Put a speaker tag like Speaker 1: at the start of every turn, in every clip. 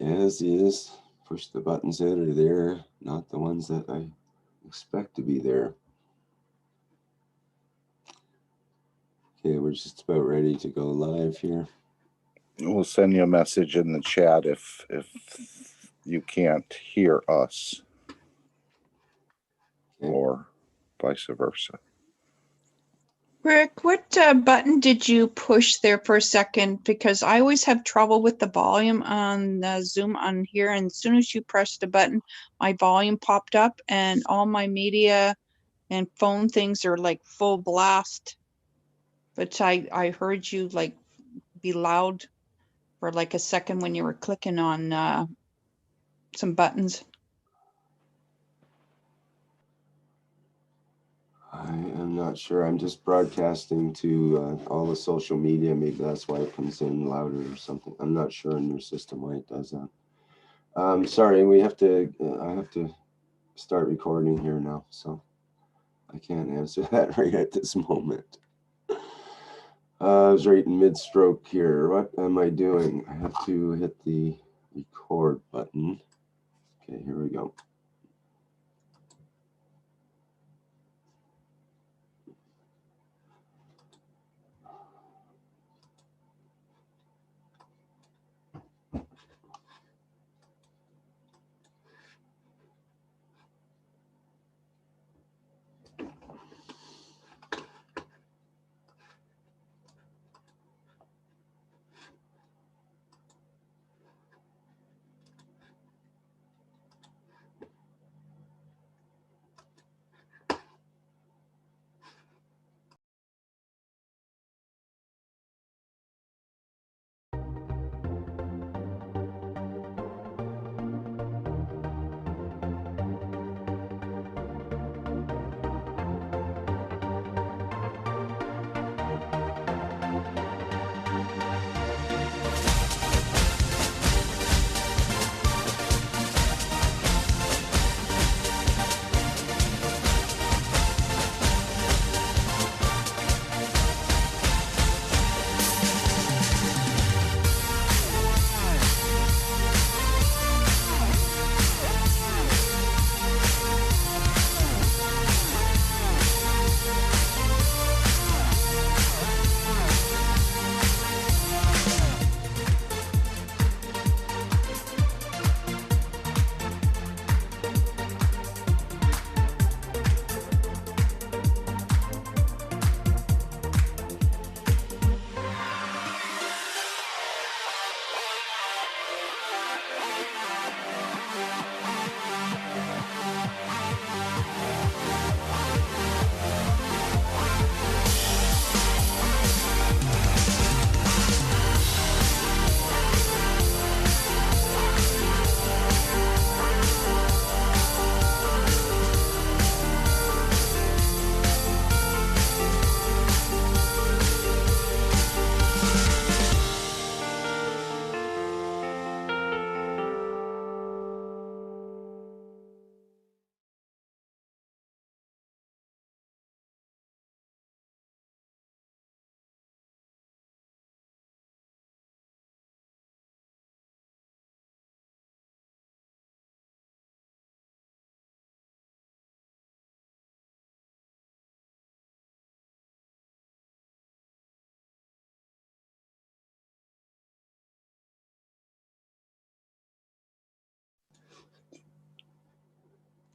Speaker 1: as is. Push the buttons that are there, not the ones that I expect to be there. Okay, we're just about ready to go live here.
Speaker 2: We'll send you a message in the chat if you can't hear us, okay, or vice versa.
Speaker 3: Rick, what button did you push there for a second? Because I always have trouble with the volume on the Zoom on here. And as soon as you press the button, my volume popped up and all my media and phone things are like full blast. But I heard you like be loud for like a second when you were clicking on some buttons.
Speaker 1: I am not sure. I'm just broadcasting to all the social media. Maybe that's why it comes in louder or something. I'm not sure in your system why it does that. Sorry, we have to. I have to start recording here now, so I can't answer that right at this moment. I was right in mid-stroke here. What am I doing? I have to hit the record button. Okay, here we go.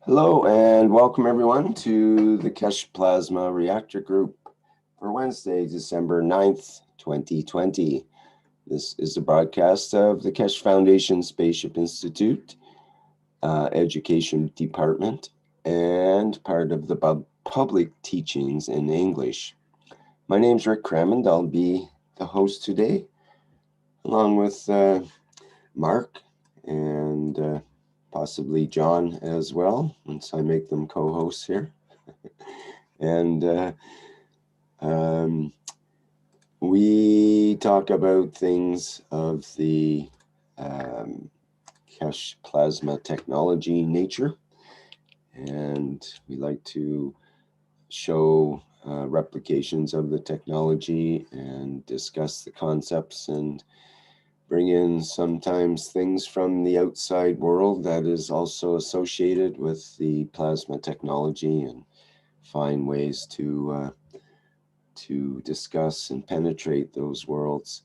Speaker 1: Hello and welcome everyone to the Kesh Plasma Reactor Group for Wednesday, December 9th, 2020. This is a broadcast of the Keshe Foundation Spaceship Institute Education Department and part of the public teachings in English. My name's Rick Crammond. I'll be the host today along with Mark and possibly John as well, once I make them co-hosts here. And we talk about things of the Keshe plasma technology nature. And we like to show replications of the technology and discuss the concepts and bring in sometimes things from the outside world that is also associated with the plasma technology, and find ways to discuss and penetrate those worlds.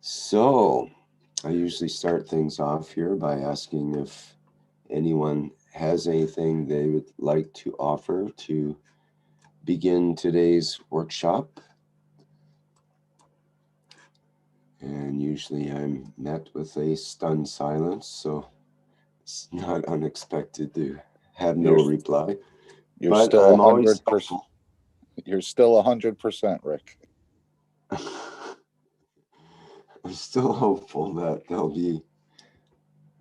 Speaker 1: So I usually start things off here by asking if anyone has anything they would like to offer to begin today's workshop. And usually I'm met with a stunned silence, so it's not unexpected to have no reply.
Speaker 2: You're
Speaker 1: But
Speaker 2: still
Speaker 1: I'm always
Speaker 2: 100%. You're still 100%, Rick.
Speaker 1: I'm still hopeful that there'll be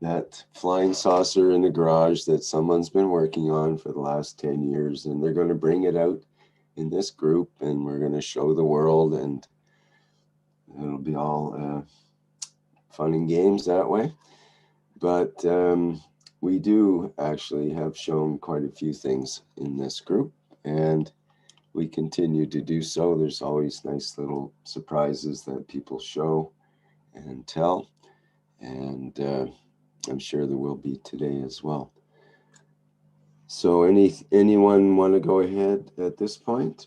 Speaker 1: that flying saucer in the garage that someone's been working on for the last 10 years, and they're going to bring it out in this group, and we're going to show the world, and it'll be all fun and games that way. But we do actually have shown quite a few things in this group, and we continue to do so. There's always nice little surprises that people show and tell, and I'm sure there will be today as well. So anyone want to go ahead at this point?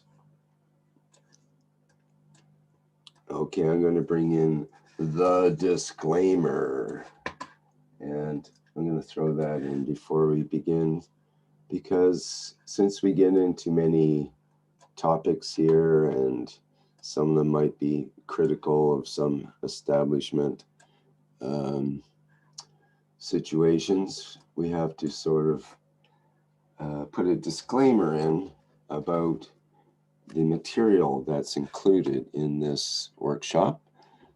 Speaker 1: Okay, I'm going to bring in the disclaimer, and I'm going to throw that in before we begin, because since we get into many topics here, and some of them might be critical of some establishment situations, we have to sort of put a disclaimer in about the material that's included in this workshop.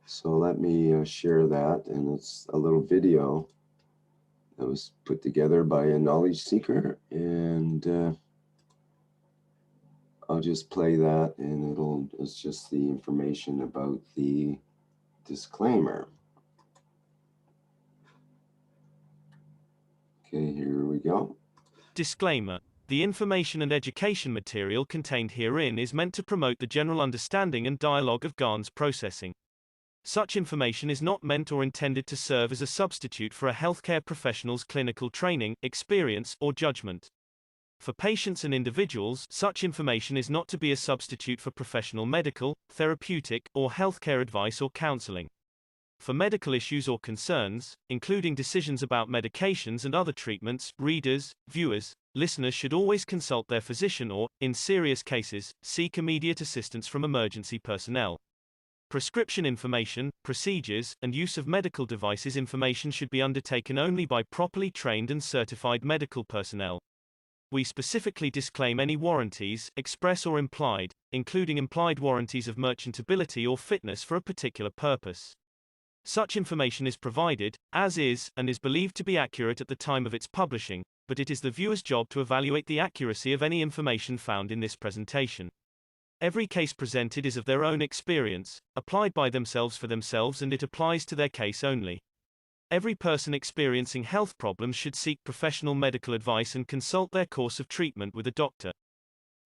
Speaker 1: So let me share that, and it's a little video that was put together by a knowledge seeker, and I'll just play that, and it's just the information about the disclaimer. Okay, here we go.
Speaker 4: Disclaimer. The information and education material contained herein is meant to promote the general understanding and dialogue of GANs processing. Such information is not meant or intended to serve as a substitute for a healthcare professional's clinical training, experience, or judgment. For patients and individuals, such information is not to be a substitute for professional medical, therapeutic, or healthcare advice or counseling. For medical issues or concerns, including decisions about medications and other treatments, readers, viewers, listeners should always consult their physician or, in serious cases, seek immediate assistance from emergency personnel. Prescription information, procedures, and use of medical devices information should be undertaken only by properly trained and certified medical personnel. We specifically disclaim any warranties, express or implied, including implied warranties of merchantability or fitness for a particular purpose. Such information is provided, as is, and is believed to be accurate at the time of its publishing, but it is the viewer's job to evaluate the accuracy of any information found in this presentation. Every case presented is of their own experience, applied by themselves for themselves, and it applies to their case only. Every person experiencing health problems should seek professional medical advice and consult their course of treatment with a doctor.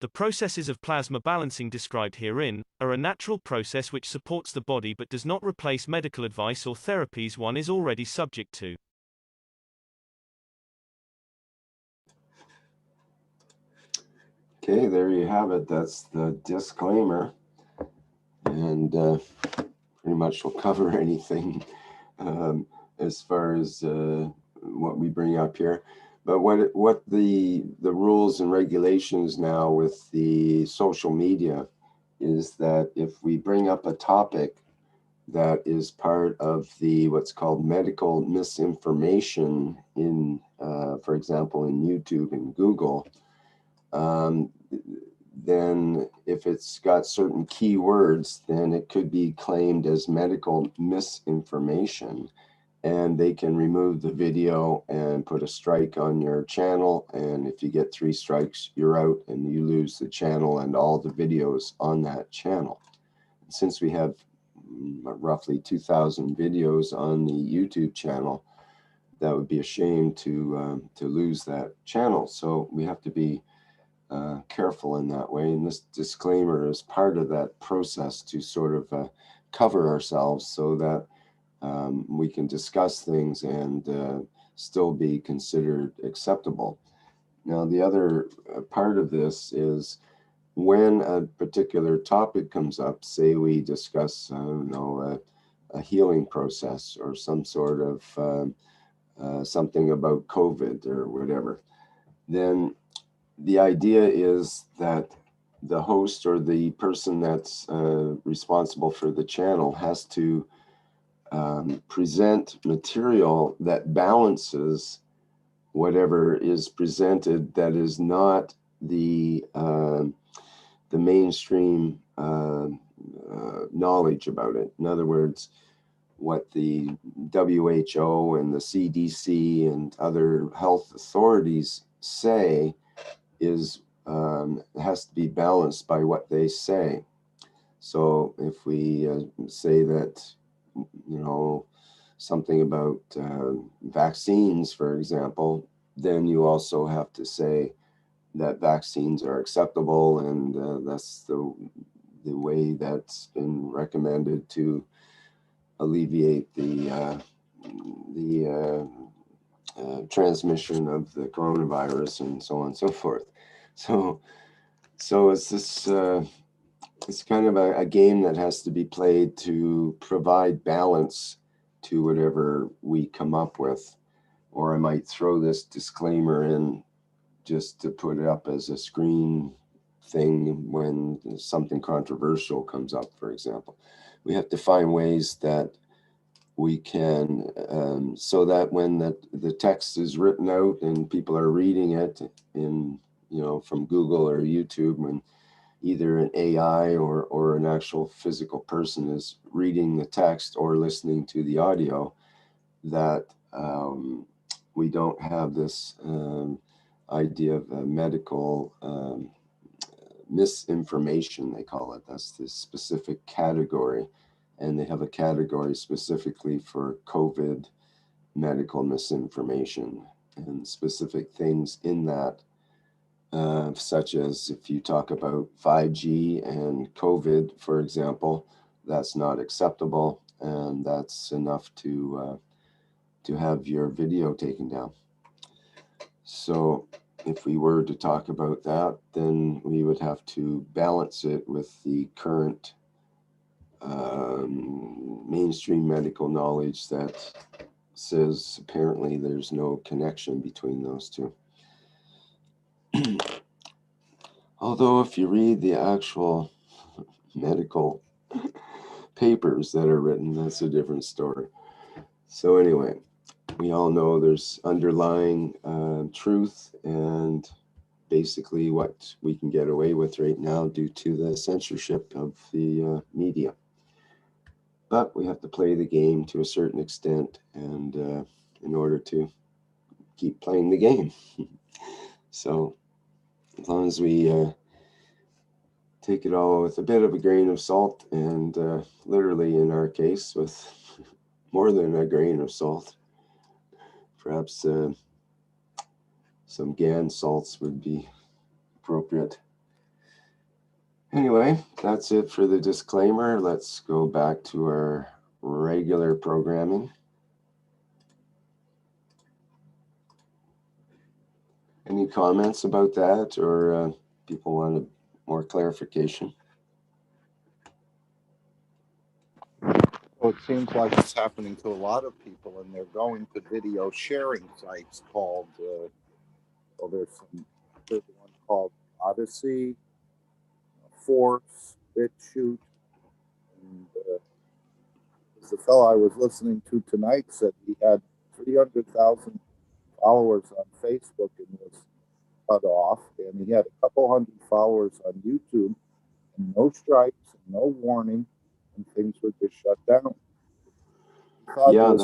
Speaker 4: The processes of plasma balancing described herein are a natural process which supports the body but does not replace medical advice or therapies one is already subject to.
Speaker 1: Okay, there you have it. That's the disclaimer, and pretty much will cover anything as far as what we bring up here. But what the rules and regulations now with the social media is that if we bring up a topic that is part of the what's called medical misinformation in, for example, in YouTube and Google, then if it's got certain keywords, then it could be claimed as medical misinformation, and they can remove the video and put a strike on your channel. And if you get 3 strikes, you're out and you lose the channel and all the videos on that channel. And since we have roughly 2,000 videos on the YouTube channel, that would be a shame to lose that channel. So we have to be careful in that way. And this disclaimer is part of that process to sort of cover ourselves so that we can discuss things and still be considered acceptable. Now, the other part of this is when a particular topic comes up, say we discuss, I don't know, a healing process or some sort of something about COVID or whatever, then the idea is that the host or the person that's responsible for the channel has to present material that balances whatever is presented that is not the mainstream knowledge about it. In other words, what the WHO and the CDC and other health authorities say is has to be balanced by what they say. So if we say that, you know, something about vaccines, for example, then you also have to say that vaccines are acceptable, and that's the way that's been recommended to alleviate the transmission of the coronavirus and so on and so forth. So it's this it's kind of a game that has to be played to provide balance to whatever we come up with. Or I might throw this disclaimer in just to put it up as a screen thing when something controversial comes up, for example. We have to find ways that we can, so that when the text is written out and people are reading it in, you know, from Google or YouTube, when either an AI or an actual physical person is reading the text or listening to the audio, that we don't have this idea of medical misinformation, they call it. That's the specific category. And they have a category specifically for COVID medical misinformation and specific things in that, such as if you talk about 5G and COVID, for example, that's not acceptable, and that's enough to have your video taken down. So if we were to talk about that, then we would have to balance it with the current mainstream medical knowledge that says apparently there's no connection between those two. Although if you read the actual medical papers that are written, that's a different story. So anyway, we all know there's underlying truth and basically what we can get away with right now due to the censorship of the media. But we have to play the game to a certain extent, and in order to keep playing the game. So as long as we take it all with a bit of a grain of salt, and literally in our case with more than a grain of salt, perhaps some GAN salts would be appropriate. Anyway, that's it for the disclaimer. Let's go back to our regular programming. Any comments about that, or people want more clarification?
Speaker 2: Well, it seems like it's happening to a lot of people, and they're going to video sharing sites called, well, there's one called Odyssey, Force, BitChute, and the fellow I was listening to tonight said he had 300,000 followers on Facebook and was cut off, and he had a couple hundred followers on YouTube, and no strikes, and no warning, and things were just shut down.
Speaker 1: Yeah,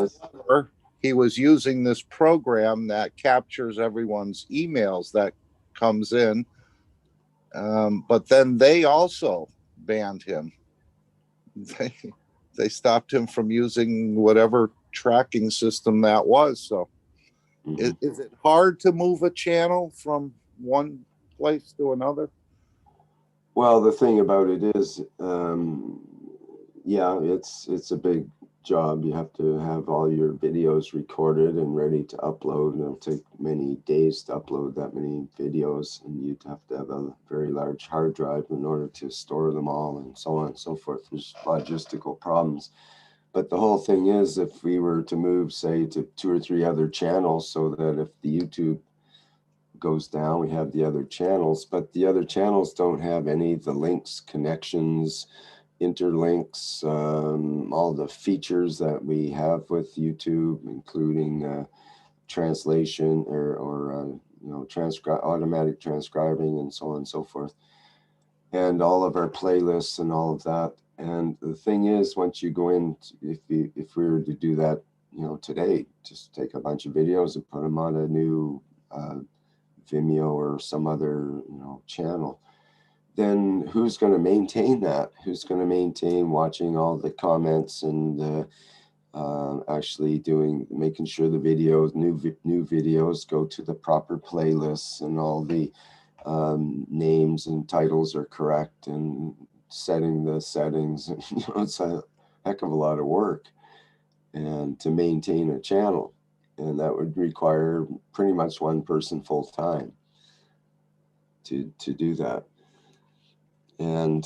Speaker 2: he was using this program that captures everyone's emails that comes in, but then they also banned him. They stopped him from using whatever tracking system that was. So is it hard to move a channel from one place to another?
Speaker 1: Well, the thing about it is, yeah, it's a big job. You have to have all your videos recorded and ready to upload, and it'll take many days to upload that many videos, and you'd have to have a very large hard drive in order to store them all, and so on and so forth. There's logistical problems. But the whole thing is, if we were to move, say, to 2 or 3 other channels, so that if the YouTube goes down, we have the other channels, but the other channels don't have any of the links, connections, interlinks, all the features that we have with YouTube, including translation or automatic transcribing, and so on and so forth, and all of our playlists and all of that. And the thing is, once you go in, if we were to do that, today, just take a bunch of videos and put them on a new Vimeo or some other channel, then who's going to maintain that? Who's going to maintain watching all the comments and actually making sure the videos, new videos go to the proper playlists, and all the names and titles are correct, and setting the settings? It's a heck of a lot of work, and to maintain a channel, and that would require pretty much one person full time to do that. And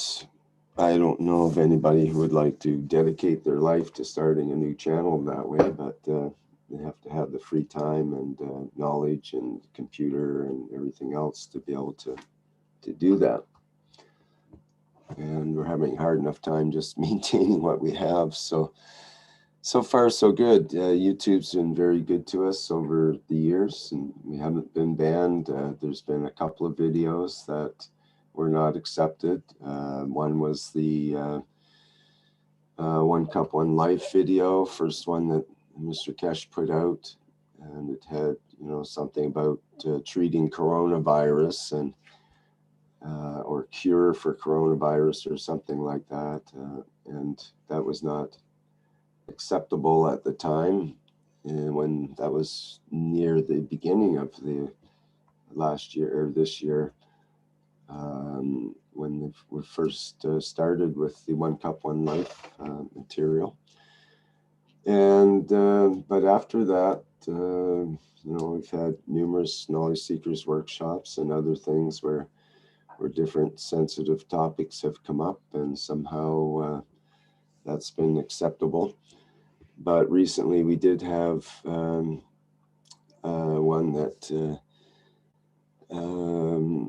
Speaker 1: I don't know of anybody who would like to dedicate their life to starting a new channel that way, but they have to have the free time and knowledge and computer and everything else to be able to do that. And we're having a hard enough time just maintaining what we have. So far, so good. YouTube's been very good to us over the years, and we haven't been banned. There's been a couple of videos that were not accepted. One was the One Cup, One Life video, first one that Mr. Kesh put out, and it had, something about treating coronavirus and or cure for coronavirus or something like that, and that was not acceptable at the time. And when that was near the beginning of the last year or this year, when we first started with the One Cup, One Life material. And but after that, we've had numerous knowledge seekers workshops and other things where different sensitive topics have come up, and somehow that's been acceptable. But recently we did have one that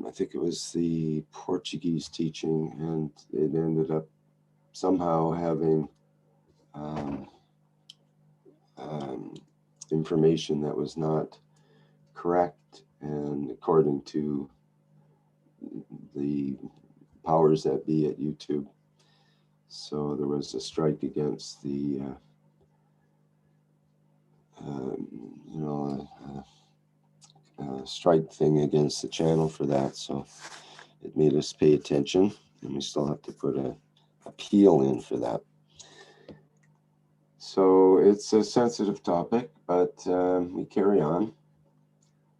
Speaker 1: I think it was the Portuguese teaching, and it ended up somehow having information that was not correct, and according to the powers that be at YouTube. So there was a strike against the strike thing against the channel for that. So it made us pay attention, and we still have to put an appeal in for that. So it's a sensitive topic, but we carry on.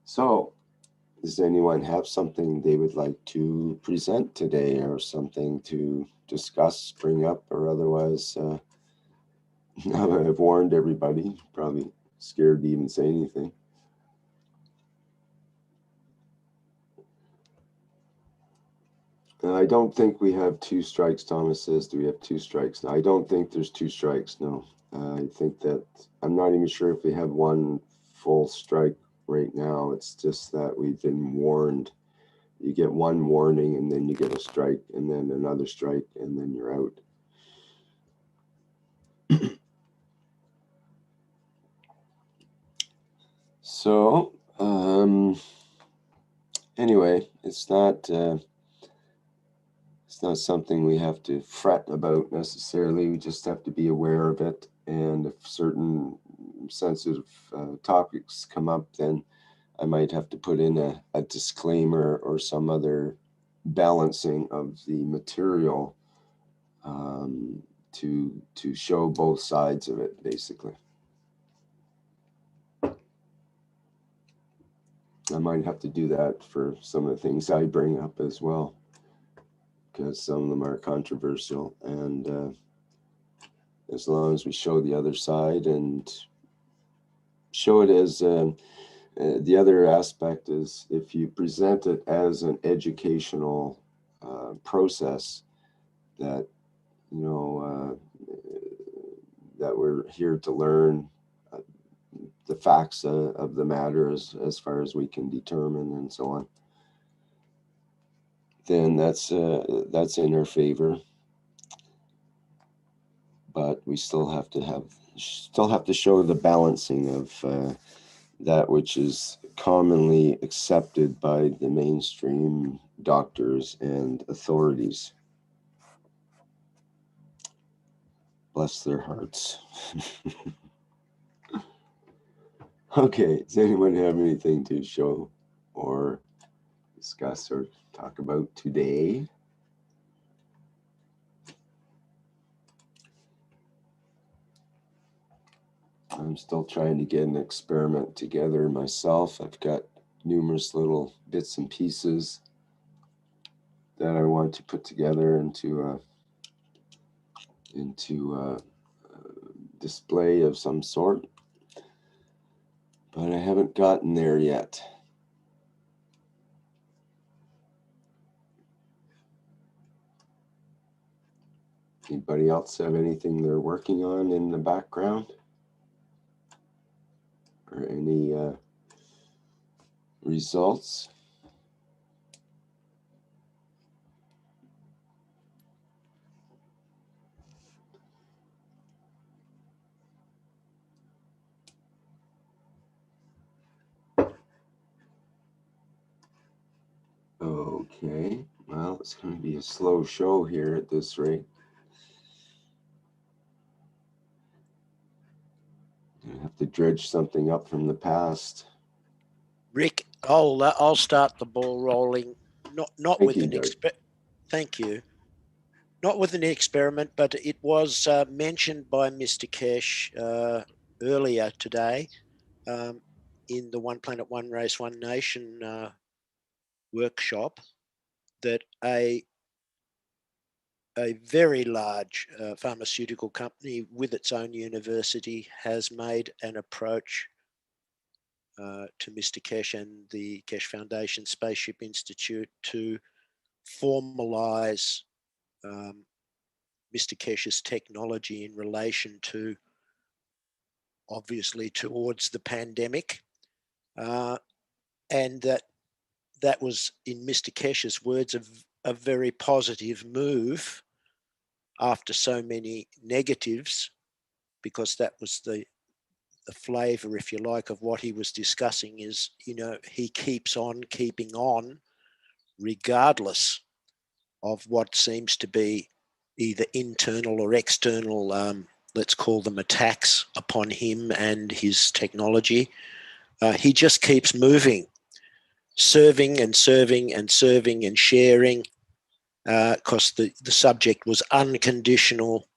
Speaker 1: So does anyone have something they would like to present today, or something to discuss, bring up, or otherwise? Now I've warned everybody, probably scared to even say anything. I don't think we have 2 strikes. Thomas says, do we have 2 strikes? No, I don't think there's 2 strikes, no. I think that, I'm not even sure if we have 1 full strike right now. It's just that we've been warned. You get 1 warning, and then you get a strike, and then another strike, and then you're out. So, anyway, it's not something we have to fret about necessarily. We just have to be aware of it. And if certain sensitive topics come up, then I might have to put in a disclaimer or some other balancing of the material to show both sides of it, basically. I might have to do that for some of the things I bring up as well, because some of them are controversial, and as long as we show the other side and show it as the other aspect is if you present it as an educational process that, you know, that we're here to learn the facts of the matter as far as we can determine and so on, then that's in our favor. But we still have to show the balancing of that which is commonly accepted by the mainstream doctors and authorities. Bless their hearts. Okay, does anyone have anything to show or discuss or talk about today? I'm still trying to get an experiment together myself. I've got numerous little bits and pieces that I want to put together into a display of some sort, but I haven't gotten there yet. Anybody else have anything they're working on in the background? Or any results? Okay, well, it's going to be a slow show here at this rate. I have to dredge something up from the past.
Speaker 5: Rick, I'll start the ball rolling. Not
Speaker 1: Thank
Speaker 5: with
Speaker 1: you,
Speaker 5: an
Speaker 1: Doug.
Speaker 5: Thank you. Not with an experiment, but it was mentioned by Mr. Kesh earlier today in the One Planet, One Race, One Nation workshop that a very large pharmaceutical company with its own university has made an approach to Mr. Kesh and the Keshe Foundation Spaceship Institute to formalize Mr. Keshe's technology in relation to, obviously, towards the pandemic. And that was, in Mr. Keshe's words, a very positive move after so many negatives, because that was the flavor, if you like, of what he was discussing is, you know, he keeps on keeping on regardless of what seems to be either internal or external, let's call them attacks upon him and his technology. He just keeps moving, serving and serving and serving and sharing, because the subject was unconditional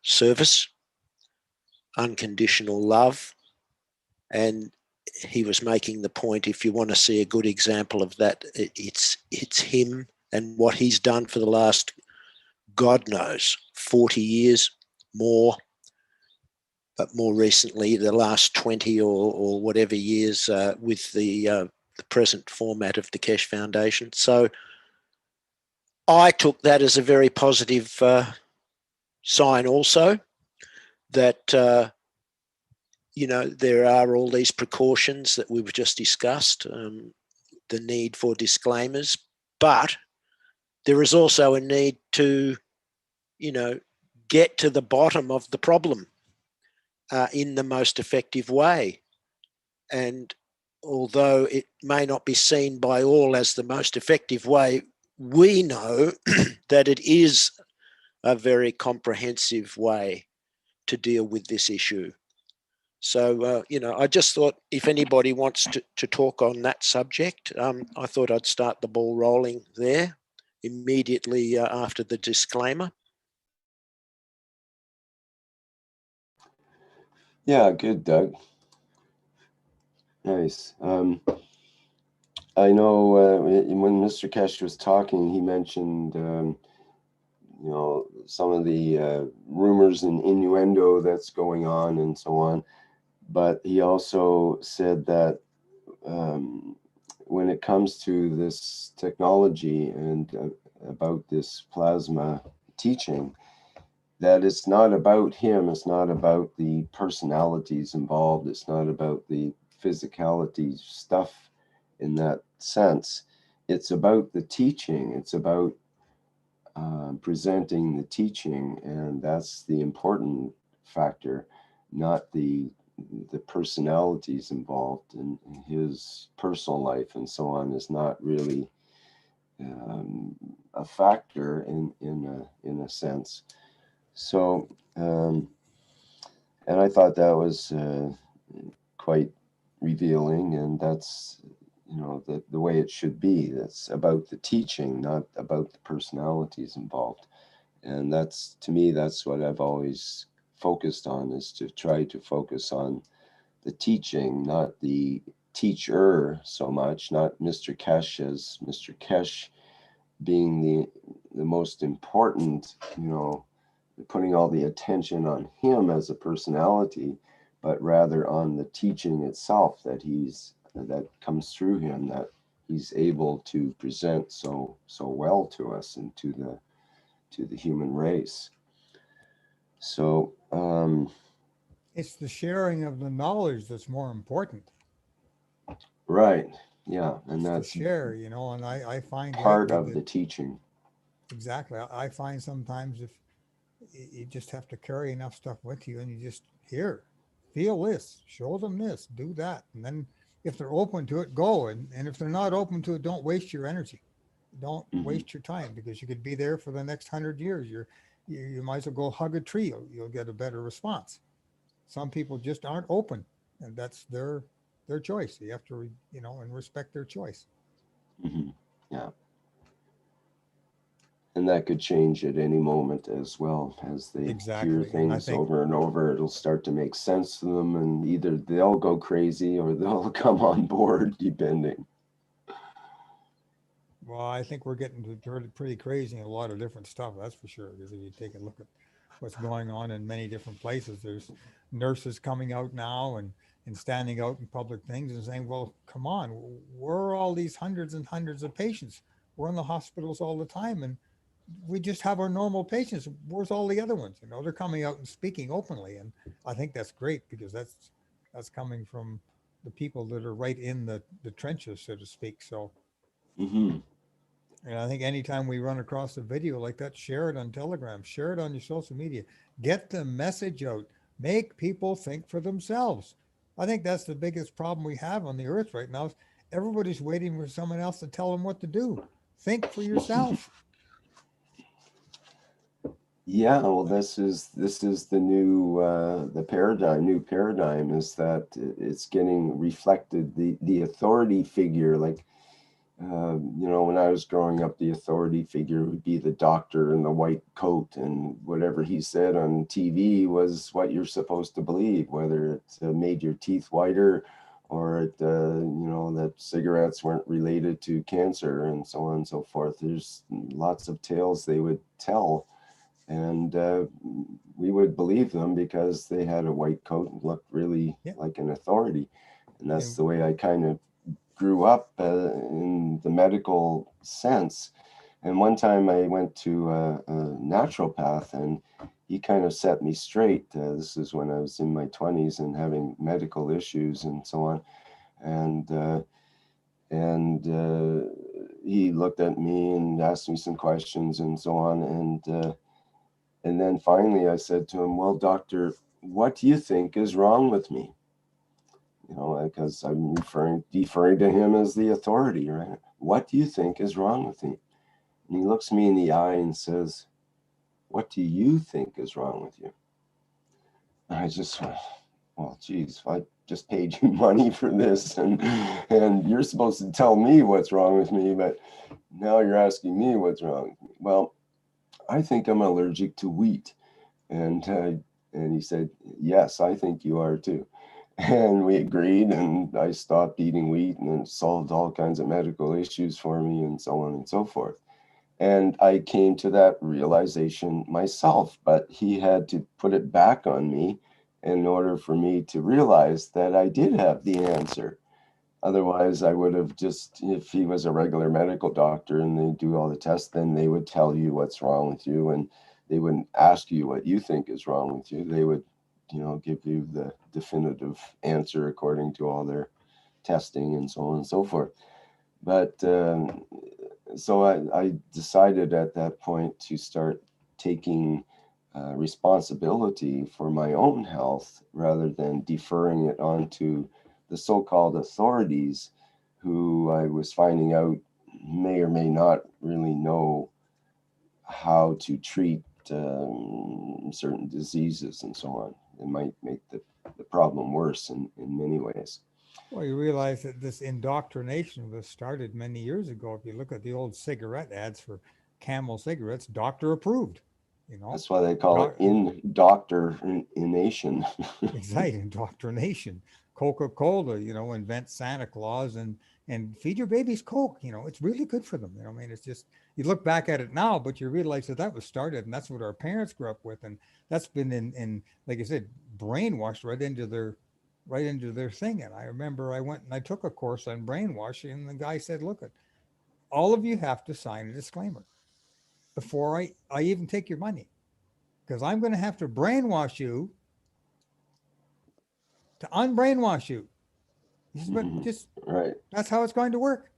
Speaker 5: service, unconditional love. And he was making the point, if you want to see a good example of that, it's him and what he's done for the last, God knows, 40 years, more, but more recently, the last 20 or whatever years with the present format of the Keshe Foundation. So I took that as a very positive sign also, that you know, there are all these precautions that we've just discussed, the need for disclaimers, but there is also a need to, you know, get to the bottom of the problem in the most effective way. And although it may not be seen by all as the most effective way, we know that it is a very comprehensive way to deal with this issue. So, you know, I just thought if anybody wants to talk on that subject, I thought I'd start the ball rolling there immediately after the disclaimer.
Speaker 1: Yeah, good, Doug. Nice. I know when Mr. Keshe was talking, he mentioned, you know, some of the rumors and innuendo that's going on and so on. But he also said that when it comes to this technology and about this plasma teaching, that it's not about him, it's not about the personalities involved, it's not about the physicality stuff in that sense. It's about the teaching, it's about presenting the teaching, and that's the important factor, not the personalities involved in his personal life and so on is not really a factor in a sense. So, and I thought that was quite revealing, and that's, you know, the way it should be. That's about the teaching, not about the personalities involved. And that's, to me, that's what I've always focused on, is to try to focus on the teaching, not the teacher so much, not Mr. Kesh as Mr. Kesh being the most important, you know, putting all the attention on him as a personality, but rather on the teaching itself that comes through him, that he's able to present so well to us and to the human race. So
Speaker 6: it's the sharing of the knowledge that's more important.
Speaker 1: right, yeah, and
Speaker 6: It's
Speaker 1: that's
Speaker 6: to share, you know, and I find
Speaker 1: part
Speaker 6: lately
Speaker 1: of
Speaker 6: that
Speaker 1: the teaching.
Speaker 6: exactly. I find sometimes if you just have to carry enough stuff with you and you just hear, feel this, show them this, do that. And then if they're open to it, go. And if they're not open to it, don't waste your energy. Don't waste your time, because you could be there for the next 100 years. You might as well go hug a tree. You'll get a better response. Some people just aren't open, and that's their choice. You have to, you know, and respect their choice.
Speaker 1: Yeah. And that could change at any moment as well. As they
Speaker 6: Exactly.
Speaker 1: hear
Speaker 6: And I
Speaker 1: things
Speaker 6: think,
Speaker 1: over and over, it'll start to make sense to them, and either they'll go crazy or they'll come on board, depending.
Speaker 6: well, I think we're getting to pretty crazy in a lot of different stuff. That's for sure. Because if you take a look at what's going on in many different places, there's nurses coming out now and standing out in public things and saying, well, come on, we're all these hundreds and hundreds of patients. We're in the hospitals all the time, and we just have our normal patients. Where's all the other ones? You know, they're coming out and speaking openly, and I think that's great, because that's coming from the people that are right in the trenches, so to speak. So,
Speaker 1: Mm-hmm.
Speaker 6: and I think anytime we run across a video like that, share it on Telegram, share it on your social media, get the message out, make people think for themselves. I think that's the biggest problem we have on the earth right now. Is everybody's waiting for someone else to tell them what to do. Think for yourself.
Speaker 1: Yeah, well, this is the new new paradigm is that it's getting reflected. The authority figure, like you know, when I was growing up, the authority figure would be the doctor in the white coat, and whatever he said on TV was what you're supposed to believe, whether it made your teeth whiter or it, you know, that cigarettes weren't related to cancer and so on and so forth. There's lots of tales they would tell, and we would believe them because they had a white coat and looked really like an authority. And that's the way I kind of grew up in the medical sense. And one time I went to a naturopath, and he kind of set me straight. This is when I was in my 20s and having medical issues and so on. And he looked at me and asked me some questions and so on. And then finally I said to him, well, doctor, what do you think is wrong with me? You know, because I'm deferring to him as the authority, right? What do you think is wrong with me? And he looks me in the eye and says, what do you think is wrong with you? And I just went, well, geez, I just paid you money for this, and you're supposed to tell me what's wrong with me, but now you're asking me what's wrong. Well, I think I'm allergic to wheat. And he said, yes, I think you are too. And we agreed, and I stopped eating wheat, and it solved all kinds of medical issues for me and so on and so forth. And I came to that realization myself, but he had to put it back on me in order for me to realize that I did have the answer. Otherwise, I would have just, if he was a regular medical doctor and they do all the tests, then they would tell you what's wrong with you, and they wouldn't ask you what you think is wrong with you. They would, give you the definitive answer according to all their testing and so on and so forth. But so I decided at that point to start taking responsibility for my own health rather than deferring it onto the so-called authorities, who I was finding out may or may not really know how to treat certain diseases and so on. It might make the problem worse in many ways.
Speaker 6: Well, you realize that this indoctrination was started many years ago. If you look at the old cigarette ads for Camel cigarettes, doctor approved.
Speaker 1: That's why they call it indoctrination.
Speaker 6: Exactly, indoctrination. Coca-Cola, invent Santa Claus and feed your babies Coke. It's really good for them. I mean, it's just, you look back at it now, but you realize that was started, and that's what our parents grew up with, and that's been in like I said, brainwashed right into their thing. And I remember I went and I took a course on brainwashing, and the guy said, look, all of you have to sign a disclaimer before I even take your money, because I'm going to have to brainwash you to unbrainwash you. He says, but just
Speaker 1: right.
Speaker 6: That's how it's going to work.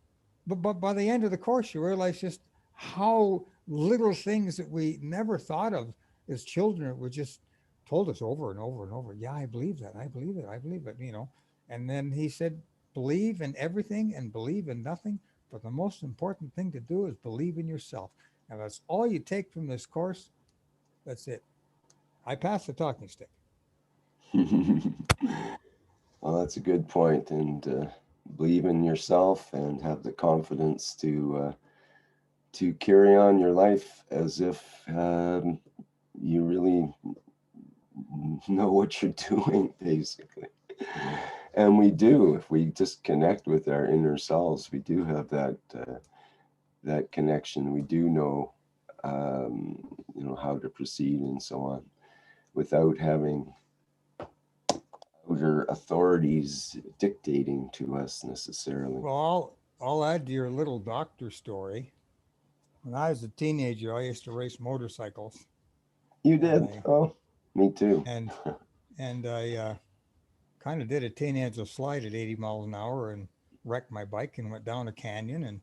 Speaker 6: But by the end of the course, you realize just how little things that we never thought of as children were just told us over and over and over. Yeah, I believe that. I believe it. I believe it. And then he said, believe in everything and believe in nothing. But the most important thing to do is believe in yourself. And that's all you take from this course. That's it. I passed the talking stick.
Speaker 1: Well, that's a good point. And believe in yourself and have the confidence to carry on your life as if you really know what you're doing, basically. And we do. If we just connect with our inner selves, we do have that connection. We do know, how to proceed and so on, without having outer authorities dictating to us necessarily.
Speaker 6: Well, I'll add to your little doctor story. When I was a teenager, I used to race motorcycles.
Speaker 1: You did? Oh, me too.
Speaker 6: And I kind of did a teenager slide at 80 miles an hour and wrecked my bike and went down a canyon and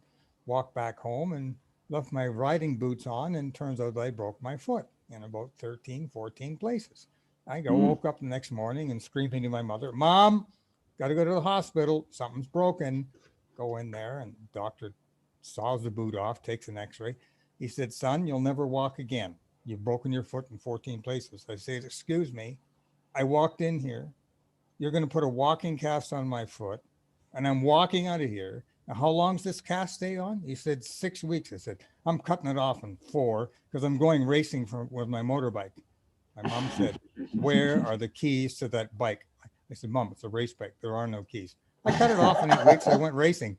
Speaker 6: walked back home and left my riding boots on, and turns out I broke my foot in about 13, 14 places. Woke up the next morning and screaming to my mother, Mom, got to go to the hospital. Something's broken. Go in there, and the doctor saws the boot off, takes an x-ray. He said, son, you'll never walk again. You've broken your foot in 14 places. I said, excuse me. I walked in here. You're going to put a walking cast on my foot, and I'm walking out of here. Now, how long's this cast stay on? He said 6 weeks. I said, I'm cutting it off in 4 because I'm going racing with my motorbike. My mom said, where are the keys to that bike? I said, Mom, it's a race bike. There are no keys. I cut it off in 8 weeks. I went racing.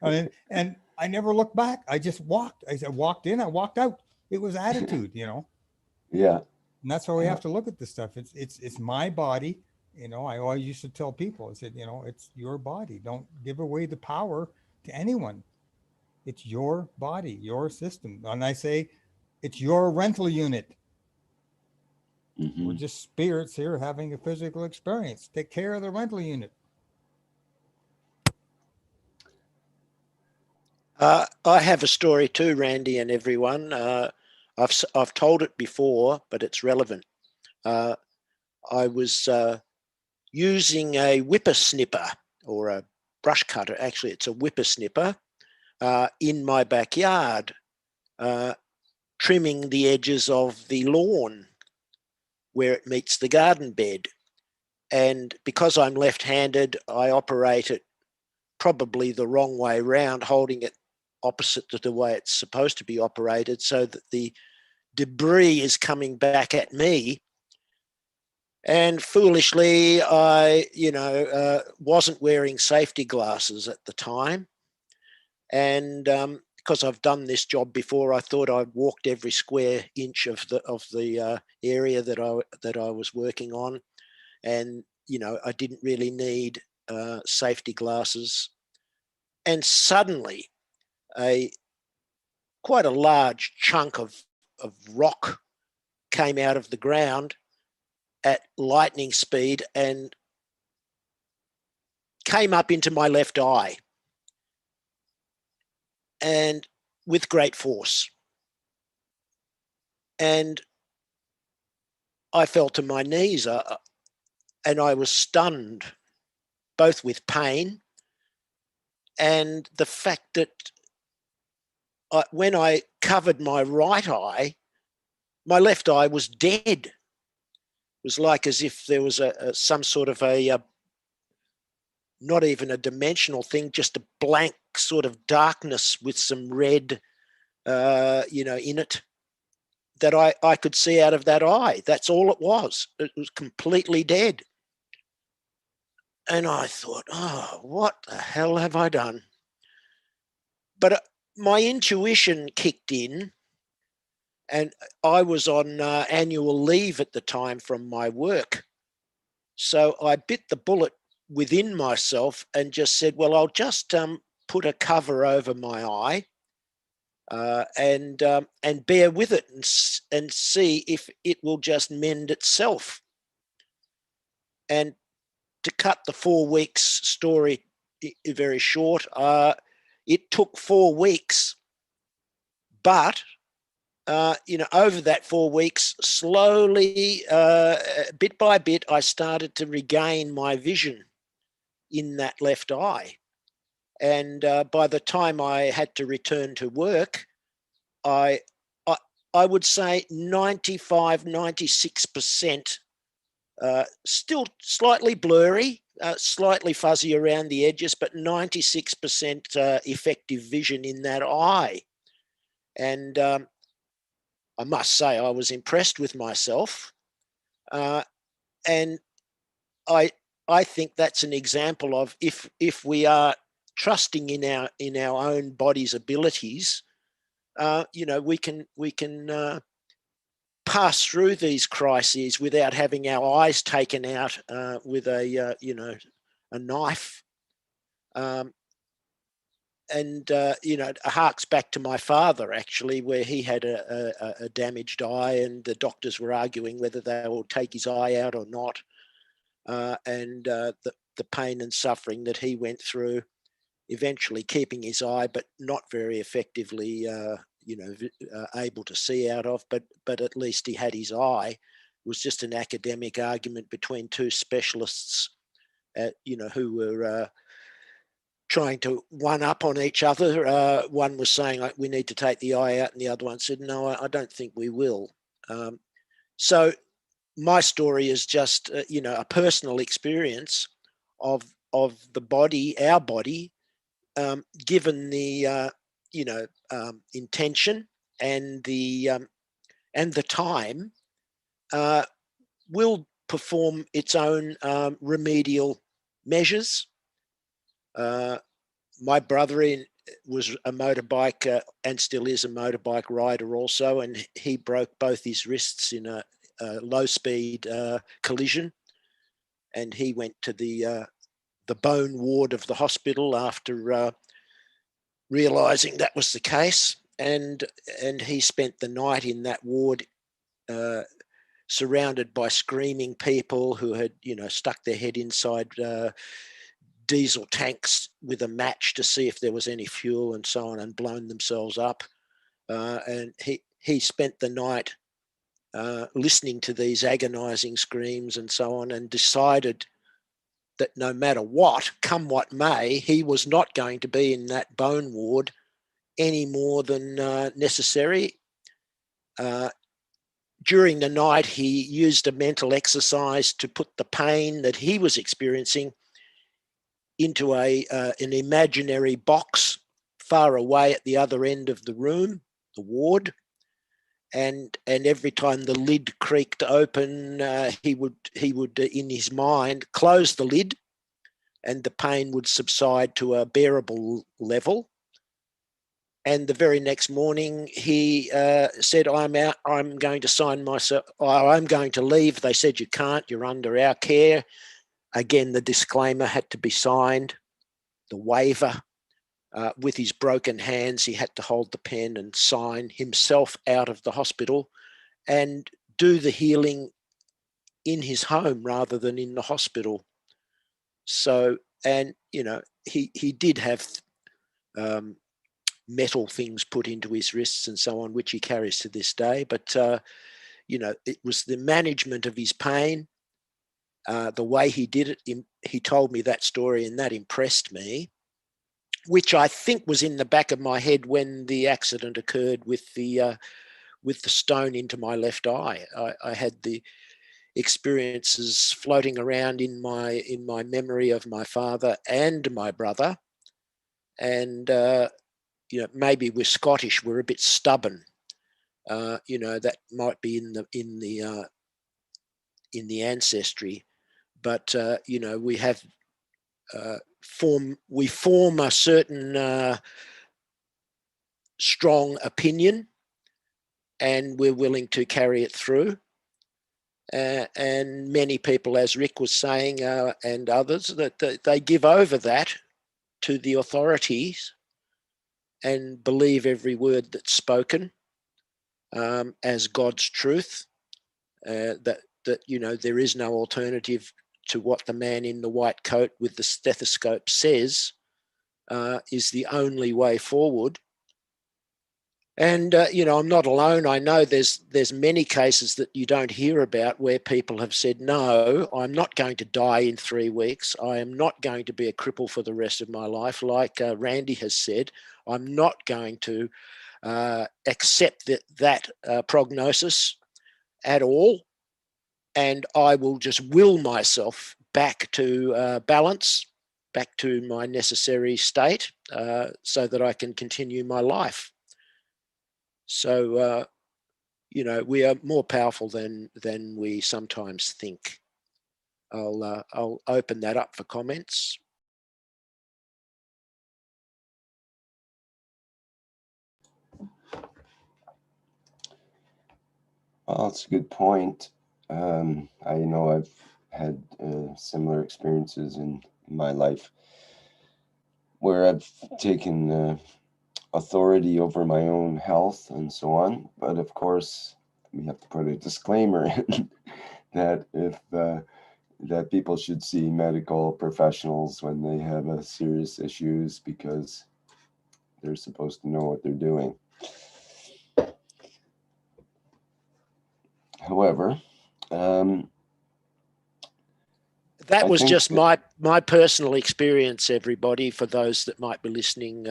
Speaker 6: And I never looked back. I just walked. I walked in, I walked out. It was attitude,
Speaker 1: Yeah.
Speaker 6: And that's how we have to look at this stuff. It's my body. I always used to tell people, I said, it's your body. Don't give away the power to anyone. It's your body, your system. And I say, it's your rental unit. Mm-hmm. We're just spirits here having a physical experience. Take care of the rental unit.
Speaker 5: I have a story too, Randy and everyone. I've told it before, but it's relevant. I was using a whippersnipper, or a brush cutter. Actually, it's a whippersnipper in my backyard, trimming the edges of the lawn where it meets the garden bed. And because I'm left-handed, I operate it probably the wrong way round, holding it opposite to the way it's supposed to be operated, so that the debris is coming back at me. And foolishly, I, wasn't wearing safety glasses at the time, and because I've done this job before, I thought I'd walked every square inch of the area that I was working on, and I didn't really need safety glasses. And suddenly, quite a large chunk of rock came out of the ground at lightning speed and came up into my left eye, and with great force. And I fell to my knees, and I was stunned, both with pain and the fact that when I covered my right eye, my left eye was dead. It was like as if there was some sort of not even a dimensional thing, just a blank sort of darkness with some red, in it, that I could see out of that eye. That's all it was. It was completely dead. And I thought, oh, what the hell have I done? But my intuition kicked in, and I was on annual leave at the time from my work. So I bit the bullet within myself and just said, well, I'll just put a cover over my eye and bear with it and see if it will just mend itself. And to cut the 4 weeks story very short, it took 4 weeks, but over that 4 weeks, slowly, bit by bit, I started to regain my vision in that left eye. And by the time I had to return to work, I would say 95, 96%, still slightly blurry, slightly fuzzy around the edges, but 96% effective vision in that eye. And I must say I was impressed with myself. And I think that's an example of if we are trusting in our own body's abilities, we can pass through these crises without having our eyes taken out with a knife. It harks back to my father, actually, where he had a damaged eye, and the doctors were arguing whether they will take his eye out or not. And the pain and suffering that he went through, eventually keeping his eye, but not very effectively, able to see out of. But at least he had his eye. It was just an academic argument between two specialists, who were trying to one up on each other. One was saying we need to take the eye out, and the other one said, no, I don't think we will. So my story is just, a personal experience of the body, our body, given the, intention and the time, will perform its own remedial measures. My brother was a motorbike and still is a motorbike rider also, and he broke both his wrists in a low-speed collision, and he went to the bone ward of the hospital after realising that was the case, and he spent the night in that ward, surrounded by screaming people who had stuck their head inside diesel tanks with a match to see if there was any fuel and so on, and blown themselves up. And he spent the night listening to these agonizing screams and so on, and decided that no matter what, come what may, he was not going to be in that bone ward any more than necessary. During the night, he used a mental exercise to put the pain that he was experiencing into an imaginary box far away at the other end of the room, the ward. And every time the lid creaked open, he would in his mind close the lid, and the pain would subside to a bearable level. And the very next morning, he said, "I'm out. I'm going to sign myself. I'm going to leave." They said, "You can't. You're under our care." Again, the disclaimer had to be signed, the waiver. With his broken hands, he had to hold the pen and sign himself out of the hospital and do the healing in his home rather than in the hospital. So, and, you know, he did have metal things put into his wrists and so on, which he carries to this day. But, you know, it was the management of his pain, the way he did it. He told me that story and that impressed me, which I think was in the back of my head when the accident occurred with the stone into my left eye. I had the experiences floating around in my memory of my father and my brother. And, you know, maybe we're Scottish, we're a bit stubborn. You know, that might be in the ancestry, but, you know, we have, we form a certain strong opinion, and we're willing to carry it through. And many people, as Rick was saying, and others, that they give over that to the authorities and believe every word that's spoken as God's truth. That you know, there is no alternative to what the man in the white coat with the stethoscope says is the only way forward. And, you know, I'm not alone. I know there's many cases that you don't hear about where people have said, "No, I'm not going to die in 3 weeks. I am not going to be a cripple for the rest of my life." Like Randy has said, I'm not going to accept that prognosis at all. And I will just will myself back to balance, back to my necessary state so that I can continue my life. So, you know, we are more powerful than we sometimes think. I'll open that up for comments.
Speaker 1: Well, that's a good point. I know I've had similar experiences in my life where I've taken authority over my own health and so on. But of course, we have to put a disclaimer in that if that people should see medical professionals when they have serious issues, because they're supposed to know what they're doing. However,
Speaker 5: that was just my personal experience, everybody. For those that might be listening,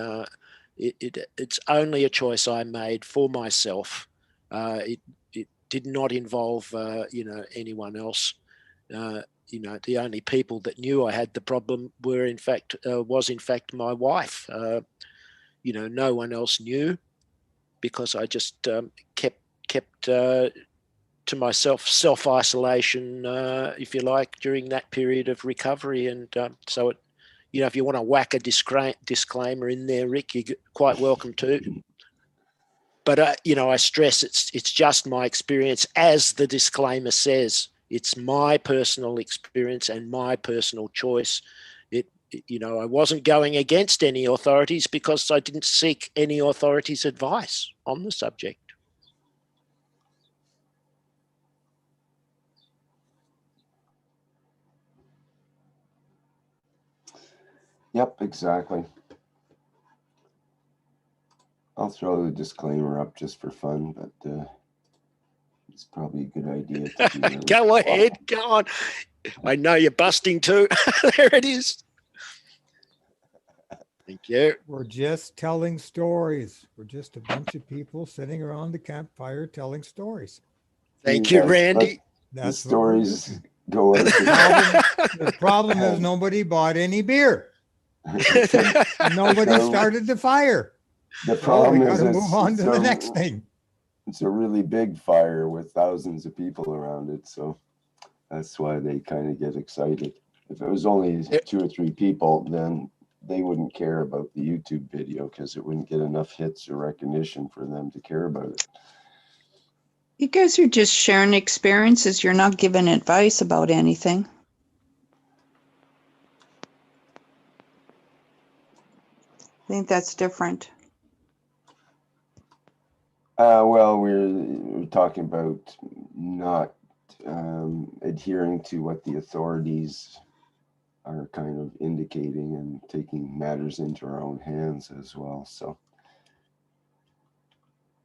Speaker 5: it's only a choice I made for myself. It did not involve, you know, anyone else. You know, the only people that knew I had the problem were, in fact, was in fact my wife. You know, no one else knew, because I just kept to myself, self-isolation, if you like, during that period of recovery. And so, it, you know, if you want to whack a disclaimer in there, Rick, you're quite welcome to. But, you know, I stress it's just my experience. As the disclaimer says, it's my personal experience and my personal choice. You know, I wasn't going against any authorities because I didn't seek any authorities' advice on the subject.
Speaker 1: Yep, exactly. I'll throw the disclaimer up just for fun, but it's probably a good idea to do that.
Speaker 5: Go ahead, go on. I know you're busting too. There it is. Thank you.
Speaker 6: We're just telling stories. We're just a bunch of people sitting around the campfire telling stories.
Speaker 5: Thank you, Randy.
Speaker 1: That's the stories go out.
Speaker 6: The problem is nobody bought any beer. Nobody started the fire.
Speaker 1: The problem is
Speaker 6: we gotta move on to the next thing.
Speaker 1: It's a really big fire with thousands of people around it, so that's why they kind of get excited. If it was only 2 or 3 people, then they wouldn't care about the YouTube video because it wouldn't get enough hits or recognition for them to care about it.
Speaker 3: You guys are just sharing experiences. You're not giving advice about anything. I think that's different.
Speaker 1: Well, we're talking about not adhering to what the authorities are kind of indicating and taking matters into our own hands as well. So,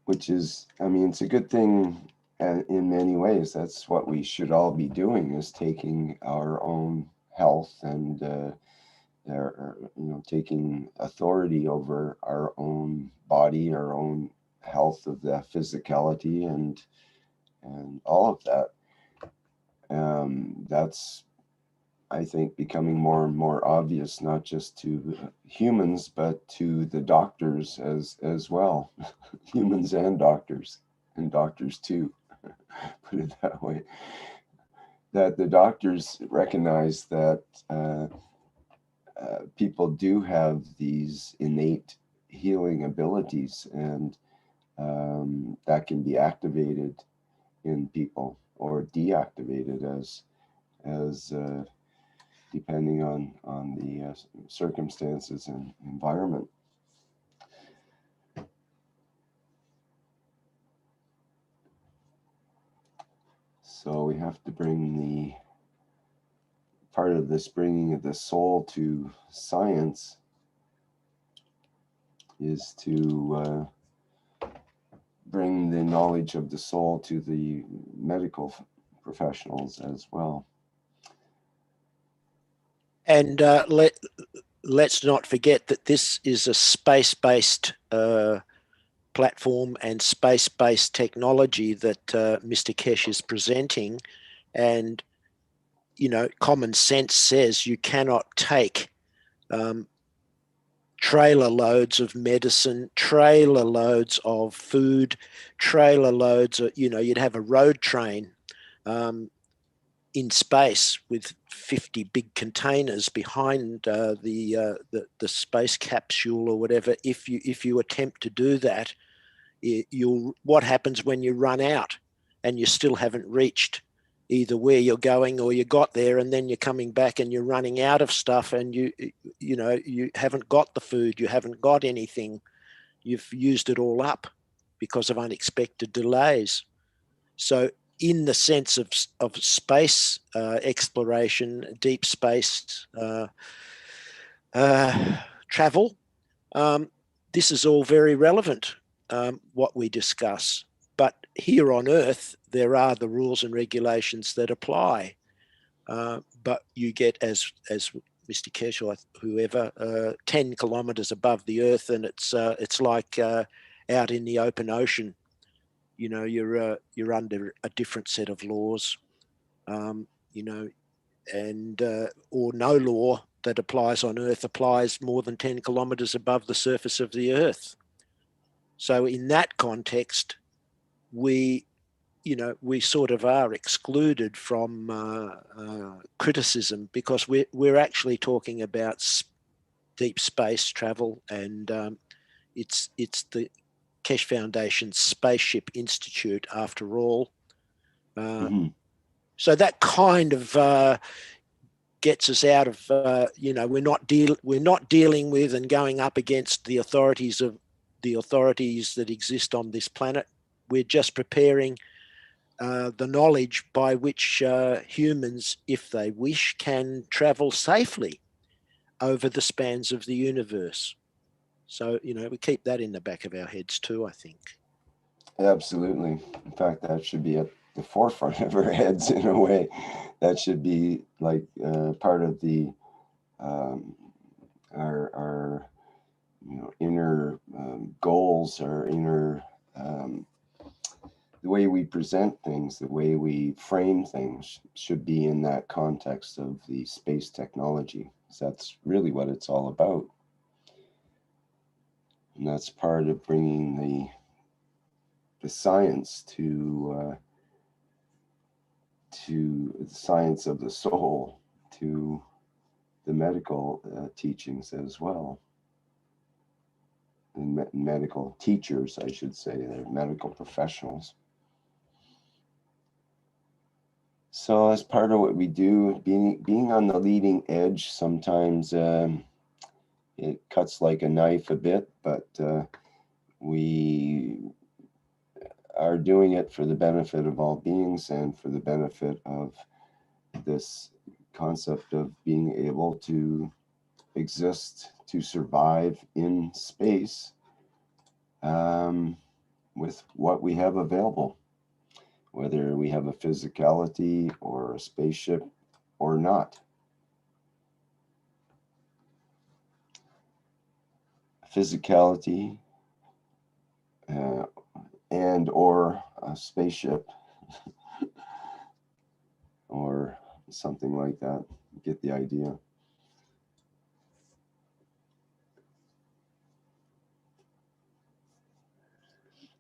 Speaker 1: which is, I mean, it's a good thing in many ways. That's what we should all be doing, is taking our own health and taking authority over our own body, our own health of the physicality and all of that. That's, I think, becoming more and more obvious, not just to humans, but to the doctors as well. Humans and doctors too, put it that way. That the doctors recognize that people do have these innate healing abilities, and that can be activated in people or deactivated as depending on the circumstances and environment. So we have to bring the part of this bringing of the soul to science is to bring the knowledge of the soul to the medical professionals as well.
Speaker 5: And let's not forget that this is a space-based platform and space-based technology that Mr. Kesh is presenting. And, you know, common sense says you cannot take trailer loads of medicine, trailer loads of food, trailer loads of, you know, you'd have a road train in space with 50 big containers behind the space capsule or whatever. If you attempt to do that, what happens when you run out and you still haven't reached either where you're going or you got there, and then you're coming back and you're running out of stuff, and you haven't got the food, you haven't got anything, you've used it all up because of unexpected delays. So in the sense of space exploration, deep space travel, this is all very relevant, what we discuss. But here on Earth, there are the rules and regulations that apply. But you get, as Mr. Kesh or whoever, 10 kilometers above the Earth, and it's like out in the open ocean. You know, you're under a different set of laws, you know, and or no law that applies on Earth applies more than 10 kilometers above the surface of the Earth. So in that context, we sort of are excluded from criticism, because we're actually talking about deep space travel, and it's the Keshe Foundation's Spaceship Institute, after all. So that kind of gets us out of we're not dealing with and going up against the authorities that exist on this planet. We're just preparing the knowledge by which humans, if they wish, can travel safely over the spans of the universe. So, you know, we keep that in the back of our heads too, I think.
Speaker 1: Absolutely. In fact, that should be at the forefront of our heads in a way. That should be like part of the our inner goals, our inner the way we present things, the way we frame things should be in that context of the space technology. So that's really what it's all about. And that's part of bringing the science to the science of the soul to the medical teachings as well. And medical teachers, I should say, they're medical professionals. So as part of what we do, being on the leading edge, sometimes it cuts like a knife a bit, but we are doing it for the benefit of all beings and for the benefit of this concept of being able to exist, to survive in space with what we have available, whether we have a physicality or a spaceship or not. Physicality and or a spaceship or something like that. Get the idea.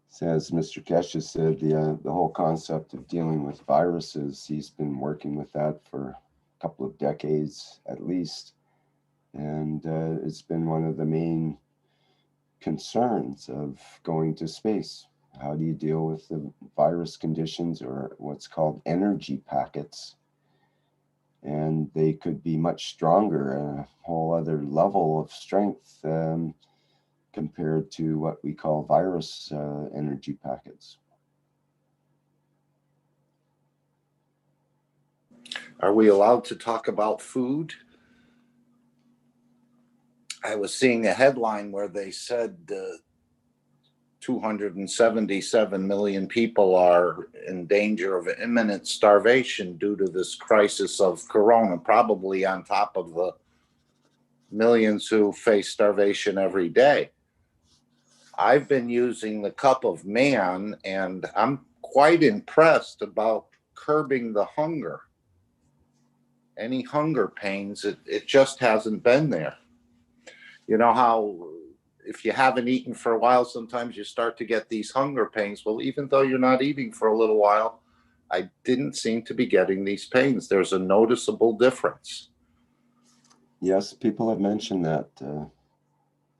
Speaker 1: So as Mr. Keshe said, the whole concept of dealing with viruses, he's been working with that for a couple of decades at least. And it's been one of the main concerns of going to space. How do you deal with the virus conditions, or what's called energy packets? And they could be much stronger, a whole other level of strength compared to what we call virus energy packets.
Speaker 2: Are we allowed to talk about food? I was seeing a headline where they said 277 million people are in danger of imminent starvation due to this crisis of corona, probably on top of the millions who face starvation every day. I've been using the Cup of Man, and I'm quite impressed about curbing the hunger. Any hunger pains, it just hasn't been there. You know how if you haven't eaten for a while, sometimes you start to get these hunger pains. Well, even though you're not eating for a little while, I didn't seem to be getting these pains. There's a noticeable difference.
Speaker 1: Yes, people have mentioned that.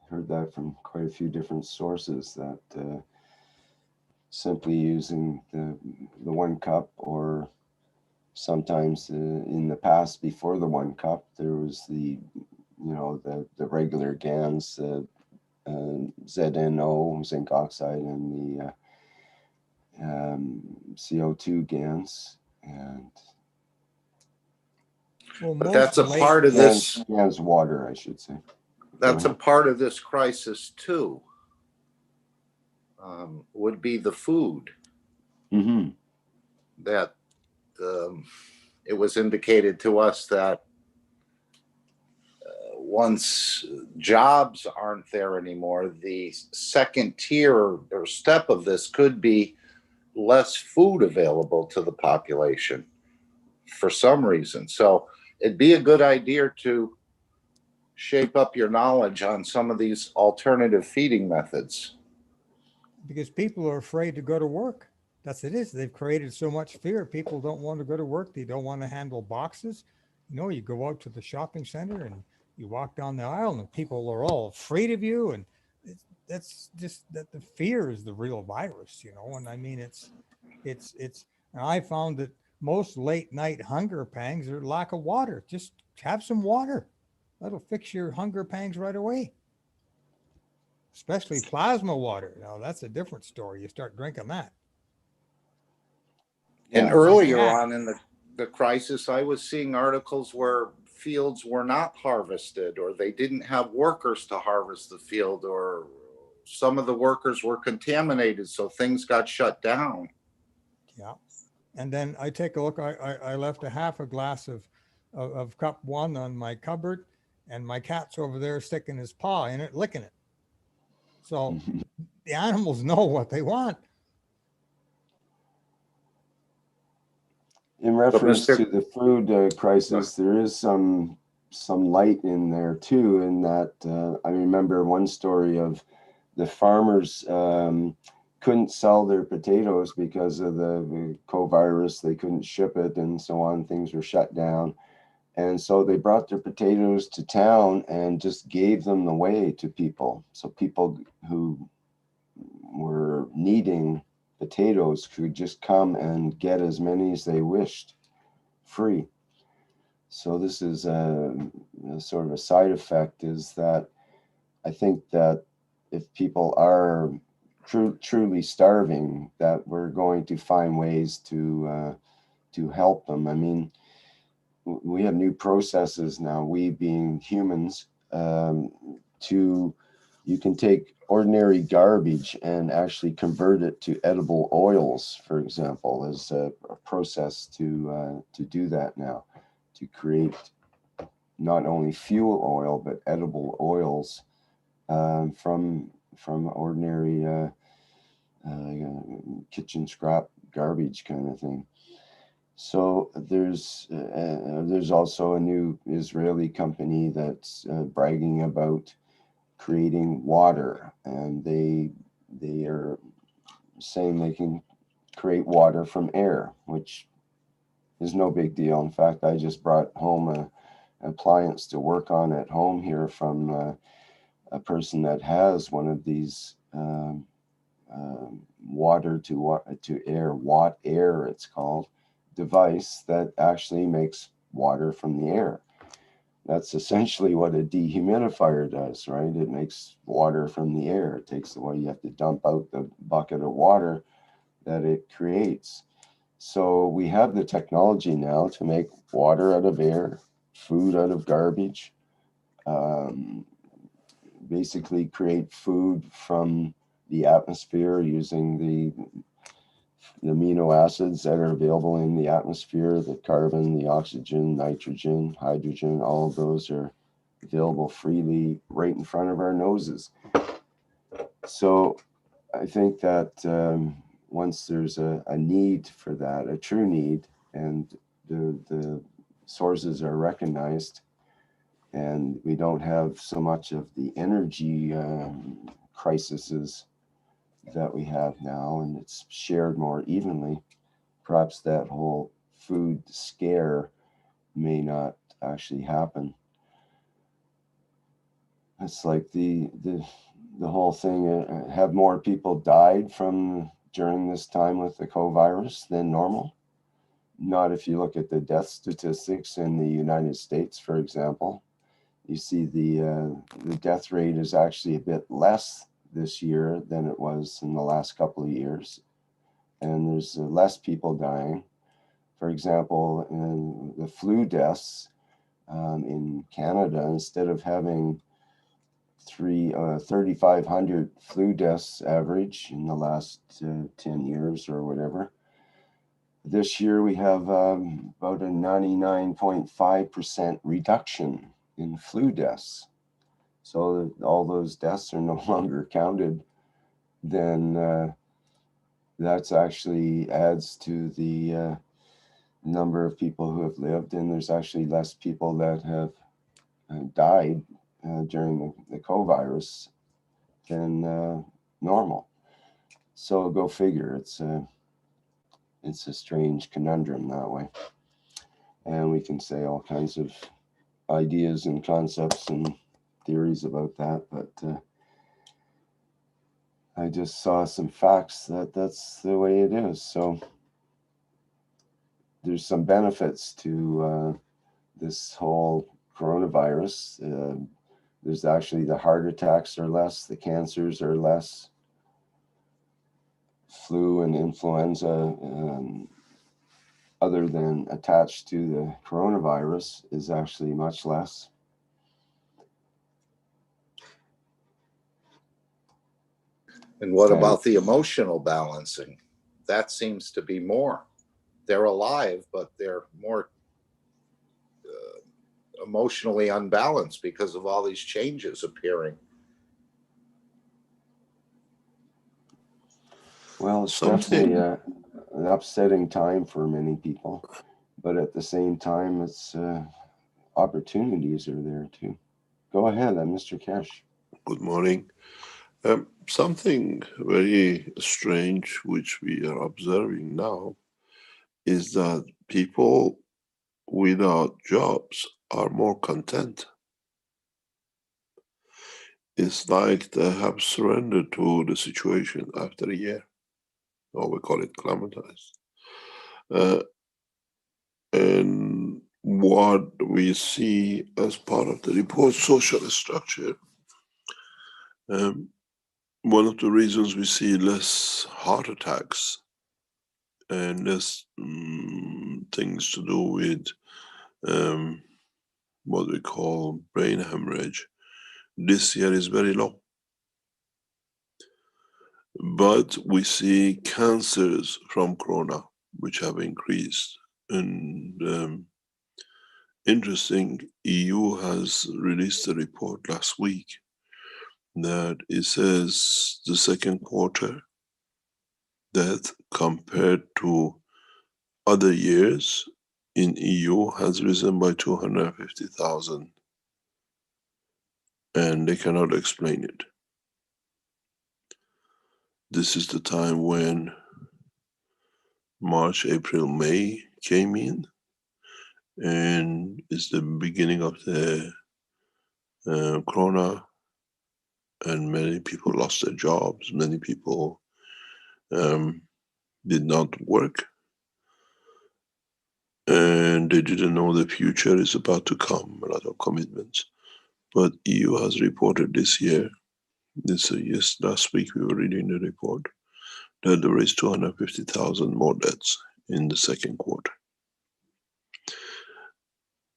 Speaker 1: Heard that from quite a few different sources, that simply using the 1 cup, or sometimes in the past before the 1 cup, there was the regular GANs, ZNO, zinc oxide, and the CO2 GANs, and
Speaker 2: but that's a part of this.
Speaker 1: GANs water, I should say.
Speaker 2: That's a part of this crisis too. Would be the food.
Speaker 1: Mm-hmm.
Speaker 2: That it was indicated to us that once jobs aren't there anymore, the second tier or step of this could be less food available to the population for some reason. So it'd be a good idea to shape up your knowledge on some of these alternative feeding methods.
Speaker 6: Because people are afraid to go to work. That's it is. They've created so much fear. People don't want to go to work. They don't want to handle boxes. You know, you go out to the shopping center and you walk down the aisle and people are all afraid of you. And that's just that the fear is the real virus, you know? And I mean, and I found that most late night hunger pangs are lack of water. Just have some water. That'll fix your hunger pangs right away. Especially plasma water. Now that's a different story. You start drinking that.
Speaker 2: And earlier on in the crisis, I was seeing articles where fields were not harvested, or they didn't have workers to harvest the field, or some of the workers were contaminated, so things got shut down.
Speaker 6: Yeah. And then I take a look, I left a half a glass of cup 1 on my cupboard, and my cat's over there sticking his paw in it, licking it. So the animals know what they want.
Speaker 1: In reference to the food crisis, there is some light in there too, in that I remember one story of the farmers couldn't sell their potatoes because of the co-virus. They couldn't ship it and so on. Things were shut down. And so they brought their potatoes to town and just gave them away to people. So people who were needing potatoes could just come and get as many as they wished, free. So this is a sort of a side effect, is that I think that if people are truly starving, that we're going to find ways to help them. I mean, we have new processes now, we being humans, you can take ordinary garbage and actually convert it to edible oils, for example. There's a process to do that now, to create not only fuel oil, but edible oils from ordinary kitchen scrap garbage kind of thing. So there's also a new Israeli company that's bragging about creating water, and they are saying they can create water from air, which is no big deal. In fact, I just brought home an appliance to work on at home here from a person that has one of these water to air, watt air it's called, device that actually makes water from the air. That's essentially what a dehumidifier does, right? It makes water from the air. It takes away, you have to dump out the bucket of water that it creates. So we have the technology now to make water out of air, food out of garbage, basically create food from the atmosphere using the amino acids that are available in the atmosphere, the carbon, the oxygen, nitrogen, hydrogen, all of those are available freely right in front of our noses. So I think that once there's a need for that, a true need, and the sources are recognized, and we don't have so much of the energy crises that we have now, and it's shared more evenly, perhaps that whole food scare may not actually happen. It's like the whole thing, have more people died during this time with the COVID than normal? Not if you look at the death statistics in the United States, for example. You see the death rate is actually a bit less this year than it was in the last couple of years. And there's less people dying. For example, in the flu deaths in Canada, instead of having 3,500 flu deaths average in the last 10 years or whatever, this year we have about a 99.5% reduction in flu deaths. So all those deaths are no longer counted. Then that's actually adds to the number of people who have lived, and there's actually less people that have died during the COVID than normal. So go figure. It's a strange conundrum that way, and we can say all kinds of ideas and concepts and theories about that, but I just saw some facts that's the way it is. So there's some benefits to this whole coronavirus. There's actually the heart attacks are less, the cancers are less, flu and influenza, other than attached to the coronavirus, is actually much less.
Speaker 2: And what about the emotional balancing? That seems to be more. They're alive, but they're more emotionally unbalanced because of all these changes appearing.
Speaker 1: Well, it's definitely an upsetting time for many people, but at the same time, it's opportunities are there too. Go ahead, Mr. Kesh.
Speaker 7: Good morning. Something very strange which we are observing now is that people without jobs are more content. It's like they have surrendered to the situation after a year, or we call it acclimatized. And what we see as part of the report, social structure, one of the reasons we see less heart attacks and less things to do with what we call brain hemorrhage this year is very low. But we see cancers from corona, which have increased. And interesting, EU has released a report last week that it says the second quarter that compared to other years in EU has risen by 250,000, and they cannot explain it. This is the time when March, April, May came in, and it's the beginning of the corona, and many people lost their jobs, many people did not work, and they didn't know the future is about to come, a lot of commitments. But EU has reported this year, yes, last week we were reading the report, that there is 250,000 more deaths in the second quarter.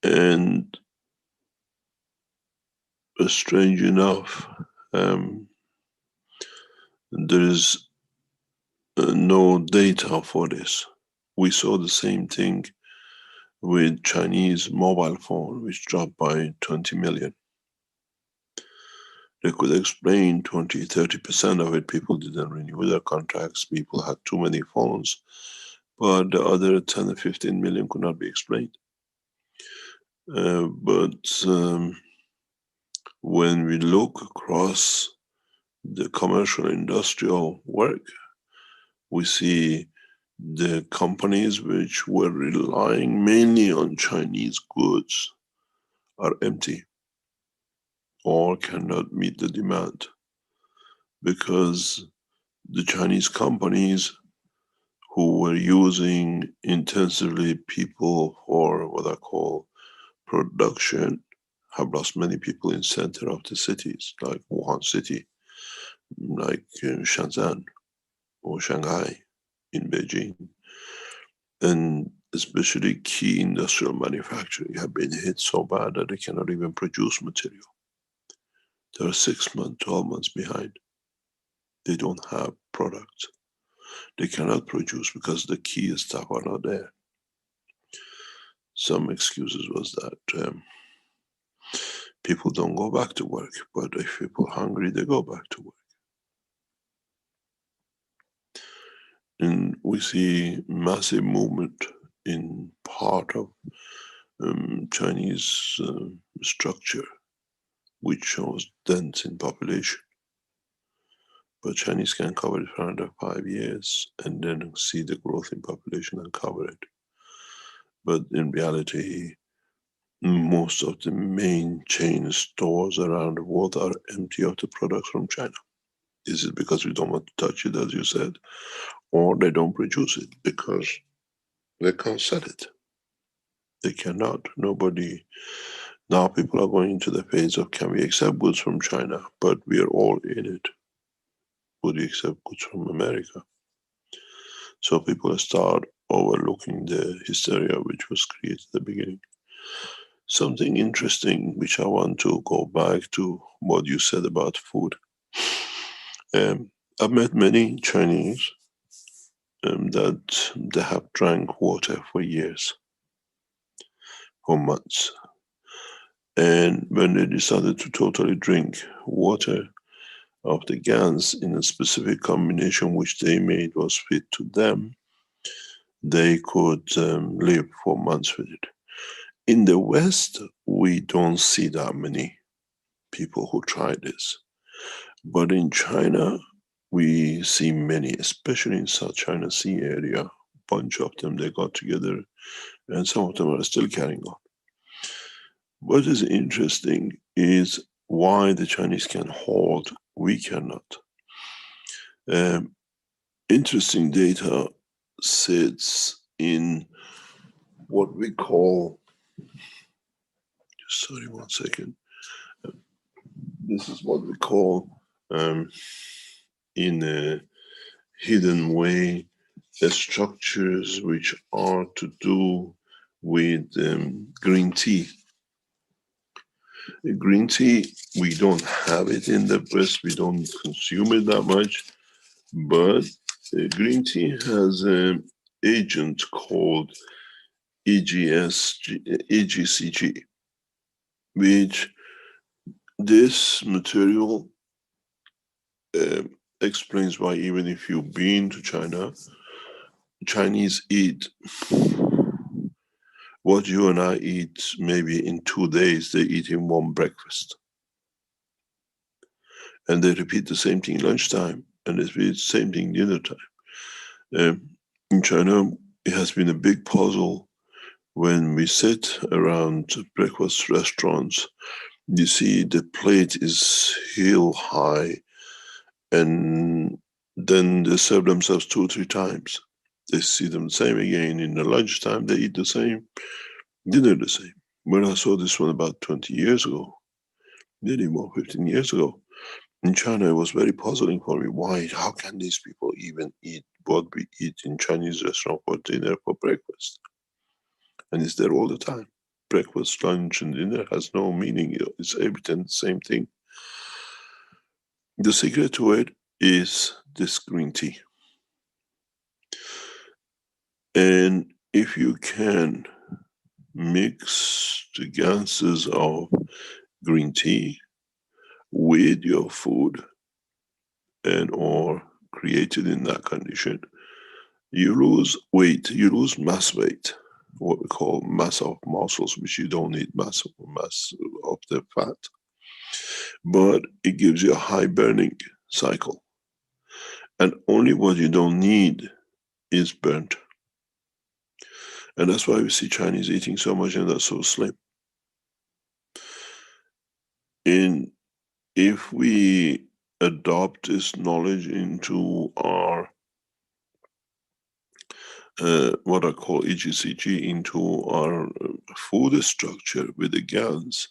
Speaker 7: And strange enough, there is no data for this. We saw the same thing with Chinese mobile phone, which dropped by 20 million. They could explain 20-30% of it, people didn't renew their contracts, people had too many phones, but the other 10 or 15 million could not be explained. But when we look across the commercial industrial work, we see the companies which were relying mainly on Chinese goods are empty or cannot meet the demand, because the Chinese companies who were using intensively people for what I call production have lost many people in center of the cities, like Wuhan city, like Shenzhen or Shanghai in Beijing. And especially key industrial manufacturing have been hit so bad that they cannot even produce material. They're 6 months, 12 months behind. They don't have products. They cannot produce because the key stuff are not there. Some excuses was that people don't go back to work, but if people are hungry, they go back to work. And we see massive movement in part of Chinese structure, which shows dents in population. But Chinese can cover it for another 5 years and then see the growth in population and cover it. But in reality, most of the main chain stores around the world are empty of the products from China. Is it because we don't want to touch it, as you said, or they don't produce it because they can't sell it? They cannot. Nobody. Now people are going into the phase of, can we accept goods from China? But we are all in it. Would you accept goods from America? So people start overlooking the hysteria which was created at the beginning. Something interesting which I want to go back to what you said about food. I've met many Chinese that they have drank water for years, for months. And when they decided to totally drink water of the gans in a specific combination which they made was fit to them, they could live for months with it. In the West, we don't see that many people who try this. But in China, we see many, especially in South China Sea area, bunch of them, they got together, and some of them are still carrying on. What is interesting is why the Chinese can hold, we cannot. Interesting data sits in what we call, sorry, 1 second. This is what we call, in a hidden way, structures which are to do with green tea. Green tea, we don't have it in the West, we don't consume it that much, but green tea has an agent called EGCG, which this material explains why even if you've been to China, Chinese eat what you and I eat maybe in 2 days, they eat in one breakfast. And they repeat the same thing lunchtime, and they repeat the same thing dinner time. In China, it has been a big puzzle when we sit around breakfast restaurants. You see the plate is heel high, and then they serve themselves 2 or 3 times. They see them the same again in the lunchtime, they eat the same, dinner the same. When I saw this one about 20 years ago, maybe more, 15 years ago, in China, it was very puzzling for me. Why, how can these people even eat what we eat in Chinese restaurant for dinner, for breakfast? And it's there all the time. Breakfast, lunch, and dinner has no meaning. It's everything the same thing. The secret to it is this green tea. And if you can mix the gases of green tea with your food and or created in that condition, you lose weight, you lose mass weight, what we call mass of muscles, which you don't need mass of the fat. But it gives you a high burning cycle. And only what you don't need is burnt. And that's why we see Chinese eating so much and they're so slim. And if we adopt this knowledge into our what I call EGCG, into our food structure with the GANs,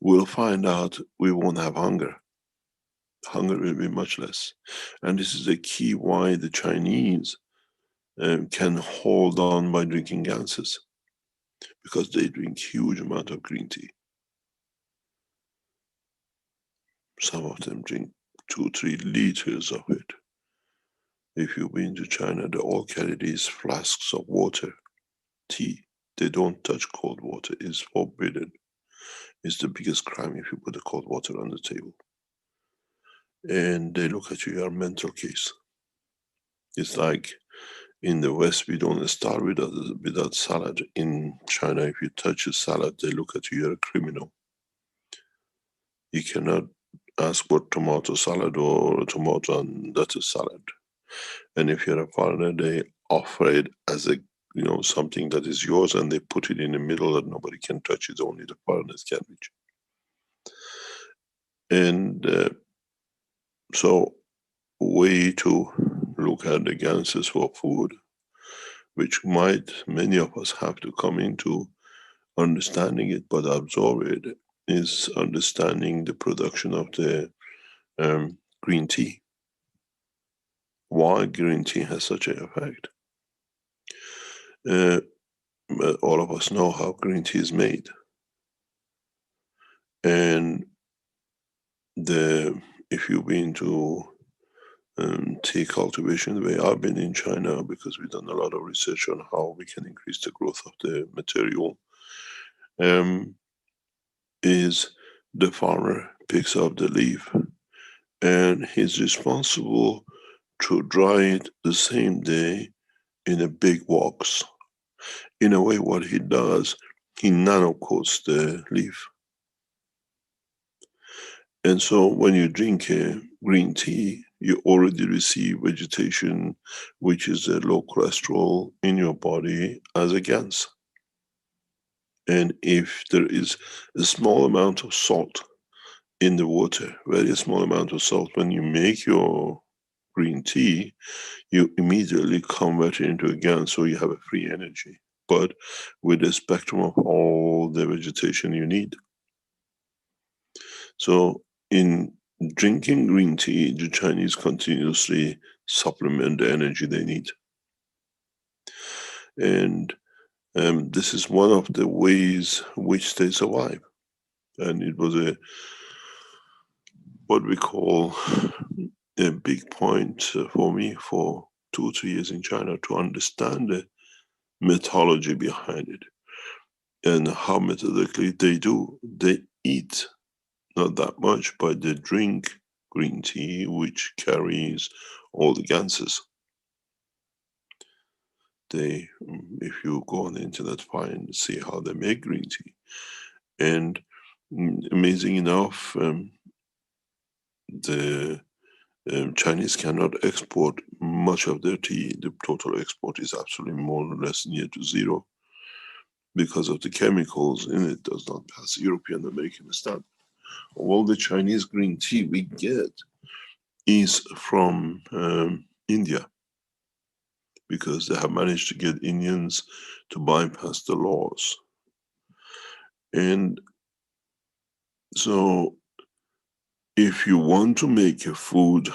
Speaker 7: we'll find out we won't have hunger. Hunger will be much less. And this is the key why the Chinese can hold on by drinking ganses, because they drink huge amount of green tea. Some of them drink 2-3 liters of it. If you've been to China, they all carry these flasks of water, tea. They don't touch cold water, it's forbidden. It's the biggest crime if you put the cold water on the table. And they look at you, you're a mental case. It's like in the West, we don't start without salad. In China, if you touch a salad, they look at you, you're a criminal. You cannot ask for tomato salad or tomato and lettuce salad. And if you're a foreigner, they offer it as a, something that is yours, and they put it in the middle that nobody can touch it, only the foreigners can reach. And so way to look at the ganses for food, which many of us have to come into understanding it, but absorb it, is understanding the production of the green tea. Why green tea has such an effect. All of us know how green tea is made. And if you've been to tea cultivation, the way I've been in China, because we've done a lot of research on how we can increase the growth of the material, is the farmer picks up the leaf and he's responsible to dry it the same day in a big box. In a way, what he does, he nano coats the leaf. And so when you drink green tea, you already receive vegetation, which is a low cholesterol in your body as a GANS. And if there is a small amount of salt in the water, very small amount of salt, when you make your green tea, you immediately convert it into a GANS, so you have a free energy, but with a spectrum of all the vegetation you need. So in drinking green tea, the Chinese continuously supplement the energy they need. And this is one of the ways which they survive. And it was what we call a big point for me for 2 or 3 years in China to understand the mythology behind it and how methodically they do. They eat not that much, but they drink green tea, which carries all the ganses. They, if you go on the internet, see how they make green tea. And amazing enough, the Chinese cannot export much of their tea. The total export is absolutely more or less near to zero because of the chemicals in it. Does not pass European American standard. All the Chinese green tea we get is from India, because they have managed to get Indians to bypass the laws. And so if you want to make a food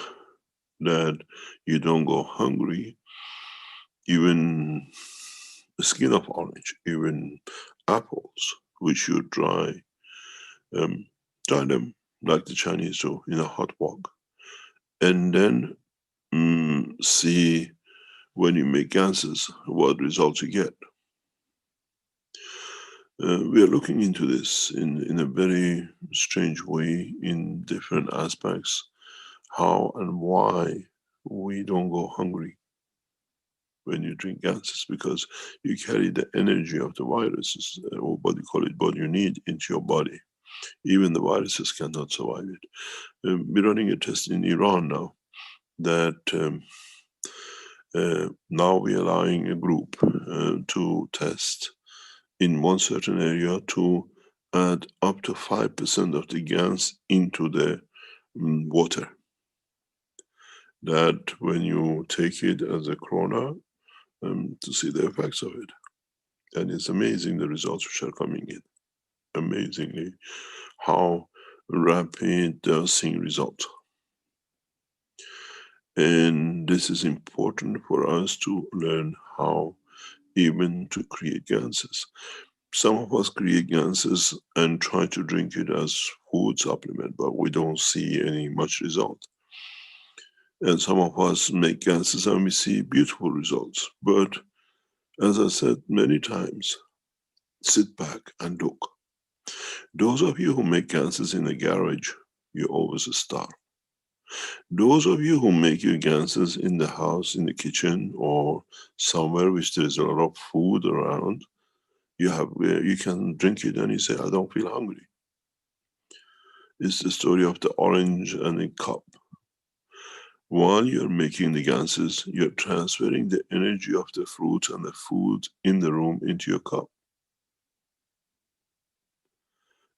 Speaker 7: that you don't go hungry, even the skin of orange, even apples, which you dry them like the Chinese do in a hot wok, and then see when you make ganses what results you get. We are looking into this in a very strange way, in different aspects, how and why we don't go hungry when you drink ganses, because you carry the energy of the viruses, or what you call it, what you need, into your body. Even the viruses cannot survive it. We're running a test in Iran now, that now we're allowing a group to test in one certain area to add up to 5% of the GANs into the water. That when you take it as a corona, to see the effects of it. And it's amazing the results which are coming in. Amazingly, how rapid they are seeing results. And this is important for us to learn how even to create ganses. Some of us create ganses and try to drink it as food supplement, but we don't see any much result. And some of us make ganses and we see beautiful results. But as I said many times, sit back and look. Those of you who make ganses in a garage, you always starve. Those of you who make your ganses in the house, in the kitchen, or somewhere which there is a lot of food around, you can drink it and you say, I don't feel hungry. It's the story of the orange and the cup. While you're making the ganses, you're transferring the energy of the fruit and the food in the room into your cup.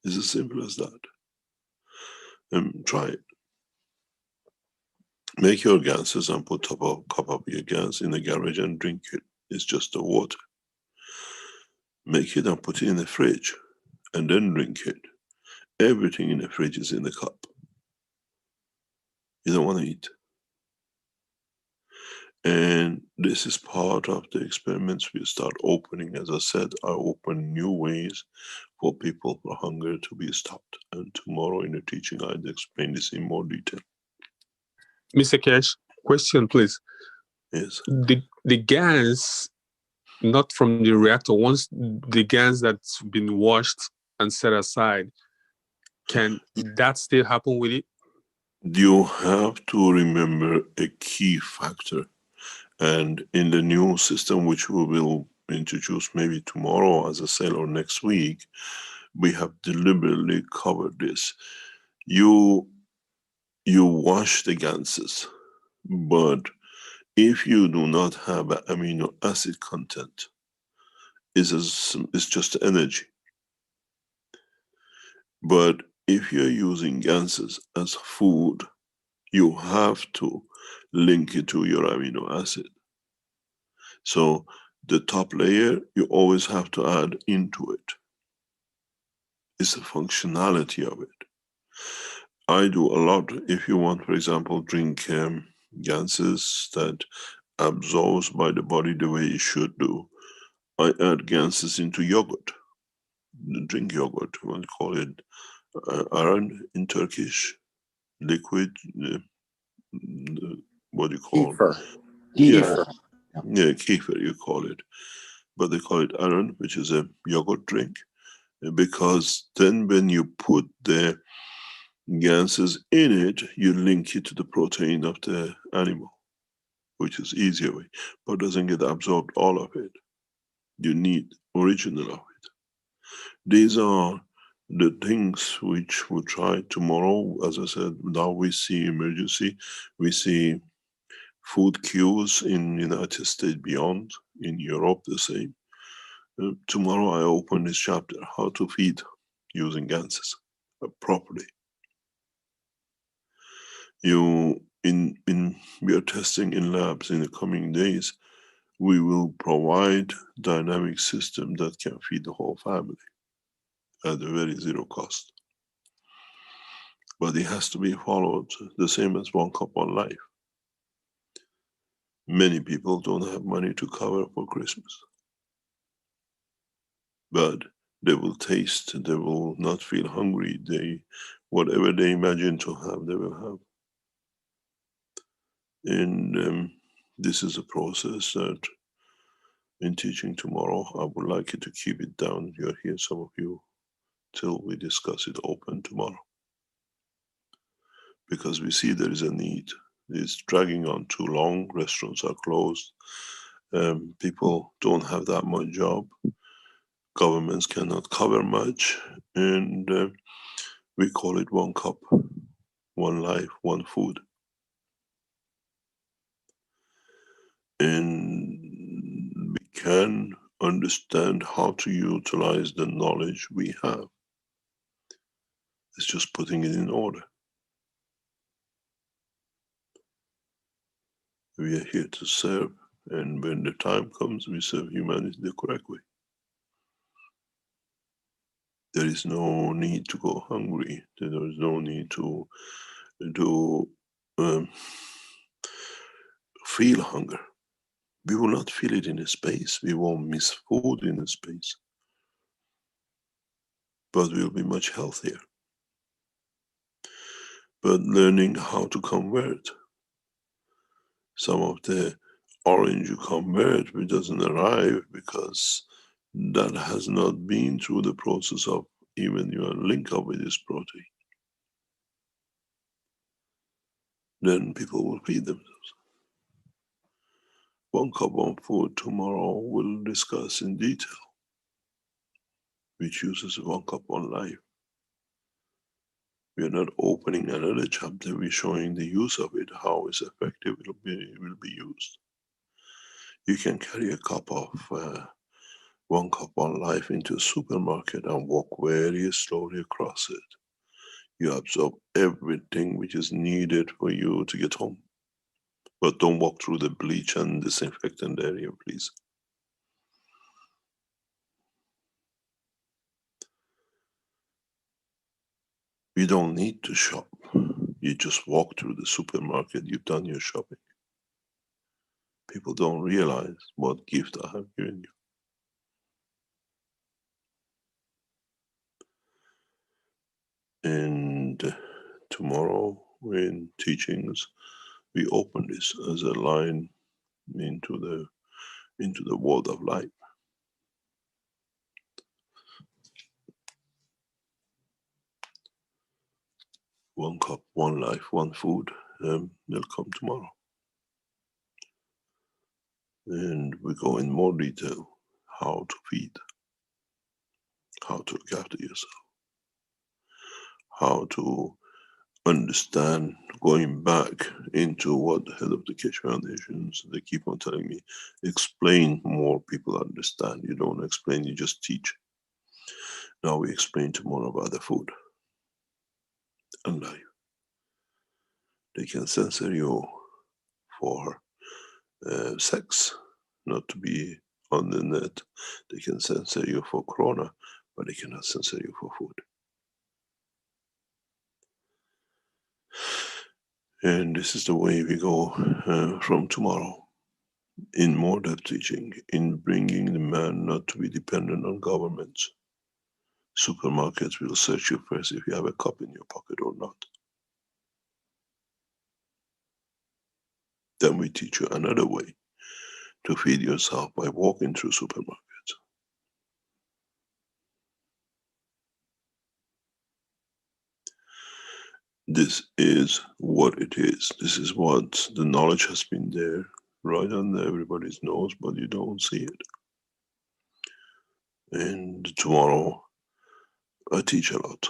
Speaker 7: It's as simple as that. Try it. Make your ganses and put a cup of your gans in the garage and drink it. It's just the water. Make it and put it in the fridge and then drink it. Everything in the fridge is in the cup. You don't want to eat. And this is part of the experiments we start opening. As I said, I open new ways for people for hunger to be stopped. And tomorrow in the teaching, I'll explain this in more detail.
Speaker 8: Mr. Kesh, question please.
Speaker 7: Yes.
Speaker 8: The gas, not from the reactor, once the gas that's been washed and set aside, can that still happen with it?
Speaker 7: You have to remember a key factor. And in the new system, which we will introduce maybe tomorrow as a cell or next week, we have deliberately covered this. You wash the ganses But if you do not have an amino acid content, it's just energy. But if you're using ganses as food, you have to link it to your amino acid. So the top layer, you always have to add into it. It's the functionality of it. I do a lot. If you want, for example, drink ganses that absorbs by the body the way it should do, I add ganses into yogurt. Drink yogurt, we call it aran in Turkish, liquid, what do you call it?
Speaker 2: Kefir.
Speaker 7: Yeah,
Speaker 1: Kefir.
Speaker 7: yeah, kefir you call it. But they call it aran, which is a yogurt drink. Because then when you put the ganses in it, you link it to the protein of the animal, which is easier way, but doesn't get absorbed all of it. You need original of it. These are the things which we'll try tomorrow. As I said, now we see emergency, we see food queues in United States beyond, in Europe the same. Tomorrow I open this chapter, how to feed using ganses properly. We are testing in labs in the coming days. We will provide dynamic system that can feed the whole family at a very zero cost. But it has to be followed the same as 1 cup 1 life. Many people don't have money to cover for Christmas. But they will taste, they will not feel hungry. Whatever they imagine to have, they will have. And this is a process that in teaching tomorrow, I would like you to keep it down. You're here, some of you, till we discuss it open tomorrow. Because we see there is a need. It's dragging on too long, restaurants are closed, people don't have that much job, governments cannot cover much, and we call it 1 cup, 1 life, 1 food. And we can understand how to utilize the knowledge we have. It's just putting it in order. We are here to serve, and when the time comes, we serve humanity the correct way. There is no need to go hungry. There is no need to feel hunger. We will not feel it in a space. We won't miss food in a space. But we'll be much healthier. But learning how to convert. Some of the orange you convert, which doesn't arrive because that has not been through the process of even your link up with this protein. Then people will feed themselves. 1 cup 1 food tomorrow we'll discuss in detail, which uses 1 cup 1 life. We are not opening another chapter, we're showing the use of it, how it's effective it will be used. You can carry a cup of 1 cup 1 life into a supermarket and walk very slowly across it. You absorb everything which is needed for you to get home. But don't walk through the bleach and disinfectant area, please. You don't need to shop. You just walk through the supermarket, you've done your shopping. People don't realize what gift I have given you. And tomorrow in teachings, we open this as a line into the world of life. One cup, 1 life, 1 food. They'll come tomorrow. And we go in more detail how to feed, how to look after yourself, how to understand going back into what the head of the Keshe Foundation, so they keep on telling me, explain more, people understand. You don't explain, you just teach. Now we explain tomorrow about the food and life. They can censor you for sex, not to be on the net. They can censor you for corona, but they cannot censor you for food. And this is the way we go from tomorrow, in more depth teaching, in bringing the man not to be dependent on governments. Supermarkets will search you first if you have a cup in your pocket or not. Then we teach you another way to feed yourself by walking through supermarkets. This is what it is. This is what the knowledge has been there, right under everybody's nose, but you don't see it. And tomorrow, I teach a lot.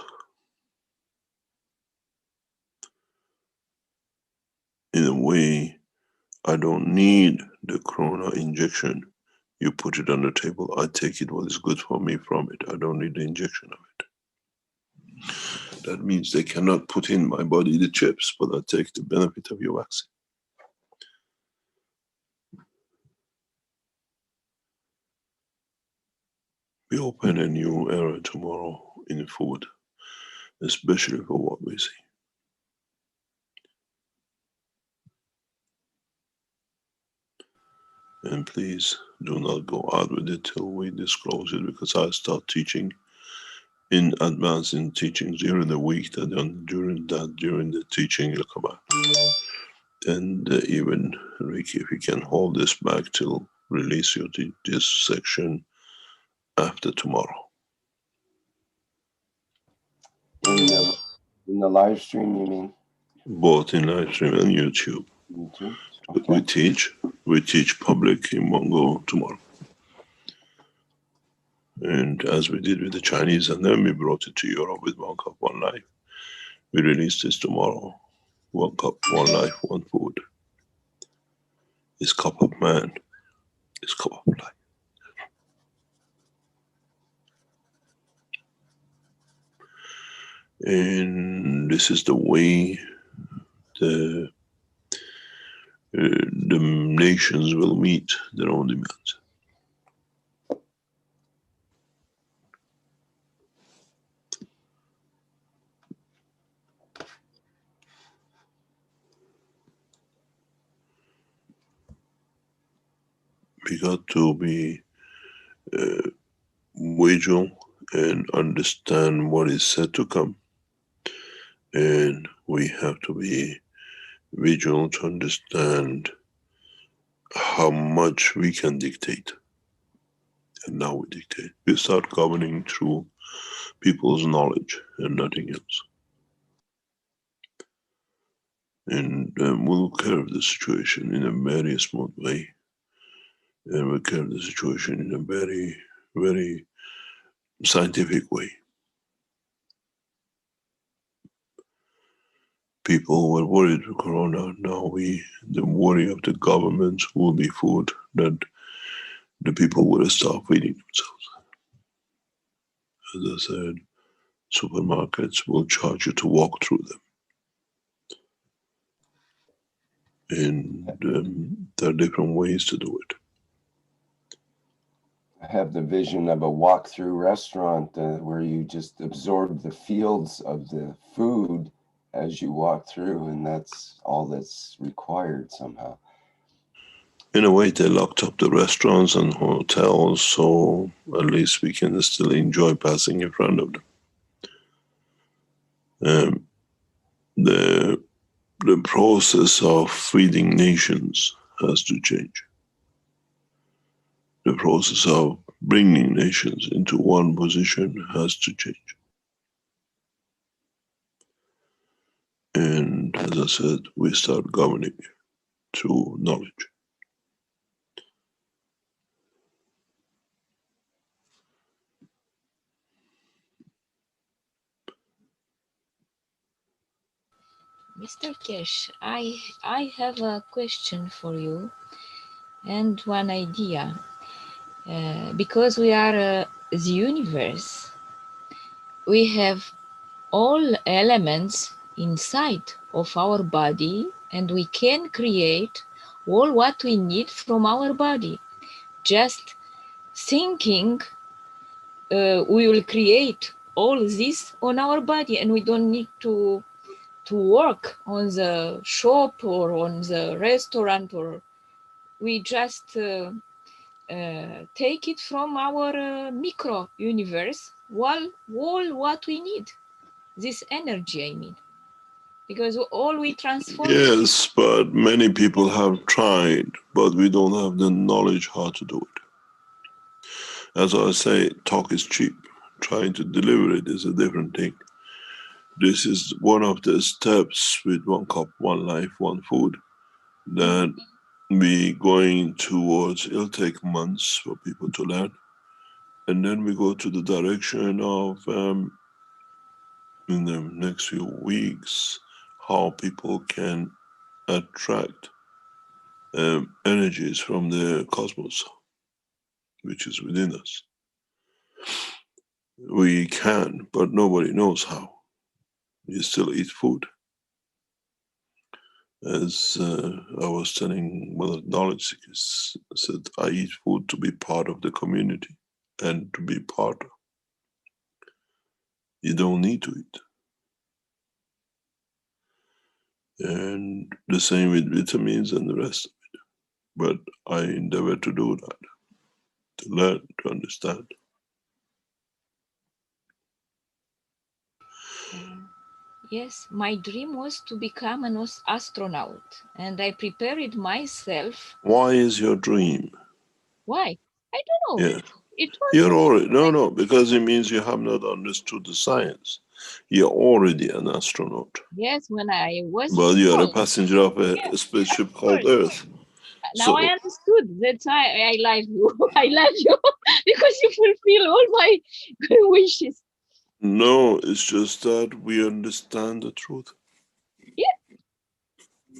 Speaker 7: In a way, I don't need the corona injection. You put it on the table, I take it what is good for me from it. I don't need the injection of it. That means they cannot put in my body the chips, but I take the benefit of your vaccine. We open a new era tomorrow in food, especially for what we see. And please do not go out with it till we disclose it, because I start teaching in advance in teachings during the week, that during the teaching you'll come out. And even Ricky, if you can hold this back till release you to this section after tomorrow.
Speaker 1: In the live stream, you mean?
Speaker 7: Both in live stream and YouTube.
Speaker 1: YouTube? Okay.
Speaker 7: We teach public in Mongo tomorrow. And as we did with the Chinese, and then we brought it to Europe with 1 cup, 1 life. We release this tomorrow. 1 cup, 1 life, 1 food. It's cup of man. It's cup of life. And this is the way the nations will meet their own demands. We got to be vigilant and understand what is set to come. And we have to be vigilant to understand how much we can dictate. And now we dictate. We start governing through people's knowledge and nothing else. And we'll curve the situation in a very smooth way. And we'll curve the situation in a very, very scientific way. People were worried with corona. Now the worry of the governments will be food, that the people will start feeding themselves. As I said, supermarkets will charge you to walk through them. And there are different ways to do it.
Speaker 1: I have the vision of a walk-through restaurant where you just absorb the fields of the food as you walk through, and that's all that's required somehow.
Speaker 7: In a way, they locked up the restaurants and hotels, so at least we can still enjoy passing in front of them. The process of feeding nations has to change. The process of bringing nations into one position has to change. And as I said, we start governing through knowledge.
Speaker 9: Mr. Kesh, I have a question for you and one idea. Because we are the universe, we have all elements inside of our body, and we can create all what we need from our body. Just thinking, we will create all this on our body, and we don't need to work on the shop or on the restaurant, or we just take it from our micro universe, all what we need, this energy, I mean, because all we transform.
Speaker 7: Yes, but many people have tried, but we don't have the knowledge how to do it. As I say, talk is cheap. Trying to deliver it is a different thing. This is one of the steps with one cup, one life, one food that we going towards. It'll take months for people to learn. And then we go to the direction of, in the next few weeks, how people can attract energies from the cosmos, which is within us. We can, but nobody knows how. You still eat food. As I was telling one of the knowledge seekers, I said, I eat food to be part of the community and to be part of. You don't need to eat. And the same with vitamins and the rest of it. But I endeavor to do that, to learn, to understand.
Speaker 9: Yes, my dream was to become an astronaut, and I prepared myself.
Speaker 7: Why is your dream?
Speaker 9: Why? I don't know.
Speaker 7: Yeah.
Speaker 9: It was.
Speaker 7: You're already, no, because it means you have not understood the science. You're already an astronaut.
Speaker 9: Yes, when I was
Speaker 7: But you are a
Speaker 9: small.
Speaker 7: passenger of a spaceship called Earth.
Speaker 9: Now I understood. That's why I love you. I love you because you fulfill all my wishes.
Speaker 7: No, it's just that we understand the truth.
Speaker 9: Yeah.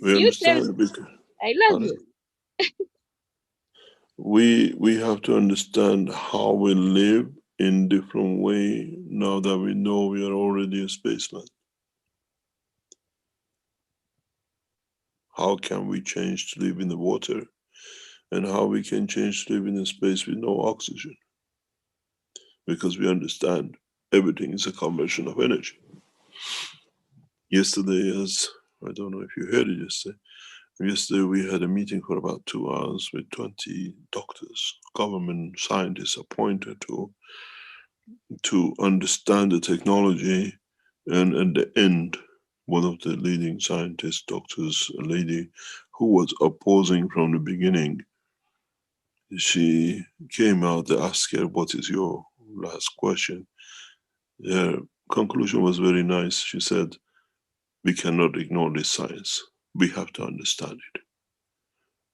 Speaker 7: We understand it because
Speaker 9: I love you.
Speaker 7: we have to understand how we live in different way now that we know we are already a spaceman. How can we change to live in the water, and how we can change to live in a space with no oxygen? Because we understand everything is a conversion of energy. Yesterday, as I don't know if you heard it yesterday we had a meeting for about 2 hours with 20 doctors, government scientists appointed to understand the technology. And at the end, one of the leading scientists, doctors, a lady who was opposing from the beginning, she came out to ask her, what is your last question? Her conclusion was very nice. She said, we cannot ignore this science. We have to understand it.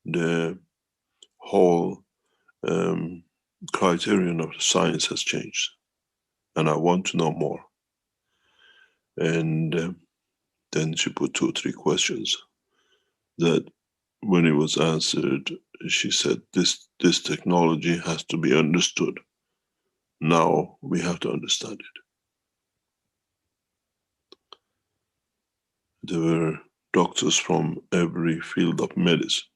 Speaker 7: The whole criterion of science has changed, and I want to know more. And then she put 2 or 3 questions that when it was answered, she said, this technology has to be understood. Now we have to understand it. There were doctors from every field of medicine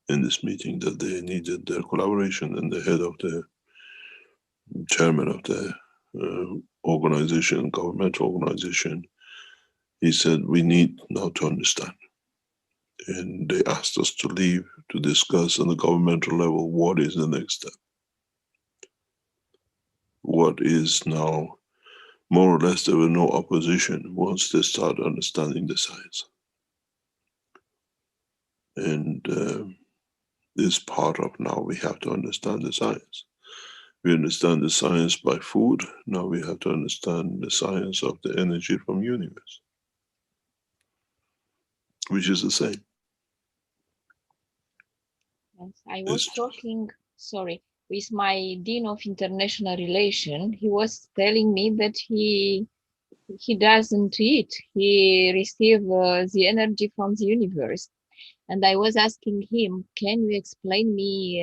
Speaker 7: in this meeting that they needed their collaboration, and the head of the chairman of the organization, governmental organization, he said, we need now to understand. And they asked us to leave to discuss on the governmental level what is the next step. What is now, more or less, there were no opposition once they start understanding the science. And this part of now we have to understand the science. We understand the science by food. Now we have to understand the science of the energy from universe, which is the same.
Speaker 9: Yes, I was talking, sorry, with my Dean of International Relations. He was telling me that he he doesn't eat. He receives the energy from the universe. And I was asking him, can you explain me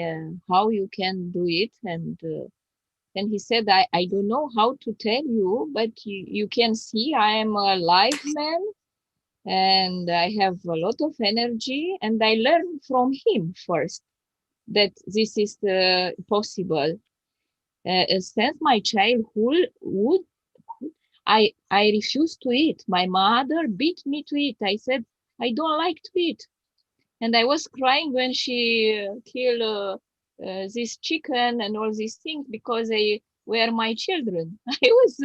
Speaker 9: how you can do it? And then he said, I don't know how to tell you, but you can see I am a live man and I have a lot of energy. And I learned from him first that this is possible. Since my childhood, I refused to eat. My mother beat me to eat. I said, I don't like to eat. And I was crying when she killed this chicken and all these things because they were my children. I was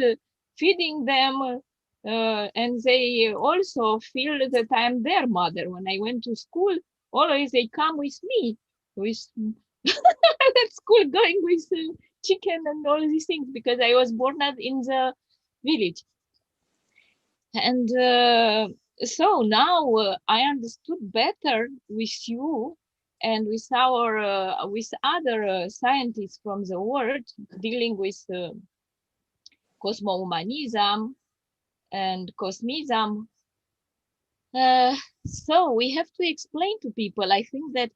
Speaker 9: feeding them and they also feel that I'm their mother. When I went to school, always they come with me, with at school going with chicken and all these things because I was born in the village. And so now I understood better with you and with our with other scientists from the world dealing with cosmohumanism and cosmism. So we have to explain to people. I think that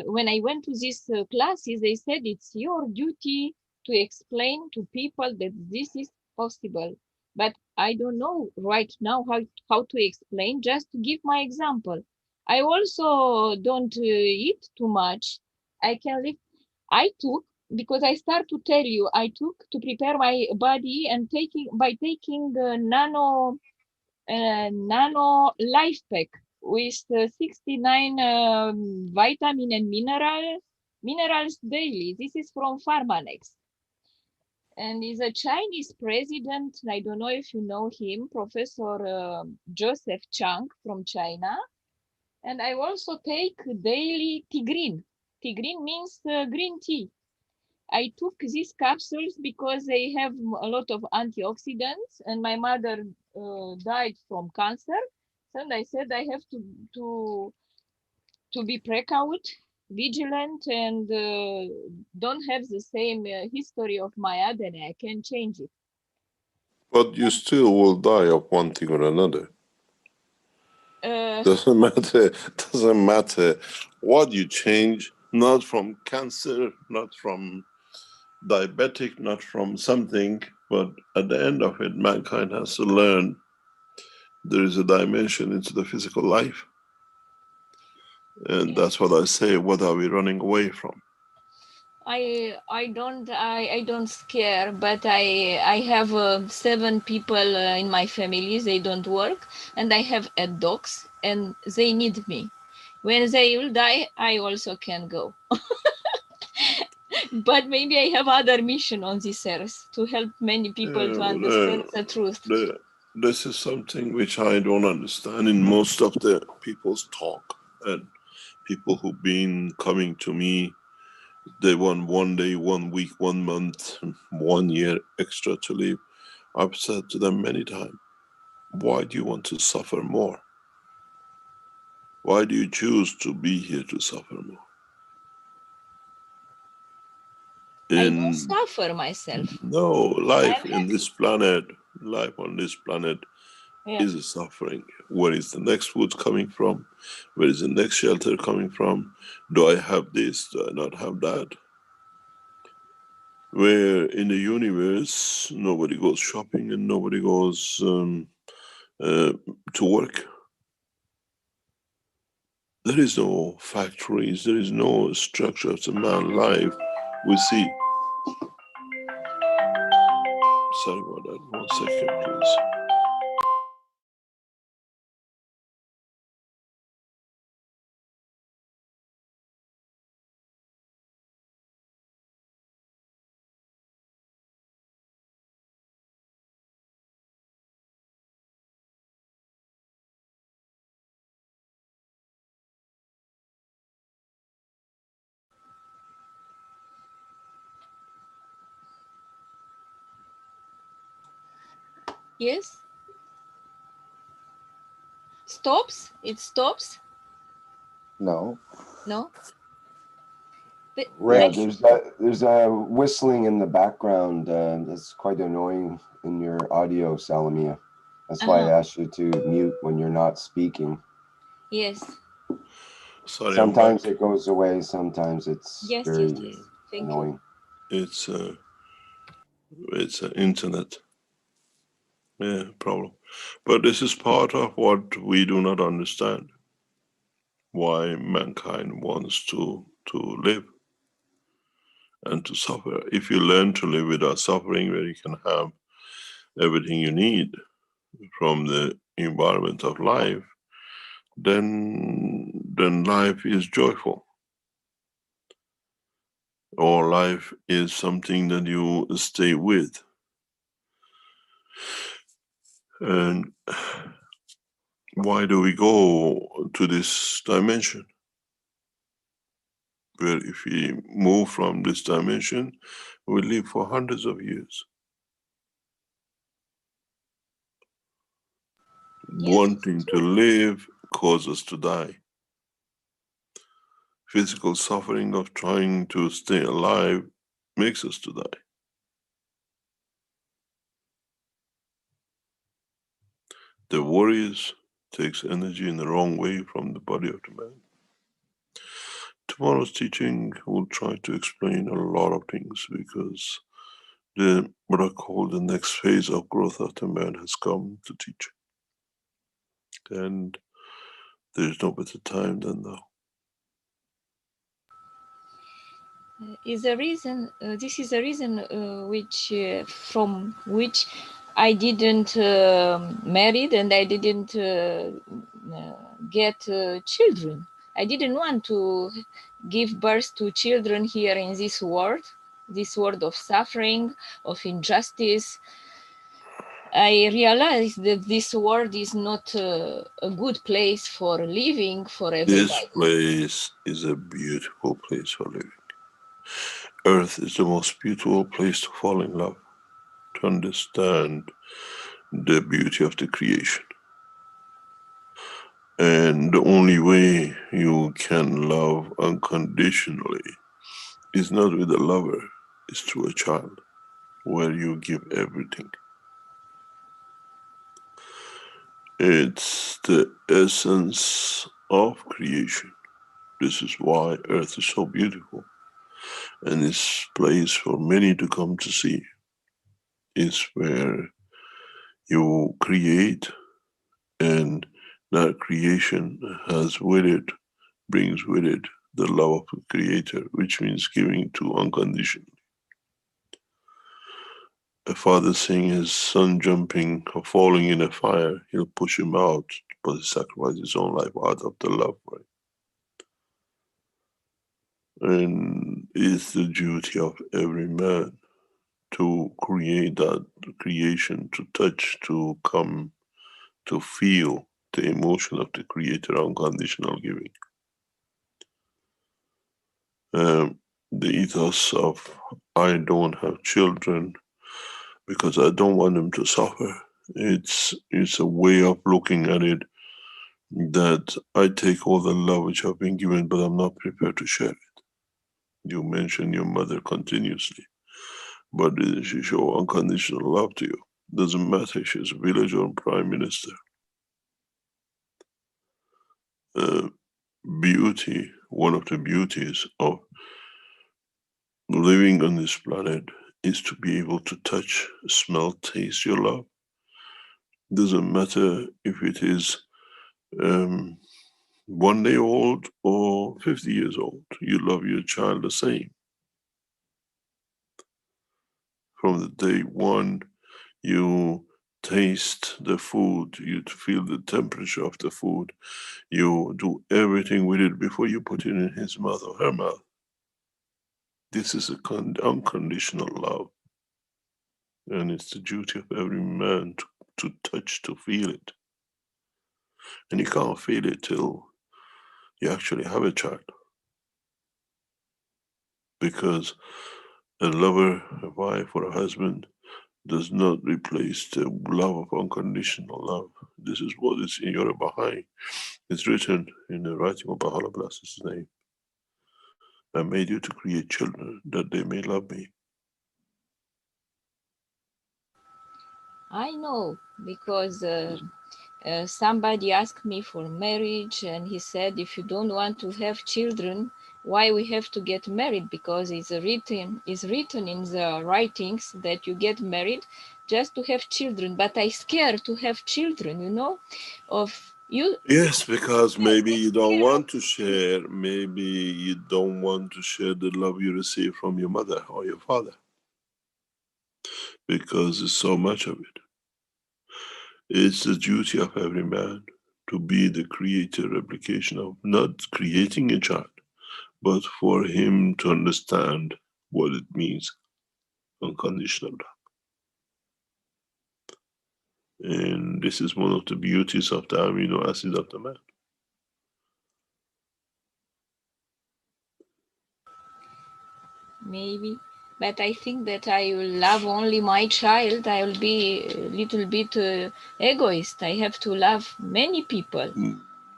Speaker 9: when I went to these classes, they said it's your duty to explain to people that this is possible. But I don't know right now how to explain, just to give my example. I also don't eat too much. I can live. I took, because I start to tell you, I took to prepare my body and taking nano life pack with 69 vitamin and minerals daily. This is from Pharmanex. And is a Chinese president, I don't know if you know him, Professor Joseph Chang from China. And I also take daily tea green. Tea green means green tea. I took these capsules because they have a lot of antioxidants, and my mother died from cancer. And I said I have to be precautioned, vigilant, and don't have the same history of my ADN. I can change it.
Speaker 7: But you still will die of one thing or another. Doesn't matter what you change, not from cancer, not from diabetic, not from something, but at the end of it, mankind has to learn there is a dimension into the physical life. And that's what I say, what are we running away from?
Speaker 9: I don't scare, but I have 7 people in my family. They don't work, and I have 8 dogs, and they need me. When they will die, I also can go. But maybe I have other mission on this earth to help many people to understand the truth.
Speaker 7: This is something which I don't understand in most of the people's talk, and people who've been coming to me, they want 1 day, 1 week, 1 month, 1 year extra to live. I've said to them many times, why do you want to suffer more? Why do you choose to be here to suffer more?
Speaker 9: I don't suffer myself.
Speaker 7: No, life in this planet, life on this planet is a suffering. Where is the next food coming from? Where is the next shelter coming from? Do I have this? Do I not have that? Where in the universe, nobody goes shopping and nobody goes to work. There is no factories, there is no structure of the man life. We see. Sorry about that, 1 second, please.
Speaker 9: Yes. Stops? It stops?
Speaker 2: No.
Speaker 9: No? But
Speaker 1: Yeah,
Speaker 9: next,
Speaker 1: there's a whistling in the background that's quite annoying in your audio, Salamia. That's why I asked you to mute when you're not speaking.
Speaker 9: yes,
Speaker 7: Sorry, I'm
Speaker 1: Sometimes
Speaker 7: back.
Speaker 1: it goes away, sometimes it's
Speaker 9: yes,
Speaker 1: very
Speaker 9: yes, yes. Thank you.
Speaker 1: annoying.
Speaker 7: It's an internet problem. But this is part of what we do not understand. Why mankind wants to live and to suffer. If you learn to live without suffering, where you can have everything you need from the environment of life, then life is joyful. Or life is something that you stay with. And why do we go to this dimension? Where if we move from this dimension, we live for hundreds of years.
Speaker 9: Yes,
Speaker 7: Wanting to live causes us to die. Physical suffering of trying to stay alive makes us to die. The worries takes energy in the wrong way from the body of the man. Tomorrow's teaching will try to explain a lot of things because what I call the next phase of growth of the man has come to teach. And there's no better time than now.
Speaker 9: is a reason. This is a reason from which I didn't married and I didn't get children. I didn't want to give birth to children here in this world of suffering, of injustice. I realized that this world is not a good place for living for everybody.
Speaker 7: This place is a beautiful place for living. Earth is the most beautiful place to fall in love, to understand the beauty of the creation. And the only way you can love unconditionally is not with a lover, it's through a child, where you give everything. It's the essence of creation. This is why Earth is so beautiful. And this place for many to come to see is where you create, and that creation has with it, brings with it the love of the Creator, which means giving to unconditionally. A father seeing his son jumping or falling in a fire, he'll push him out, but he sacrifices his own life out of the love, right? And it's the duty of every man to create that creation, to touch, to come, to feel the emotion of the Creator, unconditional giving. The ethos of I don't have children because I don't want them to suffer. It's a way of looking at it that I take all the love which I've been given, but I'm not prepared to share it. You mention your mother continuously, but she show unconditional love to you. Doesn't matter if she's a village or prime minister. Beauty, one of the beauties of living on this planet is to be able to touch, smell, taste your love. Doesn't matter if it is 1 day old or 50 years old, you love your child the same. From the day one, you taste the food, you feel the temperature of the food, you do everything with it before you put it in his mouth or her mouth. This is unconditional love. And it's the duty of every man to touch, to feel it. And you can't feel it till you actually have a child. Because a lover, a wife, or a husband does not replace the love of unconditional love. This is what is in Yoruba Bahai. It's written in the writing of Baha'u'llah, bless his name. I made you to create children that they may love me.
Speaker 9: I know, because somebody asked me for marriage, and he said, if you don't want to have children, why we have to get married? Because it's written in the writings that you get married just to have children. But I scared to have children, you know, of you.
Speaker 7: Yes, because maybe you don't want to share, maybe you don't want to share the love you receive from your mother or your father, because it's so much of it. It's the duty of every man to be the creator replication of, not creating a child, but for him to understand what it means, unconditional love. And this is one of the beauties of the amino acid of the man.
Speaker 9: Maybe, but I think that I will love only my child. I will be a little bit egoist. I have to love many people.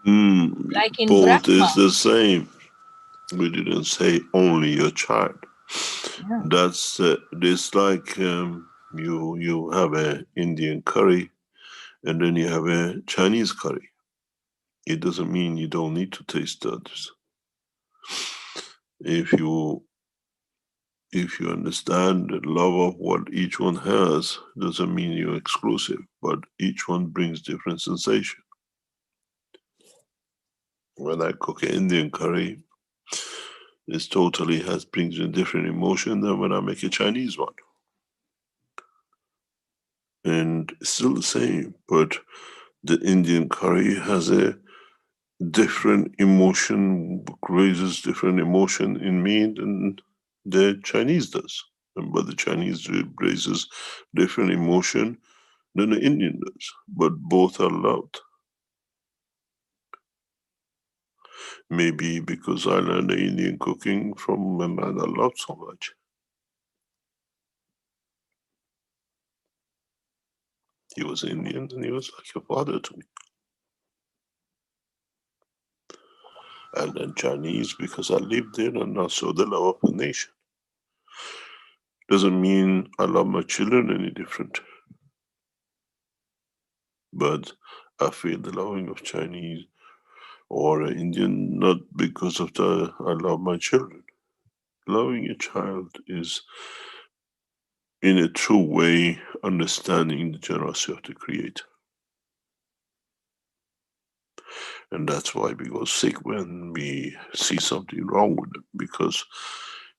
Speaker 9: Like in
Speaker 7: Both
Speaker 9: Brahma.
Speaker 7: is the same. We didn't say only your child.
Speaker 9: Yeah.
Speaker 7: That's this like you have an Indian curry, and then you have a Chinese curry. It doesn't mean you don't need to taste others. If you understand the love of what each one has, doesn't mean you're exclusive, but each one brings different sensation. When I cook an Indian curry, this totally brings a different emotion than when I make a Chinese one. And it's still the same, but the Indian curry has a different emotion, raises different emotion in me than the Chinese does. But the Chinese raises different emotion than the Indian does. But both are loved. Maybe because I learned the Indian cooking from a man I loved so much. He was Indian and he was like a father to me. I learned Chinese because I lived there and I saw the love of the nation. Doesn't mean I love my children any different. But I feel the loving of Chinese or Indian not because of the I love my children. Loving a child is in a true way understanding the generosity of the Creator. And that's why we go sick when we see something wrong with them, because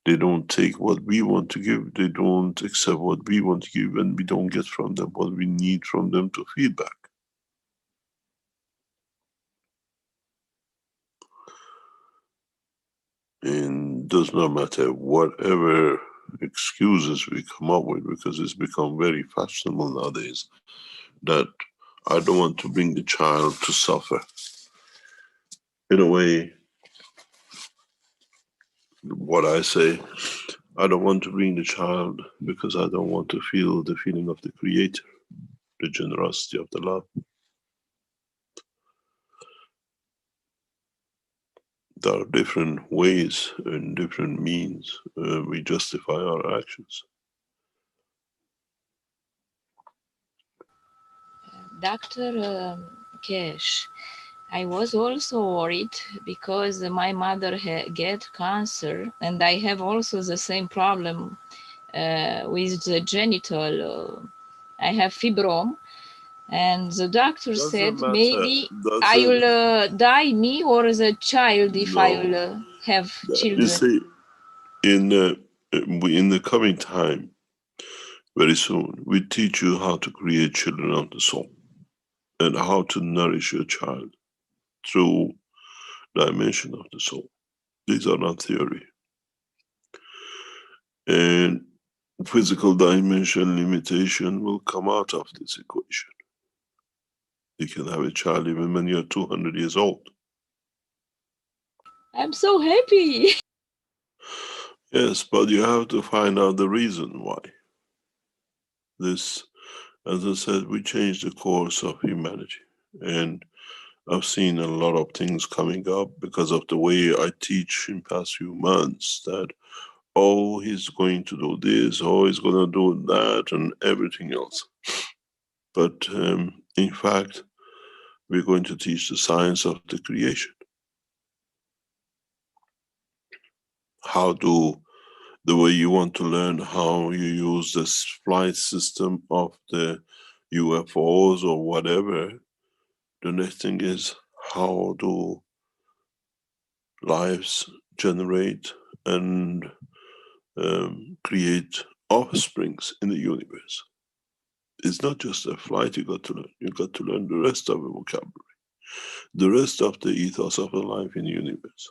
Speaker 7: they don't take what we want to give, they don't accept what we want to give, and we don't get from them what we need from them to feedback. And does not matter whatever excuses we come up with, because it's become very fashionable nowadays that I don't want to bring the child to suffer. In a way, what I say, I don't want to bring the child because I don't want to feel the feeling of the Creator, the generosity of the love. There are different ways and different means we justify our actions.
Speaker 9: Dr. Kesh, I was also worried because my mother get cancer, and I have also the same problem with the genital. I have fibrome, and the doctor said maybe I will die, me or the child, if I will have children.
Speaker 7: You see, in the coming time, very soon, we teach you how to create children of the soul and how to nourish your child through dimension of the soul. These are not theory. And physical dimension limitation will come out of this equation. You can have a child even when you're 200 years old.
Speaker 9: I'm so happy.
Speaker 7: Yes, but you have to find out the reason why. This, as I said, we changed the course of humanity. And I've seen a lot of things coming up because of the way I teach in past few months that, oh, he's going to do this, oh, he's going to do that, and everything else. But in fact, we're going to teach the science of the creation. How do, the way you want to learn how you use this flight system of the UFOs or whatever, the next thing is how do lives generate and create offsprings in the universe. It's not just a flight you got to learn. You got to learn the rest of the vocabulary, the rest of the ethos of the life in the universe.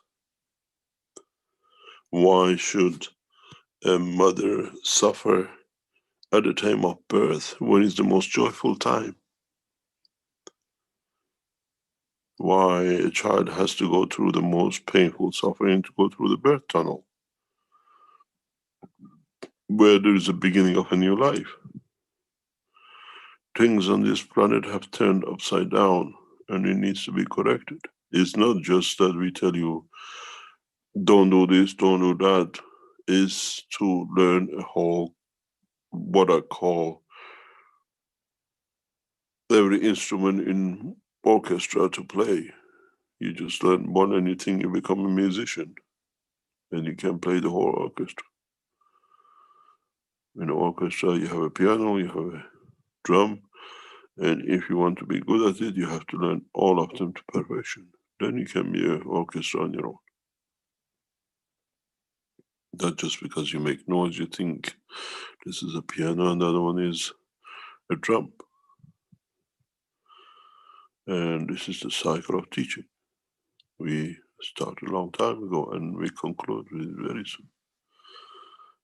Speaker 7: Why should a mother suffer at the time of birth when it's the most joyful time? Why a child has to go through the most painful suffering to go through the birth tunnel, where there is a beginning of a new life? Things on this planet have turned upside down and it needs to be corrected. It's not just that we tell you, don't do this, don't do that. It's to learn a whole, what I call every instrument in orchestra to play. You just learn one and you think you become a musician and you can play the whole orchestra. In an orchestra, you have a piano, you have a drum, and if you want to be good at it, you have to learn all of them to perfection. Then you can be an orchestra on your own. Not just because you make noise, you think this is a piano and the other one is a drum. And this is the cycle of teaching. We started a long time ago and we conclude with it very soon.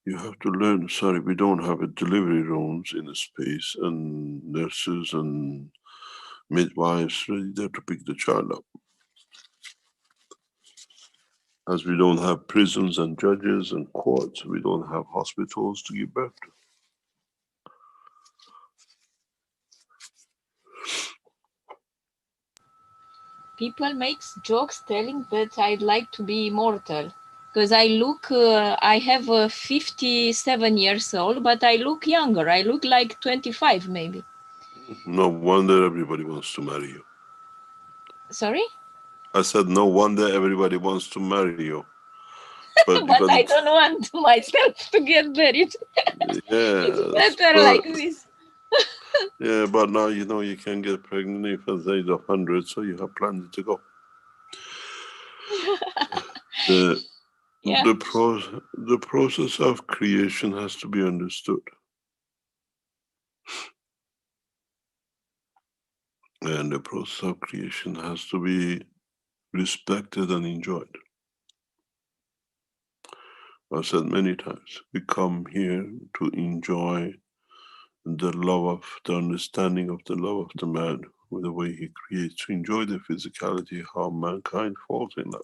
Speaker 7: You have to learn, sorry, we don't have a delivery rooms in the space and nurses and midwives ready there to pick the child up. As we don't have prisons and judges and courts, we don't have hospitals to give birth to.
Speaker 9: People make jokes telling that I'd like to be immortal. Because I look, I have 57 years old, but I look younger. I look like 25 maybe.
Speaker 7: No wonder everybody wants to marry you.
Speaker 9: Sorry?
Speaker 7: I said, no wonder everybody wants to marry you. But,
Speaker 9: But I don't want myself to get married.
Speaker 7: Yeah,
Speaker 9: it's better like this.
Speaker 7: Yeah, but now you know you can get pregnant if at the age of 100, so you have plenty to go.
Speaker 9: Yeah.
Speaker 7: The process of creation has to be understood. And the process of creation has to be respected and enjoyed. I've said many times, we come here to enjoy the love of, the understanding of the love of the man with the way he creates, to enjoy the physicality, how mankind falls in love.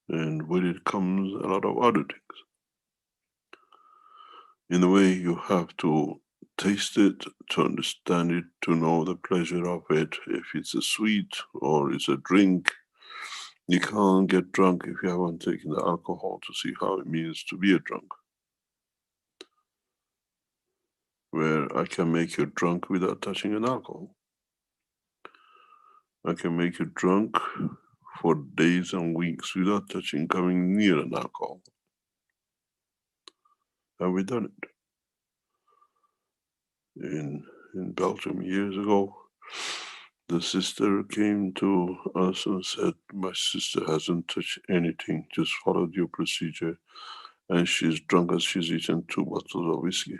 Speaker 7: And with it comes a lot of other things. In a way, you have to taste it, to understand it, to know the pleasure of it. If it's a sweet or it's a drink, you can't get drunk if you haven't taken the alcohol to see how it means to be a drunk. Where I can make you drunk without touching an alcohol. I can make you drunk for days and weeks without touching, coming near an alcohol. And we've done it. In Belgium years ago, the sister came to us and said, my sister hasn't touched anything, just followed your procedure, and she's drunk as she's eaten 2 bottles of whiskey.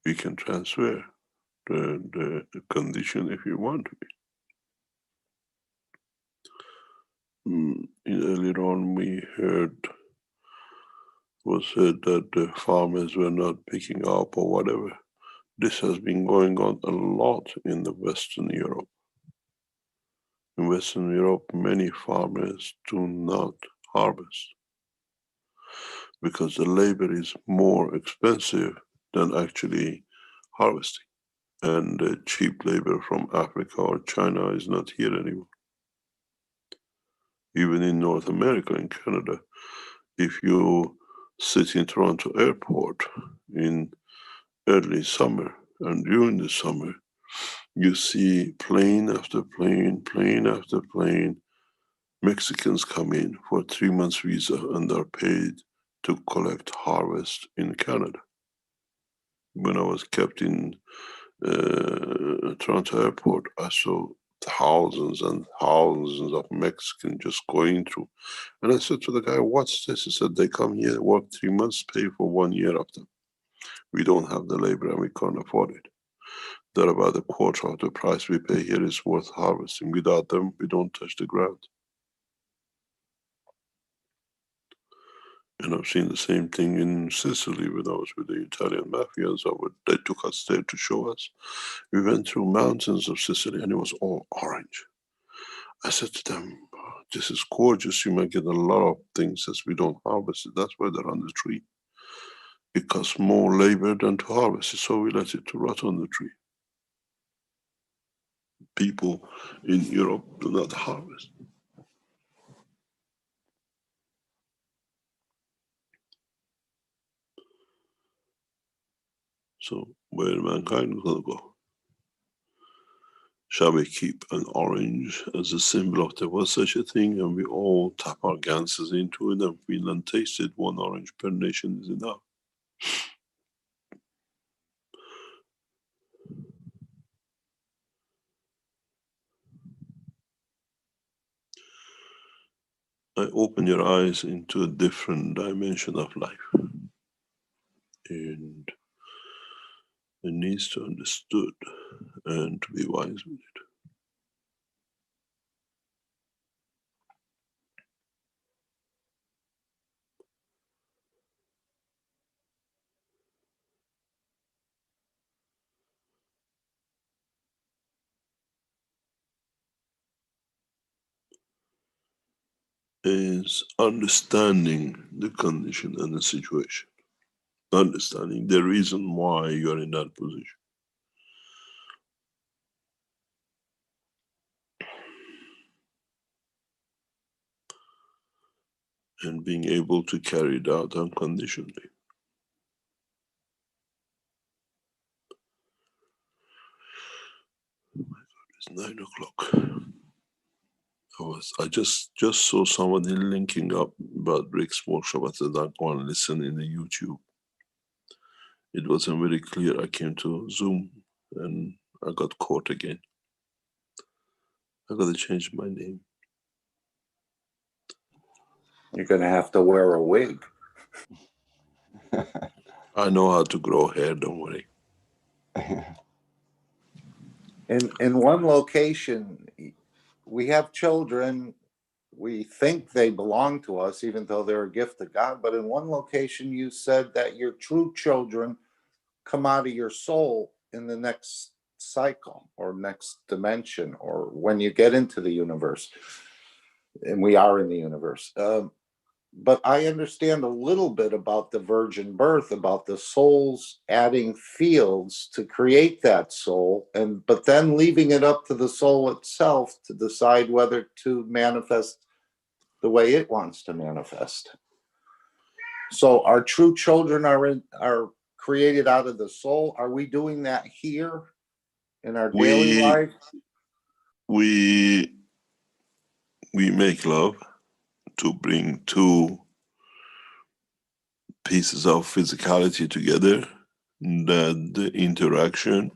Speaker 7: We can transfer the condition if you want to be. Earlier on, we heard was said that the farmers were not picking up or whatever. This has been going on a lot in the Western Europe. In Western Europe, many farmers do not harvest. because the labor is more expensive than actually harvesting. And the cheap labor from Africa or China is not here anymore. Even in North America, in Canada, if you sit in Toronto airport in early summer and during the summer, you see plane after plane, plane after plane, Mexicans come in for 3 months visa and are paid to collect harvest in Canada. When I was kept in Toronto airport, I saw thousands and thousands of Mexicans just going through. And I said to the guy, what's this? He said, they come here, work 3 months, pay for 1 year of them. We don't have the labor and we can't afford it. They're about a quarter of the price we pay here is worth harvesting. Without them, we don't touch the ground. And I've seen the same thing in Sicily when I was with the Italian mafias. They took us there to show us. We went through mountains of Sicily and it was all orange. I said to them, this is gorgeous. You might get a lot of things as we don't harvest it. That's why they're on the tree. It costs more labor than to harvest it, so we let it to rot on the tree. People in Europe do not harvest. So where mankind is going to go? Shall we keep an orange as a symbol of there was such a thing and we all tap our ganses into it and feel and taste it? 1 orange per nation is enough. I open your eyes into a different dimension of life. And it needs to be understood and to be wise with it. Is understanding the condition and the situation. Understanding the reason why you're in that position. And being able to carry it out unconditionally. Oh my God, it's 9 o'clock. I just saw somebody linking up about Rick's workshop. I said, I go and listen in the YouTube. It wasn't very clear. I came to Zoom and I got caught again. I got to change my name.
Speaker 2: You're going to have to wear a wig.
Speaker 7: I know how to grow hair, don't worry.
Speaker 2: In one location, we have children. We think they belong to us, even though they're a gift of God. But in one location, you said that your true children come out of your soul in the next cycle or next dimension, or when you get into the universe. And we are in the universe. But I understand a little bit about the virgin birth, about the souls adding fields to create that soul, but then leaving it up to the soul itself to decide whether to manifest the way it wants to manifest. So our true children are created out of the soul. Are we doing that here in our daily life?
Speaker 7: We make love to bring 2 pieces of physicality together, that the interaction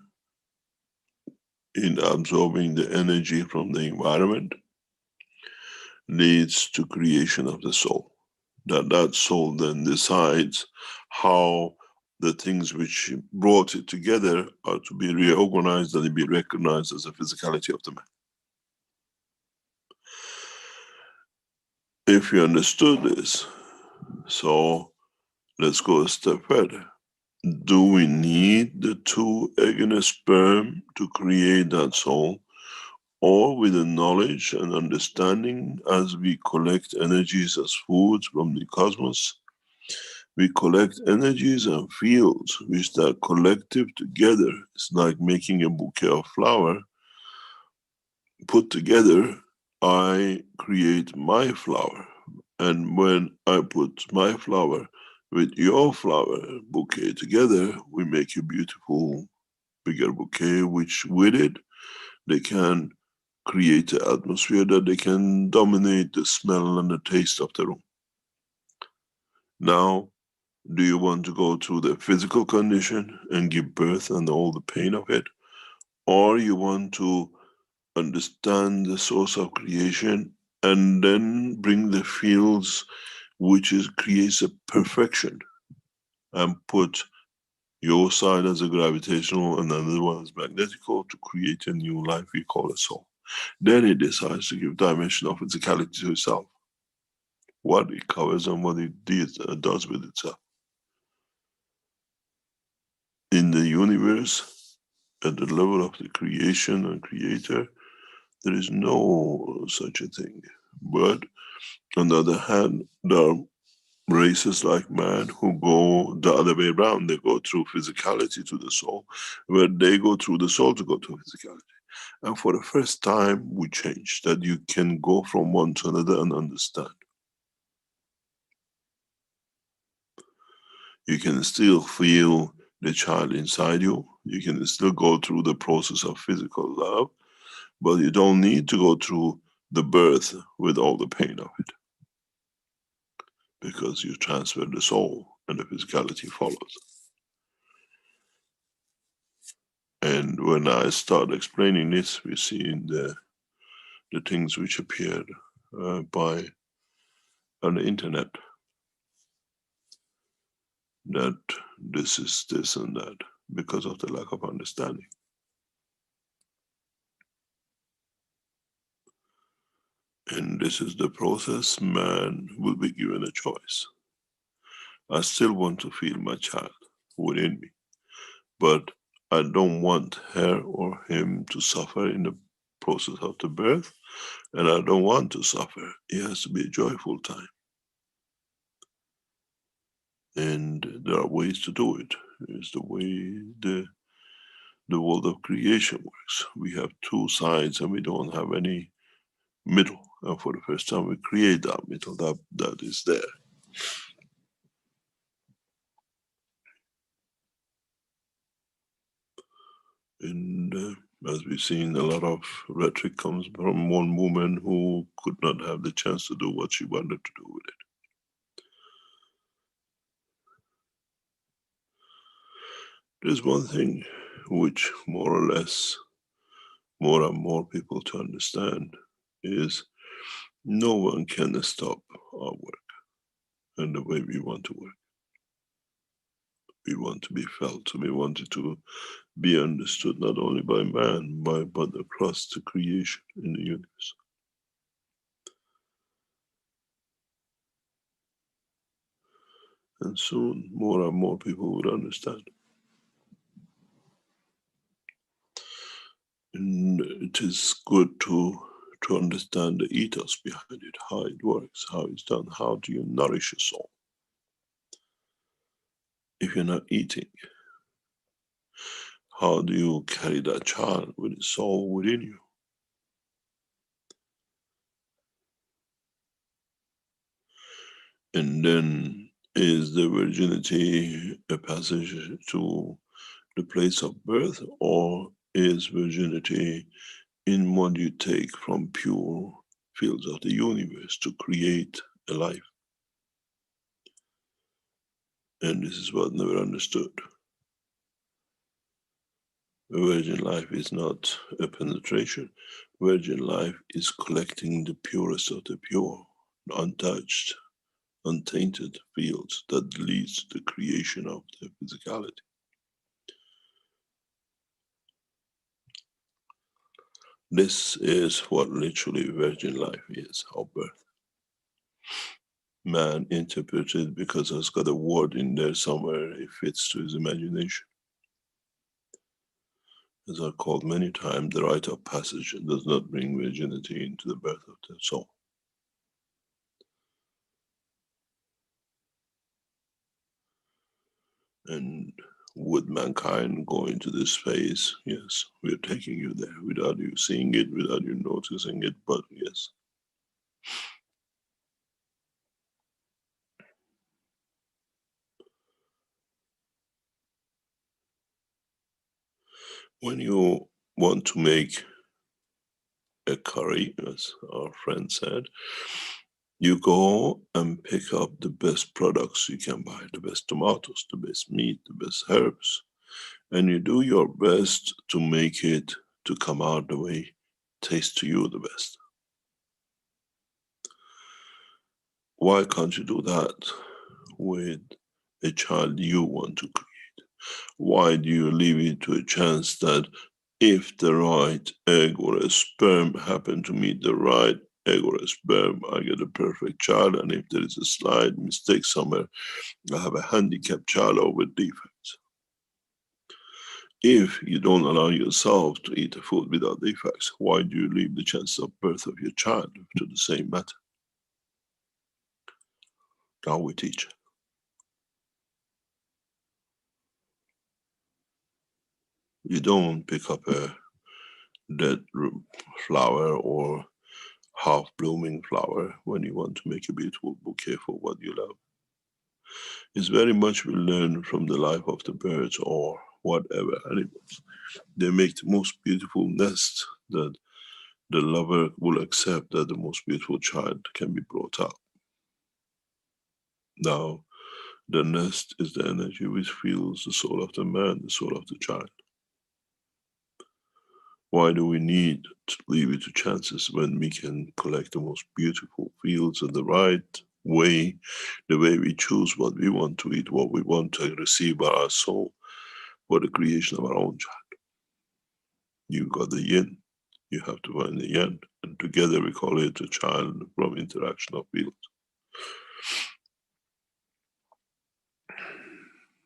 Speaker 7: in absorbing the energy from the environment leads to creation of the soul. That soul then decides how the things which brought it together are to be reorganized and be recognized as a physicality of the man. If you understood this, so let's go a step further. Do we need the 2 egg and a sperm to create that soul? Or with the knowledge and understanding as we collect energies as foods from the cosmos, We collect energies and fields which are collective together. It's like making a bouquet of flowers. Put together, I create my flower. And when I put my flower with your flower bouquet together, we make a beautiful bigger bouquet, which with it, they can create an atmosphere that they can dominate the smell and the taste of the room. Now, do you want to go through the physical condition and give birth and all the pain of it? Or you want to understand the source of creation and then bring the fields which creates a perfection and put your side as a gravitational and another one as magnetical to create a new life we call a soul. Then it decides to give dimension of physicality to itself, what it covers and what it does with itself. In the universe, at the level of the creation and creator, there is no such a thing. But on the other hand, there are races like man who go the other way around. They go through physicality to the soul, where they go through the soul to go to physicality. And for the first time, we change that you can go from one to another and understand. You can still feel the child inside you. You can still go through the process of physical love, but you don't need to go through the birth with all the pain of it, because you transfer the soul and the physicality follows. And when I start explaining this, we see in the things which appeared on the internet, that this is this and that because of the lack of understanding. And this is the process. Man will be given a choice. I still want to feel my child within me, but I don't want her or him to suffer in the process of the birth, and I don't want to suffer. It has to be a joyful time. And there are ways to do it. It's the way the world of creation works. We have two sides and we don't have any middle. And for the first time we create that middle, that is there. And as we've seen, a lot of rhetoric comes from one woman who could not have the chance to do what she wanted to do with it. There's one thing which more or less, more and more people to understand is no one can stop our work and the way we want to work. We want to be felt, we want it to be understood not only by man, but across the creation in the universe. And soon more and more people would understand. And it is good to understand the ethos behind it, how it works, how it's done. How do you nourish a soul if you're not eating? How do you carry that child with his soul within you? And then, is the virginity a passage to the place of birth, or is virginity in what you take from pure fields of the universe to create a life? And this is what never understood. Virgin life is not a penetration. Virgin life is collecting the purest of the pure, untouched, untainted fields that leads to the creation of the physicality. This is what literally virgin life is, our birth. Man interprets it because it's got a word in there somewhere, it fits to his imagination. As I called many times, the rite of passage does not bring virginity into the birth of the soul. And would mankind go into this space? Yes, we are taking you there without you seeing it, without you noticing it, but yes. When you want to make a curry, as our friend said, you go and pick up the best products you can buy, the best tomatoes, the best meat, the best herbs, and you do your best to make it to come out the way taste to you the best. Why can't you do that with a child you want to create? Why do you leave it to a chance that if the right egg or a sperm happen to meet the right egg or a sperm, I get a perfect child, and if there is a slight mistake somewhere, I have a handicapped child or with defects? If you don't allow yourself to eat a food without defects, why do you leave the chance of birth of your child to the same matter? Now we teach. You don't pick up a dead flower or half blooming flower when you want to make a beautiful bouquet for what you love. It's very much we learn from the life of the birds or whatever animals. They make the most beautiful nest that the lover will accept that the most beautiful child can be brought out. Now, the nest is the energy which feels the soul of the man, the soul of the child. Why do we need to leave it to chances when we can collect the most beautiful fields in the right way, the way we choose what we want to eat, what we want to receive by our soul, for the creation of our own child? You got the yin, you have to find the yang, and together we call it a child from interaction of fields.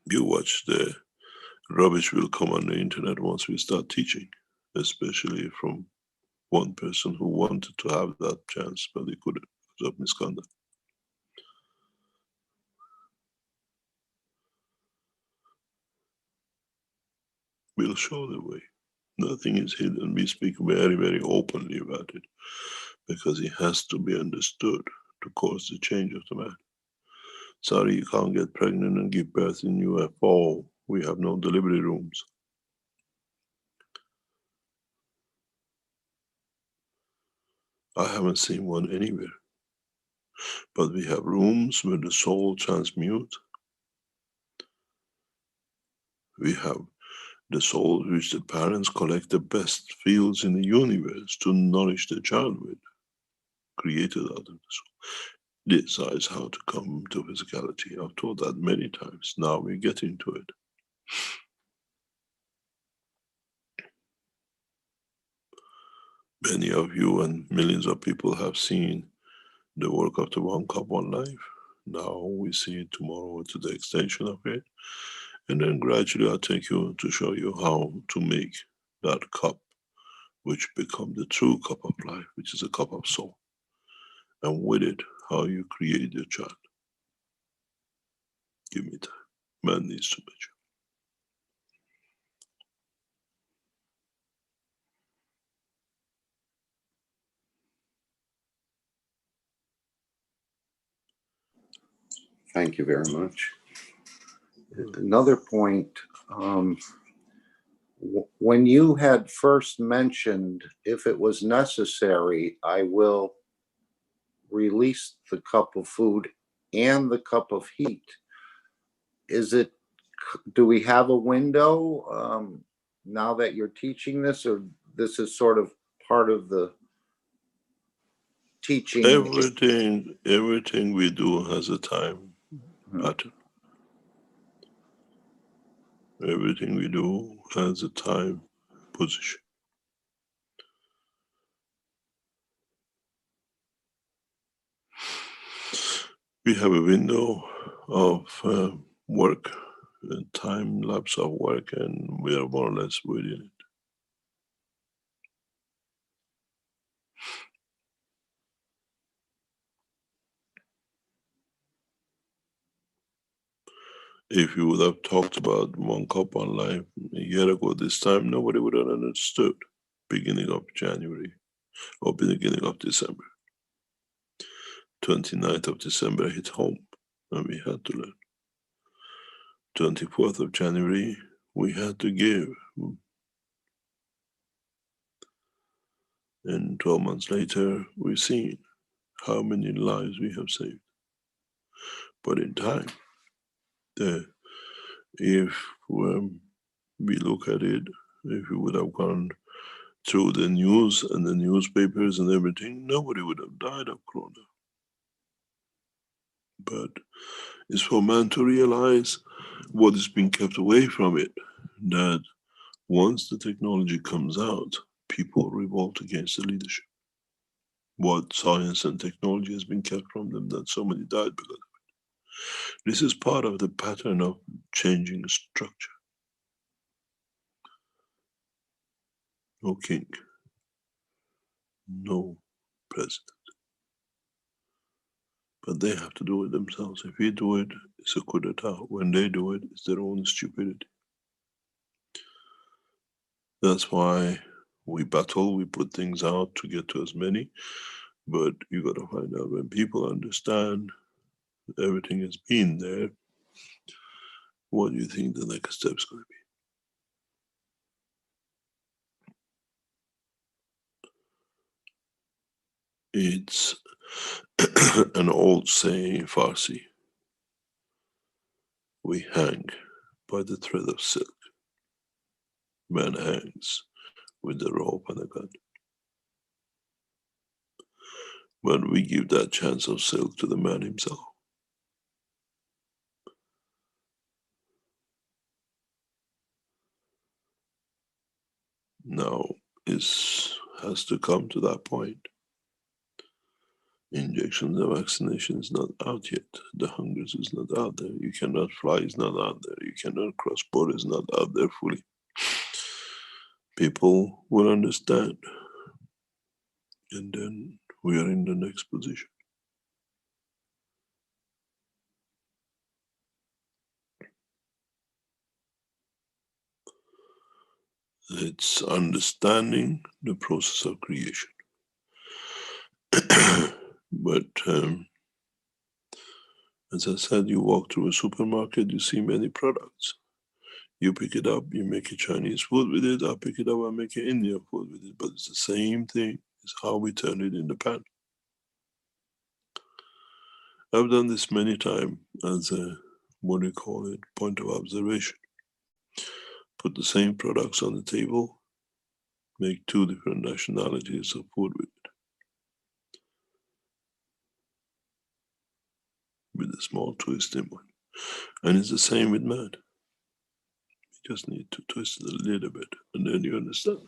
Speaker 7: You watch, the rubbish will come on the internet once we start teaching, especially from one person who wanted to have that chance, but he couldn't because of misconduct. We'll show the way. Nothing is hidden. We speak very, very openly about it because it has to be understood to cause the change of the man. Sorry, you can't get pregnant and give birth in UFO. We have no delivery rooms. I haven't seen one anywhere. But we have rooms where the soul transmute. We have the soul which the parents collect the best fields in the universe to nourish the child with, created out of the soul. Decides how to come to physicality. I've told that many times. Now we get into it. Many of you and millions of people have seen the work of the One Cup, One Life. Now we see it tomorrow to the extension of it. And then gradually I'll take you to show you how to make that cup, which become the true cup of life, which is a cup of soul. And with it, how you create your child. Give me time. Man needs to mature.
Speaker 2: Thank you very much. Another point, when you had first mentioned, if it was necessary, I will release the cup of food and the cup of heat. Do we have a window now that you're teaching this, or this is sort of part of the teaching?
Speaker 7: Everything we do has a time pattern. Everything we do has a time position. We have a window of work, a time lapse of work, and we are more or less within it. If you would have talked about 1 cup on life a year ago this time, nobody would have understood. Beginning of January or beginning of December. 29th of December hit home and we had to learn. 24th of January, we had to give. And 12 months later, we've seen how many lives we have saved. But in time, if we look at it, if we would have gone through the news and the newspapers and everything, nobody would have died of corona. But it's for man to realize what is being kept away from it, that once the technology comes out, people revolt against the leadership. What science and technology has been kept from them, that so many died because of it. This is part of the pattern of changing structure. No king, no president. But they have to do it themselves. If we do it, it's a coup d'etat. When they do it, it's their own stupidity. That's why we battle, we put things out to get to as many. But you got to find out when people understand everything has been there, what do you think the next step's going to be? It's an old saying in Farsi. We hang by the thread of silk. Man hangs with the rope and a gun. But we give that chance of silk to the man himself. Now it has to come to that point. Injections and vaccination is not out yet. The hungers is not out there. You cannot fly is not out there. You cannot cross borders not out there fully. People will understand. And then we are in the next position. It's understanding the process of creation. But as I said, you walk through a supermarket, you see many products. You pick it up, you make a Chinese food with it, I pick it up, I make an Indian food with it. But it's the same thing, it's how we turn it in the pan. I've done this many times as a, what do you call it, point of observation. Put the same products on the table, make 2 different nationalities of food with it. With a small twist in one. And it's the same with man. You just need to twist it a little bit and then you understand.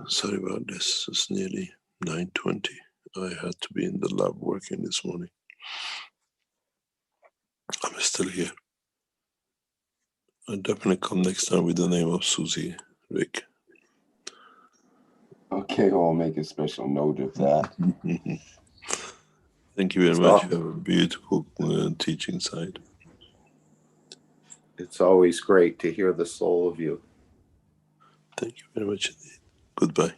Speaker 7: Sorry about this, it's nearly 9:20. I had to be in the lab working this morning. I'm still here. I'll definitely come next time with the name of Susie, Rick.
Speaker 1: Okay, well, I'll make a special note of that.
Speaker 7: Thank you very much. You have a beautiful teaching side.
Speaker 2: It's always great to hear the soul of you.
Speaker 7: Thank you very much indeed. Goodbye.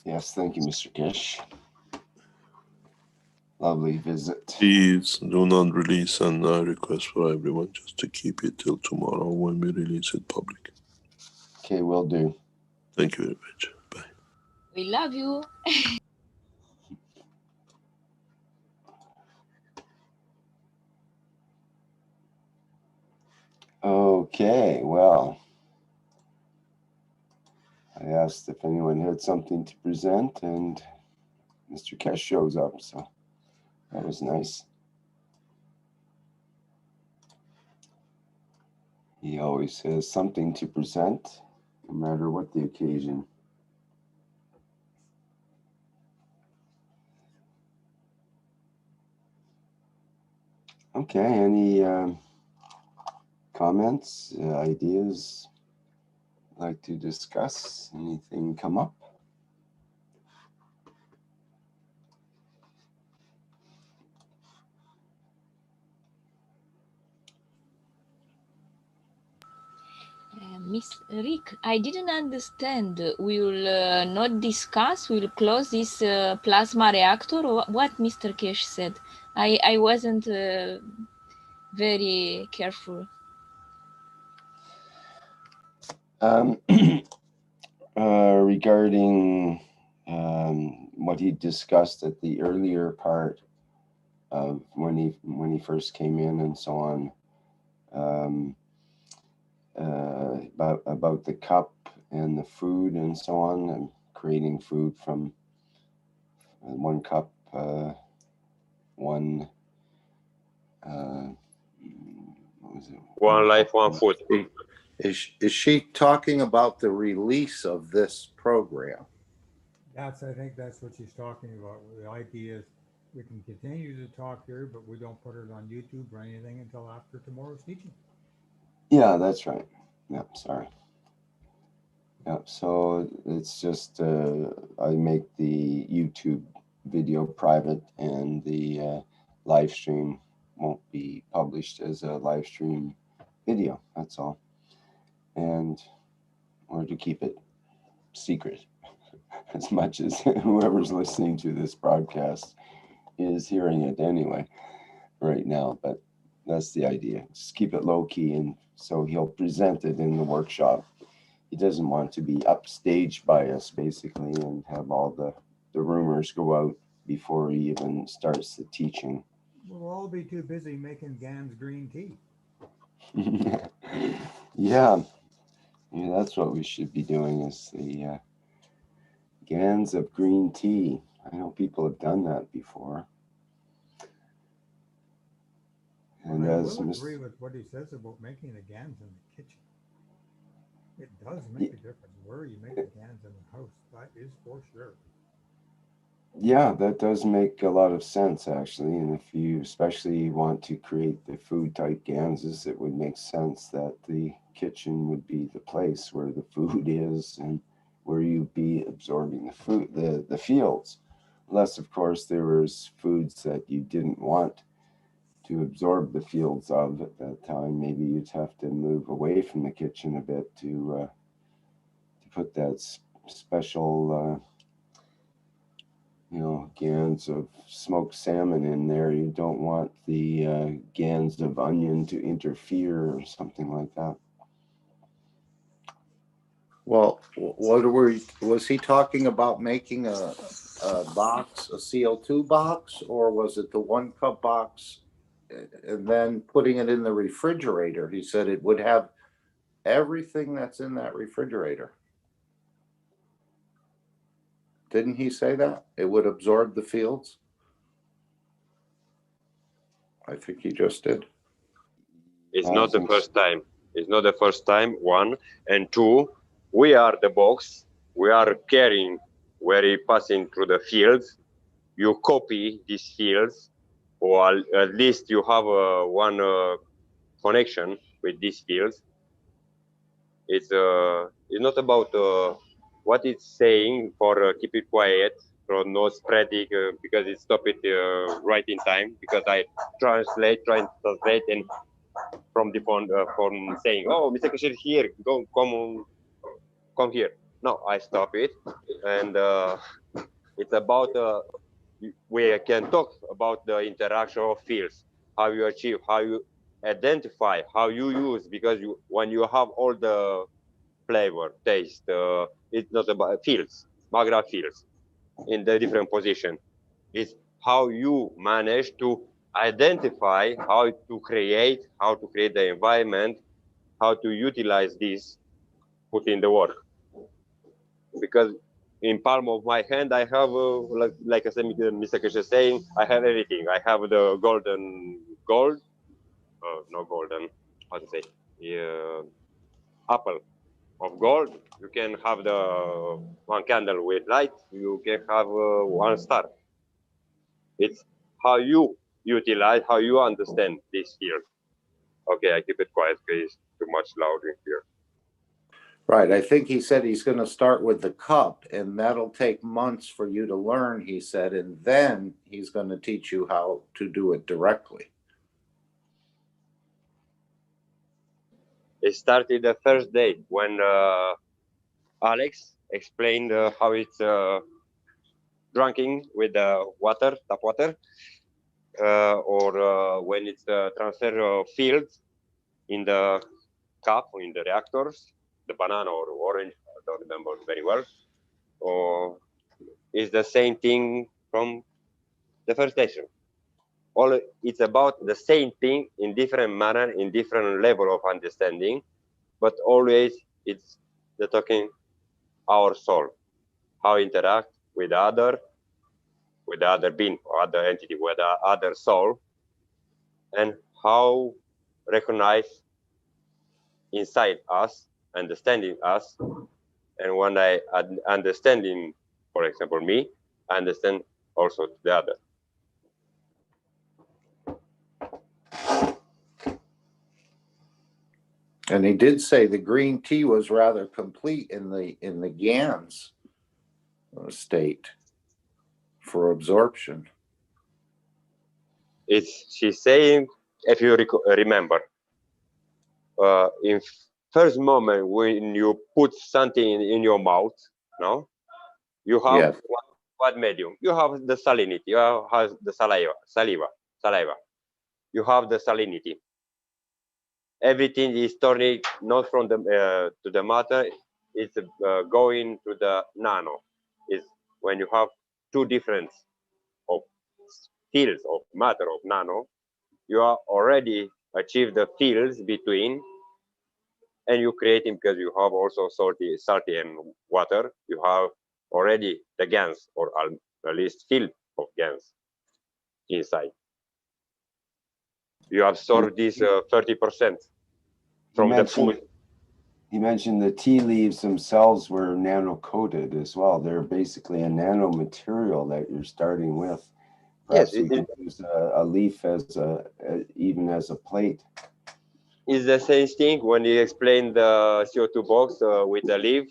Speaker 1: Yes, thank you, Mr. Kesh. Lovely visit.
Speaker 7: Please do not release, and I request for everyone just to keep it till tomorrow when we release it public.
Speaker 1: Okay, will do.
Speaker 7: Thank you very much. Bye.
Speaker 9: We love you.
Speaker 1: Okay, well, I asked if anyone had something to present, and Mr. Kesh shows up, so that was nice. He always has something to present, no matter what the occasion. Okay, any comments, ideas like to discuss? Anything come up?
Speaker 9: Miss Rick, I didn't understand. We will not discuss, we will close this plasma reactor, or what Mr. Kesh said. I wasn't very careful.
Speaker 1: Regarding what he discussed at the earlier part of when he first came in and so on, about the cup and the food and so on, and creating food from one cup, one what was it?
Speaker 10: One life, one food.
Speaker 2: Is she talking about the release of this program?
Speaker 6: I think that's what she's talking about. The idea is we can continue to talk here, but we don't put it on YouTube or anything until after tomorrow's teaching.
Speaker 1: Yeah, that's right. Yep, sorry. Yep, so it's just I make the YouTube video private, and the live stream won't be published as a live stream video. That's all. And or to keep it secret as much as whoever's listening to this broadcast is hearing it anyway right now. But that's the idea. Just keep it low key, and so he'll present it in the workshop. He doesn't want to be upstaged by us, basically, and have all the rumors go out before he even starts the teaching.
Speaker 6: We'll all be too busy making Gans green tea.
Speaker 1: Yeah, that's what we should be doing, is the Gans of green tea. I know people have done that before. And
Speaker 6: I
Speaker 1: as
Speaker 6: will agree with what he says about making the Gans in the kitchen. It does make a difference where you make the Gans in the house. That is for sure.
Speaker 1: Yeah, that does make a lot of sense, actually. And if you especially want to create the food type Ganses, it would make sense that the kitchen would be the place where the food is and where you'd be absorbing the food, the fields. Unless, of course, there was foods that you didn't want to absorb the fields of at that time. Maybe you'd have to move away from the kitchen a bit to put that special Gans of smoked salmon in there. You don't want the Gans of onion to interfere or something like that.
Speaker 2: Well, was he talking about making a box, a CO2 box, or was it the 1 cup box and then putting it in the refrigerator? He said it would have everything that's in that refrigerator. Didn't he say that? It would absorb the fields? I think he just did.
Speaker 10: It's not the first time. It's not the first time, 1. And 2, we are the box. We are carrying where it passing through the fields. You copy these fields, or at least you have one connection with these fields. It's not about what it's saying for keep it quiet, for no spreading, because it stop it right in time, because I try and translate, and from the phone from saying, oh, Mr. Keshe here, come here. No, I stop it, and it's about we can talk about the interaction of fields, how you achieve, how you identify, how you use, because when you have all the flavor, taste, it's not about fields, Magra fields in the different position. It's how you manage to identify how to create the environment, how to utilize this, put in the work. Because in palm of my hand, I have, like I said, Mr. Keshe is saying, I have everything. I have the gold, not golden, how to say, apple of gold. You can have the 1 candle with light. You can have 1 star. It's how you utilize, how you understand this field. Okay, I keep it quiet because it's too much loud in here.
Speaker 2: Right. I think he said he's going to start with the cup, and that'll take months for you to learn, he said, and then he's going to teach you how to do it directly.
Speaker 10: It started the first day when Alex explained how it's drinking with water, tap water, or when it's transfer of fields in the cup or in the reactors, the banana or orange, I don't remember very well. Or is the same thing from the first station. All it's about the same thing in different manner, in different level of understanding, but always it's the talking our soul, how interact with the other being or other entity, with the other soul, and how recognize inside us, understanding us. And when I understanding, for example, me, I understand also the other.
Speaker 2: And he did say the green tea was rather complete in the GANs state for absorption.
Speaker 10: She's saying, if you remember, in first moment when you put something in your mouth, no, you have
Speaker 2: Yes.
Speaker 10: what medium? You have the salinity. You have the saliva. You have the salinity. Everything is turning not from the to the matter. It's going to the nano. Is when you have two different of fields of matter of nano, you are already achieved the fields between, and you creating, because you have also salty and water. You have already the GANs, or at least field of GANs inside. You absorb this 30% from the food.
Speaker 1: He mentioned the tea leaves themselves were nano-coated as well. They're basically a nano material that you're starting with. Perhaps
Speaker 10: Yes,
Speaker 1: we could use a leaf as even as a plate.
Speaker 10: It's the same thing when you explain the CO2 box with the leaf.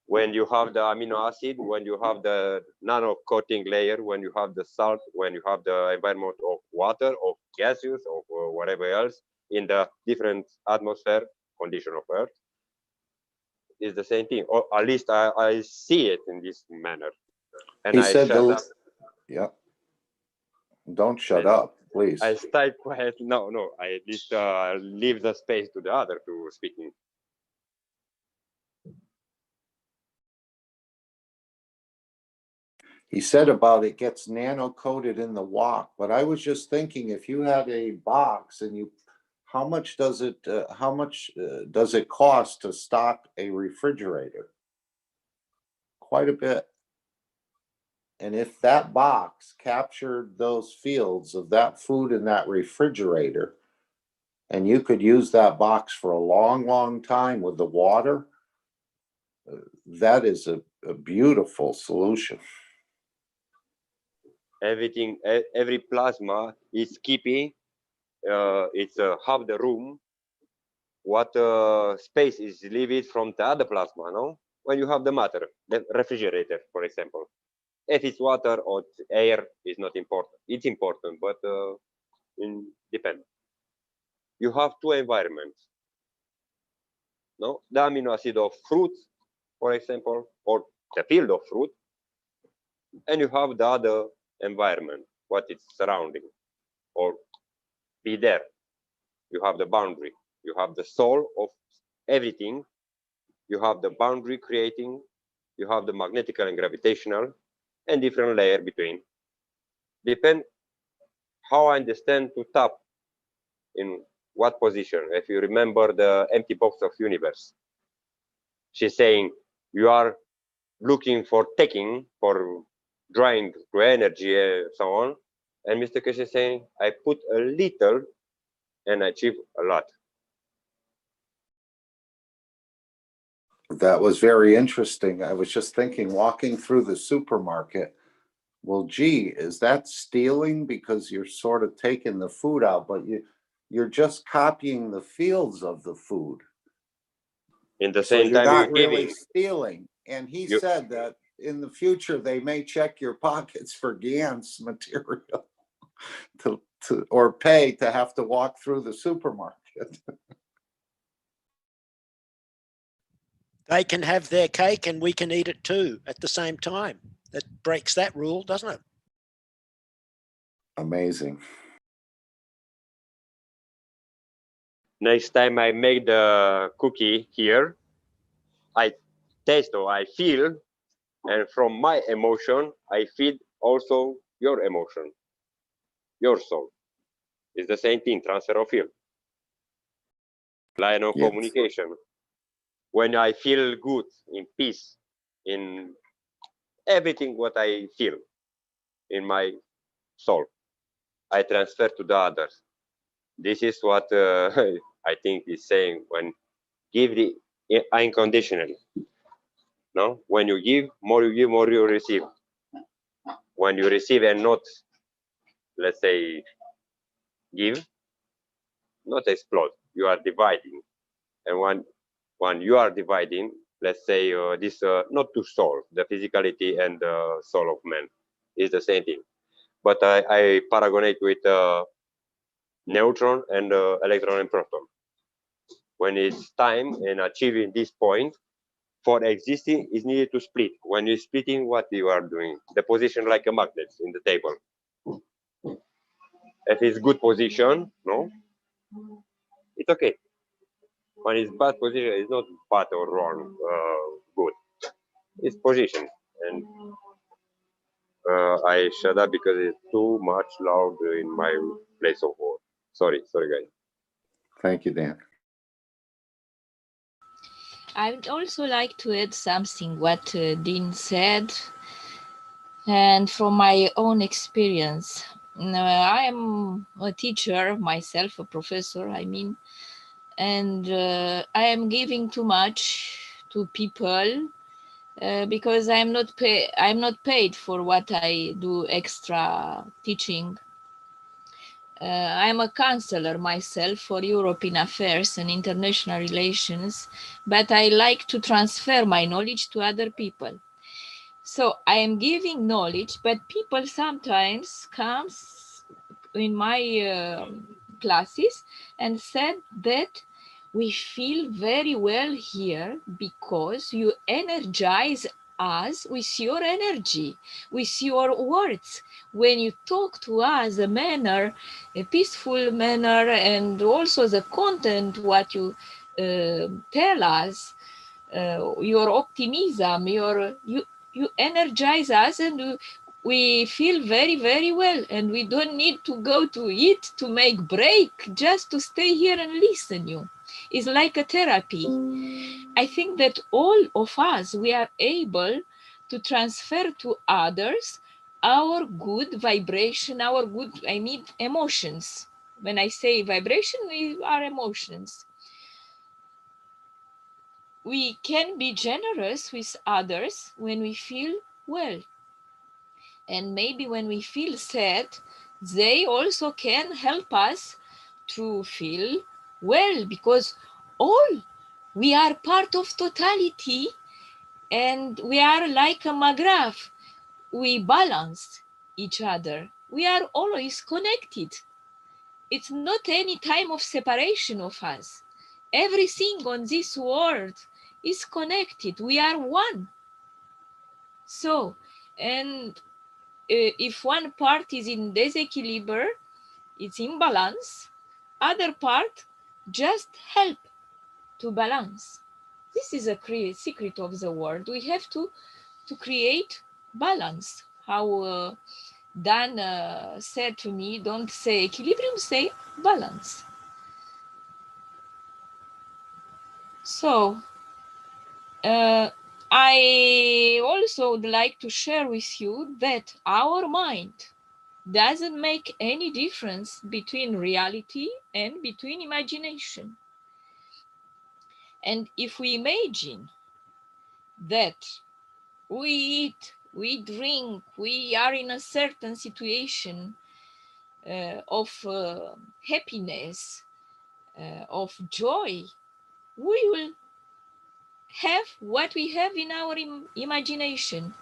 Speaker 10: When you have the amino acid, when you have the nano coating layer, when you have the salt, when you have the environment of water, of gaseous, or whatever else in the different atmosphere condition of Earth, is the same thing. Or at least I see it in this manner. And
Speaker 2: He said, yeah. Don't shut up, please.
Speaker 10: I stay quiet. No, I at least leave the space to the other to speaking.
Speaker 2: He said about it gets nano coated in the wok, but I was just thinking, if you had a box and how much does it cost to stock a refrigerator? Quite a bit. And if that box captured those fields of that food in that refrigerator, and you could use that box for a long, long time with the water, that is a beautiful solution.
Speaker 10: Everything, every plasma is keeping, it's half the room, what space is leaving from the other plasma, no? When you have the matter, the refrigerator, for example. If it's water or air, is not important. It's important, but depends. You have two environments, no? The amino acid of fruit, for example, or the field of fruit, and you have the other environment, what it's surrounding, or be there. You have the boundary. You have the soul of everything. You have the boundary creating. You have the magnetical and gravitational, and different layer between. Depend how I understand to tap in what position. If you remember the empty box of universe, she's saying you are looking for taking, for drawing to energy and so on. And Mr. Keshe is saying, I put a little and achieve a lot.
Speaker 2: That was very interesting. I was just thinking, walking through the supermarket, well, gee, is that stealing? Because you're sort of taking the food out, but you're just copying the fields of the food.
Speaker 10: In the same
Speaker 2: so you're
Speaker 10: time,
Speaker 2: not
Speaker 10: you're
Speaker 2: really
Speaker 10: giving.
Speaker 2: stealing. And he said that in the future, they may check your pockets for GANs material or pay to have to walk through the supermarket.
Speaker 5: They can have their cake and we can eat it too at the same time. That breaks that rule, doesn't it?
Speaker 2: Amazing.
Speaker 10: Next time I make the cookie here, I taste or I feel, and from my emotion, I feed also your emotion, your soul. It's the same thing, transfer of field. Line of
Speaker 2: Yes.
Speaker 10: communication. When I feel good, in peace, in everything what I feel in my soul, I transfer to the others. This is what I think is saying when give the unconditionally. No, when you give, more you receive. When you receive and not, let's say, give, not explode. You are dividing, and when you are dividing, let's say this not to soul, the physicality and the soul of man is the same thing. But I paragonate with neutron and electron and proton. When it's time in achieving this point, for existing is needed to split. When you're splitting, what you are doing? The position like a magnet in the table. If it's good position, no, it's okay. When it's bad position, it's not bad or wrong, good. It's position. And I shut up because it's too much loud in my place of work. Sorry guys.
Speaker 2: Thank you, Dan.
Speaker 9: I would also like to add something what Dean said, and from my own experience. I am a teacher myself, a professor, I mean, and I am giving too much to people because I'm not paid for what I do extra teaching. I'm a counselor myself for European affairs and international relations, but I like to transfer my knowledge to other people. So I am giving knowledge, but people sometimes comes in my classes and said that we feel very well here because you energize us with your energy, with your words. When you talk to us a peaceful manner, and also the content, what you tell us, your optimism, you energize us, and we feel very, very well, and we don't need to go to eat to make break, just to stay here and listen you. It's like a therapy. I think that all of us, we are able to transfer to others our good vibration, our good, I mean, emotions. When I say vibration, we are emotions. We can be generous with others when we feel well. And maybe when we feel sad, they also can help us to feel well, because all we are part of totality, and we are like a magraph. We balance each other. We are always connected. It's not any time of separation of us. Everything on this world is connected. We are one. So, and if one part is in disequilibrium, it's imbalance, other part just help to balance. This is a secret of the world. We have to create balance. How Dan said to me, don't say equilibrium, say balance. So I also would like to share with you that our mind doesn't make any difference between reality and between imagination. And if we imagine that we eat, we drink, we are in a certain situation of happiness, of joy, we will have what we have in our imagination.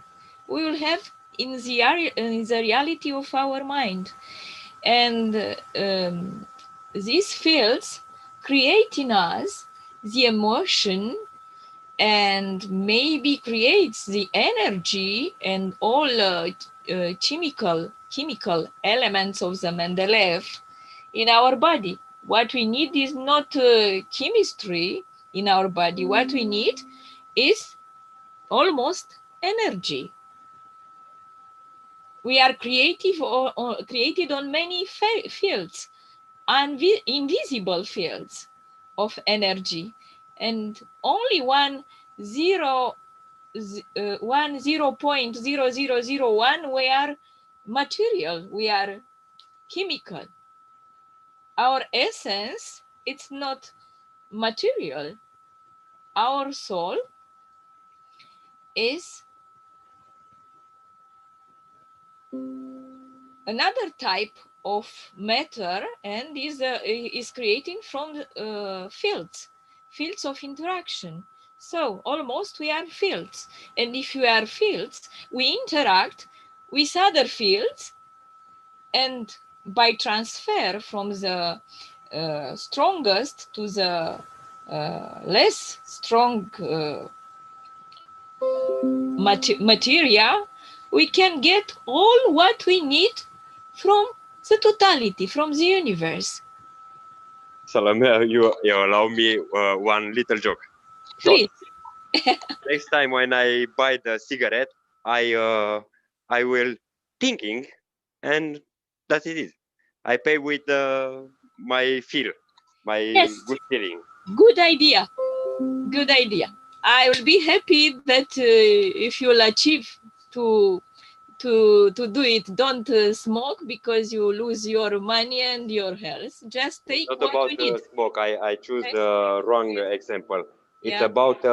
Speaker 9: We will have in the reality of our mind. And these fields create in us the emotion and maybe creates the energy and all chemical elements of the Mendeleev in our body. What we need is not chemistry in our body. What we need is almost energy. We are creative or created on many fields, invisible fields of energy, and only 0.0001 we are material, we are chemical. Our essence, it's not material. Our soul is another type of matter and is creating from fields of interaction. So almost we are fields, and if we are fields, we interact with other fields, and by transfer from the strongest to the less strong material, we can get all what we need from the totality, from the universe.
Speaker 10: Salome, you allow me one little joke.
Speaker 9: Please.
Speaker 10: Next time when I buy the cigarette, I will thinking, and that it is. I pay with my feel, my
Speaker 9: yes.
Speaker 10: good feeling.
Speaker 9: Good idea. Good idea. I will be happy that if you'll achieve to do it, don't smoke because you lose your money and your health. Just take
Speaker 10: it's not
Speaker 9: what
Speaker 10: about
Speaker 9: you need.
Speaker 10: Smoke. I choose the wrong example. It's
Speaker 9: yeah.
Speaker 10: about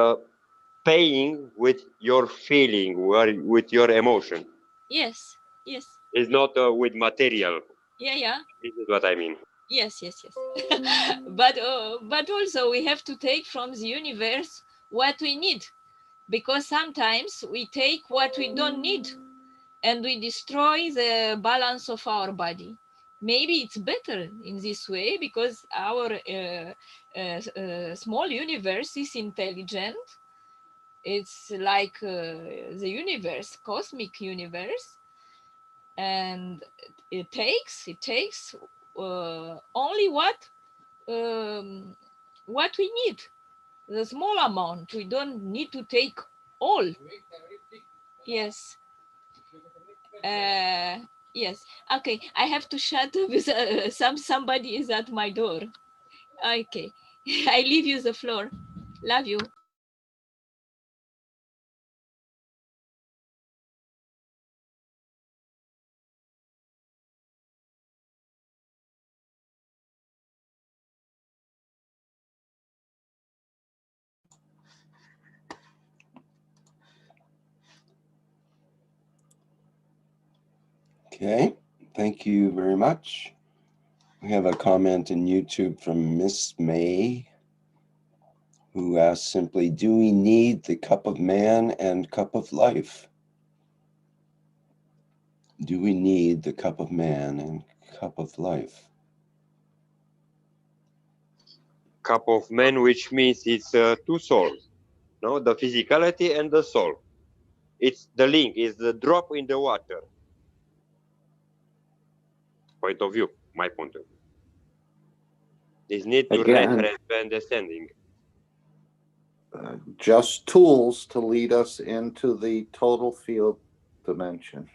Speaker 10: paying with your feeling, with your emotion.
Speaker 9: Yes, yes.
Speaker 10: It's not with material.
Speaker 9: Yeah.
Speaker 10: This is what I mean.
Speaker 9: Yes. but also we have to take from the universe what we need, because sometimes we take what we don't need and we destroy the balance of our body. Maybe it's better in this way because our small universe is intelligent. It's like the universe, cosmic universe, and it takes only what we need, the small amount. We don't need to take all. Yes. Yes. Okay, I have to shut with somebody is at my door. Okay. I leave you the floor. Love you.
Speaker 1: Okay, thank you very much. We have a comment in YouTube from Miss May, who asks simply, do we need the cup of man and cup of life? Do we need the cup of man and cup of life?
Speaker 10: Cup of man, which means it's two souls, no, the physicality and the soul. It's the link, it's the drop in the water. Point of view, my point of view. This need to reference the understanding.
Speaker 2: Just tools to lead us into the total field dimension.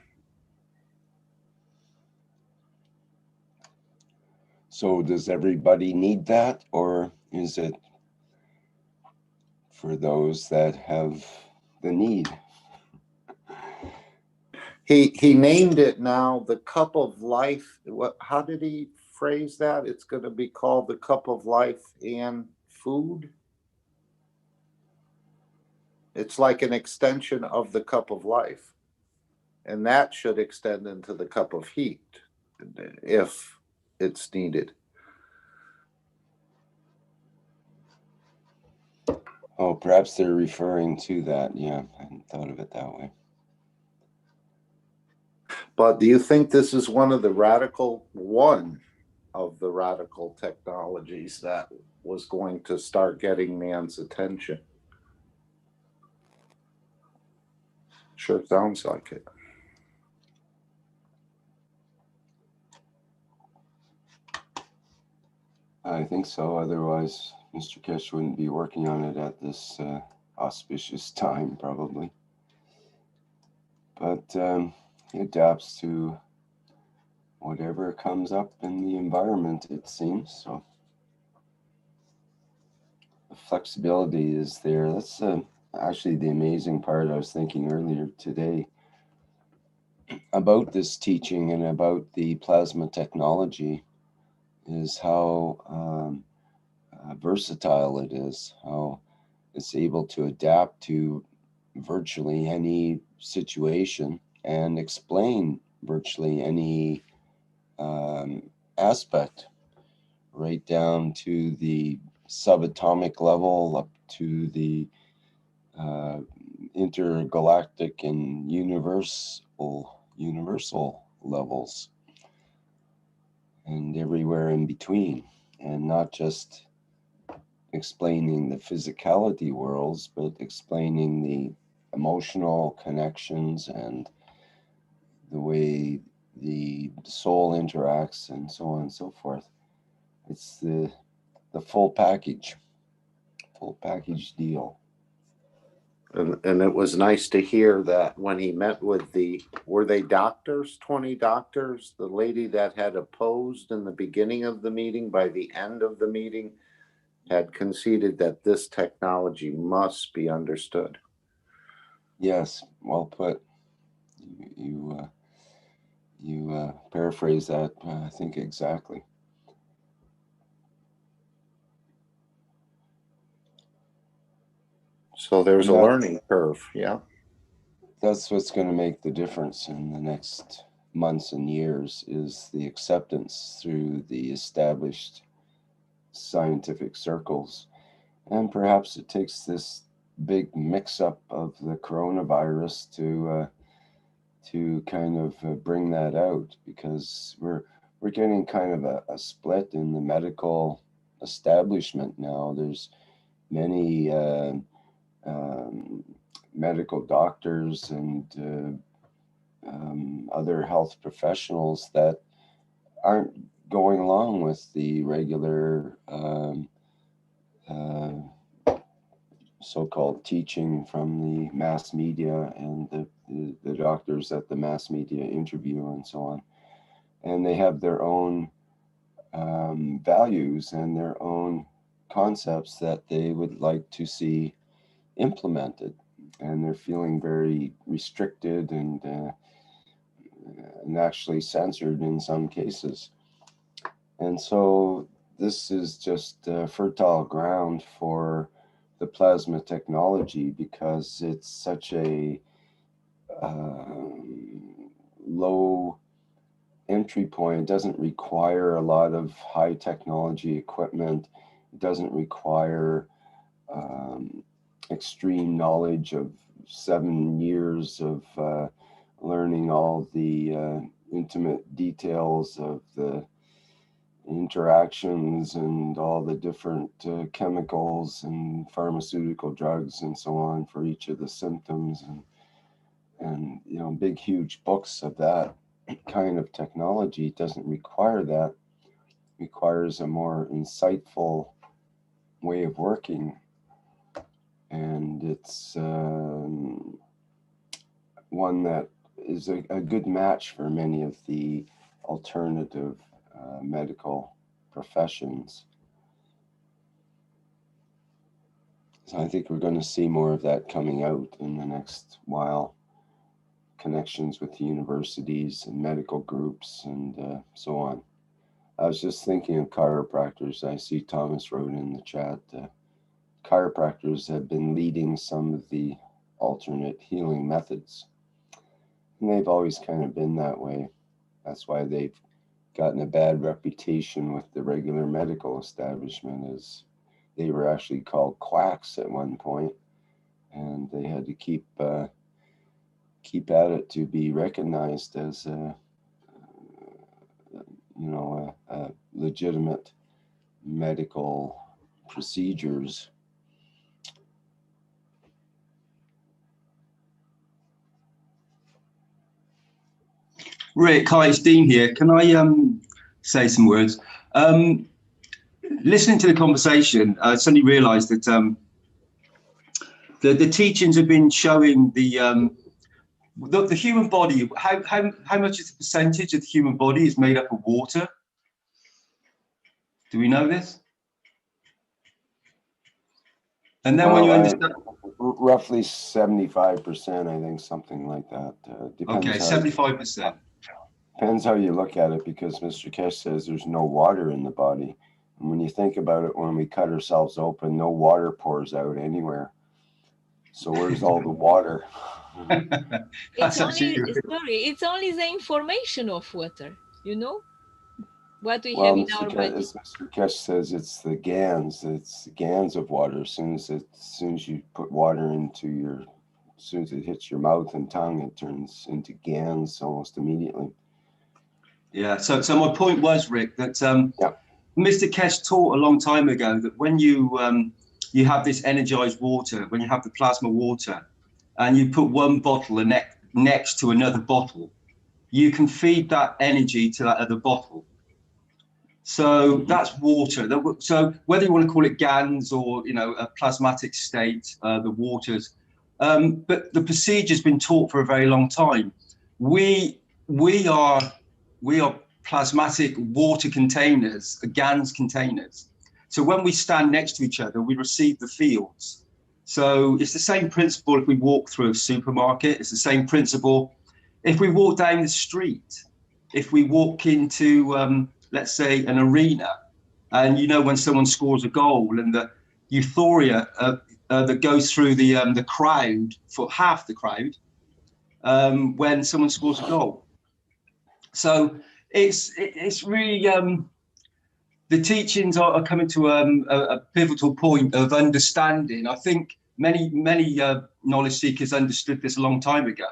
Speaker 1: So does everybody need that, or is it for those that have the need?
Speaker 2: He named it now the cup of life. How did he phrase that? It's going to be called the cup of life and food. It's like an extension of the cup of life, and that should extend into the cup of heat if it's needed.
Speaker 1: Oh, perhaps they're referring to that. Yeah, I hadn't thought of it that way.
Speaker 2: But do you think this is one of the radical technologies that was going to start getting man's attention? Sure sounds like it.
Speaker 1: I think so. Otherwise, Mr. Kesh wouldn't be working on it at this auspicious time, probably. But he adapts to whatever comes up in the environment, it seems. So the flexibility is there. That's actually the amazing part. I was thinking earlier today about this teaching and about the plasma technology is how versatile it is, how it's able to adapt to virtually any situation and explain virtually any aspect, right down to the subatomic level up to the intergalactic and universal levels, and everywhere in between, and not just explaining the physicality worlds, but explaining the emotional connections and the way the soul interacts and so on and so forth. It's the full package deal.
Speaker 2: And it was nice to hear that when he met with were they doctors, 20 doctors, the lady that had opposed in the beginning of the meeting, by the end of the meeting, had conceded that this technology must be understood.
Speaker 1: Yes, well put. You paraphrase that, I think, exactly.
Speaker 2: So there's a learning curve, yeah.
Speaker 1: That's what's going to make the difference in the next months and years, is the acceptance through the established scientific circles. And perhaps it takes this big mix-up of the coronavirus to kind of bring that out, because we're getting kind of a split in the medical establishment now. There's many medical doctors and other health professionals that aren't going along with the regular so-called teaching from the mass media and the doctors that the mass media interview and so on. And they have their own values and their own concepts that they would like to see implemented. And they're feeling very restricted and actually censored in some cases. And so this is just fertile ground for the plasma technology, because it's such a low entry point. It doesn't require a lot of high technology equipment. It doesn't require extreme knowledge of 7 years of learning all the intimate details of the interactions and all the different chemicals and pharmaceutical drugs and so on for each of the symptoms, and you know, big huge books of that kind of technology. It doesn't require that. It requires a more insightful way of working, and it's one that is a good match for many of the alternative medical professions. So I think we're going to see more of that coming out in the next while. Connections with universities and medical groups and so on. I was just thinking of chiropractors. I see Thomas wrote in the chat. Chiropractors have been leading some of the alternate healing methods. And they've always kind of been that way. That's why they've gotten a bad reputation with the regular medical establishment, as they were actually called quacks at one point, and they had to keep at it to be recognized as a legitimate medical procedures.
Speaker 11: Rick, hi, it's Dean here. Can I say some words? Listening to the conversation, I suddenly realised that the teachings have been showing the human body. How much is the percentage of the human body is made up of water? Do we know this? And then when you understand,
Speaker 1: roughly 75%, I think, something like that. Depends.
Speaker 11: Okay, 75%.
Speaker 1: Depends how you look at it, because Mr. Kesh says there's no water in the body. And when you think about it, when we cut ourselves open, no water pours out anywhere. So where's all the water?
Speaker 9: It's only the information of water, you know, what we have in our body.
Speaker 1: As Mr. Kesh says, it's the gans of water. As soon as you put water into as soon as it hits your mouth and tongue, it turns into gans almost immediately.
Speaker 11: Yeah, so my point was, Rick, that Mr. Kesh taught a long time ago that when you have this energized water, when you have the plasma water, and you put one bottle next to another bottle, you can feed that energy to that other bottle. So that's water. So whether you want to call it GANs or, you know, a plasmatic state, the waters, but the procedure's been taught for a very long time. We are plasmatic water containers, GANs containers. So when we stand next to each other, we receive the fields. So it's the same principle if we walk through a supermarket. It's the same principle if we walk down the street, if we walk into, let's say, an arena, and you know when someone scores a goal and the euphoria that goes through the crowd, for half the crowd, when someone scores a goal. So it's really, the teachings are coming to a pivotal point of understanding. I think many knowledge seekers understood this a long time ago,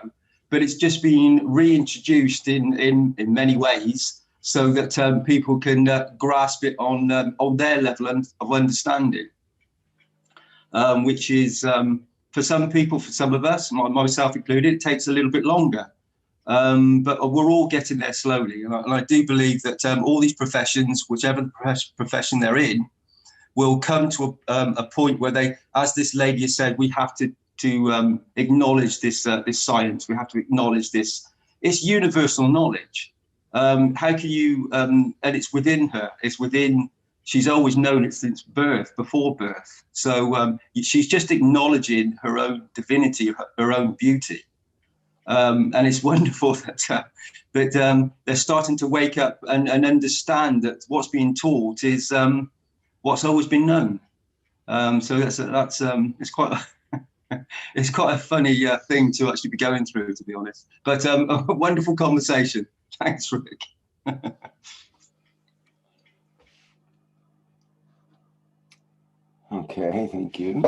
Speaker 11: but it's just been reintroduced in many ways so that people can grasp it on their level of understanding, which is for some people, for some of us, myself included, it takes a little bit longer. But we're all getting there slowly, and I do believe that all these professions, whichever profession they're in, will come to a point where they, as this lady has said, we have to acknowledge this science. We have to acknowledge this. It's universal knowledge. How can you? And it's within her. It's within. She's always known it since birth, before birth. So she's just acknowledging her own divinity, her own beauty. And it's wonderful that they're starting to wake up and understand that what's being taught is what's always been known. So that's it's quite it's quite a funny thing to actually be going through, to be honest. But a wonderful conversation. Thanks, Rick.
Speaker 1: Okay, thank you.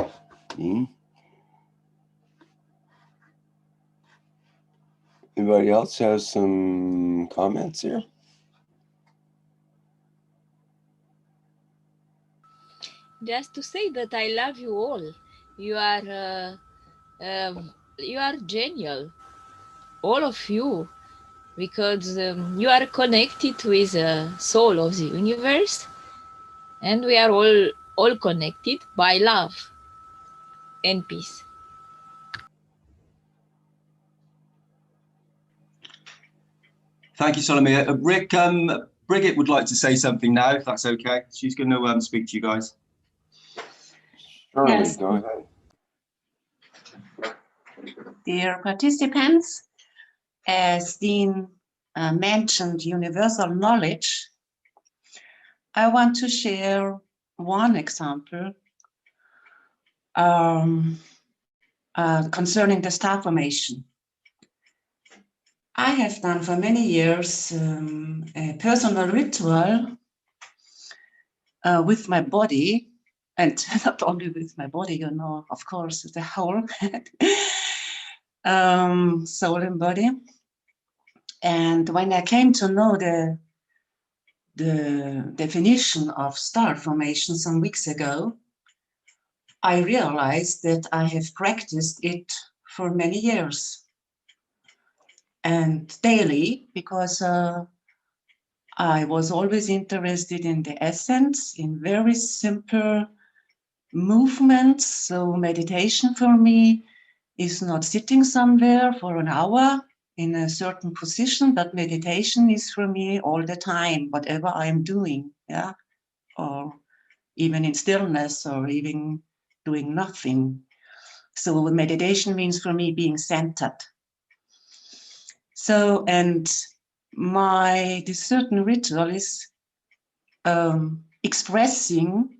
Speaker 1: Anybody else has some comments here?
Speaker 9: Just to say that I love you all. You are genial, all of you, because you are connected with the soul of the universe, and we are all connected by love and peace.
Speaker 11: Thank you, Salome. Rick, Brigitte would like to say something now, if that's okay. She's going to speak to you guys.
Speaker 1: Surely,
Speaker 12: Yes.
Speaker 1: go ahead.
Speaker 12: Dear participants, as Dean mentioned universal knowledge, I want to share one example concerning the star formation. I have done for many years a personal ritual with my body, and not only with my body, you know, of course, the whole soul and body. And when I came to know the definition of star formation some weeks ago, I realized that I have practiced it for many years. and daily, because I was always interested in the essence, in very simple movements. So meditation for me is not sitting somewhere for an hour in a certain position, but meditation is for me all the time, whatever I'm doing, yeah, or even in stillness, or even doing nothing. So meditation means for me being centered. So, and this certain ritual is expressing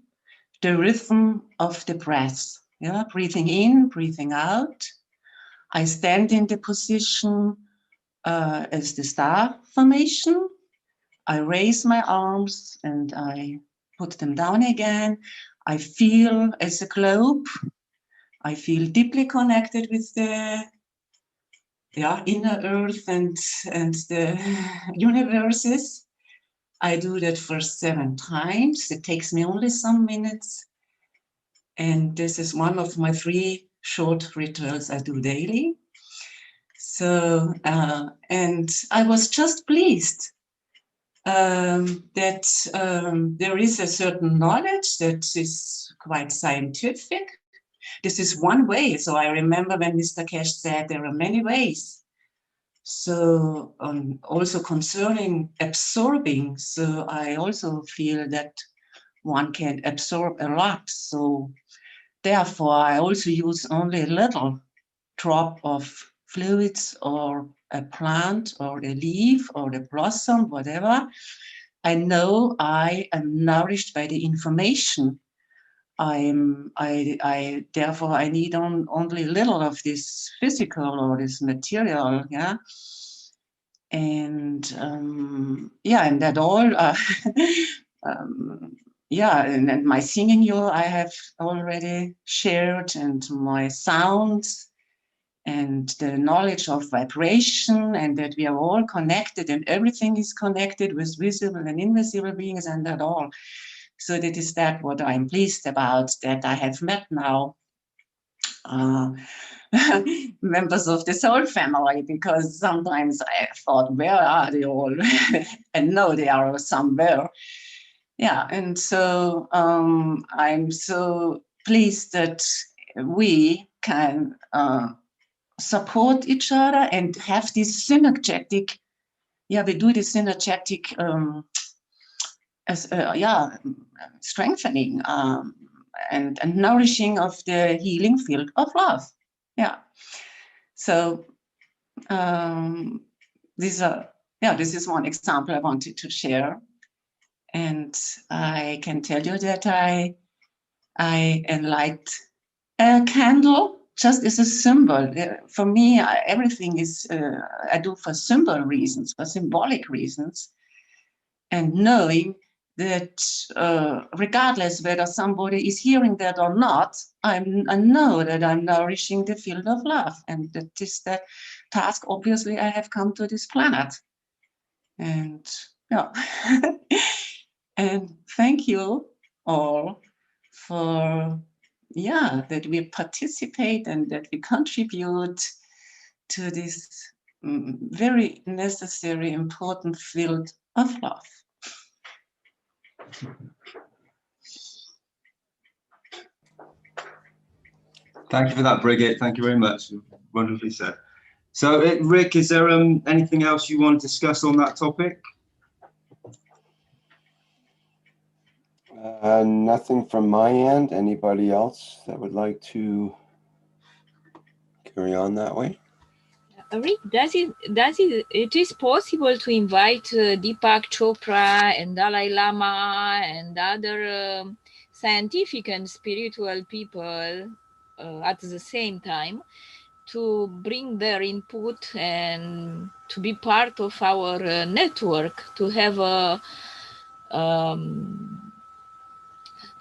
Speaker 12: the rhythm of the breath, yeah, breathing in, breathing out. I stand in the position as the star formation. I raise my arms and I put them down again. I feel as a globe. I feel deeply connected with the inner earth and the universes. I do that for 7 times. It takes me only some minutes. And this is one of my 3 short rituals I do daily. So, and I was just pleased that there is a certain knowledge that is quite scientific. This is one way. So I remember when Mr. Kesh said there are many ways. So also concerning absorbing, so I also feel that one can absorb a lot. So therefore, I also use only a little drop of fluids or a plant or a leaf or the blossom, whatever. I know I am nourished by the information. Therefore I need only little of this physical or this material, yeah. And and that all, and my singing I have already shared, and my sounds, and the knowledge of vibration, and that we are all connected, and everything is connected with visible and invisible beings, and that all. So that is what I'm pleased about, that I have met now members of the soul family, because sometimes I thought, where are they all? And no, they are somewhere. Yeah, and so I'm so pleased that we can support each other and have this synergetic, we do this synergetic strengthening and nourishing of the healing field of love. Yeah. So this is one example I wanted to share. And I can tell you that I light a candle just as a symbol. For me, everything is, I do for symbol reasons, for symbolic reasons. And knowing that regardless whether somebody is hearing that or not, I know that I'm nourishing the field of love. And that is the task, obviously, I have come to this planet. And yeah. And thank you all for, that we participate and that we contribute to this very necessary, important field of love.
Speaker 11: Thank you for that, Brigitte. Thank you very much. Wonderfully said. So, Rick, is there anything else you want to discuss on that topic?
Speaker 1: Nothing from my end. Anybody else that would like to carry on that way?
Speaker 9: Rick, it is possible to invite Deepak Chopra and Dalai Lama and other scientific and spiritual people at the same time to bring their input and to be part of our network, to have a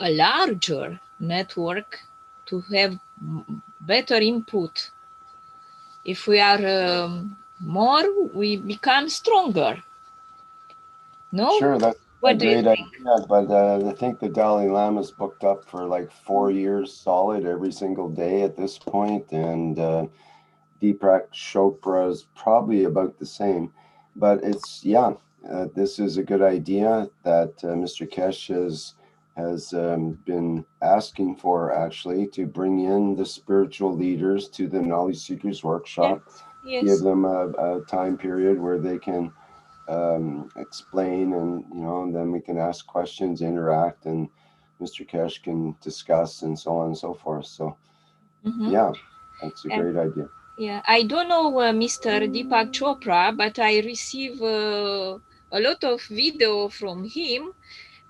Speaker 9: larger network, to have better input. If we are more, we become stronger. No?
Speaker 1: Sure, that's
Speaker 9: what
Speaker 1: a great idea, but I think the Dalai Lama's booked up for like 4 years solid every single day at this point, and Deepak Chopra is probably about the same. But it's, yeah, this is a good idea that Mr. Kesh has been asking for, actually, to bring in the spiritual leaders to the Knowledge Seekers Workshop.
Speaker 9: Yes.
Speaker 1: Give them a time period where they can explain, and and then we can ask questions, interact, and Mr. Kesh can discuss, and so on and so forth. So yeah, that's a great idea.
Speaker 9: Yeah, I don't know Mr. Deepak Chopra, but I receive a lot of video from him,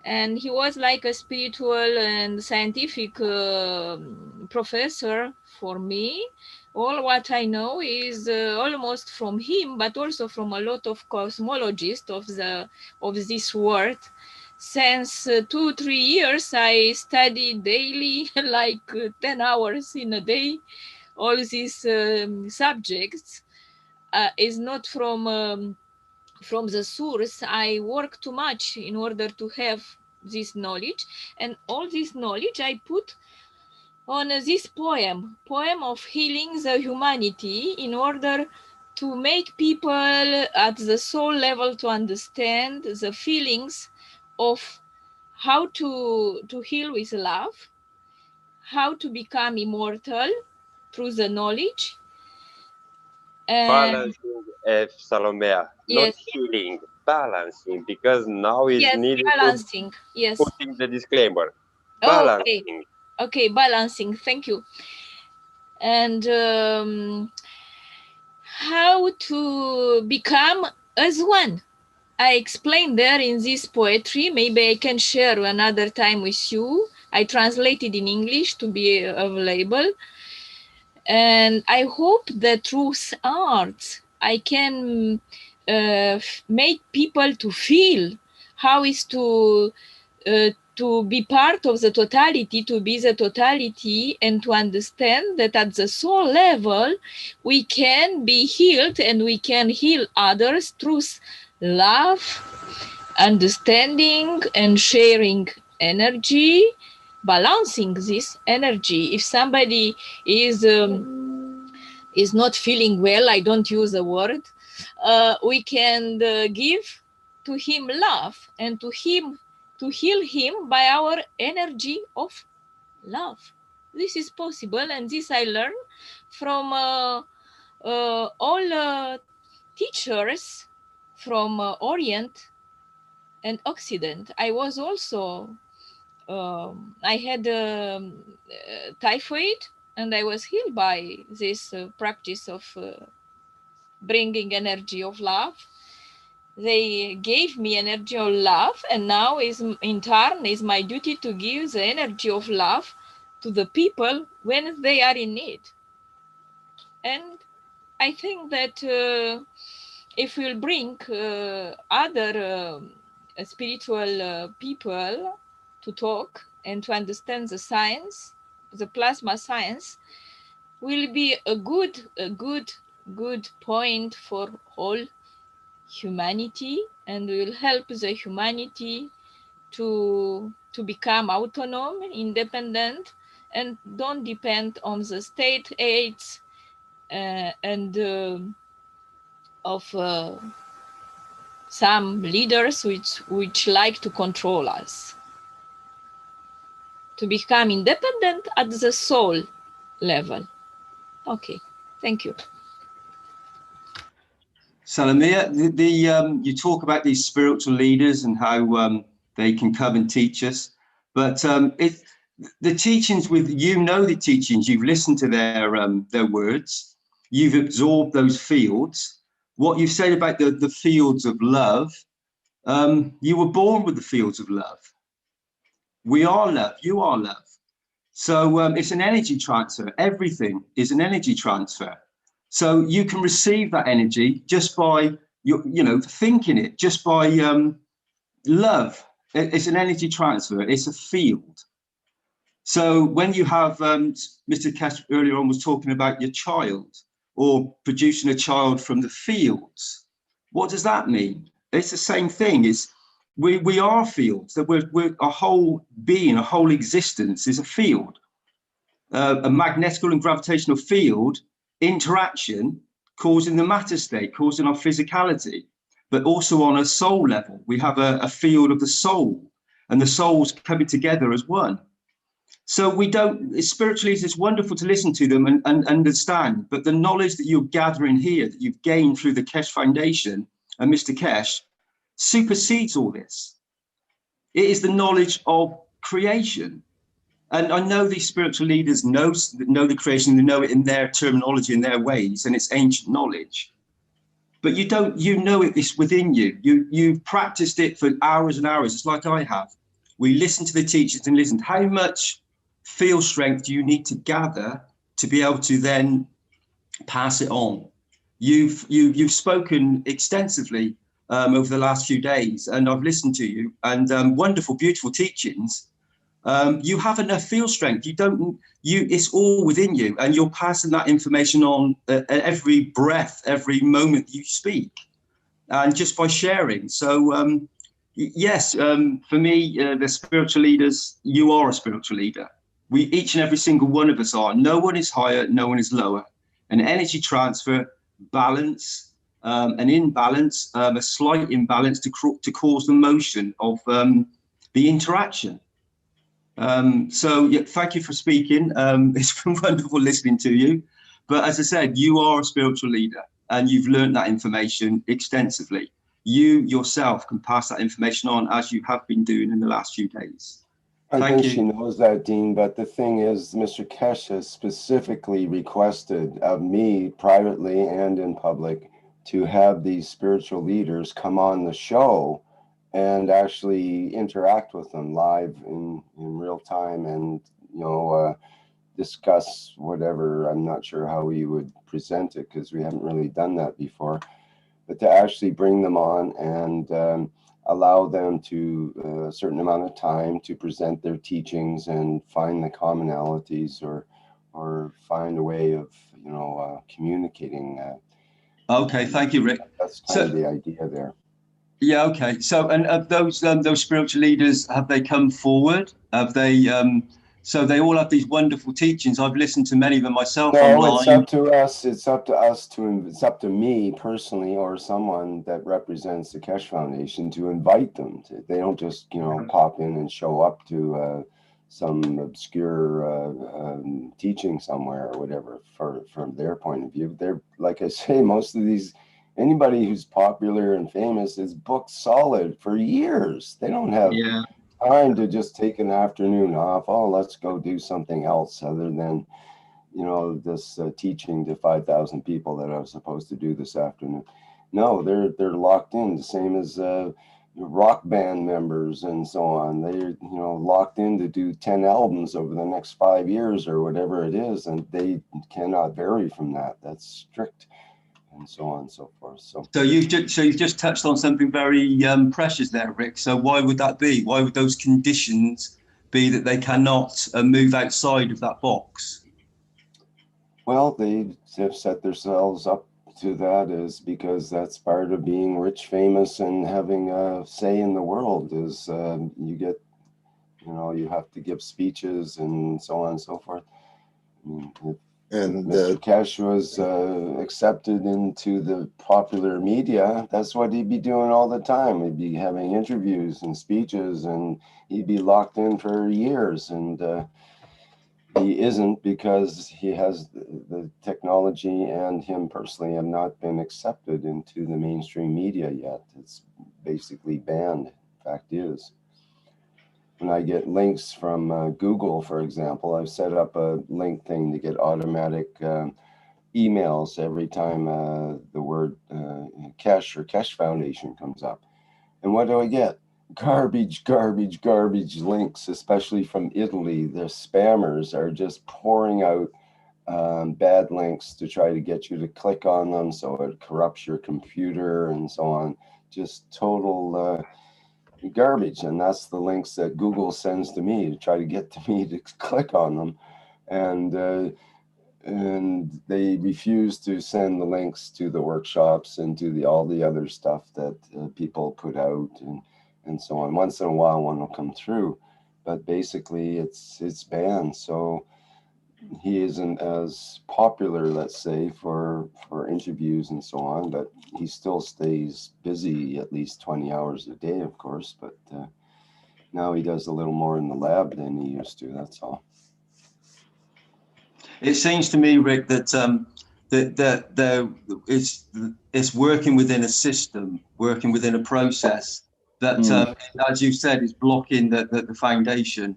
Speaker 9: and he was like a spiritual and scientific professor for me. All what I know is almost from him, but also from a lot of cosmologists of this world. Since 2-3 years, I study daily, like 10 hours in a day, all these subjects. Is not from the source. I work too much in order to have this knowledge, and all this knowledge I put on this poem of healing the humanity, in order to make people at the soul level to understand the feelings of how to heal with love, how to become immortal through the knowledge.
Speaker 10: Balancing, Salomea, not healing, balancing, because now is needed
Speaker 9: balancing. Yes,
Speaker 10: putting the disclaimer. Balancing.
Speaker 9: Okay, balancing. Thank you. And how to become as one. I explained there in this poetry. Maybe I can share another time with you. I translated in English to be available. And I hope that through art, I can make people to feel how is to be part of the totality, to be the totality, and to understand that at the soul level, we can be healed, and we can heal others through love, understanding, and sharing energy, balancing this energy. If somebody is not feeling well, I don't use the word, we can give to him love, and to heal him by our energy of love. This is possible, and this I learned from all teachers from Orient and Occident. I was also I had typhoid, and I was healed by this practice of bringing energy of love. They gave me energy of love, and now is in turn is my duty to give the energy of love to the people when they are in need. And I think that if we'll bring other spiritual people to talk and to understand the science, the plasma science, will be a good point for all humanity, and will help the humanity to become autonomous, independent, and don't depend on the state aids and of some leaders which like to control us. To become independent at the soul level. Okay, thank you.
Speaker 11: Salomea, you talk about these spiritual leaders and how they can come and teach us, but the teachings the teachings, you've listened to their words, you've absorbed those fields. What you've said about the fields of love, you were born with the fields of love. We are love, you are love. So it's an energy transfer. Everything is an energy transfer. So you can receive that energy just by thinking it, just by love. It's an energy transfer. It's a field. So when you have Mr. Kesh earlier on was talking about your child, or producing a child from the fields, what does that mean? It's the same thing. We are fields. That we're a whole being, a whole existence is a field. A magnetical and gravitational field interaction causing the matter state, causing our physicality, but also on a soul level. We have a field of the soul, and the souls coming together as one. So we don't, spiritually, it's wonderful to listen to them and understand, but the knowledge that you're gathering here, that you've gained through the Keshe Foundation and Mr. Kesh, supersedes all this. It is the knowledge of creation. And I know these spiritual leaders know the creation, they know it in their terminology, in their ways, and it's ancient knowledge. But you don't, you know it's within you. You've practiced it for hours and hours. It's like I have. We listen to the teachers and listen. How much field strength do you need to gather to be able to then pass it on? You've spoken extensively over the last few days, and I've listened to you, and wonderful, beautiful teachings. You have enough field strength. It's all within you, and you're passing that information on at every breath, every moment you speak, and just by sharing. So yes, for me, the spiritual leaders, you are a spiritual leader. Each and every single one of us are. No one is higher, no one is lower. An energy transfer, balance, an imbalance, a slight imbalance to cause the motion of the interaction. So yeah, thank you for speaking. It's been wonderful listening to you. But as I said, you are a spiritual leader and you've learned that information extensively. You yourself can pass that information on as you have been doing in the last few days.
Speaker 1: I think she knows that, Dean, but the thing is, Mr. Kesh has specifically requested of me privately and in public to have these spiritual leaders come on the show and actually interact with them live in real time and, discuss whatever. I'm not sure how we would present it because we haven't really done that before, but to actually bring them on and allow them to a certain amount of time to present their teachings and find the commonalities or find a way of, communicating.
Speaker 11: Okay, thank you, Rick.
Speaker 1: That's kind of the idea there.
Speaker 11: Yeah, okay. So, and of those spiritual leaders, have they come forward? Have they? So they all have these wonderful teachings. I've listened to many of them myself online.
Speaker 1: No, it's up to us. It's up to us it's up to me personally or someone that represents the Keshe Foundation to invite them. They don't just, pop in and show up to some obscure teaching somewhere or whatever from their point of view. They're, like I say, most of these, anybody who's popular and famous is booked solid for years. They don't have time to just take an afternoon off. Oh, let's go do something else other than, this teaching to 5,000 people that I was supposed to do this afternoon. No, they're locked in, the same as rock band members and so on. They're, locked in to do 10 albums over the next 5 years or whatever it is, and they cannot vary from that. That's strict. And so on and so forth. So
Speaker 11: you've just touched on something very precious there, Rick. So why would that be? Why would those conditions be that they cannot move outside of that box?
Speaker 1: Well, they have set themselves up to that is because that's part of being rich, famous, and having a say in the world is you get, you have to give speeches and so on and so forth. And Mr. Kesh was accepted into the popular media. That's what he'd be doing all the time. He'd be having interviews and speeches, and he'd be locked in for years. And he isn't because he has the technology, and him personally have not been accepted into the mainstream media yet. It's basically banned. Fact is. When I get links from Google, for example, I've set up a link thing to get automatic emails every time the word Kesh or Keshe Foundation comes up. And what do I get? Garbage links, especially from Italy. The spammers are just pouring out bad links to try to get you to click on them, so it corrupts your computer and so on. Just total garbage, and that's the links that Google sends to me to try to get to me to click on them, and they refuse to send the links to the workshops and to all the other stuff that people put out and so on. Once in a while one will come through, but basically it's banned. So he isn't as popular, let's say, for interviews and so on, but he still stays busy at least 20 hours a day, of course. But now he does a little more in the lab than he used to. That's all.
Speaker 11: It seems to me, Rick, that it's working within a system, working within a process that, as you said, is blocking the foundation.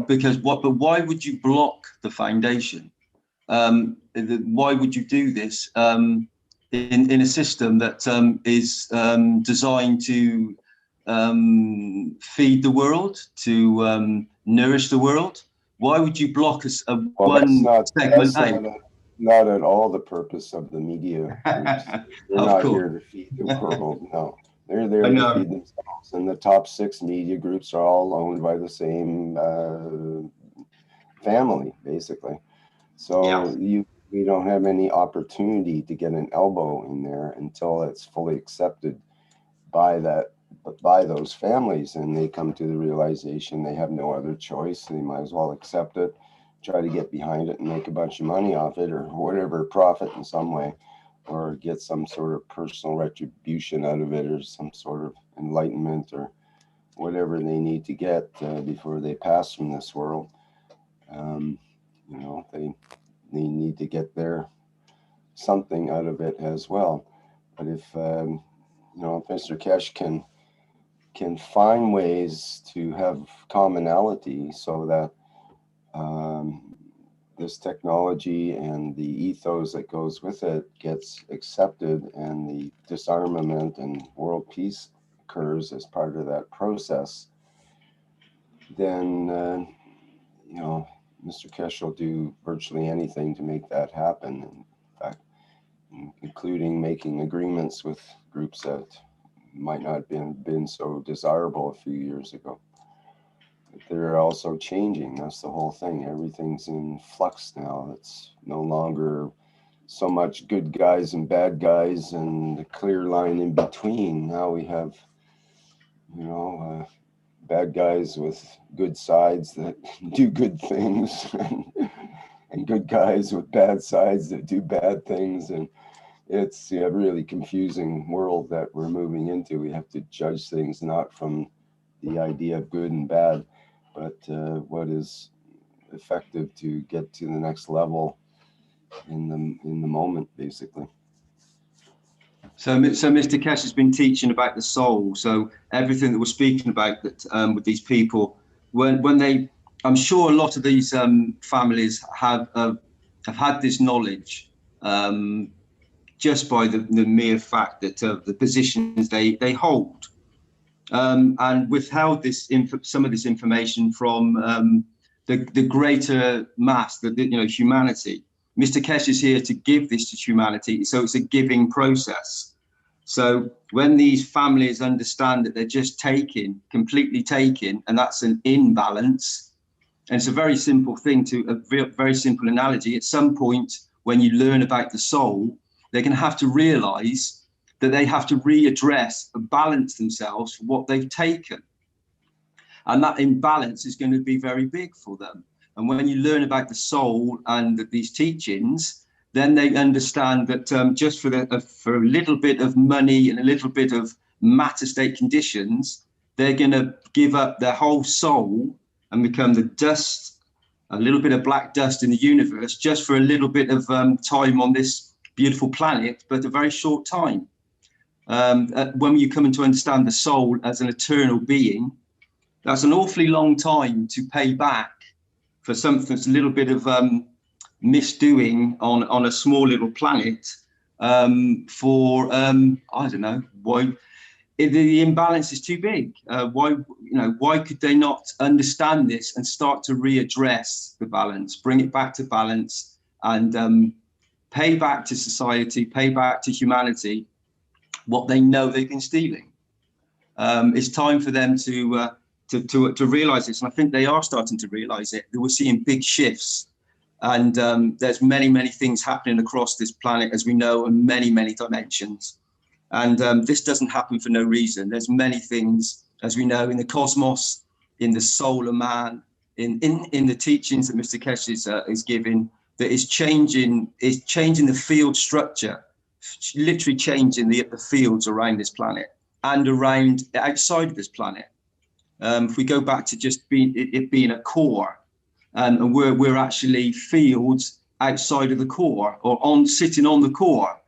Speaker 11: Because but why would you block the foundation? Why would you do this in a system that is designed to feed the world, to nourish the world? Why would you block one segment out?
Speaker 1: Not at all the purpose of the media groups. They're not here to feed the world. No, they're there to feed themselves. And the top 6 media groups are all owned by the same family, basically. So we don't have any opportunity to get an elbow in there until it's fully accepted by those families, and they come to the realization they have no other choice. They might as well accept it, try to get behind it and make a bunch of money off it, or whatever, profit in some way, or get some sort of personal retribution out of it, or some sort of enlightenment, or whatever they need to get before they pass from this world. You know, they need to get their something out of it as well. But if you know, if Mr. Kesh can find ways to have commonality so that this technology and the ethos that goes with it gets accepted, and the disarmament and world peace occurs as part of that process, then you know, Mr. Kesh will do virtually anything to make that happen. In fact, including making agreements with groups that might not have been so desirable a few years ago. But they're also changing. That's the whole thing. Everything's in flux now. It's no longer so much good guys and bad guys and the clear line in between. Now we have, you know, bad guys with good sides that do good things, and good guys with bad sides that do bad things. And it's a really confusing world that we're moving into. We have to judge things not from the idea of good and bad, but what is effective to get to the next level in the moment, basically.
Speaker 11: So Mr. Kesh has been teaching about the soul. So everything that we're speaking about that with these people, when they, I'm sure a lot of these families have had this knowledge just by the mere fact that the positions they hold, and withheld some of this information from the greater mass, humanity. Mr. Kesh is here to give this to humanity, so it's a giving process. So when these families understand that they're just taking, completely taking, and that's an imbalance, and it's a very simple thing, a very simple analogy. At some point, when you learn about the soul, they're going to have to realize that they have to readdress and balance themselves for what they've taken. And that imbalance is going to be very big for them. And when you learn about the soul and these teachings, then they understand that just for a little bit of money and a little bit of matter state conditions, they're going to give up their whole soul and become the dust, a little bit of black dust in the universe, just for a little bit of time on this beautiful planet, but a very short time. When you come to understand the soul as an eternal being, that's an awfully long time to pay back for something that's a little bit of misdoing on a small little planet for I don't know why the imbalance is too big. Why could they not understand this and start to readdress the balance, bring it back to balance, and pay back to society, pay back to humanity what they know they've been stealing? It's time for them to realize this, and I think they are starting to realize it. We're seeing big shifts, and there's many things happening across this planet, as we know, in many dimensions. And this doesn't happen for no reason. There's many things, as we know, in the cosmos, in the soul of man, in the teachings that Mr. Kesh is giving, that is changing the field structure, literally changing the fields around this planet and around outside of this planet. If we go back to just it being a core, and we're actually fields outside of the core, or sitting on the core,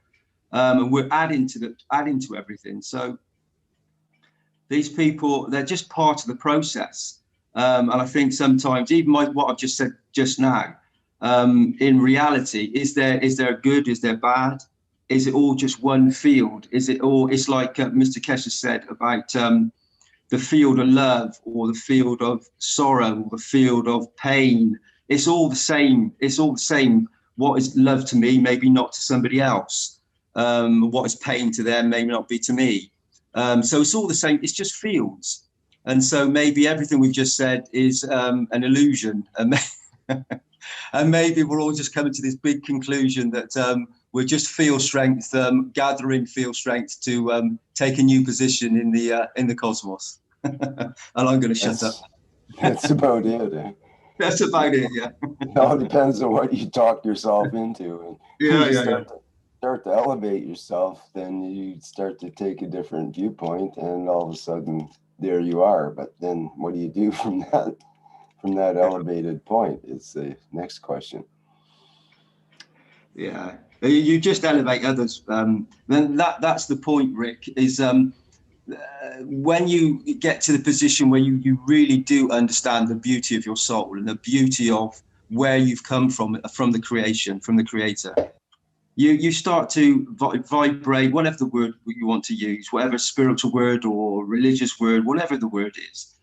Speaker 11: and we're adding to everything. So these people, they're just part of the process. And I think sometimes, even what I've just said just now, in reality, is there good, is there bad? Is it all just one field? Is it all, it's like Mr. Keshe said about the field of love, or the field of sorrow, or the field of pain. It's all the same. It's all the same. What is love to me, maybe not to somebody else. What is pain to them, may not be to me. So it's all the same. It's just fields. And so maybe everything we've just said is an illusion. And maybe we're all just coming to this big conclusion that we're just field strength, gathering field strength to take a new position in the cosmos. And I'm going to shut up.
Speaker 1: That's about it. Eh?
Speaker 11: That's about it. Yeah.
Speaker 1: It all depends on what you talk yourself into. And
Speaker 11: Yeah.
Speaker 1: Start to elevate yourself, then you start to take a different viewpoint, and all of a sudden there you are. But then what do you do from that elevated point? It's the next question.
Speaker 11: Yeah, you just elevate others. Then that's the point, Rick, is when you get to the position where you really do understand the beauty of your soul and the beauty of where you've come from the creation, from the creator, you start to vibrate, whatever the word you want to use, whatever spiritual word or religious word, whatever the word is.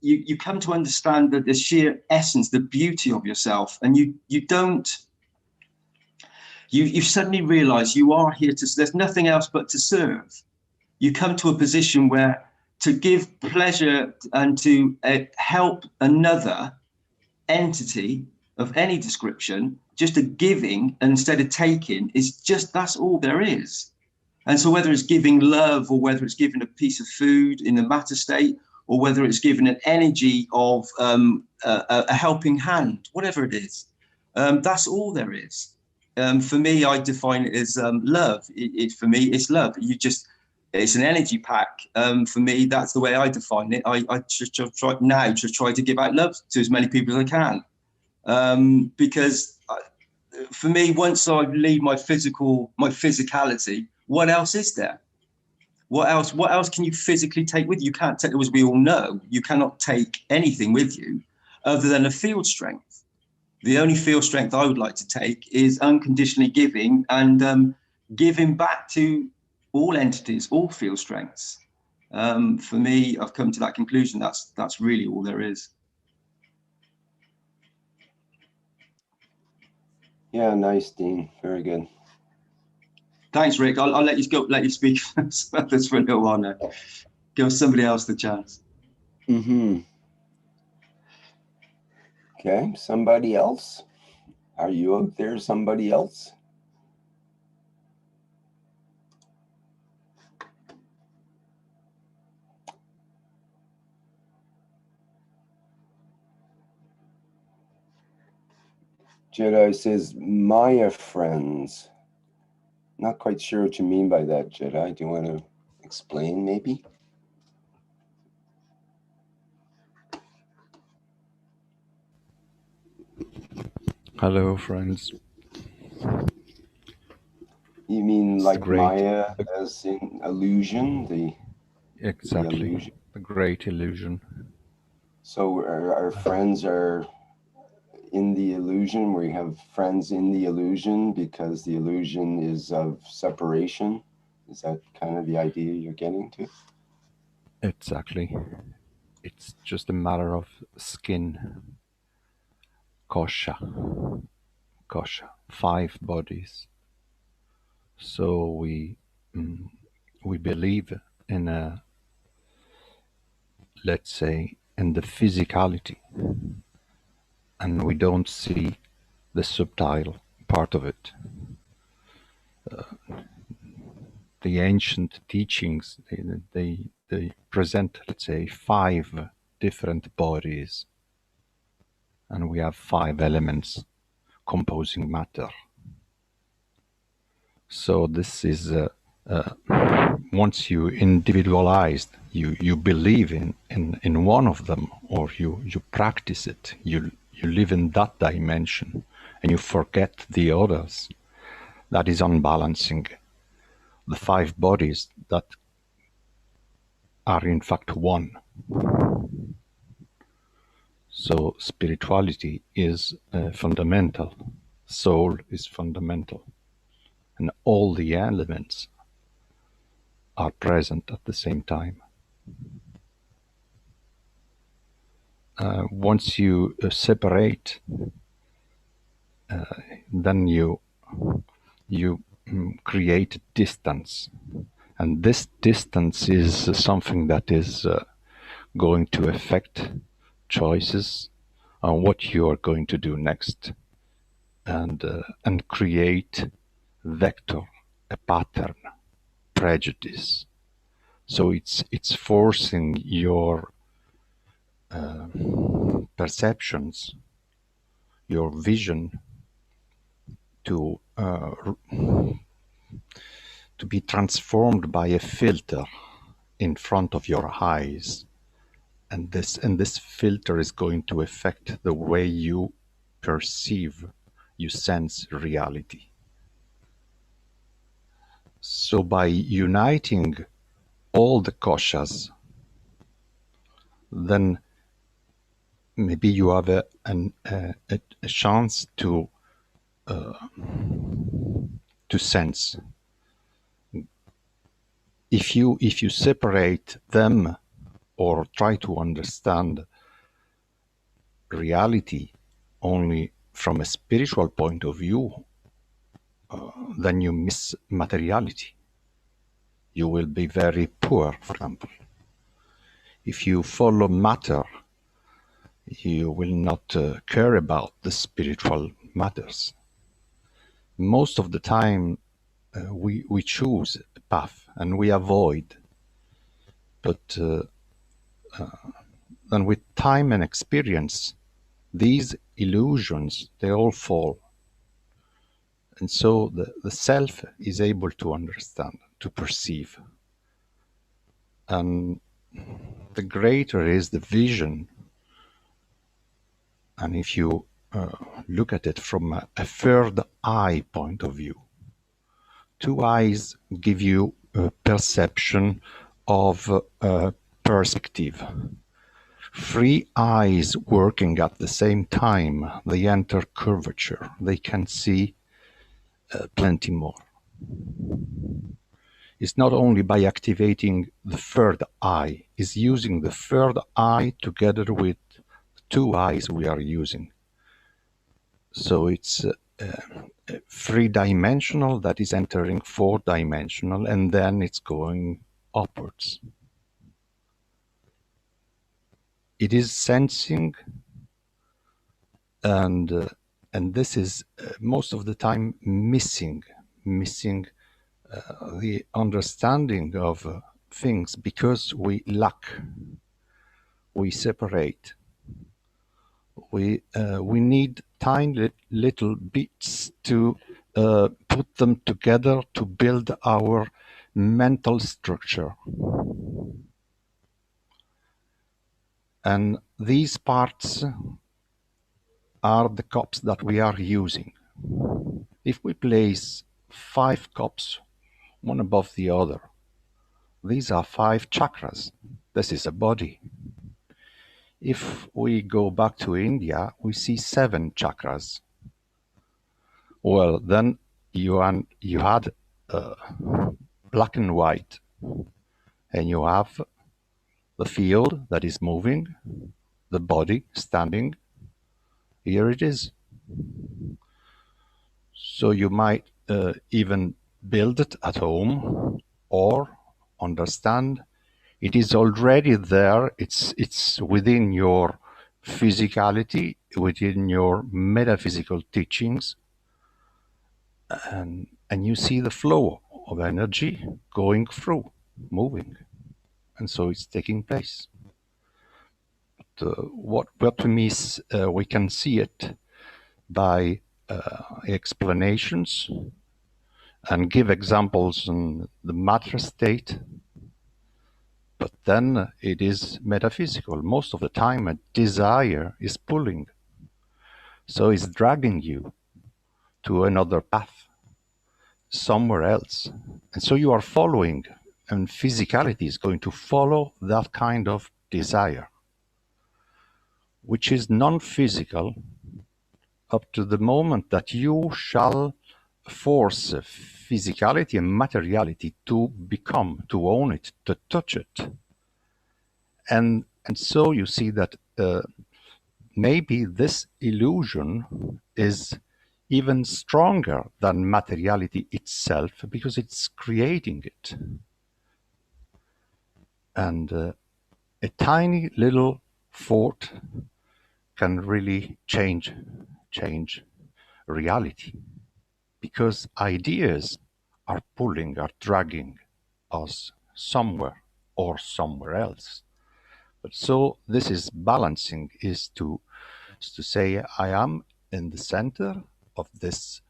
Speaker 11: You come to understand that the sheer essence, the beauty of yourself, and you suddenly realize you are here there's nothing else but to serve. You come to a position where to give pleasure and to help another entity of any description, just a giving instead of taking, is just, that's all there is. And so whether it's giving love, or whether it's giving a piece of food in the matter state, or whether it's giving an energy of a helping hand, whatever it is, that's all there is. For me, I define it as love. For me, it's love. It's an energy pack. For me, that's the way I define it. I just try to give out love to as many people as I can. Because for me, once I leave my physicality, what else is there? What else can you physically take with you? You can't take, as we all know, you cannot take anything with you other than a field strength. The only field strength I would like to take is unconditionally giving, and giving back to all entities, all field strengths. For me, I've come to that conclusion. That's really all there is.
Speaker 1: Yeah, nice, Dean. Very good.
Speaker 11: Thanks, Rick. I'll let you go. Let you speak for a little while now. Give somebody else the chance.
Speaker 1: Mm-hmm. Okay, somebody else. Are you out there? Somebody else? Jedi says, Maya friends. Not quite sure what you mean by that, Jedi. Do you want to explain, maybe?
Speaker 13: Hello, friends.
Speaker 1: You mean like Maya as in illusion?
Speaker 13: Exactly.
Speaker 1: The illusion.
Speaker 13: The great illusion.
Speaker 1: So our friends are in the illusion, where you have friends in the illusion because the illusion is of separation. Is that kind of the idea you're getting to?
Speaker 13: Exactly. It's just a matter of skin. Kosha. 5 bodies. So we believe in let's say, in the physicality, and we don't see the subtle part of it. The ancient teachings, they present, let's say, 5 different bodies and we have 5 elements composing matter. So this is once you individualized, you believe in one of them, or you practice it, you live in that dimension, and you forget the others. That is unbalancing the 5 bodies that are in fact one. So spirituality is fundamental, soul is fundamental, and all the elements are present at the same time. Once you separate, then you create distance, and this distance is something that is going to affect choices on what you are going to do next, and create vector, a pattern, prejudice. So it's forcing your perceptions, your vision to be transformed by a filter in front of your eyes, and this filter is going to affect the way you perceive, you sense reality. So by uniting all the koshas, then maybe you have a chance to sense. If you separate them or try to understand reality only from a spiritual point of view, then you miss materiality. You will be very poor, for example. If you follow matter, you will not care about the spiritual matters. Most of the time, we choose a path and we avoid, but then with time and experience, these illusions, they all fall. And so the self is able to understand, to perceive. And the greater is the vision. And if you look at it from a third eye point of view, 2 eyes give you a perception of perspective. 3 eyes working at the same time, they enter curvature. They can see plenty more. It's not only by activating the third eye, it's using the third eye together with 2 eyes we are using. So it's 3-dimensional that is entering 4-dimensional, and then it's going upwards. It is sensing, and this is most of the time missing the understanding of things, because we lack, we separate. We need tiny little bits to put them together to build our mental structure. And these parts are the cups that we are using. If we place 5 cups, one above the other, these are 5 chakras. This is a body. If we go back to India, we see 7 chakras. Well, then you had black and white, and you have the field that is moving, the body standing. Here it is. So you might even build it at home, or understand it is already there. It's within your physicality, within your metaphysical teachings, and you see the flow of energy going through, moving, and so it's taking place. what we can see it by explanations and give examples in the matter state, but then it is metaphysical. Most of the time, a desire is pulling, so it's dragging you to another path, somewhere else. And so you are following, and physicality is going to follow that kind of desire, which is non-physical up to the moment that you shall force physicality and materiality to become, to own it, to touch it. And so you see that maybe this illusion is even stronger than materiality itself because it's creating it. And a tiny little thought can really change reality, because ideas are pulling, are dragging us somewhere or somewhere else. But so this is balancing, is to say I am in the center of this,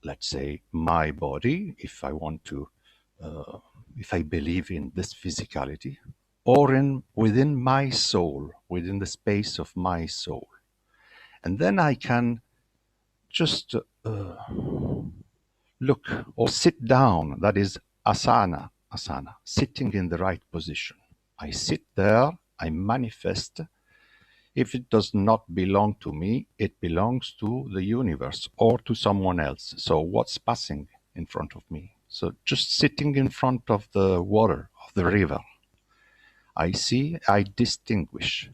Speaker 13: let's say, my body, if I want to, if I believe in this physicality, or within my soul, within the space of my soul. And then I can just look or sit down, that is asana, sitting in the right position. I sit there, I manifest. If it does not belong to me, it belongs to the universe or to someone else. So what's passing in front of me? So just sitting in front of the water, of the river, I see, I distinguish.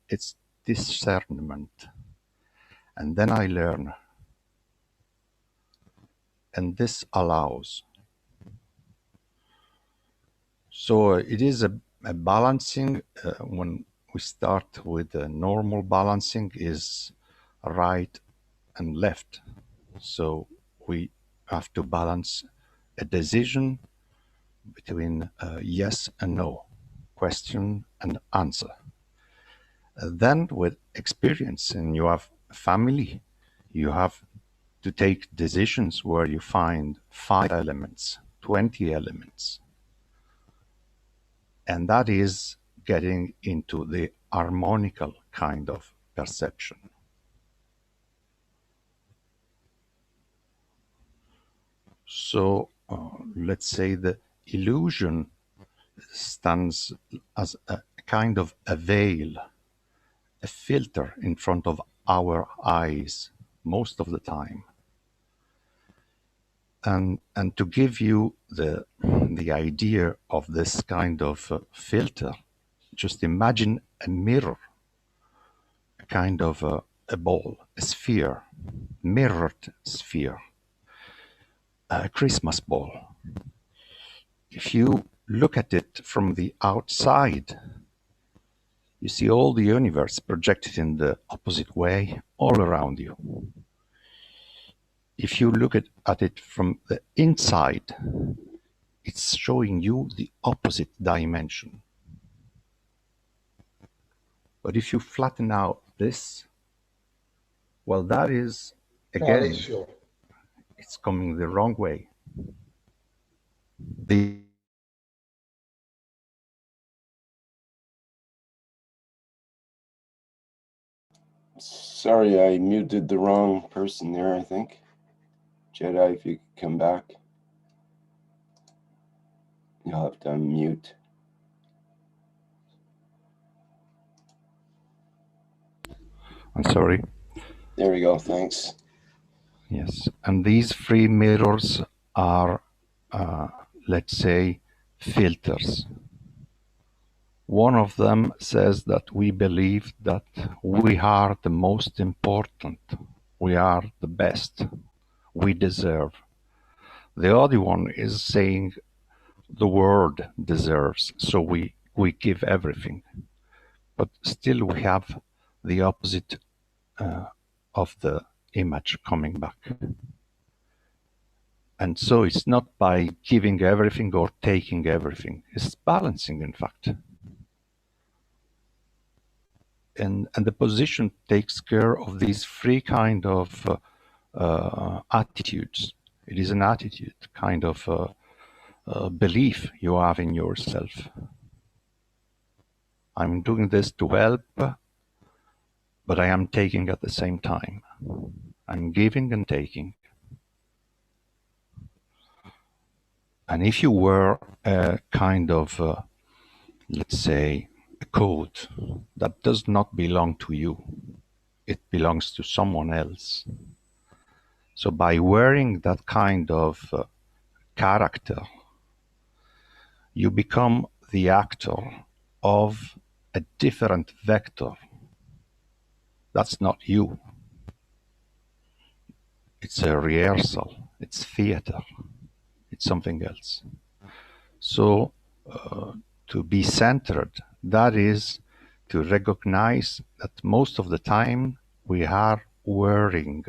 Speaker 13: It's discernment. And then I learn. And this allows. So it is a balancing. When we start with the normal balancing is right and left. So we have to balance a decision between yes and no, question and answer. Then with experience, and you have family, you have to take decisions where you find 5 elements, 20 elements. And that is getting into the harmonical kind of perception. So let's say the illusion stands as a kind of a veil, a filter in front of our eyes most of the time. And to give you the idea of this kind of filter, just imagine a mirror, a kind of a ball, a sphere, mirrored sphere, a Christmas ball. If you look at it from the outside, you see all the universe projected in the opposite way all around you. If you look at it from the inside, it's showing you the opposite dimension. But if you flatten out this, well, that is, again, it's coming the wrong way.
Speaker 1: Sorry, I muted the wrong person there, I think. Jedi, if you could come back. You'll have to unmute.
Speaker 13: I'm sorry.
Speaker 1: There we go, thanks.
Speaker 13: Yes, and these 3 mirrors are, let's say, filters. One of them says that we believe that we are the most important, we are the best, we deserve. The other one is saying the world deserves, so we give everything. But still we have the opposite of the image coming back. And so it's not by giving everything or taking everything, it's balancing, in fact. and the position takes care of these three kind of attitudes. It is an attitude, kind of belief you have in yourself. I'm doing this to help, but I am taking at the same time. I'm giving and taking. And if you were a kind of, let's say, a code that does not belong to you, it belongs to someone else. So by wearing that kind of character, you become the actor of a different vector. That's not you. It's a rehearsal. It's theater. It's something else. So to be centered, that is to recognize that most of the time we are wearing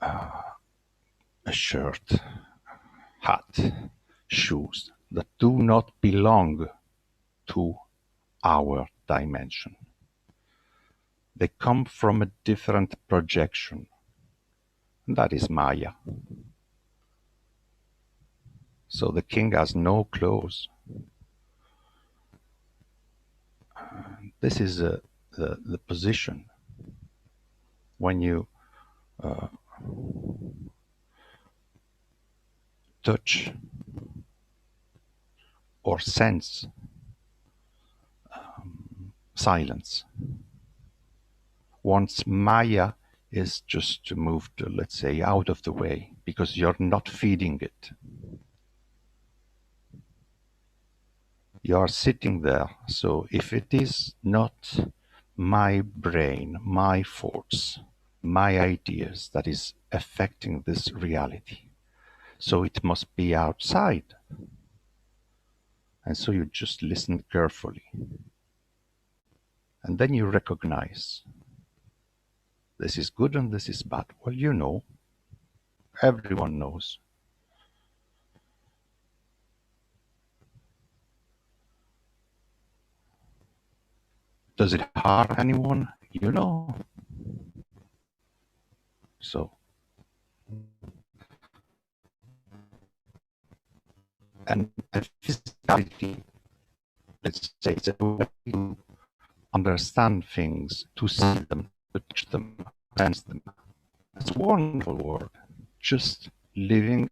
Speaker 13: a shirt, hat, shoes that do not belong to our dimension. They come from a different projection. That is Maya. So the king has no clothes. This is the position when you touch or sense silence. Once Maya is just moved, let's say, out of the way because you're not feeding it. You are sitting there. So if it is not my brain, my thoughts, my ideas that is affecting this reality, so it must be outside. And so you just listen carefully. And then you recognize this is good and this is bad. Well, you know, everyone knows. Does it harm anyone? You know. So, and physicality, let's say, it's a way to understand things, to see them, to touch them, sense them. It's a wonderful word. Just living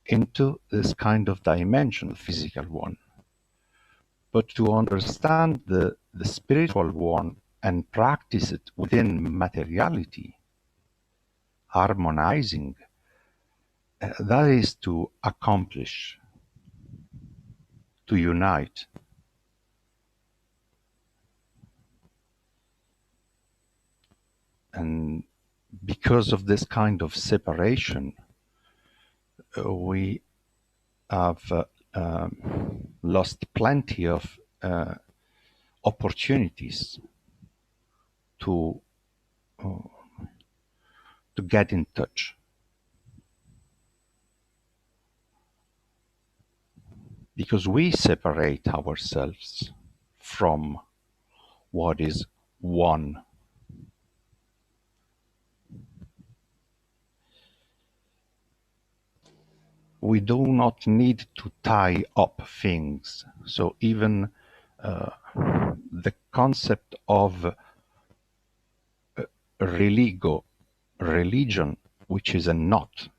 Speaker 13: into this kind of dimension, the physical one. But to understand the spiritual one and practice it within materiality, harmonizing, that is to accomplish, to unite. And because of this kind of separation, we have lost plenty of opportunities to get in touch. Because we separate ourselves from what is one. We do not need to tie up things. So even the concept of religion, which is a knot,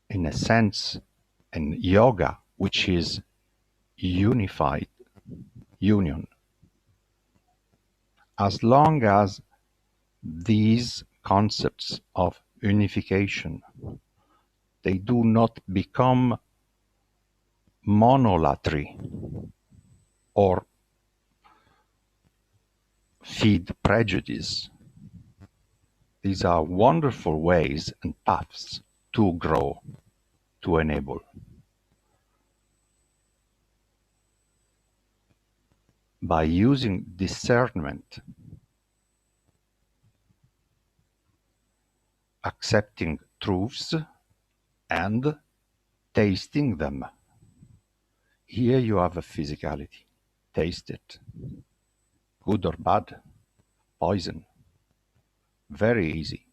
Speaker 13: in a sense, and yoga, which is unified, union. As long as these concepts of unification, they do not become monolatry or feed prejudice. These are wonderful ways and paths to grow, to enable. By using discernment, accepting truths and tasting them Here you have a physicality. Taste it. Good or bad. Poison. Very easy.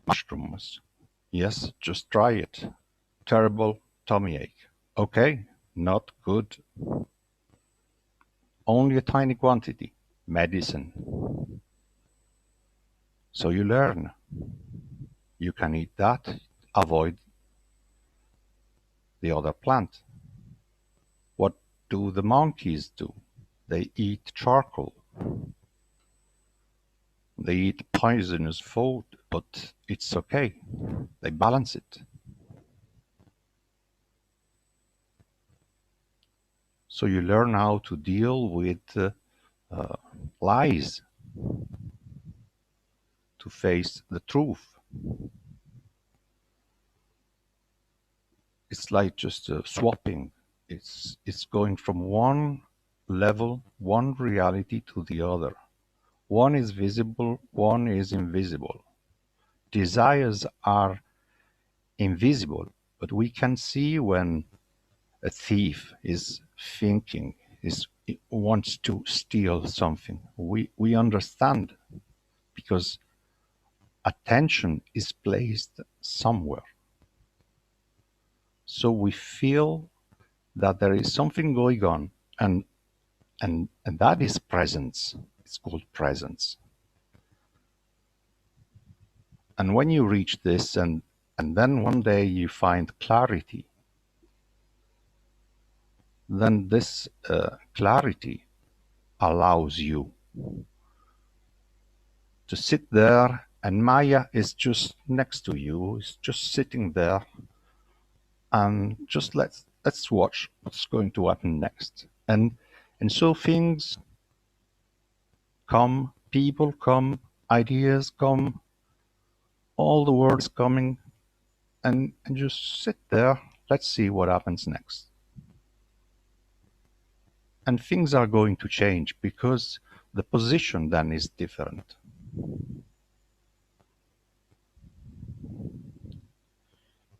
Speaker 13: Mushrooms. Yes, just try it. Terrible tummy ache. Okay, not good. Only a tiny quantity. Medicine. So you learn. You can eat that, avoid the other plant. What do the monkeys do? They eat charcoal. They eat poisonous food, but it's okay. They balance it. So you learn how to deal with lies, to face the truth. It's like just swapping. It's going from one level, one reality to the other. One is visible, one is invisible. Desires are invisible, but we can see when a thief is thinking, wants to steal something. We understand because attention is placed somewhere. So we feel that there is something going on, and that is presence. It's called presence. And when you reach this, and then one day you find clarity, then this clarity allows you to sit there, and Maya is just next to you, is just sitting there, and just let's watch what's going to happen next. And so things come, people come, ideas come, all the words coming, and just sit there. Let's see what happens next. And things are going to change because the position then is different.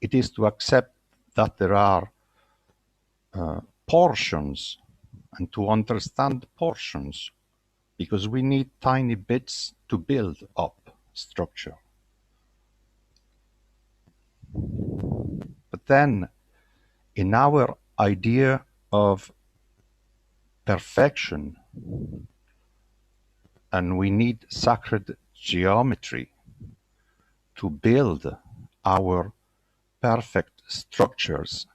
Speaker 13: It is to accept that there are portions, and to understand portions, because we need tiny bits to build up structure. But then, in our idea of perfection, and we need sacred geometry to build our perfect structures,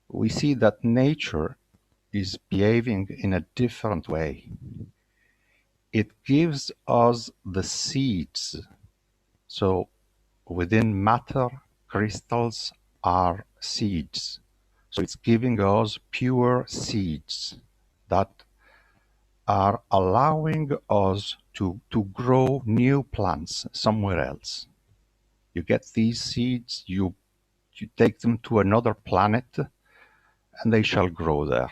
Speaker 13: we see that nature is behaving in a different way. It gives us the seeds. So within matter, crystals are seeds. So it's giving us pure seeds that are allowing us to grow new plants somewhere else. You get these seeds, you take them to another planet, and they shall grow there.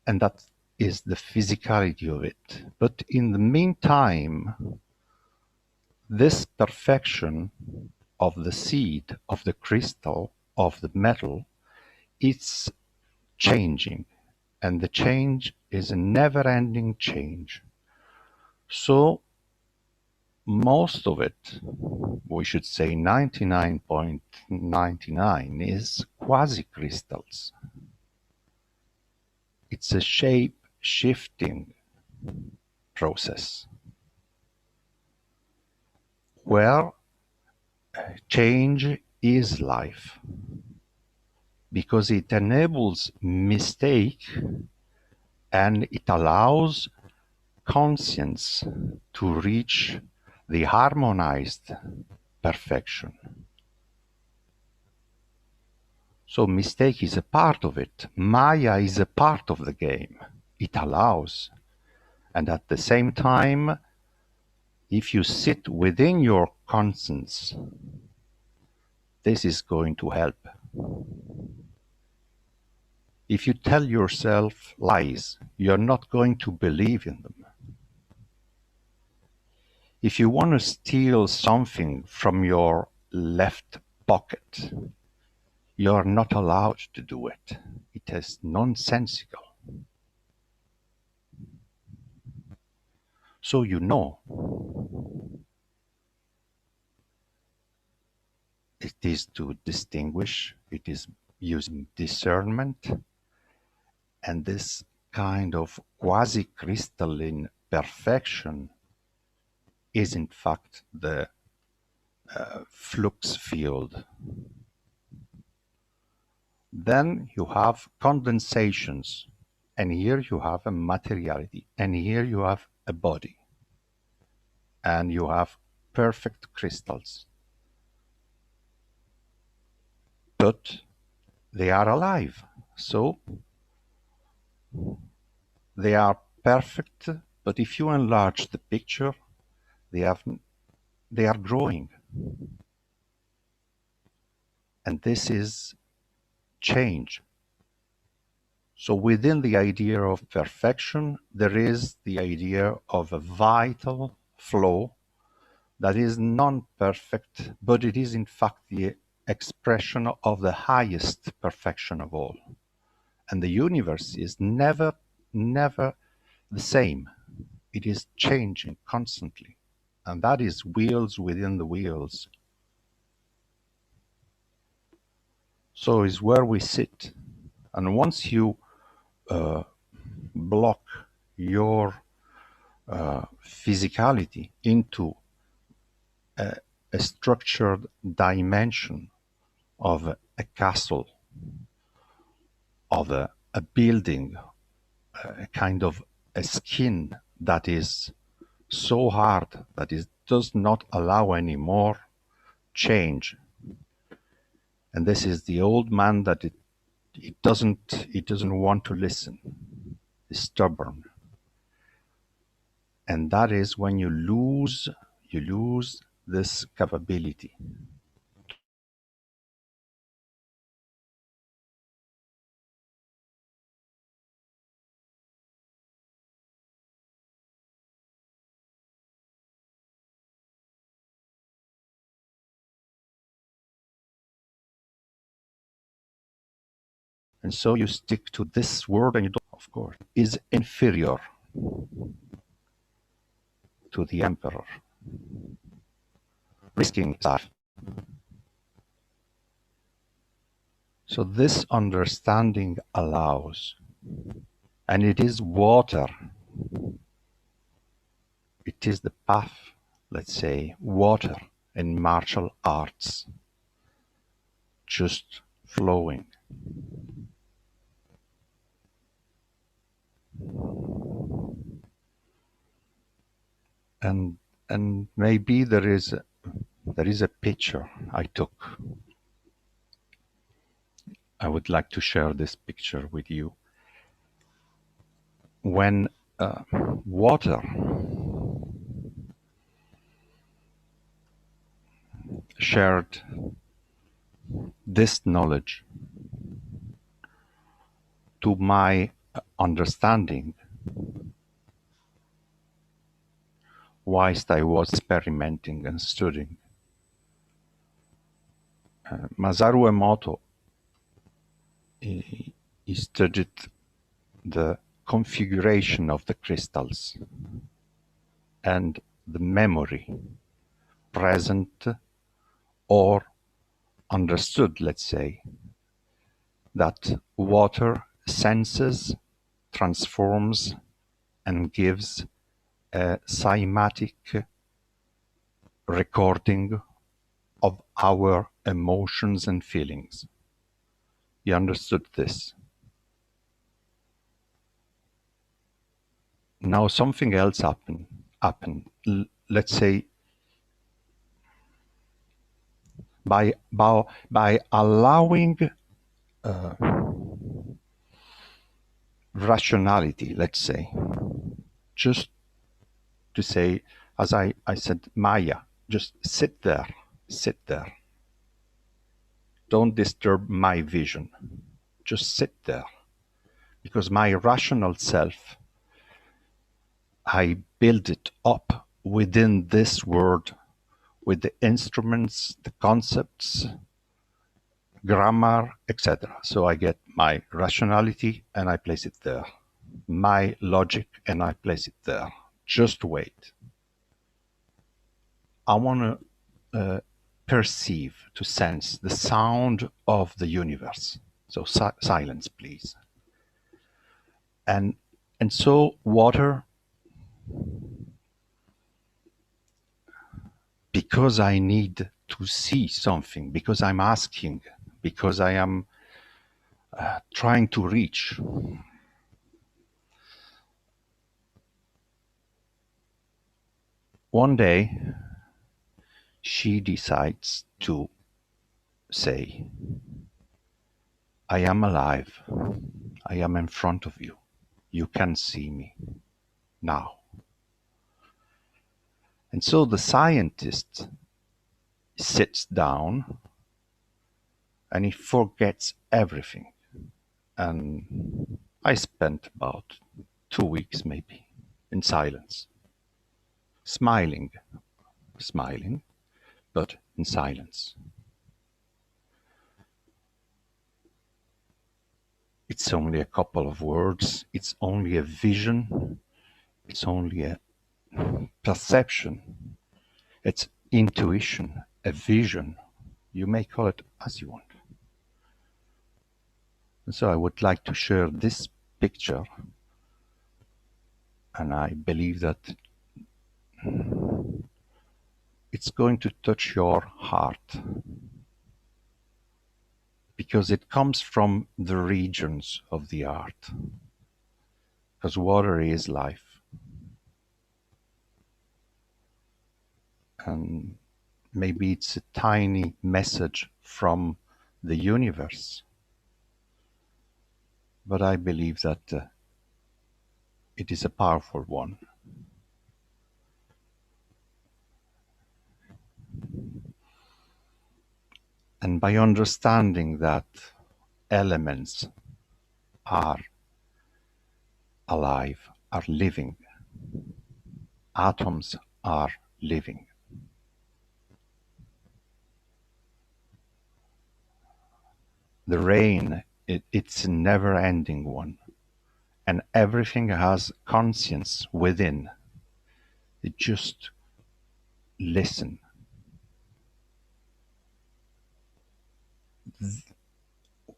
Speaker 13: And that is the physicality of it. But in the meantime, this perfection of the seed, of the crystal, of the metal, it's changing. And the change is a never-ending change. So most of it, we should say 99.99, is quasi-crystals. It's a shape-shifting process where change is life, because it enables mistake and it allows conscience to reach the harmonized perfection. So mistake is a part of it. Maya is a part of the game. It allows. And at the same time, if you sit within your conscience, this is going to help. If you tell yourself lies, you're not going to believe in them. If you want to steal something from your left pocket. You are not allowed to do it. It is nonsensical. So you know it is to distinguish, it is using discernment, and this kind of quasi-crystalline perfection is in fact the flux field. Then you have condensations, and here you have a materiality, and here you have a body, and you have perfect crystals. But they are alive, so they are perfect, but if you enlarge the picture, they are growing. And this is change. So within the idea of perfection, there is the idea of a vital flow that is non-perfect, but it is in fact the expression of the highest perfection of all. And the universe is never the same. It is changing constantly. And that is wheels within the wheels. So is where we sit. And once you block your physicality into a structured dimension of a castle, of a building, a kind of a skin that is so hard that it does not allow any more change. And this is the old man that it doesn't want to listen. It's stubborn. And that is when you lose this capability. And so you stick to this word, and you don't, of course, is inferior to the emperor, risking that. So this understanding allows, and it is water. It is the path, let's say, water in martial arts, just flowing. And maybe there is a picture I took. I would like to share this picture with you. When water shared this knowledge to my understanding, whilst I was experimenting and studying, Masaru Emoto, he studied the configuration of the crystals and the memory present or understood, let's say, that water senses, transforms, and gives a cymatic recording of our emotions and feelings. He understood this. Now something else happened. Let's say by allowing rationality, let's say, just to say, as I said, Maya, just sit there. Don't disturb my vision. Just sit there. Because my rational self, I build it up within this word with the instruments, the concepts, grammar, etc. So I get my rationality and I place it there. My logic and I place it there. Just wait. I want to perceive, to sense the sound of the universe. So silence, please. And so water, because I need to see something, because I'm asking, because I am trying to reach. One day, she decides to say, I am alive. I am in front of you. You can see me now. And so the scientist sits down and he forgets everything. And I spent about 2 weeks maybe in silence, smiling, but in silence. It's only a couple of words. It's only a vision. It's only a perception. It's intuition, a vision. You may call it as you want. And so I would like to share this picture. And I believe that it's going to touch your heart, because it comes from the regions of the heart. Because water is life. And maybe it's a tiny message from the universe. But I believe that it is a powerful one. And by understanding that elements are alive, are living, atoms are living, the rain, it's a never-ending one. And everything has conscience within. It just listen.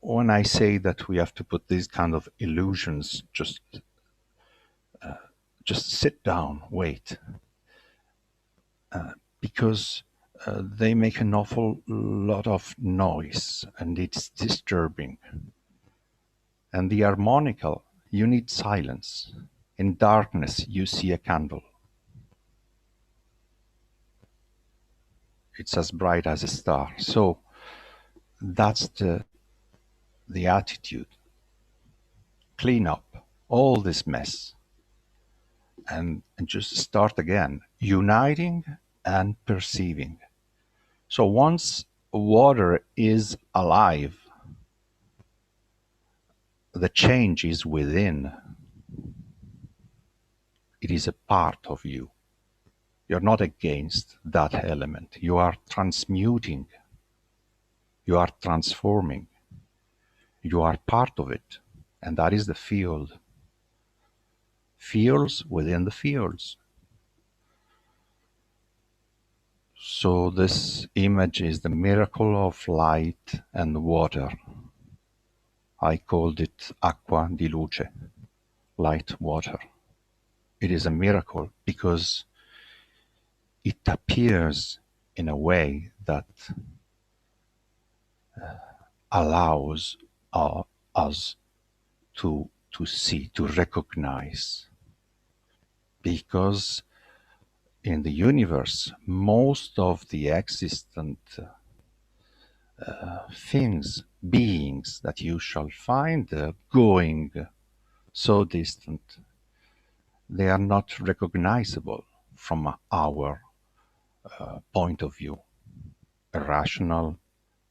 Speaker 13: When I say that we have to put these kind of illusions, just sit down, wait, because they make an awful lot of noise and it's disturbing. And the harmonical, you need silence. In darkness, you see a candle. It's as bright as a star. So that's the attitude. Clean up all this mess and just start again, uniting and perceiving. So once water is alive, the change is within. It is a part of you. You're not against that element. You are transmuting. You are transforming. You are part of it. And that is the field. Fields within the fields. So this image is the miracle of light and water. I called it acqua di luce, light water. It is a miracle because it appears in a way that allows us to see, to recognize. Because in the universe, most of the existent things, beings that you shall find going so distant, they are not recognizable from our point of view, a rational,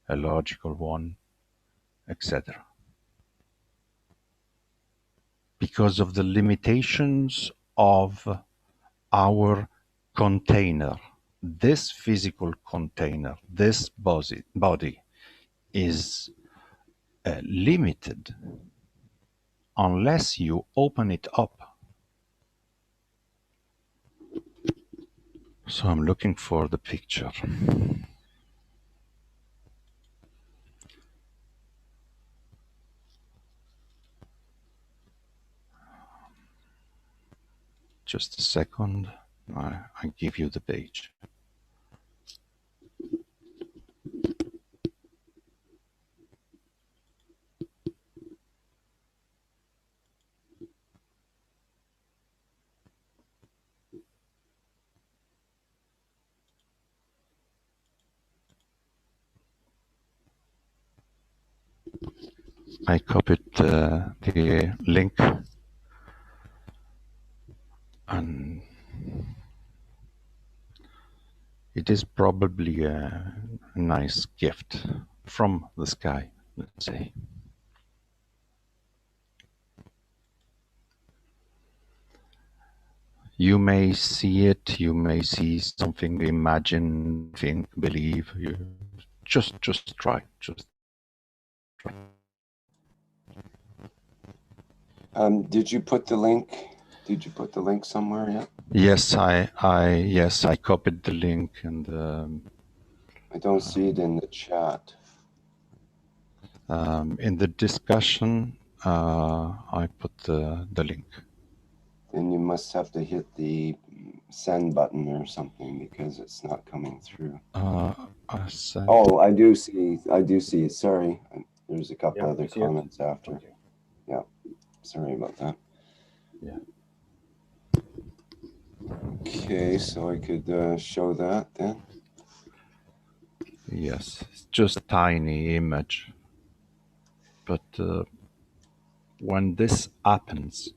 Speaker 13: a logical one, etc. Because of the limitations of our container, this physical container, this body is limited unless you open it up. So I'm looking for the picture. Just a second. I give you the page. I copied the link, and it is probably a nice gift from the sky, let's say. You may see it, you may see something, imagine, think, believe. You just try, just try.
Speaker 1: Did you put the link? Did you put the link somewhere yet?
Speaker 13: Yes, I copied the link, and
Speaker 1: I don't see it in the chat.
Speaker 13: in the discussion, I put the link.
Speaker 1: Then you must have to hit the send button or something because it's not coming through. Oh, I do see it. Sorry, there's a couple other comments after.
Speaker 13: Okay.
Speaker 1: Yeah, sorry about that.
Speaker 13: Yeah.
Speaker 1: Okay, so I could show that then.
Speaker 13: Yes, it's just a tiny image, but when this happens,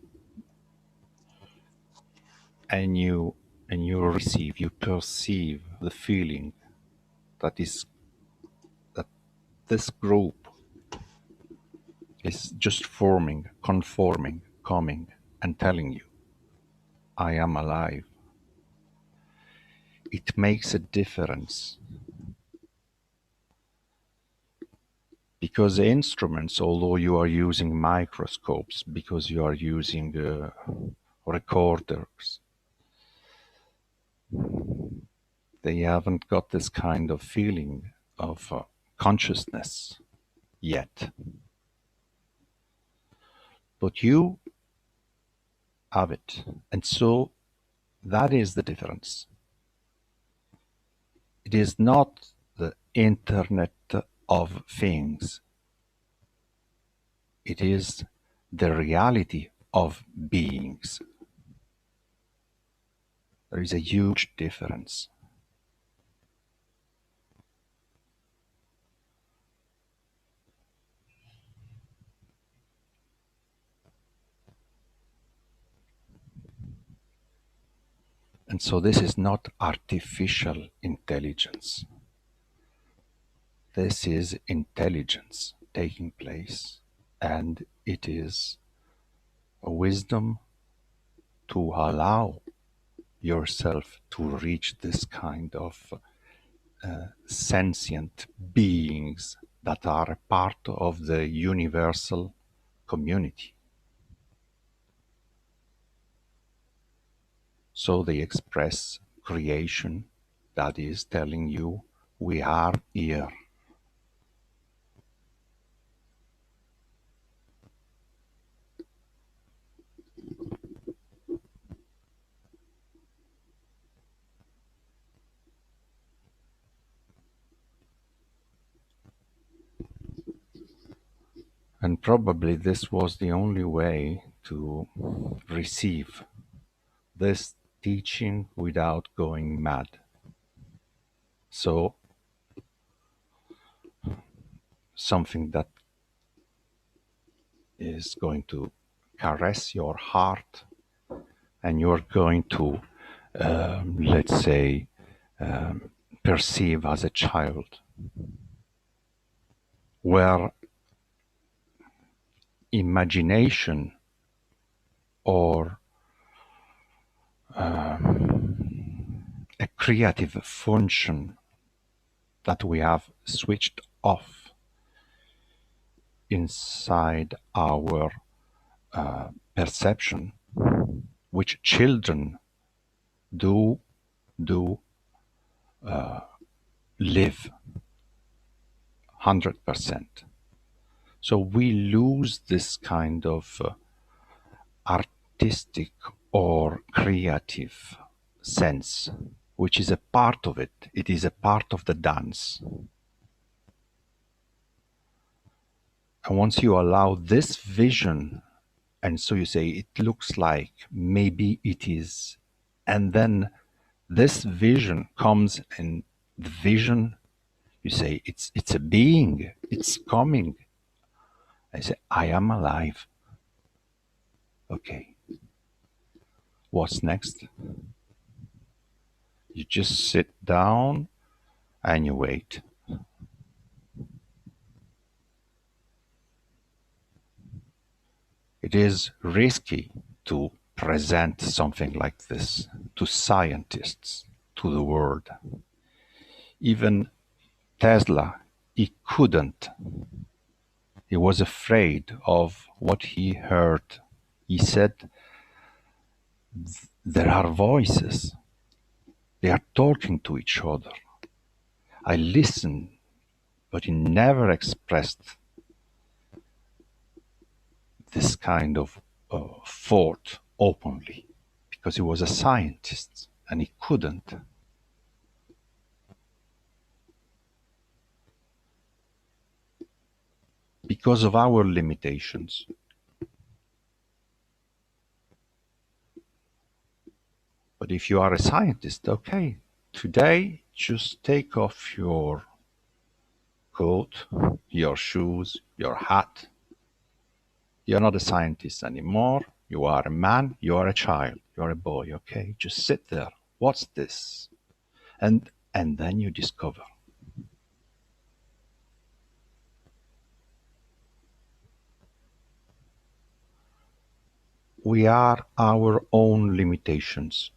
Speaker 13: and you receive, you perceive the feeling that this group is just forming, conforming, coming, and telling you, I am alive. It makes a difference. Because the instruments, although you are using microscopes, because you are using recorders, they haven't got this kind of feeling of consciousness yet. But you have it. And so that is the difference. It is not the Internet of Things. It is the reality of beings. There is a huge difference. And so this is not artificial intelligence. This is intelligence taking place, and it is a wisdom to allow yourself to reach this kind of sentient beings that are a part of the universal community. So they express creation that is telling you, we are here. And probably this was the only way to receive this teaching without going mad. So something that is going to caress your heart, and you're going to, let's say, perceive as a child, where imagination or a creative function that we have switched off inside our perception, which children do live 100%. So we lose this kind of artistic or creative sense, which is a part of it. It is a part of the dance. And once you allow this vision, and so you say, it looks like, maybe it is, and then this vision comes, and the vision, you say, it's a being, it's coming. I say, I am alive. Okay. What's next? You just sit down and you wait. It is risky to present something like this to scientists, to the world. Even Tesla, he couldn't. He was afraid of what he heard. He said, there are voices. They are talking to each other. I listened, but he never expressed this kind of thought openly, because he was a scientist and he couldn't. Because of our limitations. But if you are a scientist, okay, today just take off your coat, your shoes, your hat. You're not a scientist anymore. You are a man, you are a child, you are a boy, okay? Just sit there. What's this? And then you discover. We are our own limitations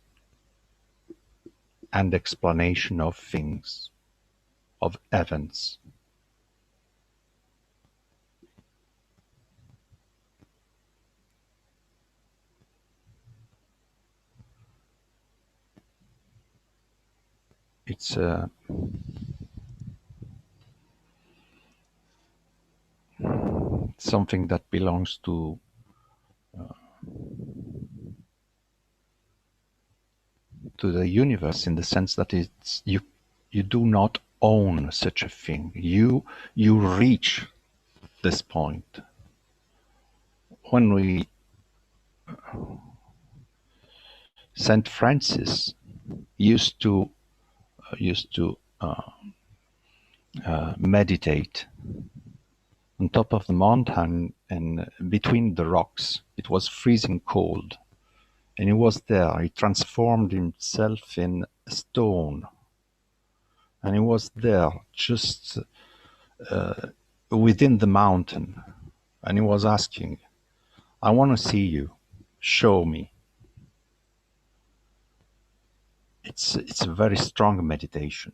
Speaker 13: and explanation of things, of events. It's something that belongs to the universe, in the sense that it's you do not own such a thing. You reach this point. When we Saint Francis used to meditate on top of the mountain and between the rocks. It was freezing cold, and he was there. He transformed himself in a stone, and he was there just within the mountain, and he was asking, I want to see you, show me. It's a very strong meditation.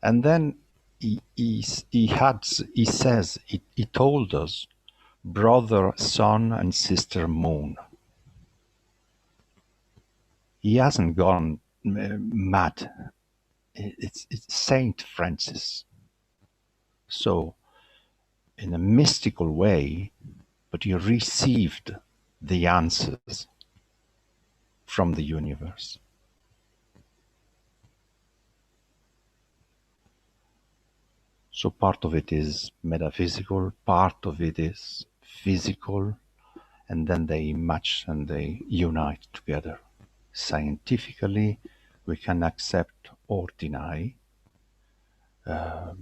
Speaker 13: And then he told us, brother, sun, and sister, moon. He hasn't gone mad. It's Saint Francis. So, in a mystical way, but he received the answers from the universe. So part of it is metaphysical, part of it is physical, and then they match and they unite together. Scientifically, we can accept or deny.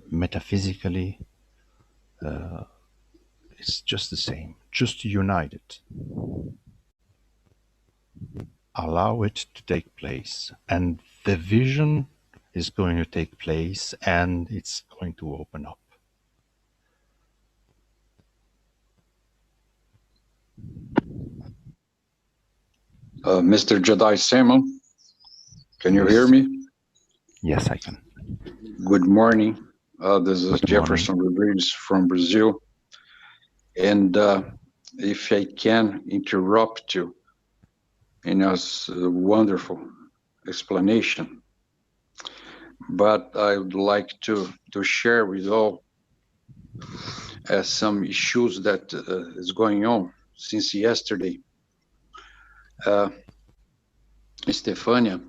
Speaker 13: Metaphysically, it's just the same, just unite it. Allow it to take place, and the vision is going to take place, and it's going to open up.
Speaker 14: Mr. Jedi Simon, Can you hear me?
Speaker 13: Yes, I can.
Speaker 14: Good morning. This is
Speaker 13: Good
Speaker 14: Jefferson Rodriguez from Brazil. And if I can interrupt you in a wonderful explanation, but I would like to share with all some issues that is going on since yesterday. Stefania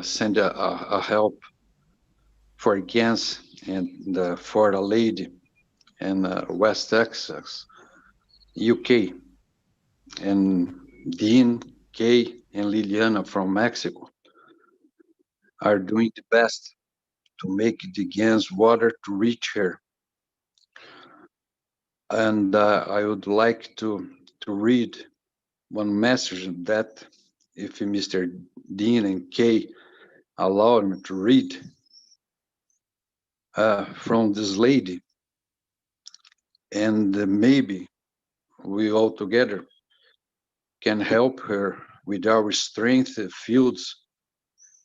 Speaker 14: sent a help for Gans and for a lady in West Texas, UK, and Dean, Kay, and Liliana from Mexico are doing the best to make the Gans water to reach her. And I would like to read one message that, if Mr. Dean and Kay allow me to read, from this lady, and maybe we all together can help her with our strength fields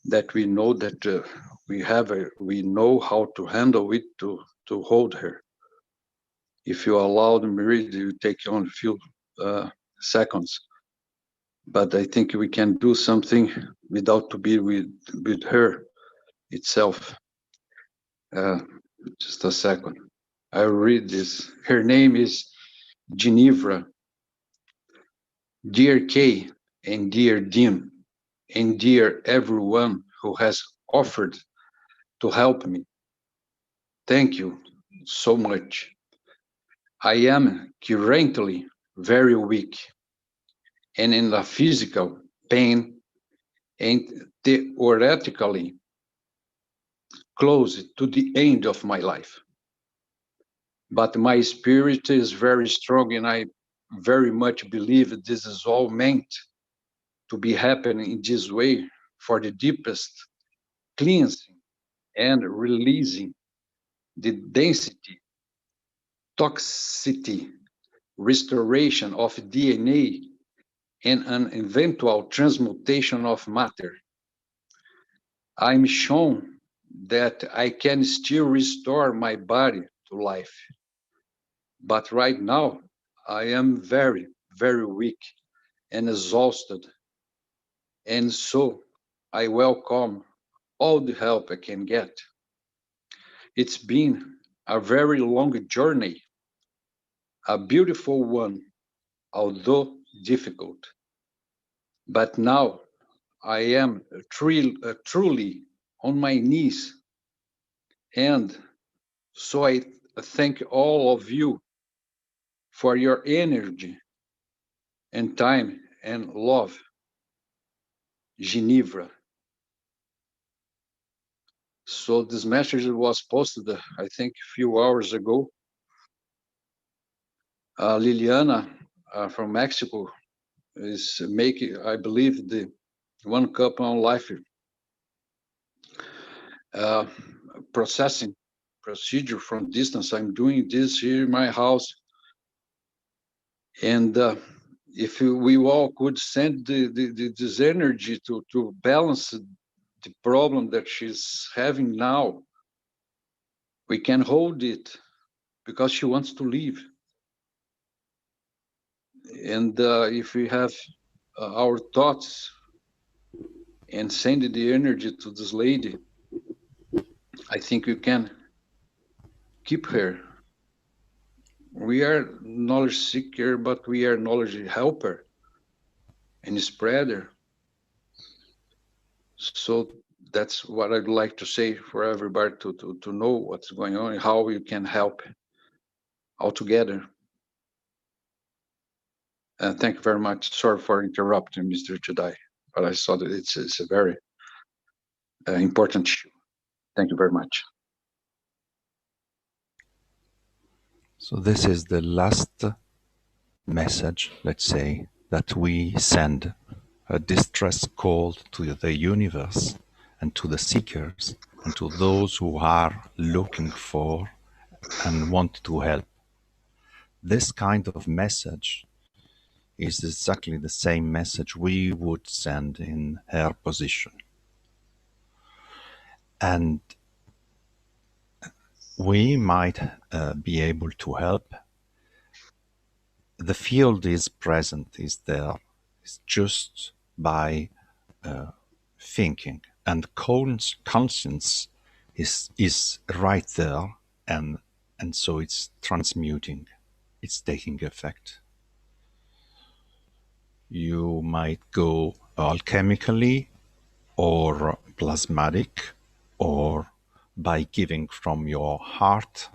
Speaker 14: that we know that we know how to handle it to hold her. If you allow me to read, you take only a few seconds. But I think we can do something without to be with her itself. Just a second. I read this. Her name is Genevra. Dear Kay and dear Dean and dear everyone who has offered to help me, thank you so much. I am currently very weak and in a physical pain and theoretically close to the end of my life. But my spirit is very strong and I very much believe this is all meant to be happening in this way for the deepest cleansing and releasing the density, toxicity, restoration of DNA, and an eventual transmutation of matter. I'm shown that I can still restore my body to life. But right now, I am very, very weak and exhausted. And so I welcome all the help I can get. It's been a very long journey, a beautiful one, although difficult. But now I am truly on my knees. And so I thank all of you for your energy and time and love. Geneva. So this message was posted, I think, a few hours ago. Liliana from Mexico is making, I believe, the 1 cup on life processing procedure from distance. I'm doing this here in my house. And if we all could send this energy to balance the problem that she's having now, we can hold it because she wants to leave. And if we have our thoughts and send the energy to this lady, I think we can keep her. We are knowledge seeker, but we are knowledge helper and spreader. So that's what I'd like to say for everybody to know what's going on and how we can help all together. Thank you very much. Sorry for interrupting, Mr. Jedi, but I saw that it's a very important issue. Thank you very much.
Speaker 13: So this is the last message, let's say, that we send, a distress call to the universe and to the seekers and to those who are looking for and want to help. This kind of message is exactly the same message we would send in her position. And we might be able to help. The field is present, is there. It's just by thinking, and conscience is right there, and so it's transmuting, it's taking effect. You might go alchemically or plasmatic, or by giving from your heart,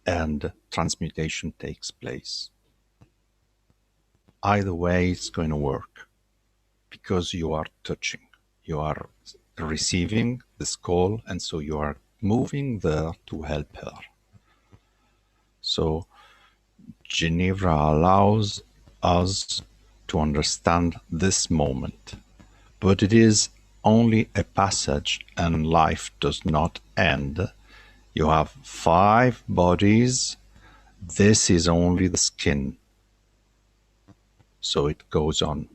Speaker 13: and transmutation takes place. Either way, it's going to work, because you are touching, you are receiving this call, and so you are moving there to help her. So Geneva allows us to understand this moment, but it is only a passage, and life does not end. You have 5 bodies. This is only the skin. So it goes on.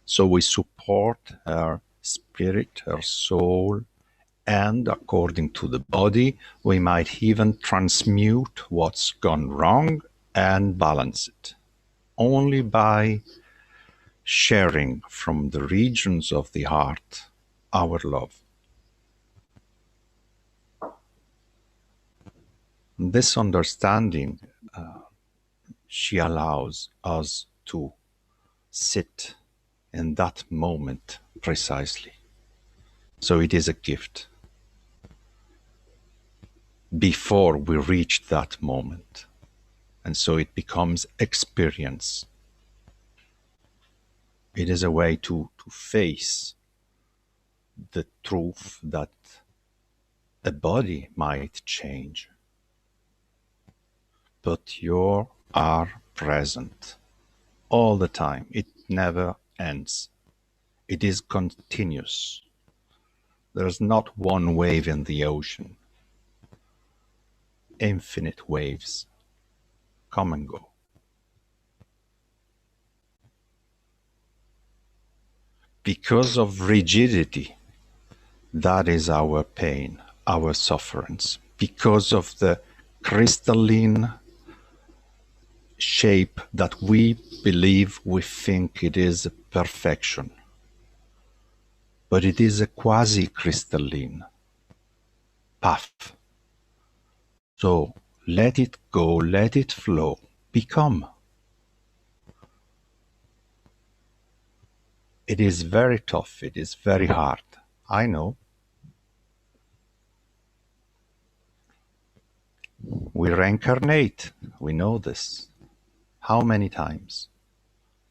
Speaker 13: So we support her spirit, her soul, and according to the body, we might even transmute what's gone wrong and balance it. Only by sharing from the regions of the heart our love. This understanding, she allows us to sit in that moment precisely. So it is a gift. Before we reach that moment. And so it becomes experience. It is a way to face the truth that a body might change, but you are present all the time. It never ends. It is continuous. There's not one wave in the ocean. Infinite waves come and go. Because of rigidity, that is our pain, our sufferance. Because of the crystalline shape that we believe, we think it is perfection. But it is a quasi-crystalline path. So let it go, let it flow, become. It is very tough, it is very hard, I know. We reincarnate, we know this. How many times?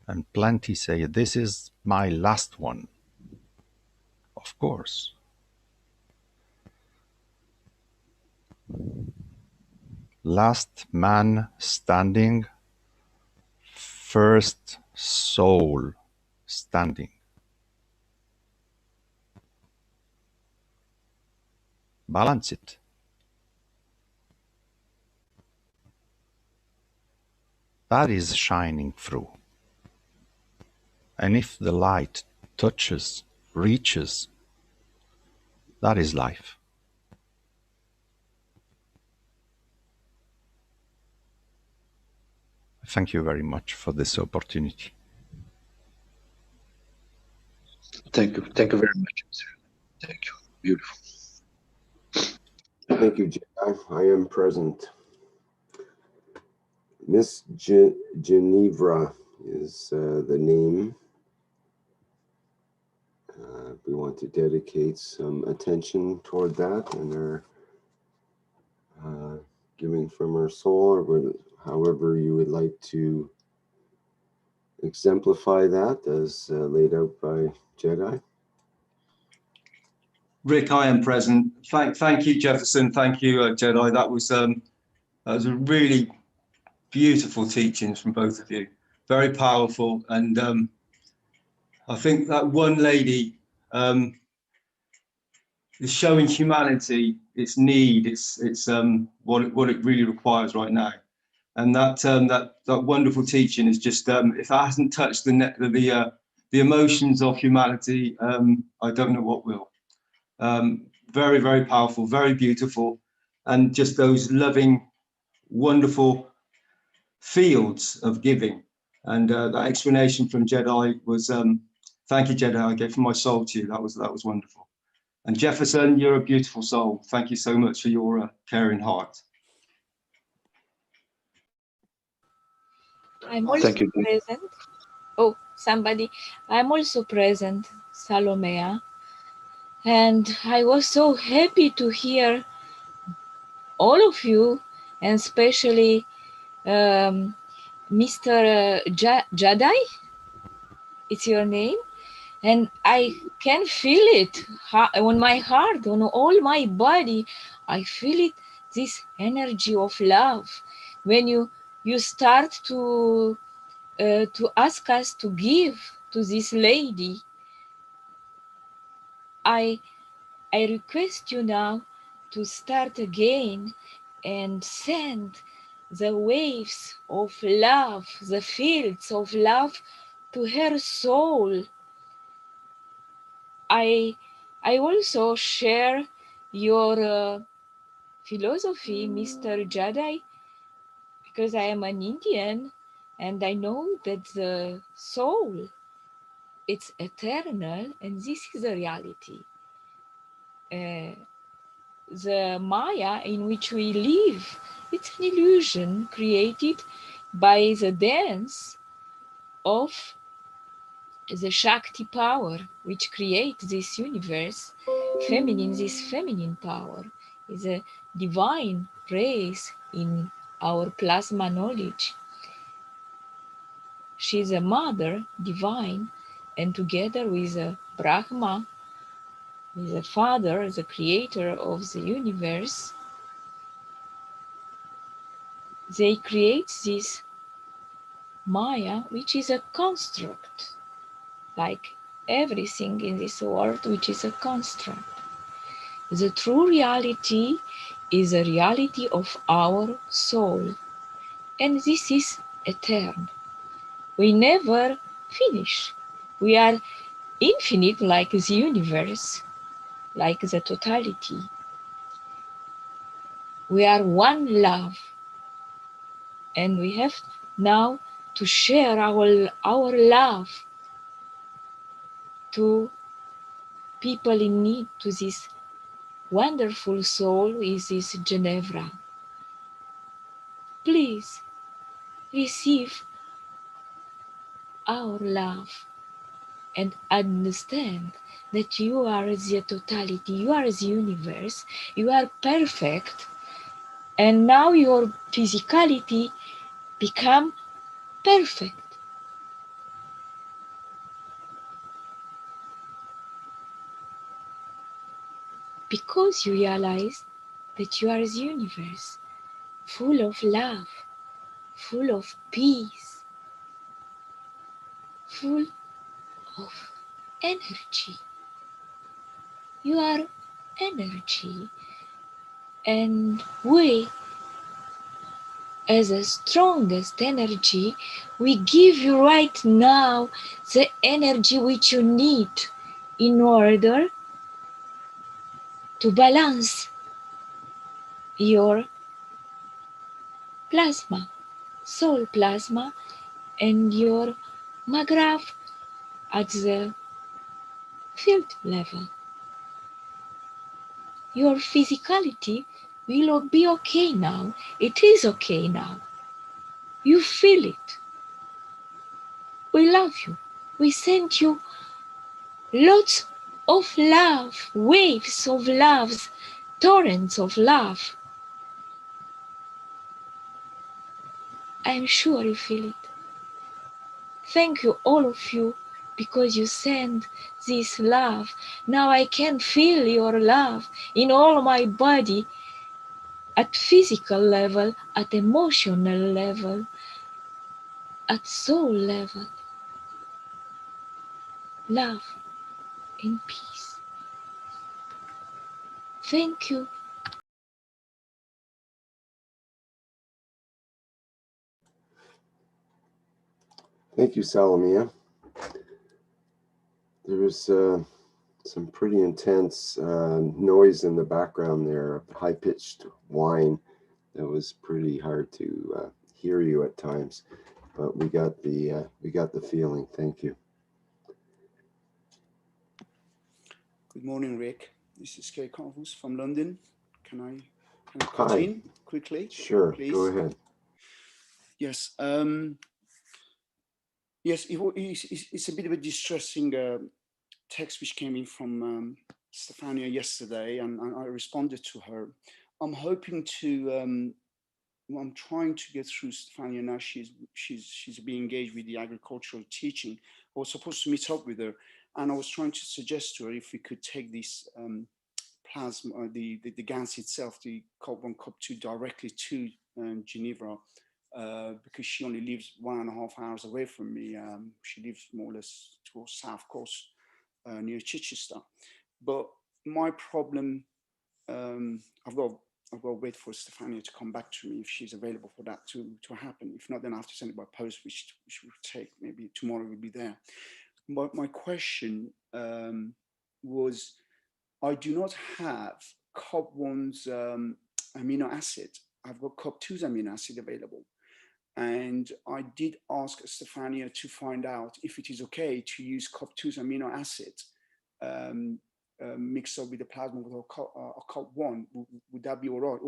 Speaker 13: And plenty say, this is my last one. Of course. Last man standing, first soul standing. Balance it. That is shining through. And if the light touches, reaches, that is life. Thank you very much for this opportunity.
Speaker 14: Thank you very much, sir. Thank you. Beautiful.
Speaker 1: Thank you, Jedi. I am present. Miss Geneva is the name. We want to dedicate some attention toward that and our giving from our soul, or however you would like to exemplify that as laid out by Jedi.
Speaker 11: Rick, I am present. Thank you, Jefferson. Thank you, Jedi. That was a really beautiful teachings from both of you. Very powerful, and I think that one lady is showing humanity its need. It's what it really requires right now, and that wonderful teaching is just if that hasn't touched the emotions of humanity, I don't know what will. Very, very powerful, very beautiful, and just those loving, wonderful fields of giving. And that explanation from Jedi was, thank you, Jedi. I gave my soul to you. That was wonderful. And Jefferson, you're a beautiful soul. Thank you so much for your caring heart.
Speaker 9: I'm also present. Oh, somebody. I'm also present, Salomea. And I was so happy to hear all of you, and especially Mr. Jedi, it's your name, and I can feel it on my heart, on all my body. I feel it, this energy of love. When you start to ask us to give to this lady, I request you now to start again and send the waves of love, the fields of love to her soul. I also share your philosophy, Mr. Jedi, because I am an Indian and I know that the soul, it's eternal, and this is the reality. The Maya in which we live, it's an illusion created by the dance of the Shakti power, which creates this universe. Feminine, this feminine power is a divine race in our plasma knowledge. She's a mother divine, and together with Brahma, the father, the creator of the universe, they create this Maya, which is a construct, like everything in this world, which is a construct. The true reality is a reality of our soul, and this is eternal. We never finish. We are infinite, like the universe, like the totality. We are one love, and we have now to share our love to people in need, to this wonderful soul is this Geneva. Please receive our love and understand that you are the totality, you are the universe, you are perfect, and now your physicality become perfect. Because you realize that you are the universe, full of love, full of peace, full of energy. You are energy, and we, as the strongest energy, we give you right now the energy which you need in order to balance your plasma, soul plasma, and your magraph at the field level. Your physicality will be okay now. It is okay now. You feel it. We love you. We send you lots of love, waves of love, torrents of love. I'm sure you feel it. Thank you, all of you, because you send this love. Now I can feel your love in all my body, at physical level, at emotional level, at soul level. Love and peace. Thank you.
Speaker 1: Thank you, Salomia. There was some pretty intense noise in the background there, high-pitched whine. That was pretty hard to hear you at times, but we got the feeling. Thank you.
Speaker 15: Good morning, Rick. This is Kay Convus from London. Can I cut in quickly?
Speaker 1: Sure,
Speaker 15: please?
Speaker 1: go ahead.
Speaker 15: Yes. Yes, it's a bit of a distressing text which came in from Stefania yesterday, and I responded to her. I'm hoping to. I'm trying to get through Stefania now. She's being engaged with the agricultural teaching. I was supposed to meet up with her, and I was trying to suggest to her if we could take this plasma, the GANS itself, the COP1, COP2, directly to Geneva, because she only lives 1.5 hours away from me. She lives more or less towards South Coast, near Chichester. But my problem, I've got to wait for Stefania to come back to me if she's available for that to happen. If not, then I have to send it by post, which will take maybe tomorrow will be there. But my question was, I do not have COP1's amino acid. I've got COP2's amino acid available. And I did ask Stefania to find out if it is okay to use COP2's amino acid mixed up with the plasma with a COP1. Would that be all right?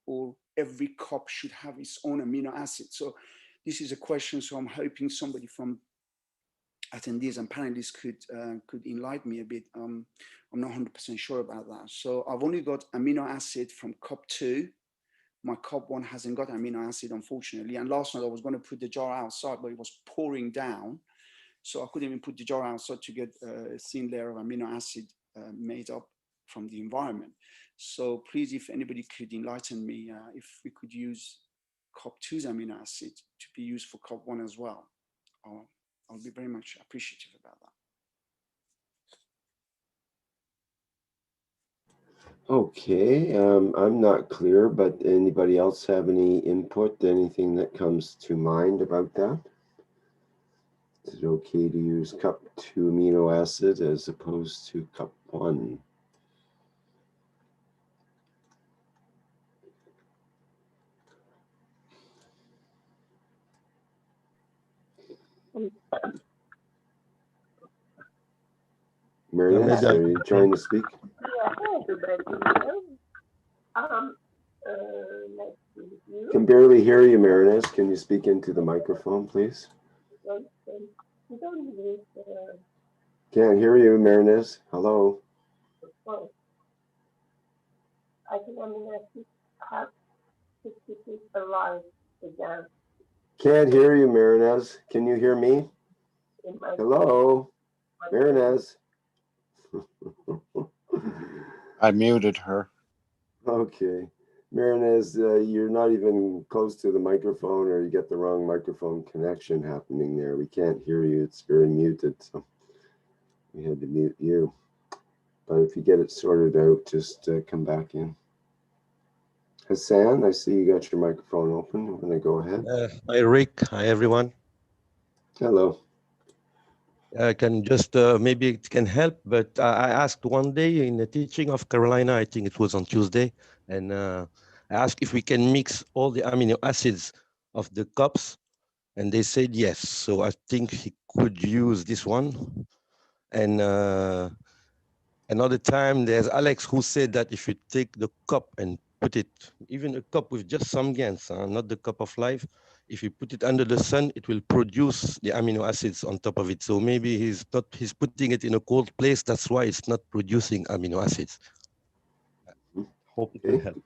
Speaker 15: Or every COP should have its own amino acid? So this is a question. So I'm hoping somebody from attendees and panelists could enlighten me a bit. I'm not 100% sure about that. So I've only got amino acid from COP2. My COP1 hasn't got amino acid, unfortunately. And last night I was going to put the jar outside, but it was pouring down. So I couldn't even put the jar outside to get a thin layer of amino acid made up from the environment. So please, if anybody could enlighten me, if we could use COP2's amino acid to be used for COP1 as well, I'll be very much appreciative about that.
Speaker 1: Okay, I'm not clear, but anybody else have any input, anything that comes to mind about that? Is it okay to use COP2 amino acid as opposed to COP1? Meredith, are you trying to speak? Can barely hear you, Meredith. Can you speak into the microphone, please? Can't hear you, Meredith. Hello.
Speaker 16: I can have 66 alive again.
Speaker 1: Can't hear you, Meredith. Can you hear me? Hello, Meredith.
Speaker 2: I muted her.
Speaker 1: Okay. Meredith, you're not even close to the microphone, or you get the wrong microphone connection happening there. We can't hear you. It's very muted, so we had to mute you. But if you get it sorted out, just come back in. Hassan, I see you got your microphone open. I'm going to go ahead.
Speaker 17: Hi, Rick. Hi, everyone.
Speaker 1: Hello.
Speaker 17: I can just, maybe it can help, but I asked one day in the teaching of Carolina, I think it was on Tuesday, and I asked if we can mix all the amino acids of the cups, and they said yes. So I think he could use this one. And another time, there's Alex who said that if you take the cup and put it, even a cup with just some GANs, not the cup of life, if you put it under the sun, it will produce the amino acids on top of it. So maybe he's putting it in a cold place. That's why it's not producing amino acids. Hope it will help.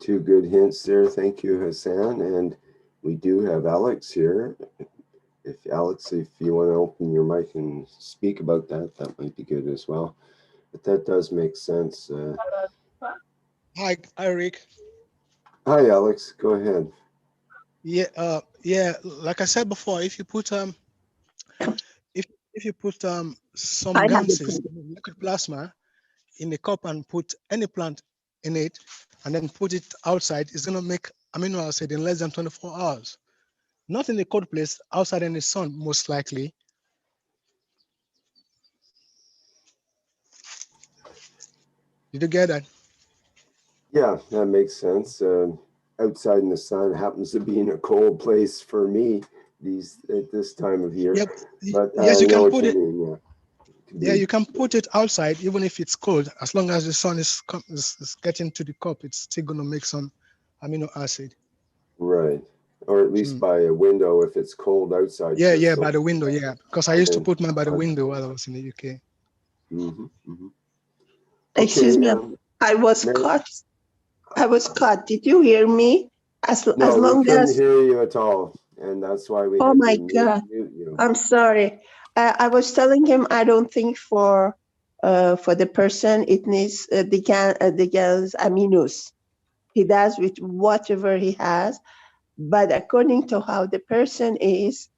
Speaker 1: Two good hints there. Thank you, Hassan. And we do have Alex here. Alex, if you want to open your mic and speak about that, that might be good as well. But that does make sense.
Speaker 18: Hi, Rick.
Speaker 1: Hi, Alex. Go ahead.
Speaker 18: Yeah, like I said before, if you put if you put some ganses, liquid plasma, in a cup and put any plant in it, and then put it outside, it's gonna make amino acid in less than 24 hours. Not in the cold place, outside in the sun, most likely. Did you get that?
Speaker 1: Yeah, that makes sense. Outside in the sun happens to be in a cold place for me at this time of year.
Speaker 18: Yep.
Speaker 1: But
Speaker 18: Yes,
Speaker 1: I
Speaker 18: you
Speaker 1: know
Speaker 18: can
Speaker 1: what
Speaker 18: put
Speaker 1: you
Speaker 18: it.
Speaker 1: mean. Yeah.
Speaker 18: Yeah, you can put it outside even if it's cold. As long as the sun is getting to the cup, it's still going to make some amino acid.
Speaker 1: Right. Or at least by a window if it's cold outside.
Speaker 18: Yeah,
Speaker 1: just
Speaker 18: yeah,
Speaker 1: so
Speaker 18: by the window. Yeah, because I used to put mine by the window while I was in the UK.
Speaker 12: Excuse me, I was cut. I was cut. Did you hear me? As
Speaker 1: No, we
Speaker 12: long
Speaker 1: couldn't
Speaker 12: as.
Speaker 1: hear you at all, and that's why we
Speaker 12: Oh
Speaker 1: had
Speaker 12: my
Speaker 1: to
Speaker 12: God!
Speaker 1: mute you.
Speaker 12: I'm sorry. I was telling him I don't think for the person it needs the GANs aminos. He does with whatever he has, but according to how the person is,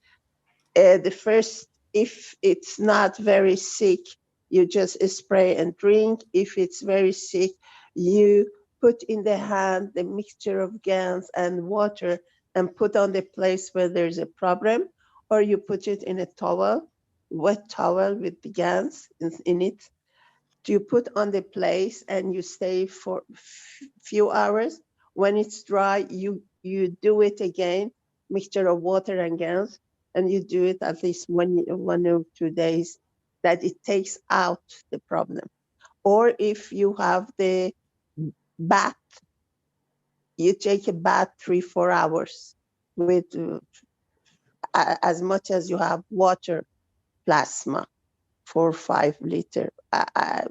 Speaker 12: the first, if it's not very sick, you just spray and drink. If it's very sick, you put in the hand the mixture of GANs and water and put on the place where there's a problem, or you put it in a towel, wet towel with the GANs in it. You put on the place and you stay for few hours. When it's dry, you do it again, mixture of water and GANs, and you do it at least 1 or 2 days, that it takes out the problem. Or if you have the bath, you take a bath 3-4 hours with as much as you have water plasma. 4 or 5 liter. I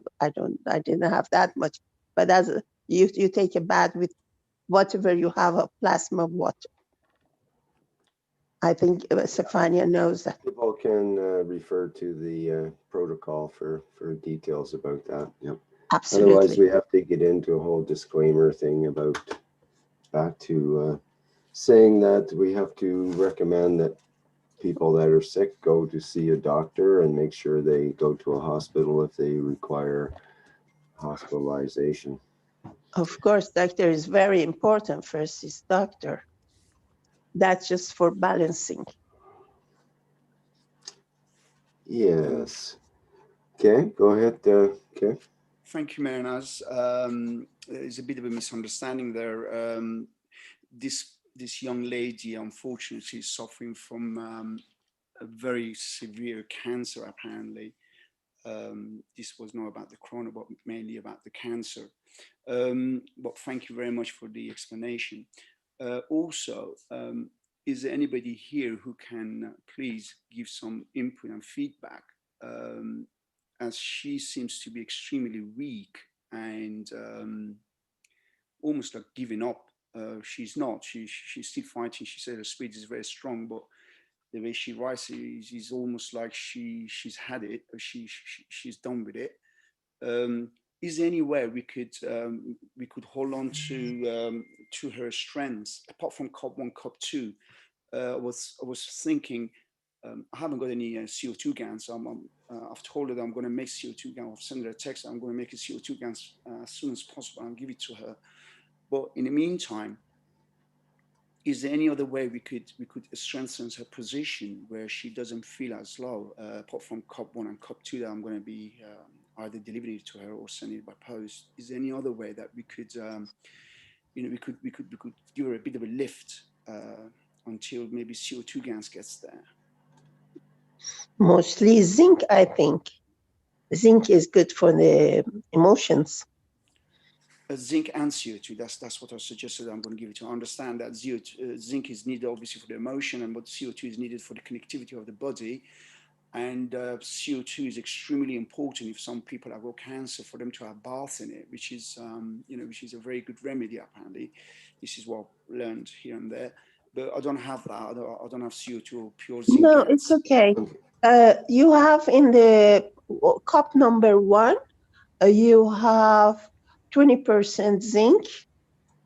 Speaker 12: didn't have that much, but as you take a bath with whatever you have of plasma water. I think Stefania knows that.
Speaker 1: People can refer to the protocol for details about that. Yep.
Speaker 12: Absolutely.
Speaker 1: Otherwise, we have to get into a whole disclaimer thing about back to saying that we have to recommend that people that are sick go to see a doctor and make sure they go to a hospital if they require hospitalization.
Speaker 12: Of course, doctor is very important. First is doctor. That's just for balancing.
Speaker 1: Yes. Okay, go ahead. Okay.
Speaker 15: Thank you, Mehran. There's a bit of a misunderstanding there. This young lady, unfortunately, is suffering from a very severe cancer, apparently. This was not about the corona, but mainly about the cancer. But thank you very much for the explanation. Also, is there anybody here who can please give some input and feedback? As she seems to be extremely weak and almost like giving up. She's not. She's still fighting. She said her spirit is very strong, but the way she writes is almost like she's had it, or she's done with it. Is there any way we could hold on to her strengths apart from COP 1, COP 2? I was thinking, I haven't got any CO2 GANs. I've told her that I'm going to make CO2 GANs. I've sent her a text. I'm going to make a CO2 GANs as soon as possible and give it to her. But in the meantime, is there any other way we could strengthen her position where she doesn't feel as low, apart from COP 1 and COP 2 that I'm going to be either delivering it to her or sending it by post? Is there any other way that we could, we could give her a bit of a lift until maybe CO2 GANs gets there?
Speaker 12: Mostly zinc, I think. Zinc is good for the emotions.
Speaker 15: Zinc and CO2, that's what I suggested. I'm going to give it to. I understand that zinc is needed obviously for the emotion, and but CO2 is needed for the connectivity of the body. And CO2 is extremely important if some people have got cancer, for them to have baths in it, which is which is a very good remedy. Apparently, this is what I've learned here and there. But I don't have that. I don't have CO2 or pure zinc.
Speaker 12: No, it's okay. You have in the cup number 1, you have 20% zinc,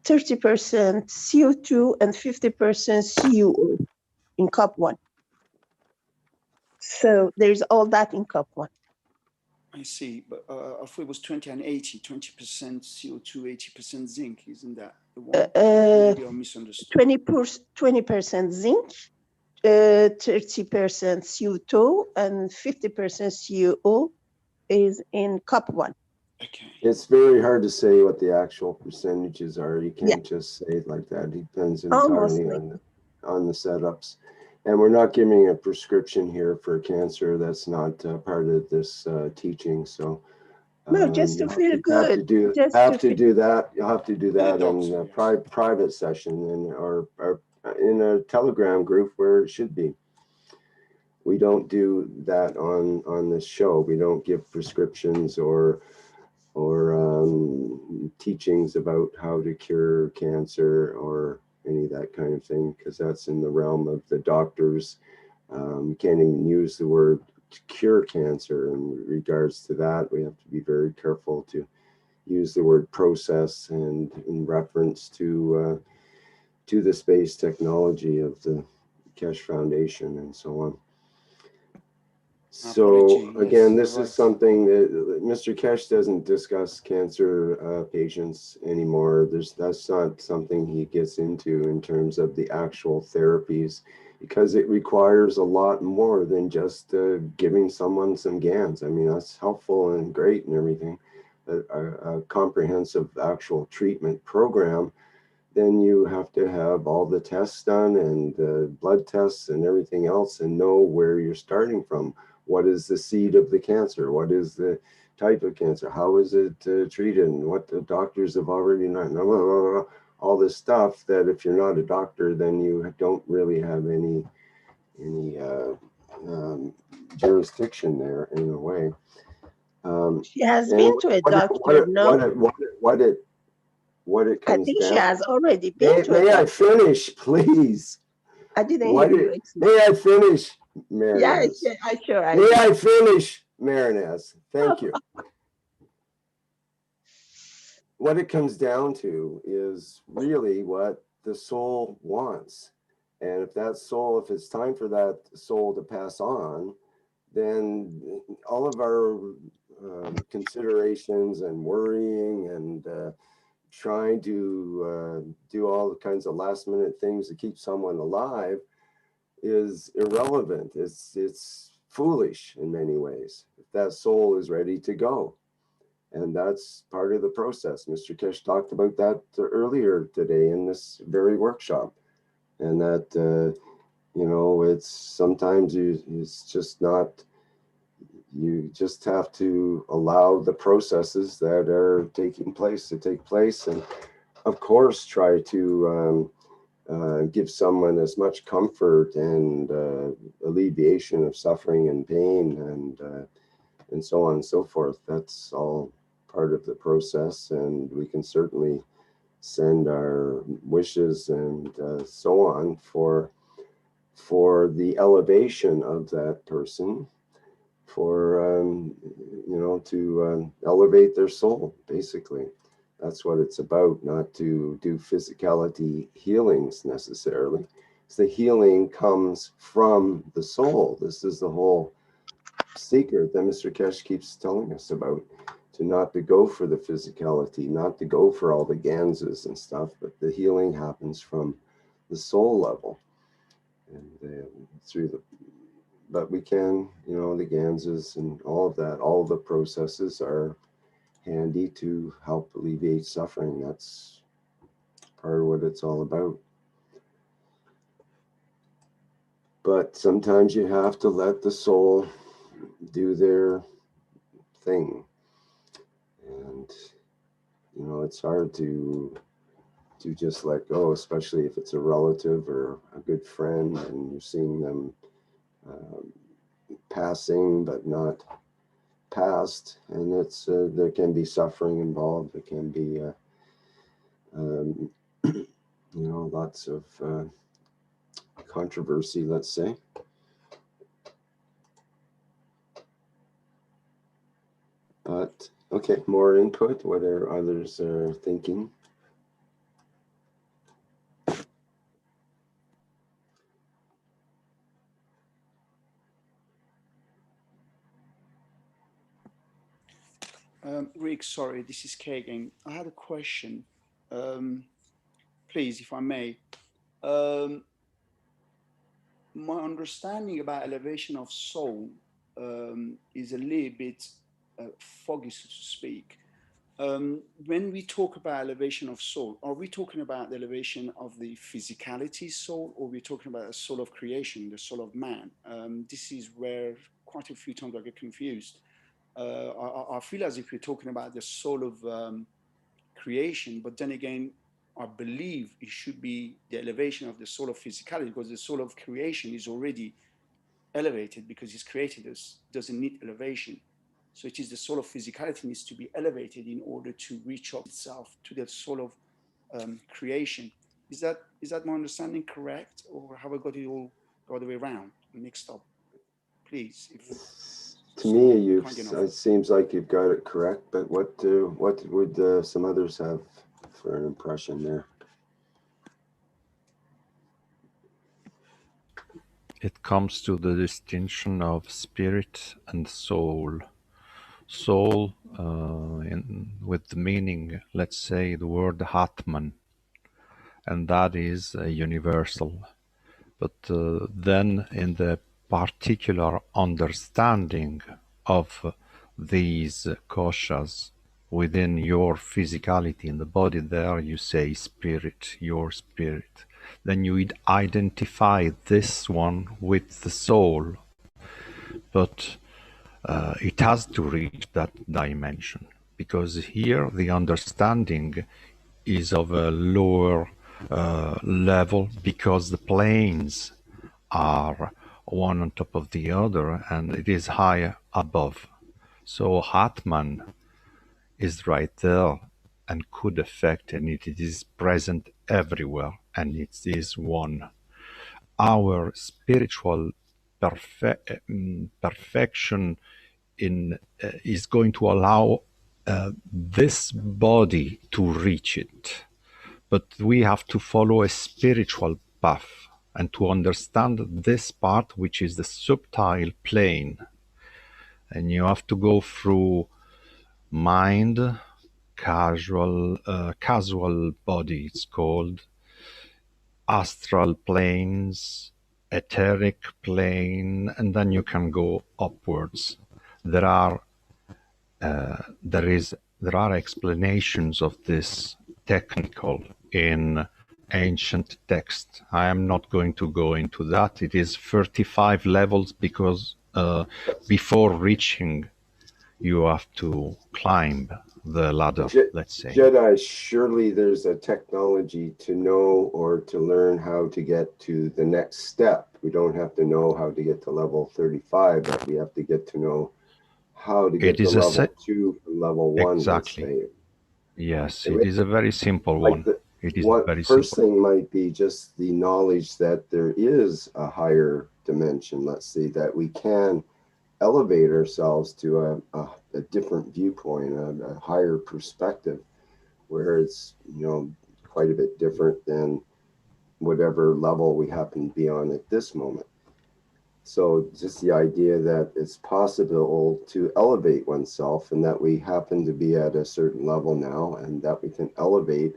Speaker 12: 30% CO2, and 50% CuO in cup 1. So there's all that in cup 1.
Speaker 15: I see, but I thought it was 20 and 80, 20% CO2, 80% zinc. Isn't that the one? Maybe I misunderstood.
Speaker 12: 20% zinc, 30% CO2, and 50% CuO is in cup 1.
Speaker 15: Okay.
Speaker 1: It's very hard to say what the actual percentages are. You can't just say it like that. It depends entirely on the setups. And we're not giving a prescription here for cancer. That's not part of this teaching. So
Speaker 16: no, just to feel good.
Speaker 1: Have to do that. You'll have to do that in a private session or in a Telegram group where it should be. We don't do that on this show. We don't give prescriptions or teachings about how to cure cancer or any of that kind of thing, because that's in the realm of the doctors. Can't even use the word cure cancer. In regards to that, we have to be very careful to use the word process and in reference to the space technology of the Keshe Foundation and so on. So again, this is something that Mr. Kesh doesn't discuss cancer patients anymore. That's not something he gets into in terms of the actual therapies, because it requires a lot more than just giving someone some GANs. I mean, that's helpful and great and everything, but a comprehensive actual treatment program, then you have to have all the tests done and blood tests and everything else and know where you're starting from. What is the seed of the cancer? What is the type of cancer? How is it treated? And what the doctors have already known. All this stuff that if you're not a doctor, then you don't really have any jurisdiction there in a way.
Speaker 16: She has been to a doctor, no?
Speaker 1: What it comes down.
Speaker 16: I think she has already been to a doctor.
Speaker 1: May I finish, please?
Speaker 16: I didn't hear you.
Speaker 1: May I finish, Marinez?
Speaker 16: Yeah, sure.
Speaker 1: May I finish, Marinez? Thank you. What it comes down to is really what the soul wants. And if that soul, if it's time for that soul to pass on, then all of our considerations and worrying and trying to do all the kinds of last minute things to keep someone alive is irrelevant. It's foolish in many ways if that soul is ready to go. And that's part of the process. Mr. Kesh talked about that earlier today in this very workshop. And that, you know, it's sometimes it's just not, you just have to allow the processes that are taking place to take place. And of course, try to give someone as much comfort and alleviation of suffering and pain and so on and so forth. That's all part of the process, and we can certainly send our wishes and so on for the elevation of that person, for you know, to elevate their soul, basically. That's what it's about, not to do physicality healings necessarily. The healing comes from the soul. This is the whole secret that Mr. Kesh keeps telling us about, to not to go for the physicality, not to go for all the ganses and stuff, but the healing happens from the soul level. And through the, but we can, you know, the ganses and all of that, all of the processes are handy to help alleviate suffering. That's part of what it's all about. But sometimes you have to let the soul do their thing. And, you know, it's hard to just let go, especially if it's a relative or a good friend and you're seeing them passing but not past. And it's there can be suffering involved. There can be, you know, lots of controversy, let's say. But okay, more input. What are others thinking?
Speaker 15: Rick, sorry, this is Kay again. I had a question, please, if I may. My understanding about elevation of soul is a little bit foggy, so to speak. When we talk about elevation of soul, are we talking about the elevation of the physicality soul, or are we talking about the soul of creation, the soul of man? This is where quite a few times I get confused. I feel as if we're talking about the soul of creation, but then again, I believe it should be the elevation of the soul of physicality, because the soul of creation is already elevated because it's created us, doesn't need elevation. So it is the soul of physicality needs to be elevated in order to reach up itself to the soul of creation. Is that my understanding correct, or have I got it all the other way around, mixed up? Please, if
Speaker 1: to me, it seems like you've got it correct. But what would some others have for an impression there?
Speaker 13: It comes to the distinction of spirit and soul. Soul, with the meaning, let's say the word Atman, and that is universal. But then in the particular understanding of these koshas within your physicality in the body, there you say spirit, your spirit. Then you identify this one with the soul. But it has to reach that dimension, because here the understanding is of a lower level, because the planes are one on top of the other and it is higher above. So Atman is right there and could affect, and it is present everywhere, and it is one. Our spiritual perfection is going to allow this body to reach it. But we have to follow a spiritual path and to understand this part, which is the subtle plane. And you have to go through mind, casual body, it's called, astral planes, etheric plane, and then you can go upwards. There are explanations of this technical in ancient text. I am not going to go into that. It is 35 levels, because before reaching, you have to climb the ladder, let's say.
Speaker 1: Jedi, surely there's a technology to know or to learn how to get to the next step. We don't have to know how to get to level 35, but we have to get to know how to get to level 2 from level 1.
Speaker 13: Exactly. Yes, it is a very simple one. It is very
Speaker 1: first
Speaker 13: simple.
Speaker 1: thing might be just the knowledge that there is a higher dimension, let's say, that we can elevate ourselves to a different viewpoint, a higher perspective, where it's, quite a bit different than whatever level we happen to be on at this moment. So just the idea that it's possible to elevate oneself, and that we happen to be at a certain level now, and that we can elevate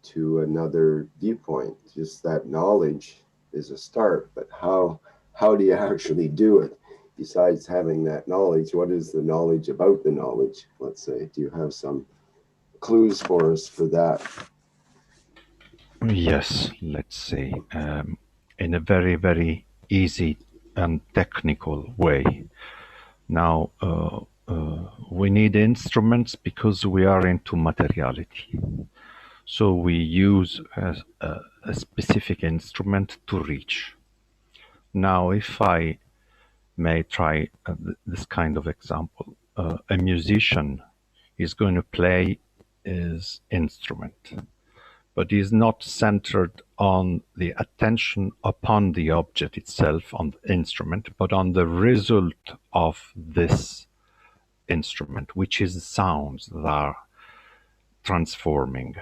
Speaker 1: to another viewpoint. Just that knowledge is a start, but how do you actually do it? Besides having that knowledge, what is the knowledge about the knowledge? Let's say, do you have some clues for us for that?
Speaker 13: Yes, let's say, in a very, very easy and technical way. Now, we need instruments because we are into materiality. So we use a specific instrument to reach. Now, if I may try this kind of example, a musician is going to play his instrument, but is not centered on the attention upon the object itself, on the instrument, but on the result of this instrument, which is the sounds that are transforming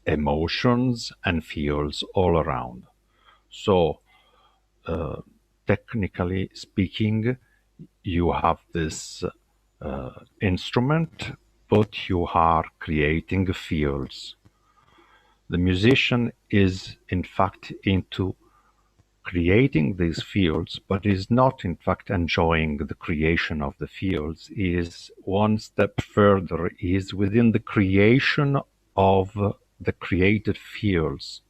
Speaker 13: emotions and feels all around. So, technically speaking, you have this instrument, but you are creating fields. The musician is in fact into creating these fields, but is not in fact enjoying the creation of the fields, is one step further, is within the creation of the created fields.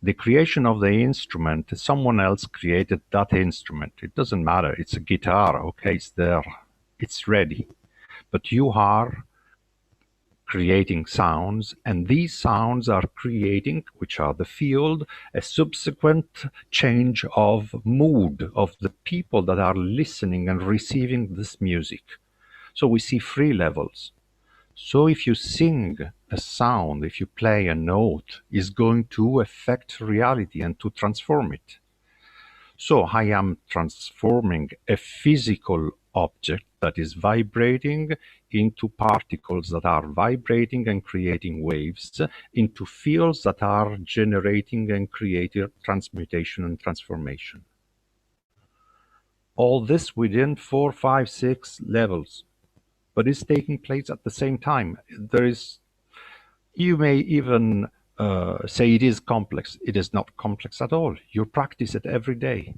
Speaker 13: The creation of the instrument, someone else created that instrument. It doesn't matter, it's a guitar, okay, it's there, it's ready. But you are creating sounds, and these sounds are creating, which are the field, a subsequent change of mood of the people that are listening and receiving this music. So we see 3 levels. So if you sing a sound, if you play a note, is going to affect reality and to transform it. So I am transforming a physical object that is vibrating into particles that are vibrating and creating waves, into fields that are generating and creating transmutation and transformation. All this within 4, 5, 6 levels, but it's taking place at the same time. There is, you may even say it is complex. It is not complex at all. You practice it every day.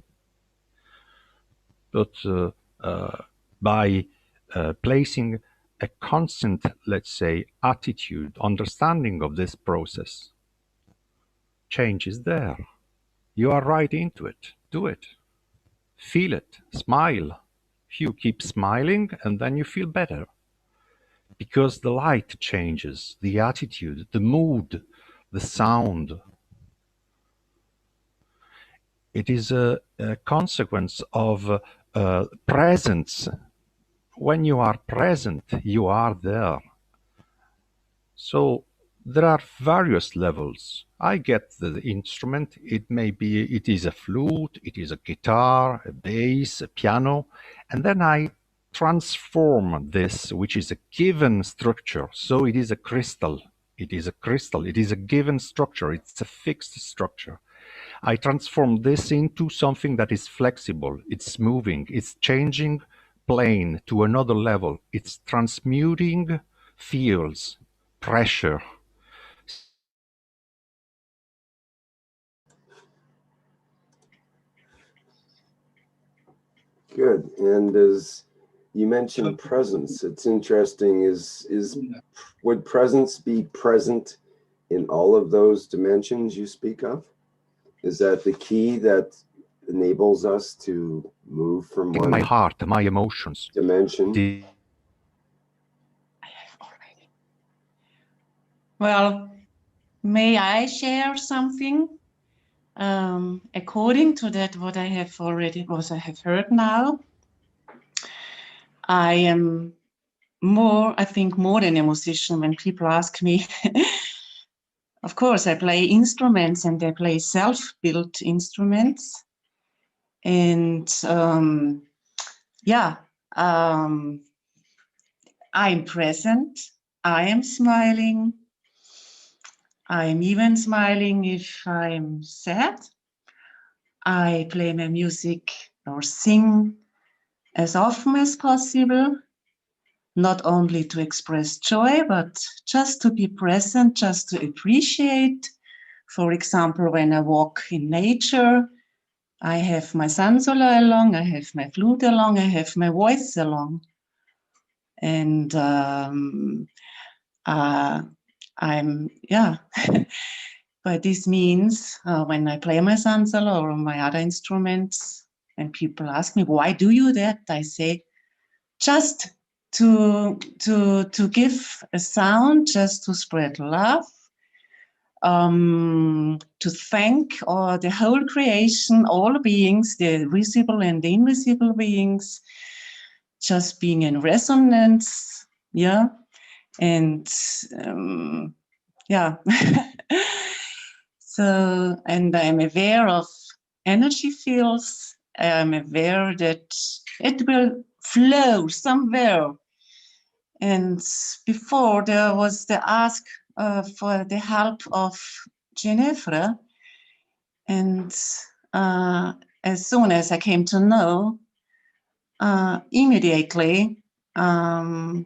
Speaker 13: But by placing a constant, let's say, attitude, understanding of this process, change is there. You are right into it. Do it. Feel it. Smile. You keep smiling and then you feel better. Because the light changes, the attitude, the mood, the sound. It is a consequence of presence. When you are present, you are there. So there are various levels. I get the instrument. It may be, it is a flute, it is a guitar, a bass, a piano, and then I transform this, which is a given structure. So it is a crystal. It is a crystal. It is a given structure. It's a fixed structure. I transform this into something that is flexible. It's moving. It's changing plane to another level. It's transmuting fields, pressure.
Speaker 1: Good. And as you mentioned presence, it's interesting, would presence be present in all of those dimensions you speak of? Is that the key that enables us to move from one
Speaker 13: my heart, my emotions
Speaker 1: dimension?
Speaker 12: Well, may I share something? According to that, what I have heard now, I am I think more than a musician. When people ask me, of course, I play instruments and I play self-built instruments. And I'm present, I am smiling. I'm even smiling if I'm sad. I play my music or sing as often as possible, not only to express joy, but just to be present, just to appreciate. For example, when I walk in nature, I have my sansola along, I have my flute along, I have my voice along. And but this means when I play my sansola or my other instruments, and people ask me, why do you that? I say, just to give a sound, just to spread love, to thank the whole creation, all beings, the visible and the invisible beings, just being in resonance, yeah, and So, and I'm aware of energy fields. I'm aware that it will flow somewhere. And before there was the ask for the help of Ginevra. And as soon as I came to know, immediately I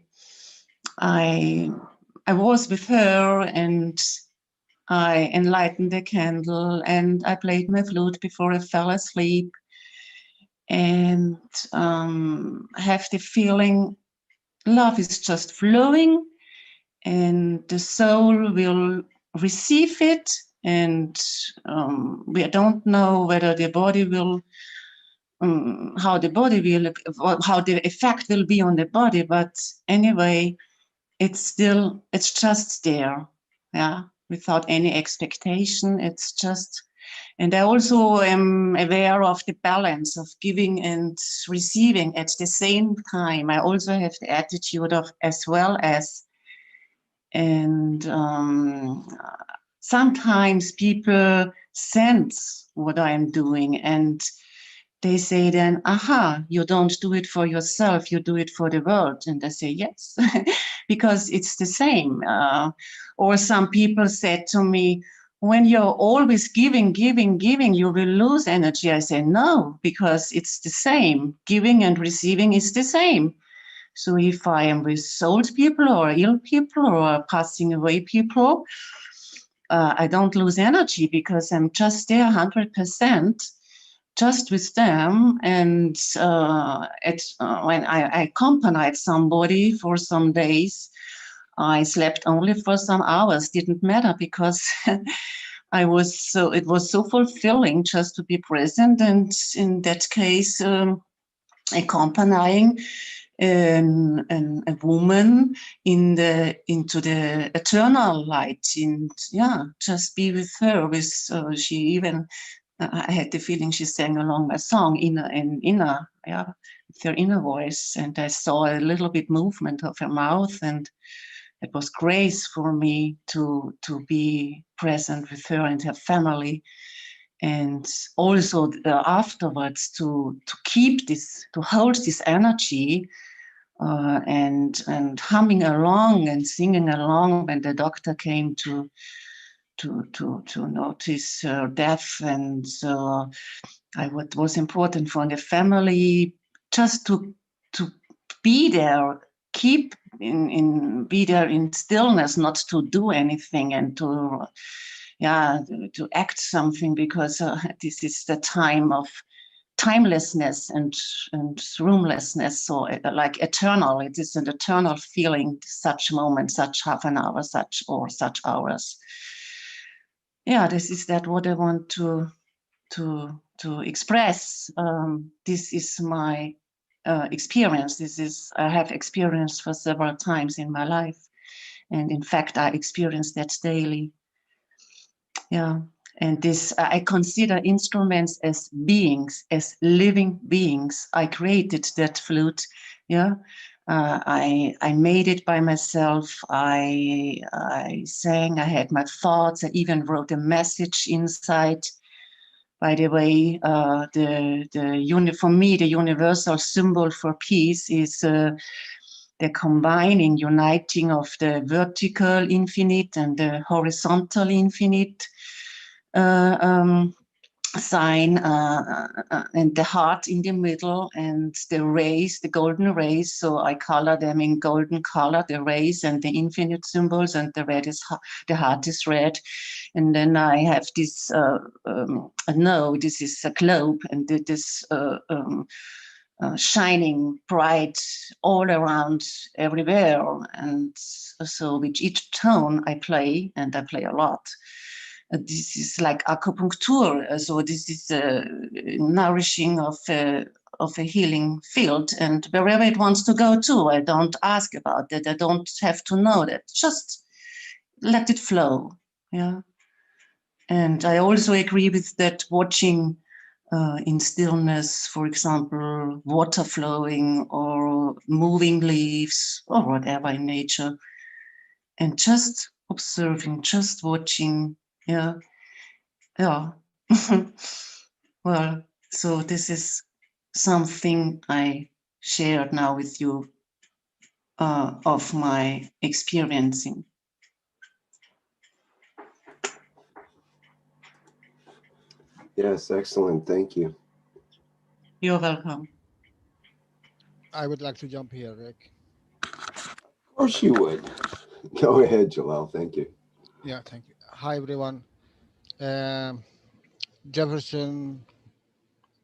Speaker 12: was with her, and I enlightened the candle and I played my flute before I fell asleep, and have the feeling love is just flowing and the soul will receive it, and we don't know whether the body will how the body will, how the effect will be on the body, but anyway, it's just there, yeah, without any expectation. It's just, and I also am aware of the balance of giving and receiving at the same time. I also have the attitude of as well as, and sometimes people sense what I'm doing and they say then, aha, you don't do it for yourself, you do it for the world. And I say, yes, because it's the same. Or some people said to me, when you're always giving, you will lose energy. I say, no, because it's the same. Giving and receiving is the same. So if I am with old people or ill people or passing away people, I don't lose energy because I'm just there 100%. Just with them, and when I accompanied somebody for some days, I slept only for some hours. Didn't matter because it was so fulfilling just to be present, and in that case, accompanying a woman into the eternal light, and yeah, just be with her. With she even. I had the feeling she sang along my song inner, yeah, with her inner voice, and I saw a little bit movement of her mouth, and it was grace for me to be present with her and her family, and also afterwards to keep this, to hold this energy, and humming along and singing along when the doctor came to notice her death. And so what was important for the family, just to be there, keep be there in stillness, not to do anything and to act something, because this is the time of timelessness and roomlessness, so like eternal. It is an eternal feeling, such moments, such half an hour, such hours. Yeah, this is what I want to express. This is my experience. I have experienced for several times in my life, and in fact, I experience that daily. Yeah, and this I consider instruments as beings, as living beings. I created that flute. Yeah. I made it by myself. I sang, I had my thoughts, I even wrote a message inside. By the way, for me, the universal symbol for peace is the combining, uniting of the vertical infinite and the horizontal infinite sign, and the heart in the middle, and the rays, the golden rays. So I color them in golden color, the rays and the infinite symbols, and the red is the heart is red. And then I have this this is a globe, and this shining bright all around everywhere. And so with each tone I play, and I play a lot. This is like acupuncture. So this is nourishing of a healing field, and wherever it wants to go to, I don't ask about it. I don't have to know that. Just let it flow. Yeah. And I also agree with that, watching in stillness, for example, water flowing or moving leaves or whatever in nature, and just observing, just watching. Yeah. Well, so this is something I shared now with you of my experiencing.
Speaker 1: Yes, excellent. Thank you.
Speaker 12: You're welcome.
Speaker 18: I would like to jump here, Rick.
Speaker 1: Of course you would. Go ahead, Jalal. Thank you.
Speaker 18: Yeah, thank you.
Speaker 19: Hi everyone. Jefferson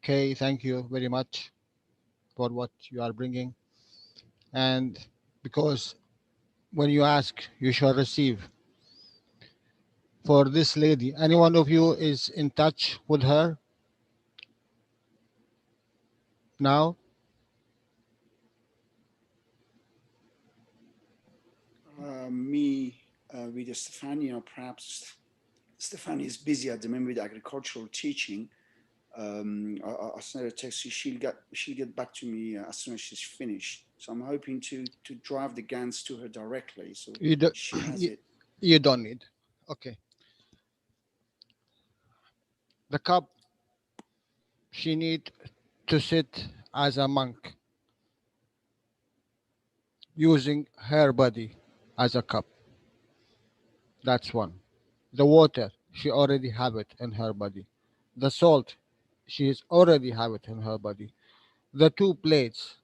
Speaker 19: K, thank you very much for what you are bringing. And because when you ask, you shall receive. For this lady, any one of you is in touch with her now?
Speaker 15: Me with Stefania, perhaps Stefania is busy at the moment with agricultural teaching. I sent her a text. She'll get back to me as soon as she's finished. So I'm hoping to drive the GANs to her directly, so
Speaker 19: You do,
Speaker 15: she has it.
Speaker 19: you don't need. Okay. The cup, she need to sit as a monk, using her body as a cup. That's one. The water, she already have it in her body. The salt, she is already have it in her body. The two plates,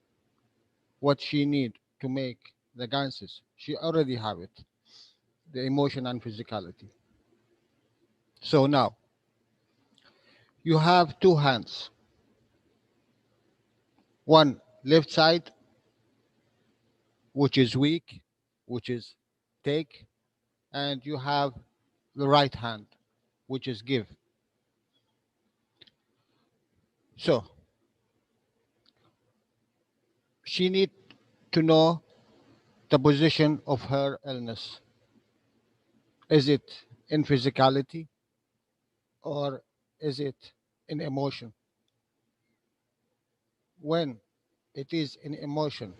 Speaker 19: what she need to make the ganses, she already have it. The emotion and physicality. So now, you have two hands. One left side, which is weak, which is take, and you have the right hand, which is give. So she need to know the position of her illness. Is it in physicality or is it in emotion? When it is in emotion,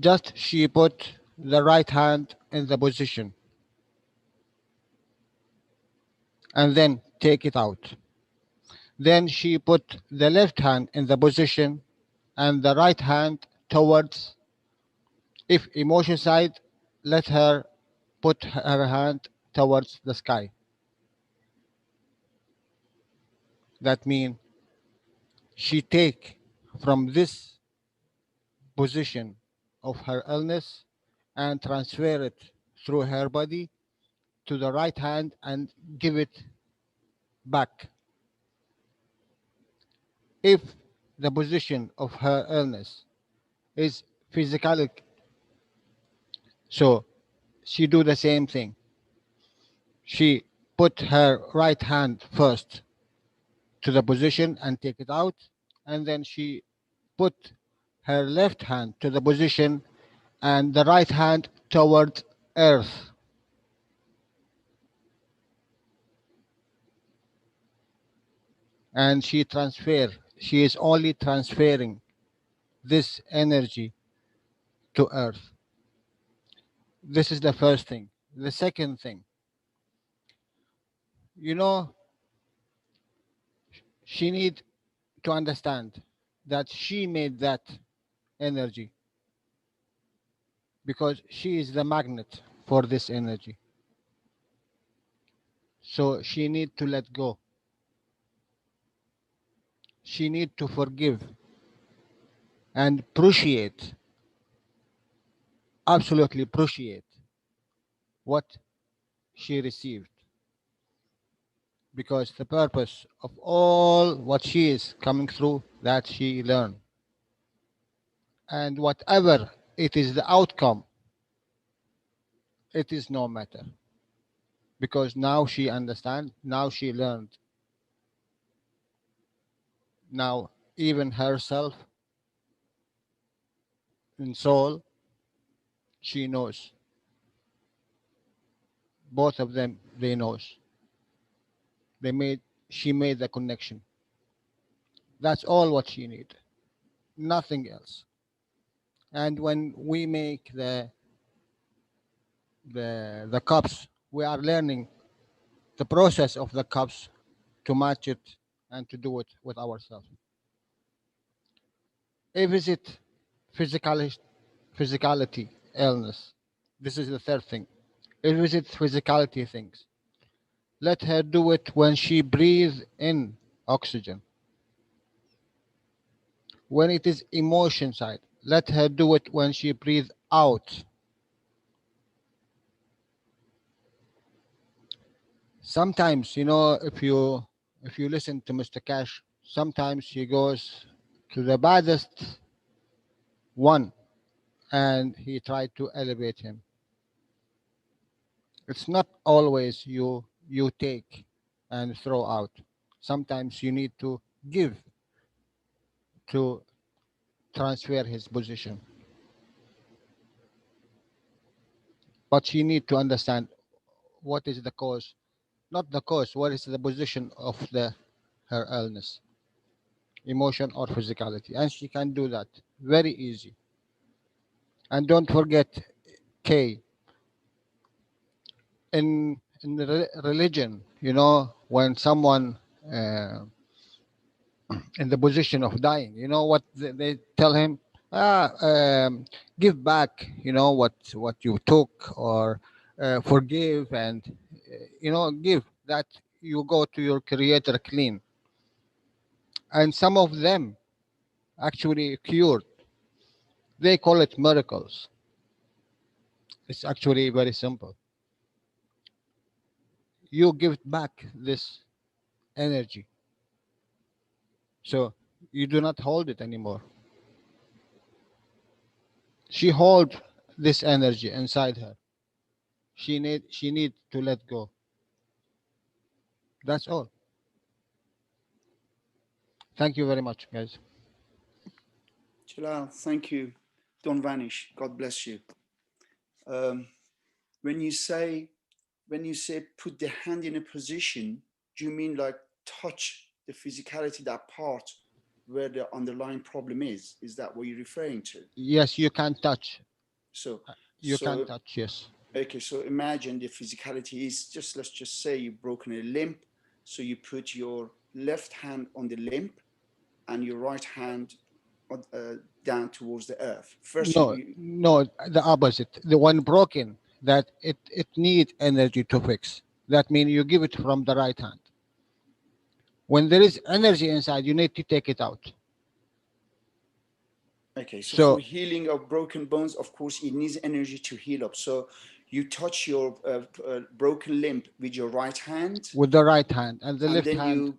Speaker 19: just she put the right hand in the position and then take it out. Then she put the left hand in the position and the right hand towards, if emotion side, let her put her hand towards the sky. That means she take from this position of her illness and transfer it through her body to the right hand and give it back. If the position of her illness is physical, so she do the same thing. She put her right hand first to the position and take it out, and then she put her left hand to the position and the right hand toward earth. And she is only transferring this energy to earth. This is the first thing. The second thing, she need to understand that she made that energy because she is the magnet for this energy. So she need to let go. She need to forgive and appreciate, absolutely appreciate what she received. Because the purpose of all what she is coming through, that she learned. And whatever it is the outcome, it is no matter. Because now she understands, now she learned. Now even herself in soul, she knows. Both of them, they knows. She made the connection. That's all what she need. Nothing else. And when we make the cups, we are learning the process of the cups to match it and to do it with ourselves. If is it physicality, illness, this is the third thing. If is it physicality things, let her do it when she breathes in oxygen. When it is emotion side, let her do it when she breathes out. sometimes, you know, if you listen to Mr. Cash, sometimes he goes to the baddest one and he tried to elevate him. It's not always you take and throw out. Sometimes you need to give to transfer his position. But you need to understand what is the cause, not the cause, what is the position of her illness, emotion or physicality. And she can do that very easy. And don't forget, K, in religion, you know, when someone in the position of dying, you know what they tell him? Give back, you know, what you took, or forgive, and you know, give that you go to your creator clean. And some of them actually cured. They call it miracles. It's actually very simple. You give back this energy, so you do not hold it anymore. She hold this energy inside her. She need to let go. That's all. Thank you very much, guys.
Speaker 15: Jalal, thank you. Don't vanish. God bless you. When you say put the hand in a position, do you mean like touch the physicality, that part where the underlying problem is? Is that what you're referring to?
Speaker 19: Yes, you can touch.
Speaker 15: So
Speaker 19: you can touch, yes.
Speaker 15: Okay, so imagine the physicality is just, let's just say you've broken a limb. So you put your left hand on the limb and your right hand down towards the earth. First,
Speaker 19: no, the opposite. The one broken, that it needs energy to fix. That means you give it from the right hand. When there is energy inside, you need to take it out.
Speaker 15: Okay, so for healing of broken bones, of course, it needs energy to heal up. So you touch your broken limb with your right hand.
Speaker 19: With the right hand, and the left hand.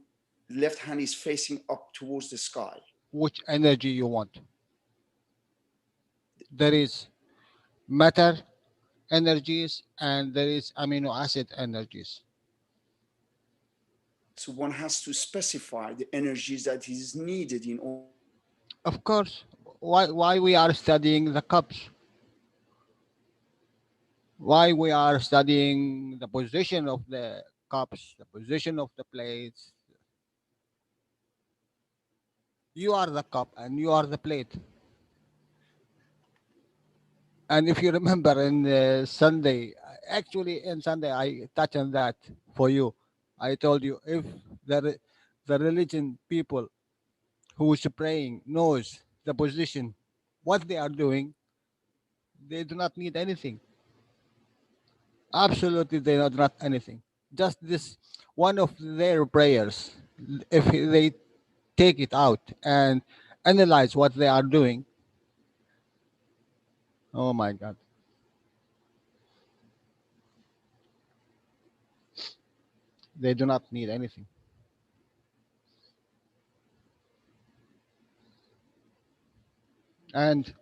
Speaker 15: Left hand is facing up towards the sky.
Speaker 19: Which energy you want? There is matter energies and there is amino acid energies.
Speaker 15: So one has to specify the energies that is needed in order.
Speaker 19: Of course. Why we are studying the cups? Why we are studying the position of the cups, the position of the plates? You are the cup and you are the plate. And if you remember in Sunday, actually in Sunday, I touched on that for you. I told you, if the religion people who is praying knows the position, what they are doing, they do not need anything. Absolutely, they do not anything. Just this one of their prayers, if they take it out and analyze what they are doing, oh my God. They do not need anything. And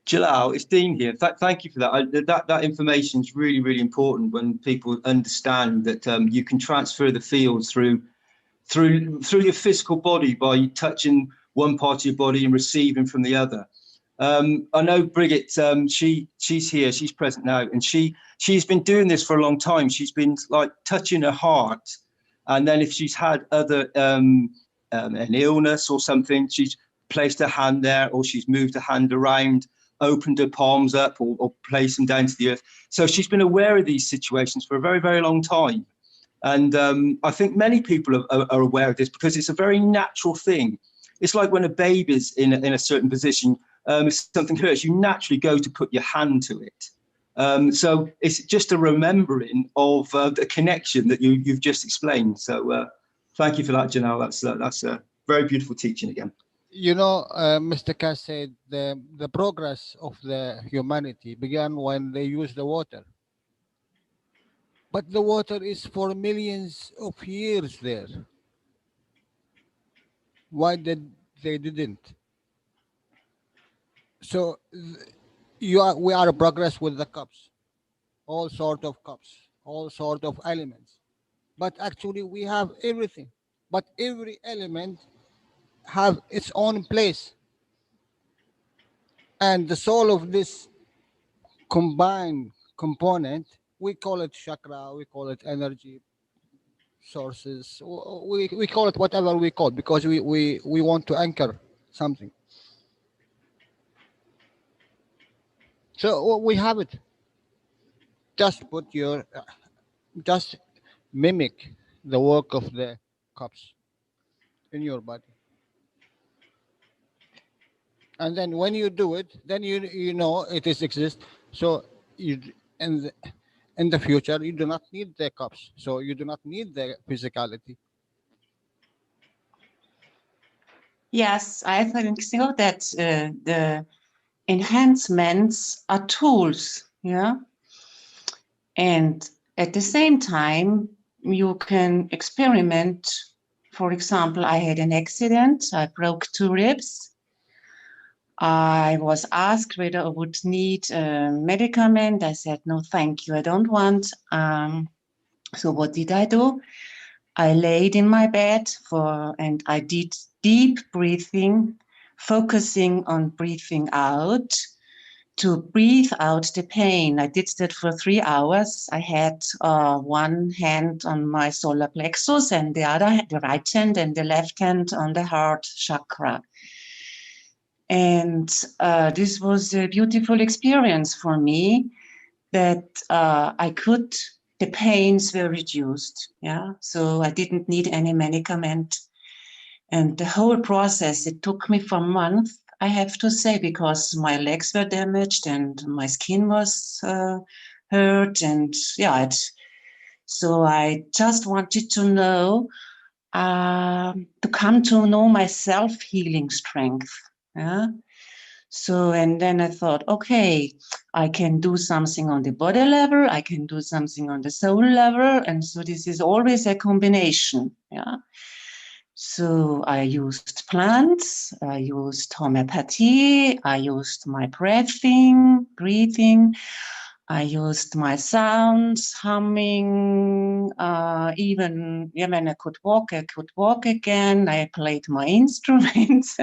Speaker 11: Jalal, it's Dean here. Thank you for that. That information is really, really important when people understand that you can transfer the fields through your physical body by touching one part of your body and receiving from the other. I know Brigitte, she's here, she's present now, and she's been doing this for a long time. She's been like touching her heart, and then if she's had other an illness or something, she's placed her hand there, or she's moved her hand around, opened her palms up, or placed them down to the earth. So she's been aware of these situations for a very, very long time. And I think many people are aware of this because it's a very natural thing. It's like when a baby's in a certain position, if something hurts, you naturally go to put your hand to it. So it's just a remembering of the connection that you've just explained. So thank you for that, Janelle. That's a very beautiful teaching again.
Speaker 19: You know, Mr. Cass said the progress of the humanity began when they used the water. But the water is for millions of years there. Why did they didn't? So we are progress with the cups, all sort of cups, all sort of elements. But actually we have everything. But every element have its own place. And the soul of this combined component, we call it chakra, we call it energy sources, we call it whatever we call, because we want to anchor something. So we have it. Just put your, just mimic the work of the cups in your body. And then when you do it, then you know it is exist. So you in the future you do not need the cups. So you do not need the physicality.
Speaker 12: Yes, I think so that the enhancements are tools, yeah. And at the same time, you can experiment. For example, I had an accident. I broke 2 ribs. I was asked whether I would need a medicament. I said, no, thank you, I don't want. So what did I do? I laid in my bed and I did deep breathing, focusing on breathing out to breathe out the pain. I did that for 3 hours. I had one hand on my solar plexus and the right hand and the left hand on the heart chakra. And this was a beautiful experience for me that the pains were reduced. Yeah, so I didn't need any medicament. And the whole process, it took me for months, I have to say, because my legs were damaged and my skin was hurt. And yeah, so I just wanted to know, to come to know my self-healing strength. Yeah. So, and then I thought, okay, I can do something on the body level, I can do something on the soul level. And so this is always a combination. Yeah. So I used plants, I used homeopathy, I used my breathing, I used my sounds, humming, even when I could walk again. I played my instruments.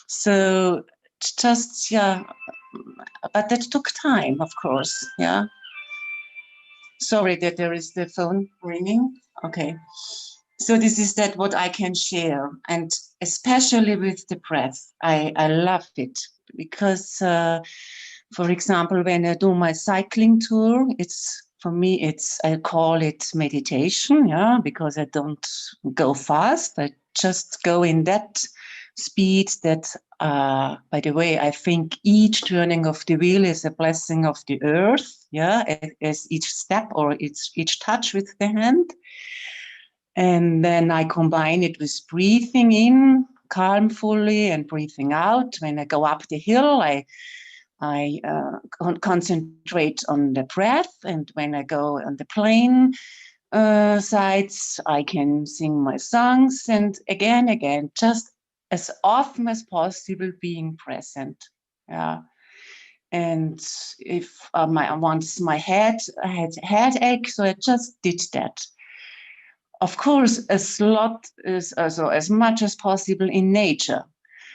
Speaker 12: So just, yeah, but that took time, of course, yeah. Sorry that there is the phone ringing. Okay. So this is that what I can share, and especially with the breath, I love it because, for example, when I do my cycling tour, for me, I call it meditation, yeah, because I don't go fast. I just go in that speed that, by the way, I think each turning of the wheel is a blessing of the earth, yeah, as each step or each touch with the hand. And then I combine it with breathing in calmly and breathing out. When I go up the hill, I concentrate on the breath. And when I go on the plane sides, I can sing my songs. And again, just as often as possible being present. Yeah. And if once my head had headache, so I just did that. Of course, as much as possible in nature,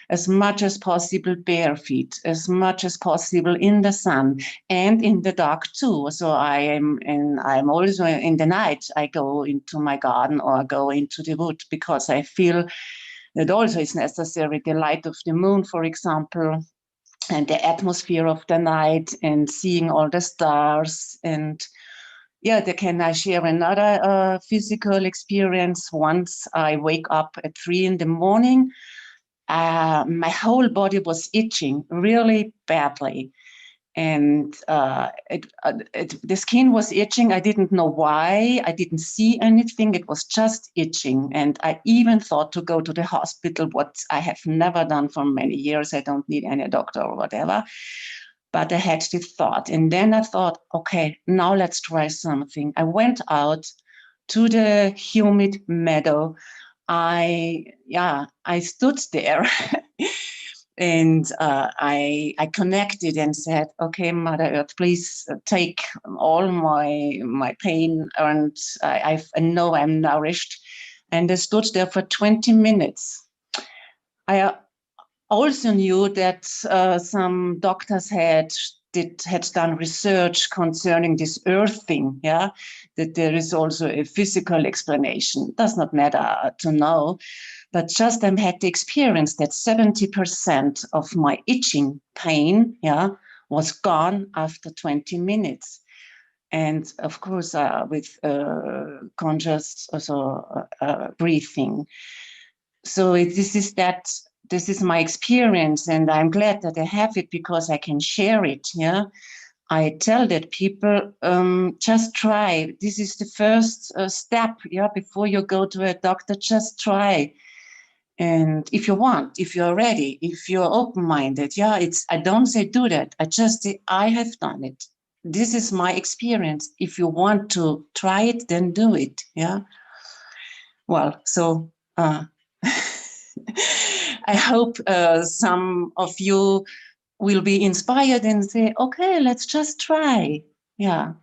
Speaker 12: as much as possible bare feet, as much as possible in the sun and in the dark too. So I'm also in the night, I go into my garden or go into the wood because I feel that also is necessary. The light of the moon, for example, and the atmosphere of the night and seeing all the stars. And yeah, can I share another physical experience? Once I wake up at 3 in the morning, my whole body was itching really badly. And the skin was itching. I didn't know why. I didn't see anything. It was just itching. And I even thought to go to the hospital, what I have never done for many years. I don't need any doctor or whatever. But I had the thought, and then I thought, okay, now let's try something. I went out to the humid meadow. I stood there and I connected and said, okay, Mother Earth, please take all my pain, and I know I'm nourished. And I stood there for 20 minutes. I also knew that some doctors had done research concerning this earth thing, yeah, that there is also a physical explanation. Does not matter to know, but just I had the experience that 70% of my itching pain, yeah, was gone after 20 minutes. And of course, with conscious also breathing. So this is my experience, and I'm glad that I have it because I can share it. Yeah, I tell that people just try. This is the first step. Yeah, before you go to a doctor, just try. And if you want, if you're ready, if you're open-minded, yeah, I don't say do that. I just say I have done it. This is my experience. If you want to try it, then do it. Yeah. Well, so. I hope some of you will be inspired and say, okay, let's just try. Yeah.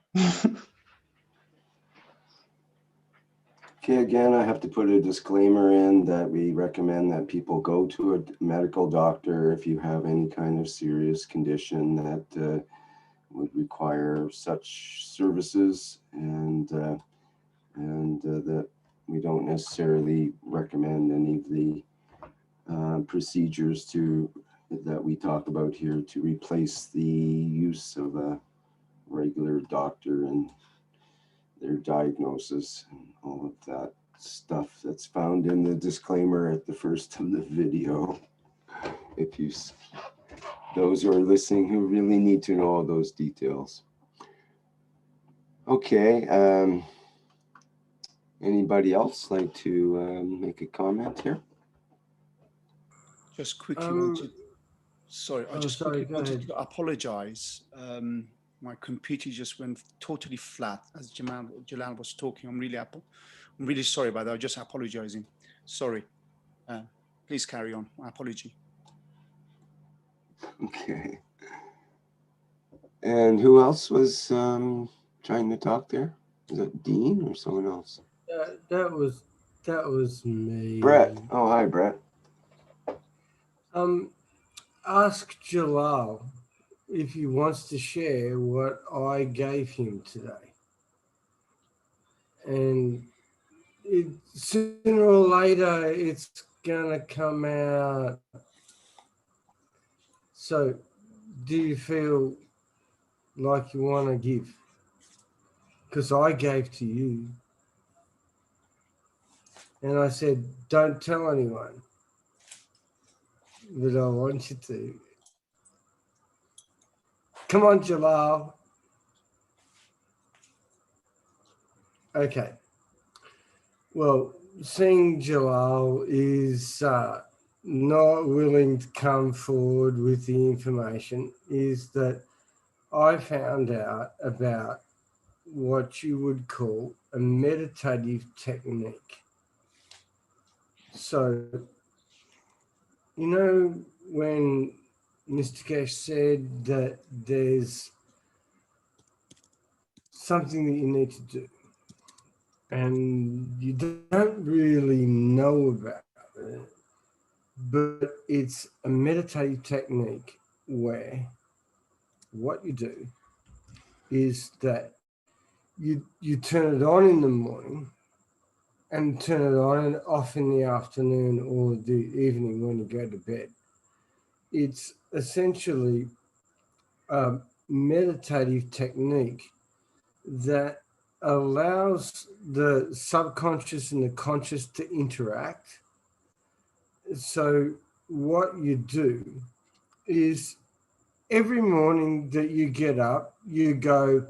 Speaker 1: Okay, again, I have to put a disclaimer in that we recommend that people go to a medical doctor if you have any kind of serious condition that would require such services, and that we don't necessarily recommend any of the procedures that we talk about here to replace the use of a regular doctor and their diagnosis and all of that stuff that's found in the disclaimer at the first of the video. If those who are listening who really need to know all those details. Okay, anybody else like to make a comment here?
Speaker 15: Just quickly wanted, sorry, I just quickly wanted to apologize. My computer just went totally flat as Jalal was talking. I'm really sorry about that. I'm just apologizing. Sorry. Please carry on. My apology.
Speaker 1: Okay. And who else was trying to talk there? Was it Dean or someone else?
Speaker 20: That was me.
Speaker 1: Brett. Oh, hi, Brett.
Speaker 20: Ask Jalal if he wants to share what I gave him today. And sooner or later, it's going to come out. So do you feel like you want to give? Because I gave to you. And I said, don't tell anyone. But I want you to. Come on, Jalal. Okay. Well, seeing Jalal is not willing to come forward with the information is that I found out about what you would call a meditative technique. So, you know, when Mr. Kesh said that there's something that you need to do and you don't really know about it, but it's a meditative technique where what you do is that you turn it on in the morning and turn it on and off in the afternoon or the evening when you go to bed. It's essentially a meditative technique that allows the subconscious and the conscious to interact. So what you do is every morning that you get up, you go,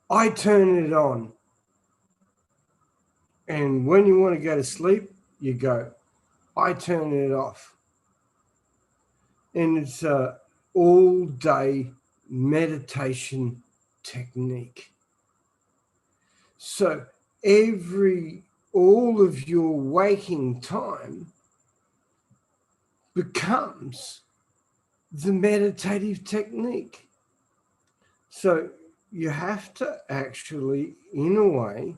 Speaker 20: I turn it on. And when you want to go to sleep, you go, I turn it off. And it's a all day meditation technique. So all of your waking time becomes the meditative technique. So you have to actually, in a way,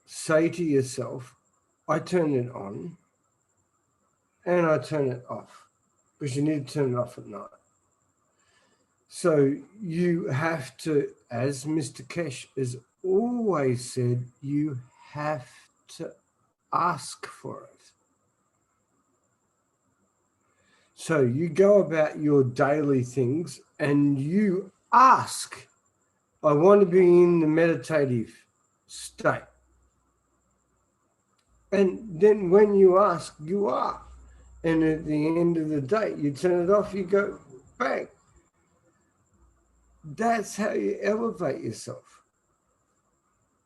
Speaker 20: say to yourself, I turn it on and I turn it off, because you need to turn it off at night. So you have to, as Mr. Kesh has always said, you have to ask for it. So you go about your daily things and you ask, I want to be in the meditative state. And then when you ask, you are. And at the end of the day, you turn it off, you go, bang. That's how you elevate yourself.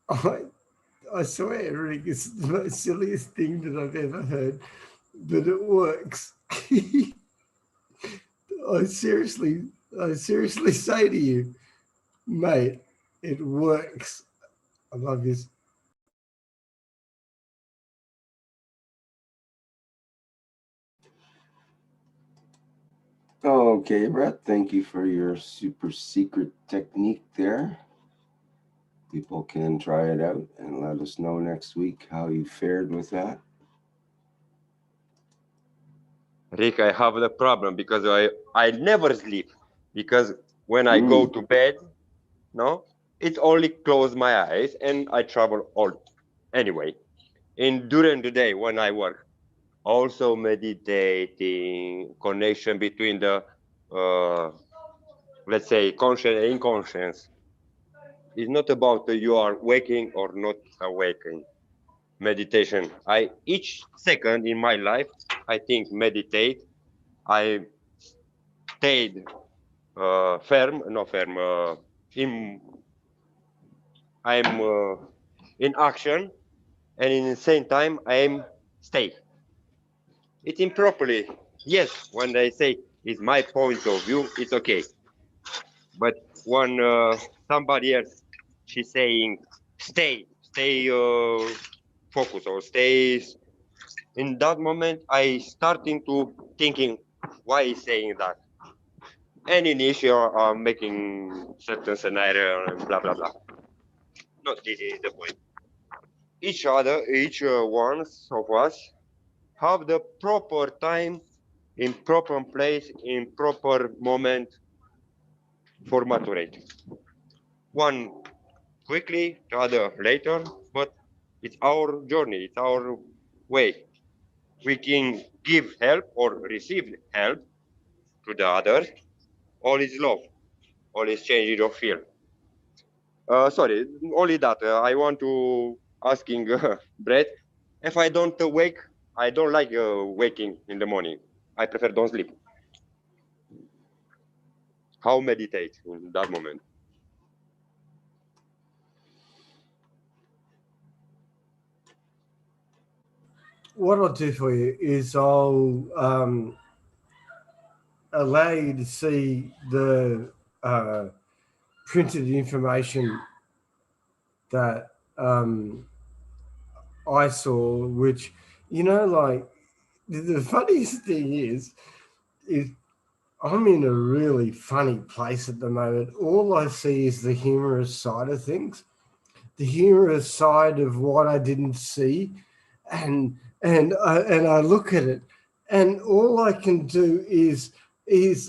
Speaker 20: I swear, Rick, it's the most silliest thing that I've ever heard, but it works. I seriously say to you, mate, it works. I love this.
Speaker 1: Okay, Brett, thank you for your super secret technique there. People can try it out and let us know next week how you fared with that.
Speaker 10: Rick, I have the problem because I never sleep, because when I go to bed, no, it only close my eyes and I travel all anyway. And during the day when I work, also meditating, connection between the let's say conscious and inconscious. It's not about you are waking or not awakening. Meditation. Each second in my life, I think meditate. I stayed firm, not firm. I'm in action, and in the same time, I'm stay. It's improperly. Yes, when they say it's my point of view, it's okay. But when somebody else, she's saying stay focus or stay. In that moment, I starting to thinking why is saying that. And initial making certain scenario and blah blah blah. Not this is the point. Each one of us have the proper time, in proper place, in proper moment for maturate. One quickly, the other later, but it's our journey, it's our way. We can give help or receive help to the others. All is love, all is change of feel. Sorry, only that. I want to asking Brett, if I don't wake, I don't like waking in the morning. I prefer don't sleep. How meditate in that moment?
Speaker 20: What I'll do for you is I'll allow you to see the printed information that I saw, which, like, the funniest thing is I'm in a really funny place at the moment. All I see is the humorous side of things, the humorous side of what I didn't see, and I look at it, and all I can do is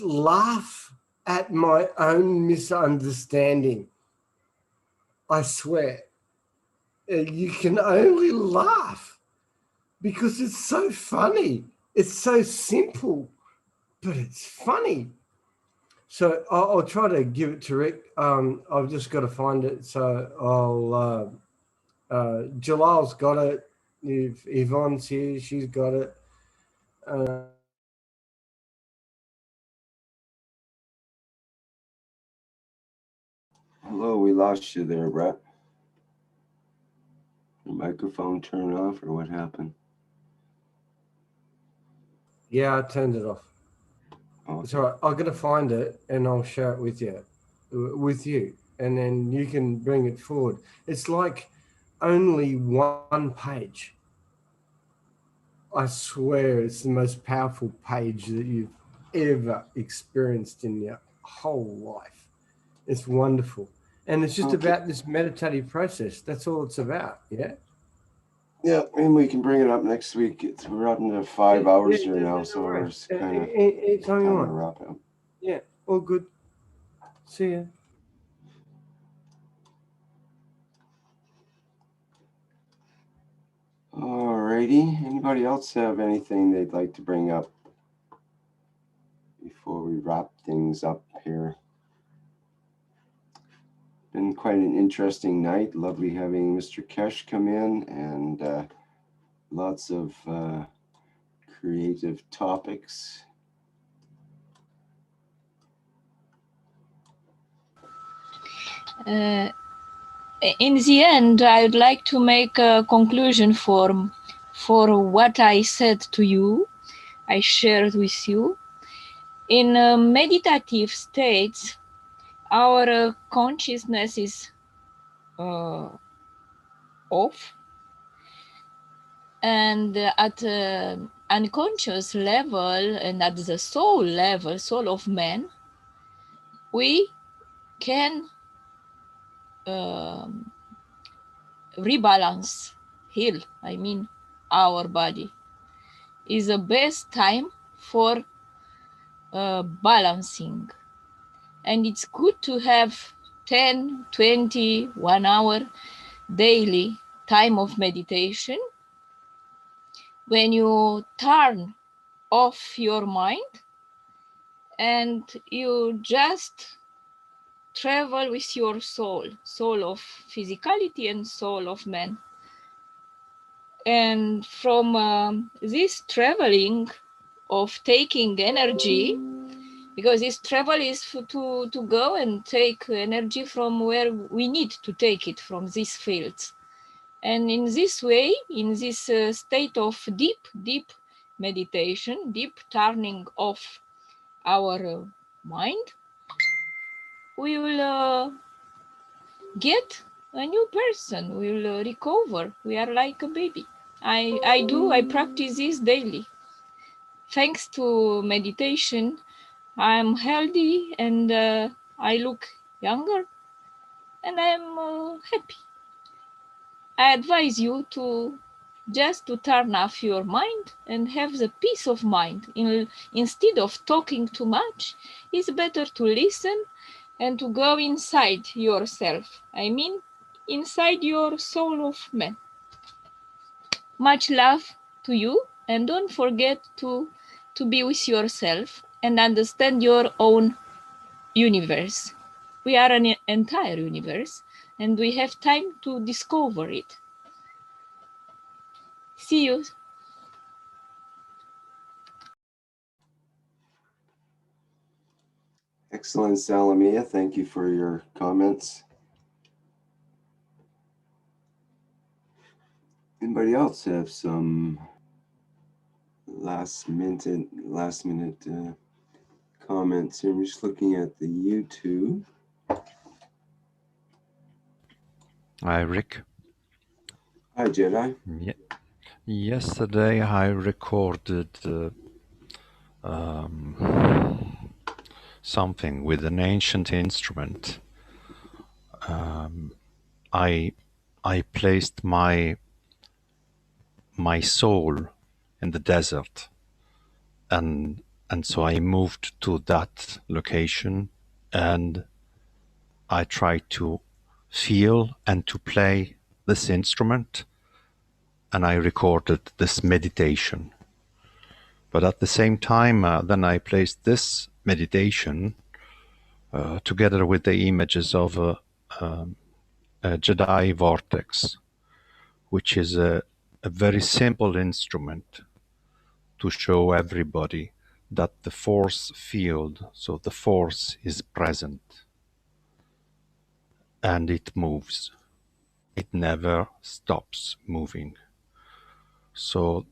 Speaker 20: laugh at my own misunderstanding. I swear, you can only laugh because it's so funny. It's so simple, but it's funny. So I'll try to give it to Rick. I've just got to find it. So Jalal's got it. If Yvonne's here, she's got it.
Speaker 1: Hello, we lost you there, Brett. Your microphone turned off, or what happened?
Speaker 20: Yeah, I turned it off.
Speaker 1: Okay.
Speaker 20: So I'm going to find it and I'll share it with you, and then you can bring it forward. It's like only one page. I swear it's the most powerful page that you've ever experienced in your whole life. It's wonderful. And it's just about this meditative process. That's all it's about. Yeah.
Speaker 1: Yeah, and we can bring it up next week. We're up into 5 hours here now, so we're kind of
Speaker 20: anytime you
Speaker 1: time to
Speaker 20: want.
Speaker 1: wrap it up.
Speaker 20: Yeah, all good. See ya.
Speaker 1: Alrighty. Anybody else have anything they'd like to bring up before we wrap things up here? Been quite an interesting night. Lovely having Mr. Kesh come in, and lots of creative topics.
Speaker 9: In the end, I would like to make a conclusion for what I said to you, I shared with you. In meditative states, our consciousness is off, and at unconscious level and at the soul level, soul of man, we can rebalance, heal, I mean, our body. Is the best time for balancing. And it's good to have 10, 20, 1 hour daily time of meditation when you turn off your mind and you just travel with your soul, soul of physicality and soul of man. And from this traveling of taking energy, because this travel is to go and take energy from where we need to take it, from these fields. And in this way, in this state of deep meditation, deep turning off our mind, we will get a new person, we will recover. We are like a baby. I practice this daily. Thanks to meditation, I'm healthy and I look younger and I'm happy. I advise you to just to turn off your mind and have the peace of mind. Instead of talking too much, it's better to listen and to go inside yourself. I mean, inside your soul of man. Much love to you, and don't forget to be with yourself and understand your own universe. We are an entire universe, and we have time to discover it. See you.
Speaker 1: Excellent, Salamia. Thank you for your comments. Anybody else have some last minute comments here? I'm just looking at the YouTube.
Speaker 13: Hi, Rick.
Speaker 1: Hi, Jedi.
Speaker 13: Yeah. Yesterday I recorded something with an ancient instrument. I placed my soul in the desert, and so I moved to that location, and I tried to feel and to play this instrument, and I recorded this meditation. But at the same time, then I placed this meditation together with the images of a Jedi vortex, which is a very simple instrument to show everybody that the force field, so the force is present and it moves. It never stops moving. So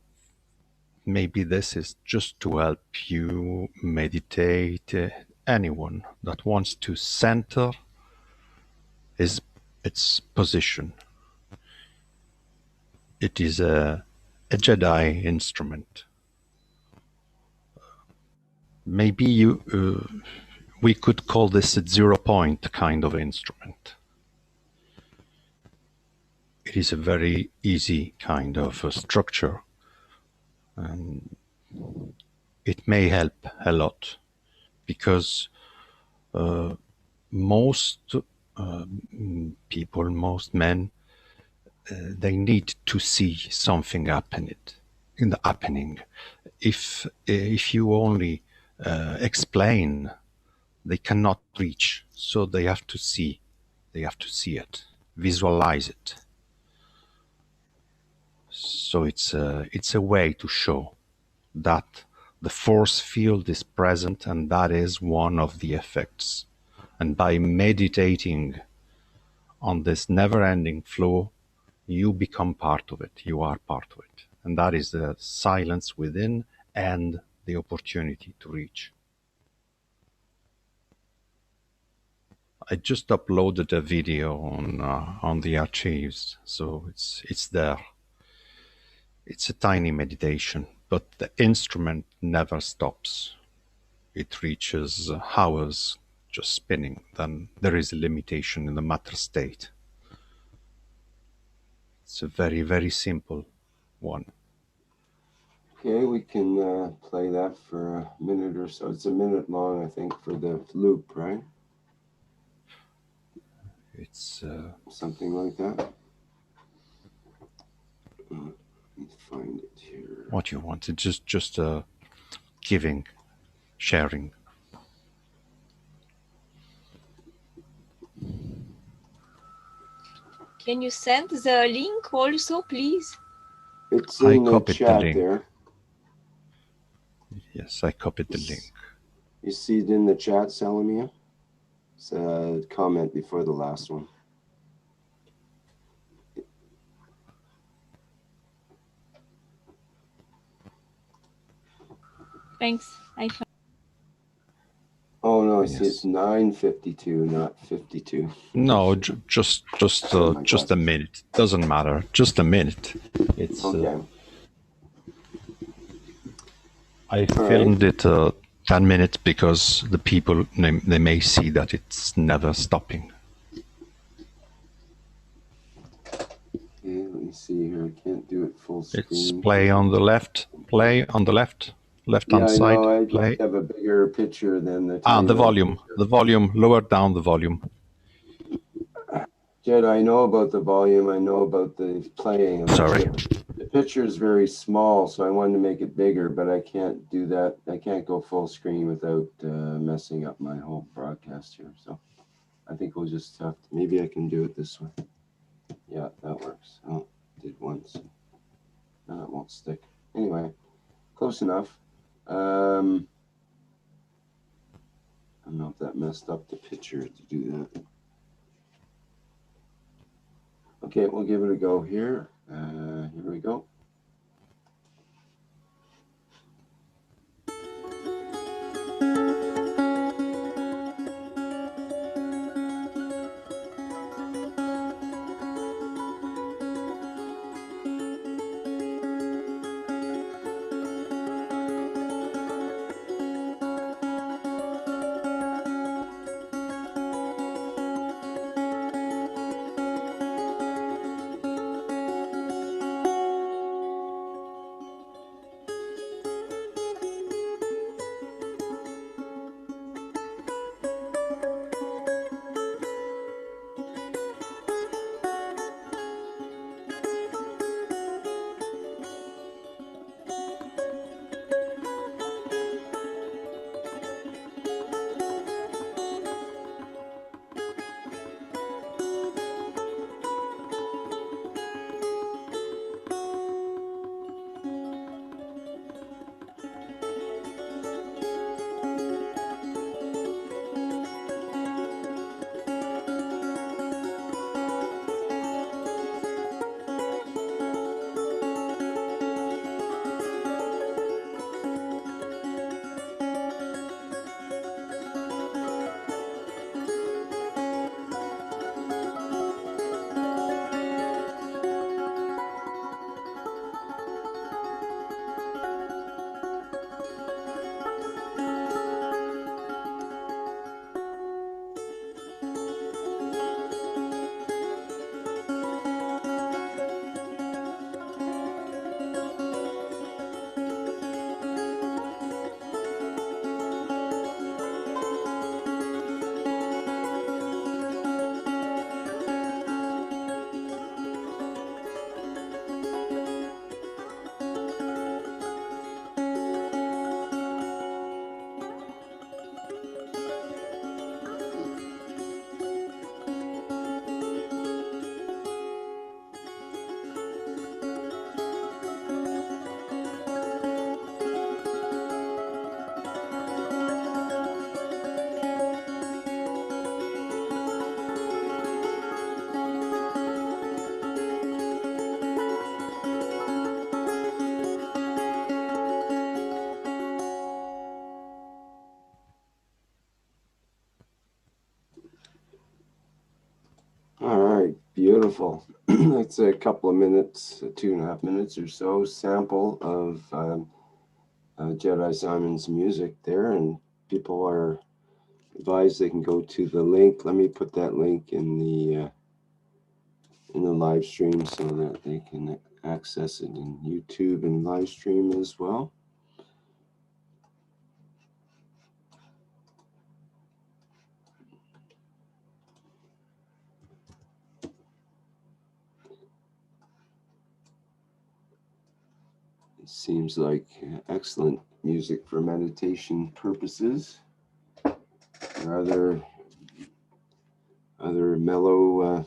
Speaker 13: maybe this is just to help you meditate. Anyone that wants to center its position. It is a Jedi instrument. Maybe we could call this a 0 point kind of instrument. It is a very easy kind of structure, and it may help a lot because most people, most men, they need to see something happening. If you only explain, they cannot reach. So they have to see. They have to see it, visualize it. So it's a way to show that the force field is present, and that is one of the effects. And by meditating on this never-ending flow, you become part of it. You are part of it. And that is the silence within and the opportunity to reach. I just uploaded a video on the archives, so it's there. It's a tiny meditation, but the instrument never stops. It reaches hours just spinning. Then there is a limitation in the matter state. It's a very, very simple one.
Speaker 1: Okay, we can play that for a minute or so. It's a minute long, I think, for the loop, right?
Speaker 13: It's
Speaker 1: something like that. Let me find it here.
Speaker 13: What you want? It's just giving, sharing.
Speaker 9: Can you send the link also, please?
Speaker 1: It's in the chat
Speaker 13: link.
Speaker 1: there.
Speaker 13: Yes, I copied the link.
Speaker 1: You see it in the chat, Salamia? It's a comment before the last one.
Speaker 9: Thanks.
Speaker 1: Oh no, I see it's 9:52, not 52.
Speaker 13: No, just a minute. Doesn't matter. Just a minute. It's
Speaker 1: okay.
Speaker 13: I filmed it 10 minutes because the people they may see that it's never stopping.
Speaker 1: Okay, let me see here. I can't do it full screen.
Speaker 13: It's play on the left. Play on the left. Left-hand side.
Speaker 1: I
Speaker 13: play.
Speaker 1: have a bigger picture than the.
Speaker 13: The volume. The volume. Lower down the volume.
Speaker 1: Jed, I know about the volume. I know about the playing.
Speaker 13: Sorry.
Speaker 1: The picture is very small, so I wanted to make it bigger, but I can't do that. I can't go full screen without messing up my whole broadcast here. So I think we'll just have to. Maybe I can do it this way. Yeah, that works. Oh, did once. No, it won't stick. Anyway, close enough. I don't know if that messed up the picture to do that. Okay, we'll give it a go here. Here we go. beautiful. It's a couple of minutes, 2.5 minutes or so sample of Jedi Simon's music there, and people are advised they can go to the link. Let me put that link in the live stream so that they can access it in YouTube and live stream as well. It seems like excellent music for meditation purposes. Or other mellow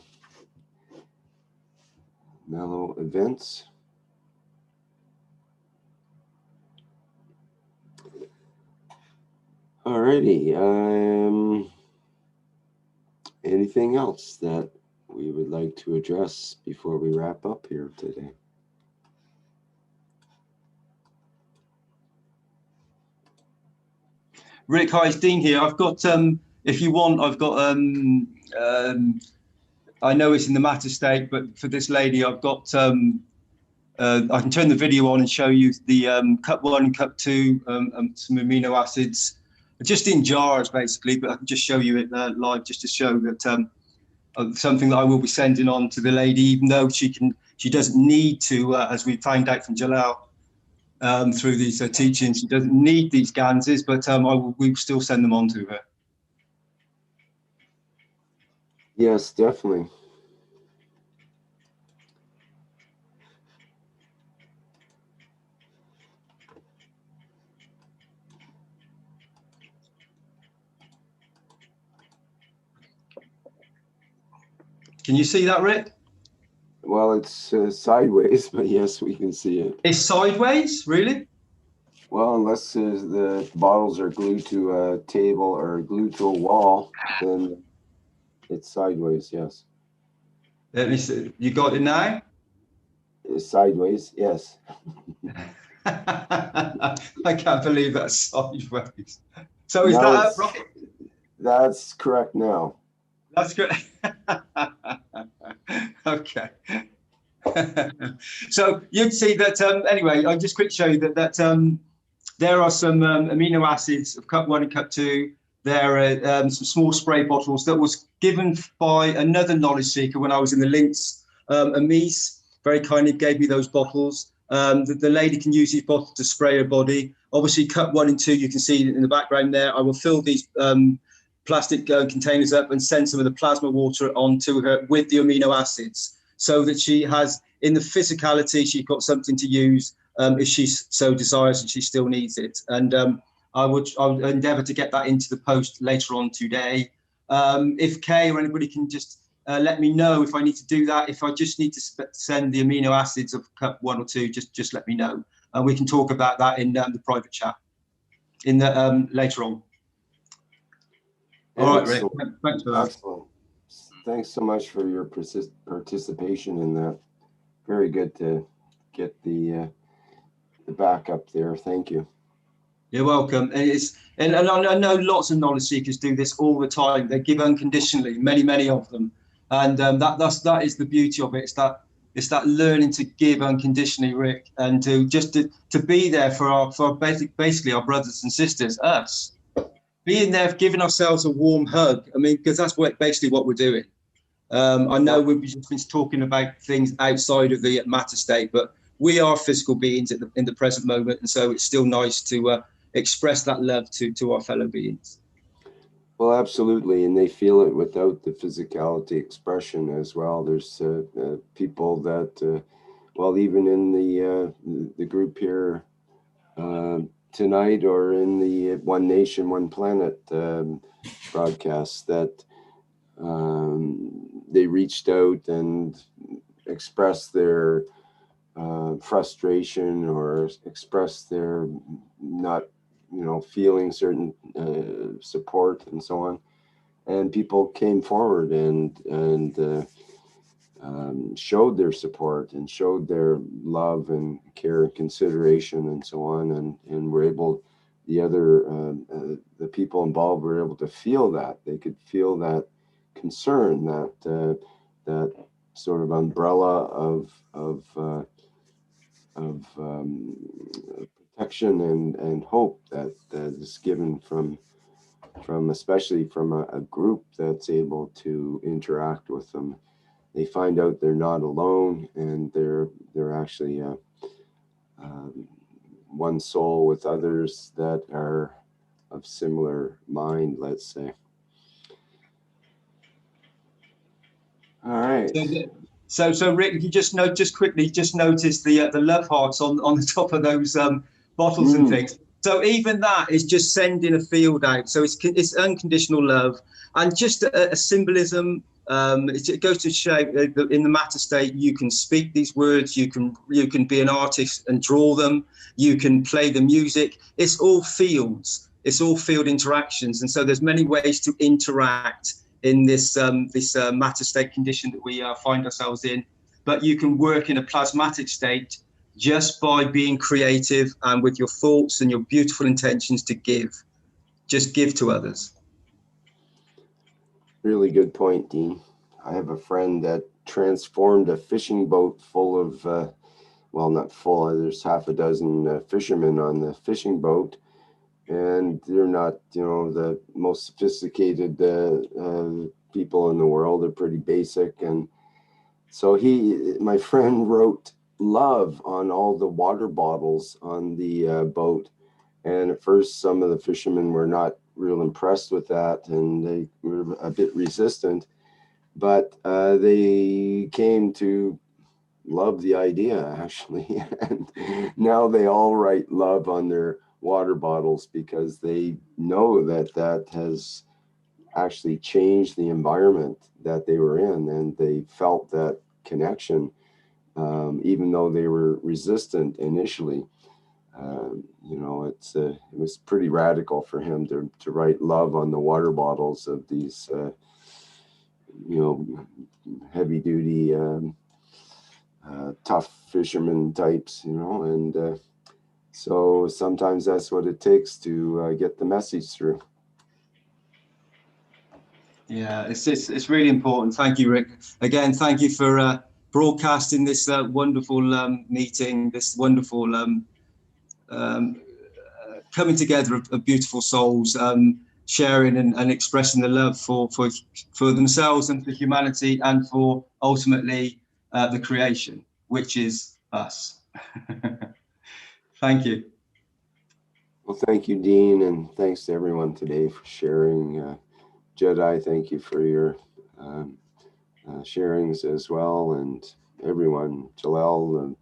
Speaker 1: events. Alrighty. Anything else that we would like to address before we wrap up here today?
Speaker 11: Rick, hi, it's Dean here. I've got, if you want, I've got, I know it's in the matter state, but for this lady, I've got, I can turn the video on and show you the cup 1 and cup 2, some amino acids, just in jars basically, but I can just show you it live just to show that something that I will be sending on to the lady, even though she doesn't need to, as we found out from Jalal, through these teachings, she doesn't need these ganses, but we will still send them on to her.
Speaker 1: Yes, definitely.
Speaker 11: Can you see that, Rick?
Speaker 1: Well, it's sideways, but yes, we can see it.
Speaker 11: It's sideways, really?
Speaker 1: Well, unless the bottles are glued to a table or glued to a wall, then it's sideways, yes.
Speaker 11: Let me see. You got it now?
Speaker 1: It's sideways, yes.
Speaker 11: I can't believe that's sideways. So is
Speaker 1: No,
Speaker 11: that right?
Speaker 1: That's correct now.
Speaker 11: That's good. Okay. So you'd see that, anyway, I'll just quickly show you that there are some amino acids of cup 1 and cup 2. There are some small spray bottles that was given by another knowledge seeker when I was in the links. Amis very kindly gave me those bottles. The lady can use these bottles to spray her body. Obviously, cup 1 and 2, you can see in the background there. I will fill these plastic containers up and send some of the plasma water onto her with the amino acids, so that she has, in the physicality, she's got something to use if she so desires and she still needs it. And I would endeavour to get that into the post later on today. If Kay or anybody can just let me know if I need to do that. If I just need to send the amino acids of cup 1 or 2, just let me know. And we can talk about that in the private chat in the later on. All right, Rick. Thanks for that.
Speaker 1: Excellent. Thanks so much for your participation in that. Very good to get the backup there. Thank you.
Speaker 11: You're welcome. And I know lots of knowledge seekers do this all the time. They give unconditionally, many of them, and that is the beauty of it. It's that learning to give unconditionally, Rick, and to be there for basically our brothers and sisters, us. Being there, giving ourselves a warm hug. I mean, because that's basically what we're doing. I know we've just been talking about things outside of the matter state, but we are physical beings in the present moment, and so it's still nice to express that love to our fellow beings.
Speaker 1: Well, absolutely, and they feel it without the physicality expression as well. There's people that, well, even in the group here tonight, or in the One Nation, One Planet broadcast, that they reached out and expressed their frustration, or expressed their not, feeling certain support and so on. And people came forward and showed their support and showed their love and care and consideration and so on, and were able, the people involved were able to feel that. They could feel that concern, that sort of umbrella of protection and hope that is given from especially from a group that's able to interact with them. They find out they're not alone, and they're actually one soul with others that are of similar mind, let's say. All right.
Speaker 11: So Rick, you just quickly notice the love hearts on the top of those bottles and things. So even that is just sending a field out. So it's unconditional love, and just a symbolism. It goes to show that in the matter state, you can speak these words. You can be an artist and draw them. You can play the music. It's all fields. It's all field interactions, and so there's many ways to interact in this matter state condition that we find ourselves in. But you can work in a plasmatic state just by being creative and with your thoughts and your beautiful intentions to give. Just give to others.
Speaker 1: Really good point, Dean. I have a friend that transformed a fishing boat full of, well, not full, there's half a dozen fishermen on the fishing boat, and they're not, the most sophisticated people in the world. They're pretty basic. And so my friend wrote love on all the water bottles on the boat. And at first, some of the fishermen were not real impressed with that, and they were a bit resistant, but they came to love the idea, actually. And now they all write love on their water bottles because they know that has actually changed the environment that they were in, and they felt that connection, even though they were resistant initially. It was pretty radical for him to write love on the water bottles of these, heavy duty, tough fisherman types, and so sometimes that's what it takes to get the message through.
Speaker 11: Yeah, it's really important. Thank you, Rick. Again, thank you for broadcasting this wonderful meeting, this wonderful coming together of beautiful souls, sharing and expressing the love for themselves and for humanity, and for ultimately the creation, which is us. Thank you.
Speaker 1: Well, thank you, Dean, and thanks to everyone today for sharing. Jedi, thank you for your sharings as well, and everyone, Jalal, and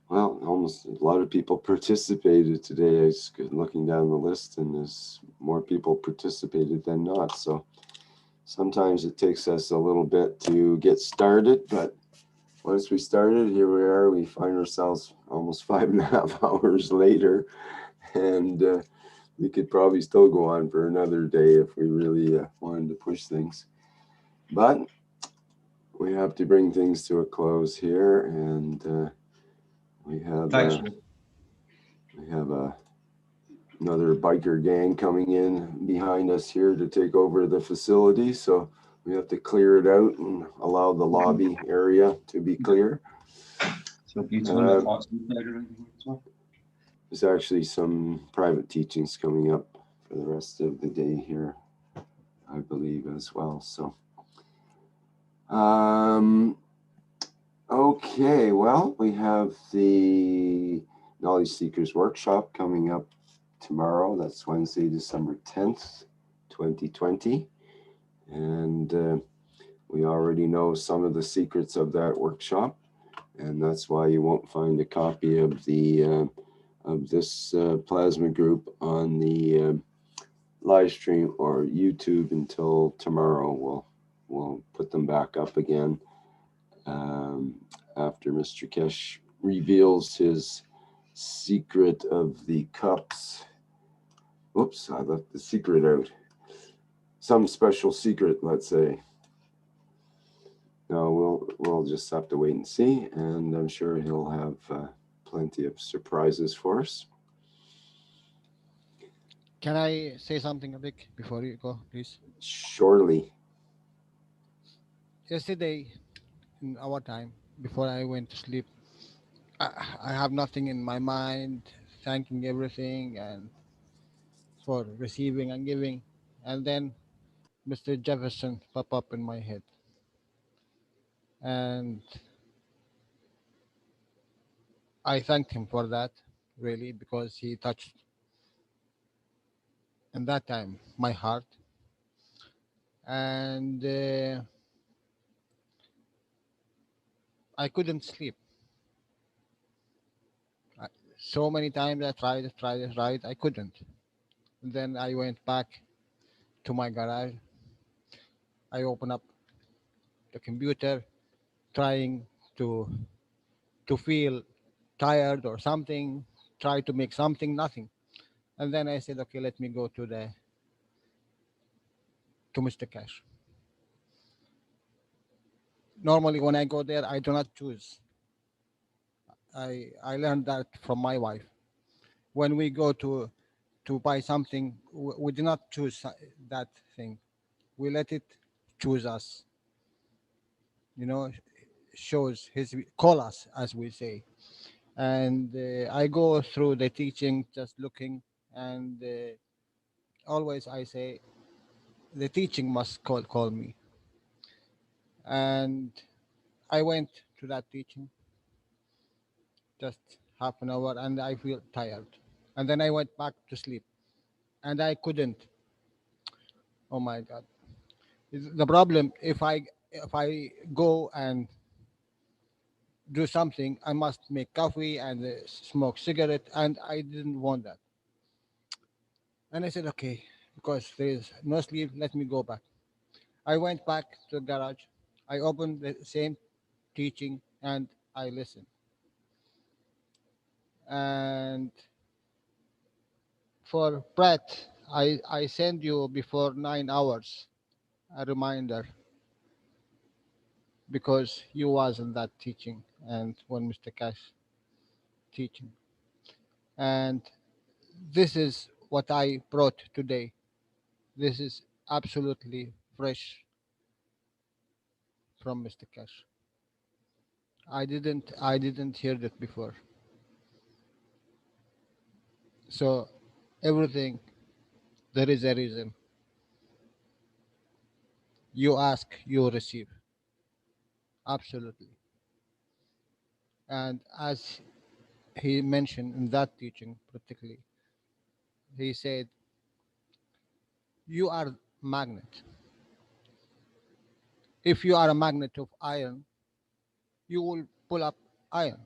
Speaker 1: well, almost a lot of people participated today. I was looking down the list, and there's more people participated than not. So sometimes it takes us a little bit to get started, but once we started, here we are. We find ourselves almost 5.5 hours later, and we could probably still go on for another day if we really wanted to push things. But we have to bring things to a close here, and we have another biker gang coming in behind us here to take over the facility. So we have to clear it out and allow the lobby area to be clear.
Speaker 11: So beautiful.
Speaker 1: There's actually some private teachings coming up for the rest of the day here, I believe, as well. So, okay, well, we have the Knowledge Seekers Workshop coming up tomorrow. That's Wednesday, December 10th, 2020. And we already know some of the secrets of that workshop, and that's why you won't find a copy of the of this plasma group on the live stream or YouTube until tomorrow. We'll put them back up again after Mr. Kesh reveals his secret of the cups. Oops, I left the secret out. Some special secret, let's say. No, we'll just have to wait and see, and I'm sure he'll have plenty of surprises for us.
Speaker 19: Can I say something, Rick, before you go, please?
Speaker 1: Surely.
Speaker 19: Yesterday, in our time before I went to sleep. I have nothing in my mind, thanking everything and for receiving and giving, and then Mr. Jefferson pop up in my head, and I thanked him for that, really, because he touched in that time my heart, and I couldn't sleep. So many times I tried, I couldn't. And then I went back to my garage. I opened up the computer, trying to feel tired or something, try to make something, nothing. And then I said, okay, let me go to Mr. Kesh. Normally when I go there, I do not choose. I learned that from my wife. When we go to buy something, we do not choose that thing. We let it choose us. You know, shows his call us, as we say. And I go through the teaching, just looking, and always I say, the teaching must call me. And I went to that teaching, just half an hour, and I feel tired. And then I went back to sleep, and I couldn't. Oh my God! The problem, if I go and do something, I must make coffee and smoke cigarette, and I didn't want that. And I said, okay, because there is no sleep, let me go back. I went back to the garage. I opened the same teaching and I listened. And for Pratt, I send you before 9 hours a reminder because you was in that teaching and when Mr. Cash teaching. And this is what I brought today. This is absolutely fresh from Mr. Cash. I didn't hear that before. So everything, there is a reason. You ask, you receive. Absolutely. And as he mentioned in that teaching particularly, he said, you are magnet. If you are a magnet of iron, you will pull up iron.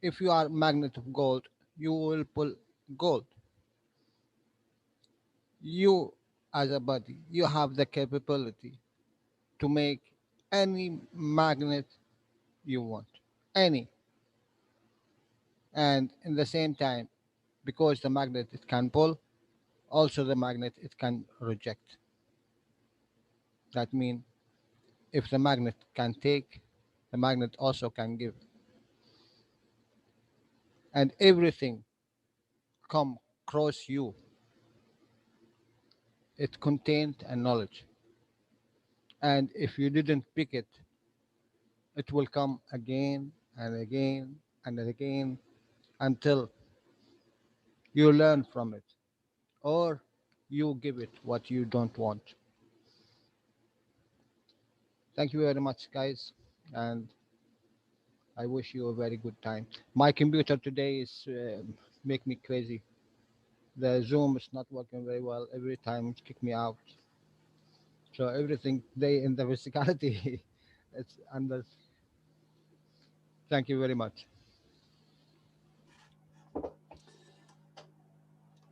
Speaker 19: If you are a magnet of gold, you will pull gold. You as a body, you have the capability to make any magnet you want. Any. And in the same time, because the magnet it can pull, also the magnet it can reject. That means if the magnet can take, the magnet also can give. And everything come across you, it contained a knowledge. And if you didn't pick it, it will come again and again and again until you learn from it or you give it what you don't want. Thank you very much, guys. And I wish you a very good time. My computer today is make me crazy. The Zoom is not working very well. Every time it kick me out. So everything they in the physicality, it's under. Thank you very much.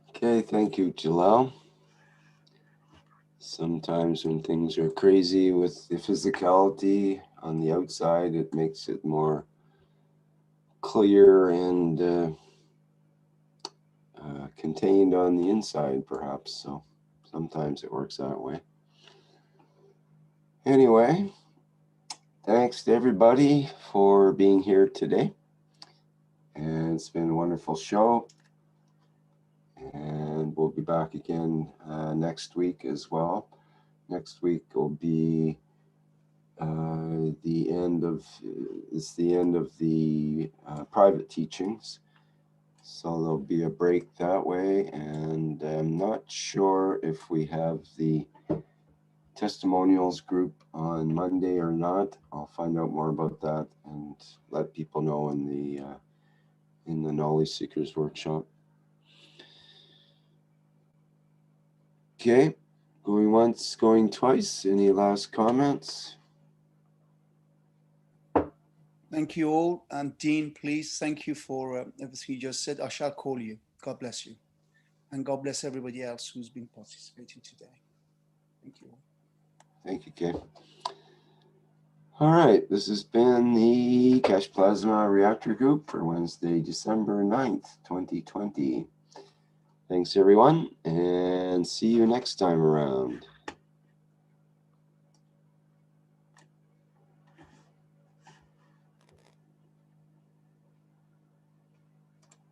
Speaker 1: Okay, thank you, Jalal. Sometimes when things are crazy with the physicality on the outside, it makes it more clear and contained on the inside, perhaps. So sometimes it works that way. Anyway, thanks to everybody for being here today. And it's been a wonderful show. And we'll be back again next week as well. Next week will be the end of the private teachings. So there'll be a break that way, and I'm not sure if we have the testimonials group on Monday or not. I'll find out more about that and let people know in the Knowledge Seekers workshop. Okay, going once, going twice. Any last comments?
Speaker 15: Thank you all. And Dean, please, thank you for everything you just said. I shall call you. God bless you. And God bless everybody else who's been participating today. Thank you all.
Speaker 1: Thank you, Kay. All right, this has been the Kesh Plasma Reactor Group for Wednesday, December 9th, 2020. Thanks, everyone, and see you next time around.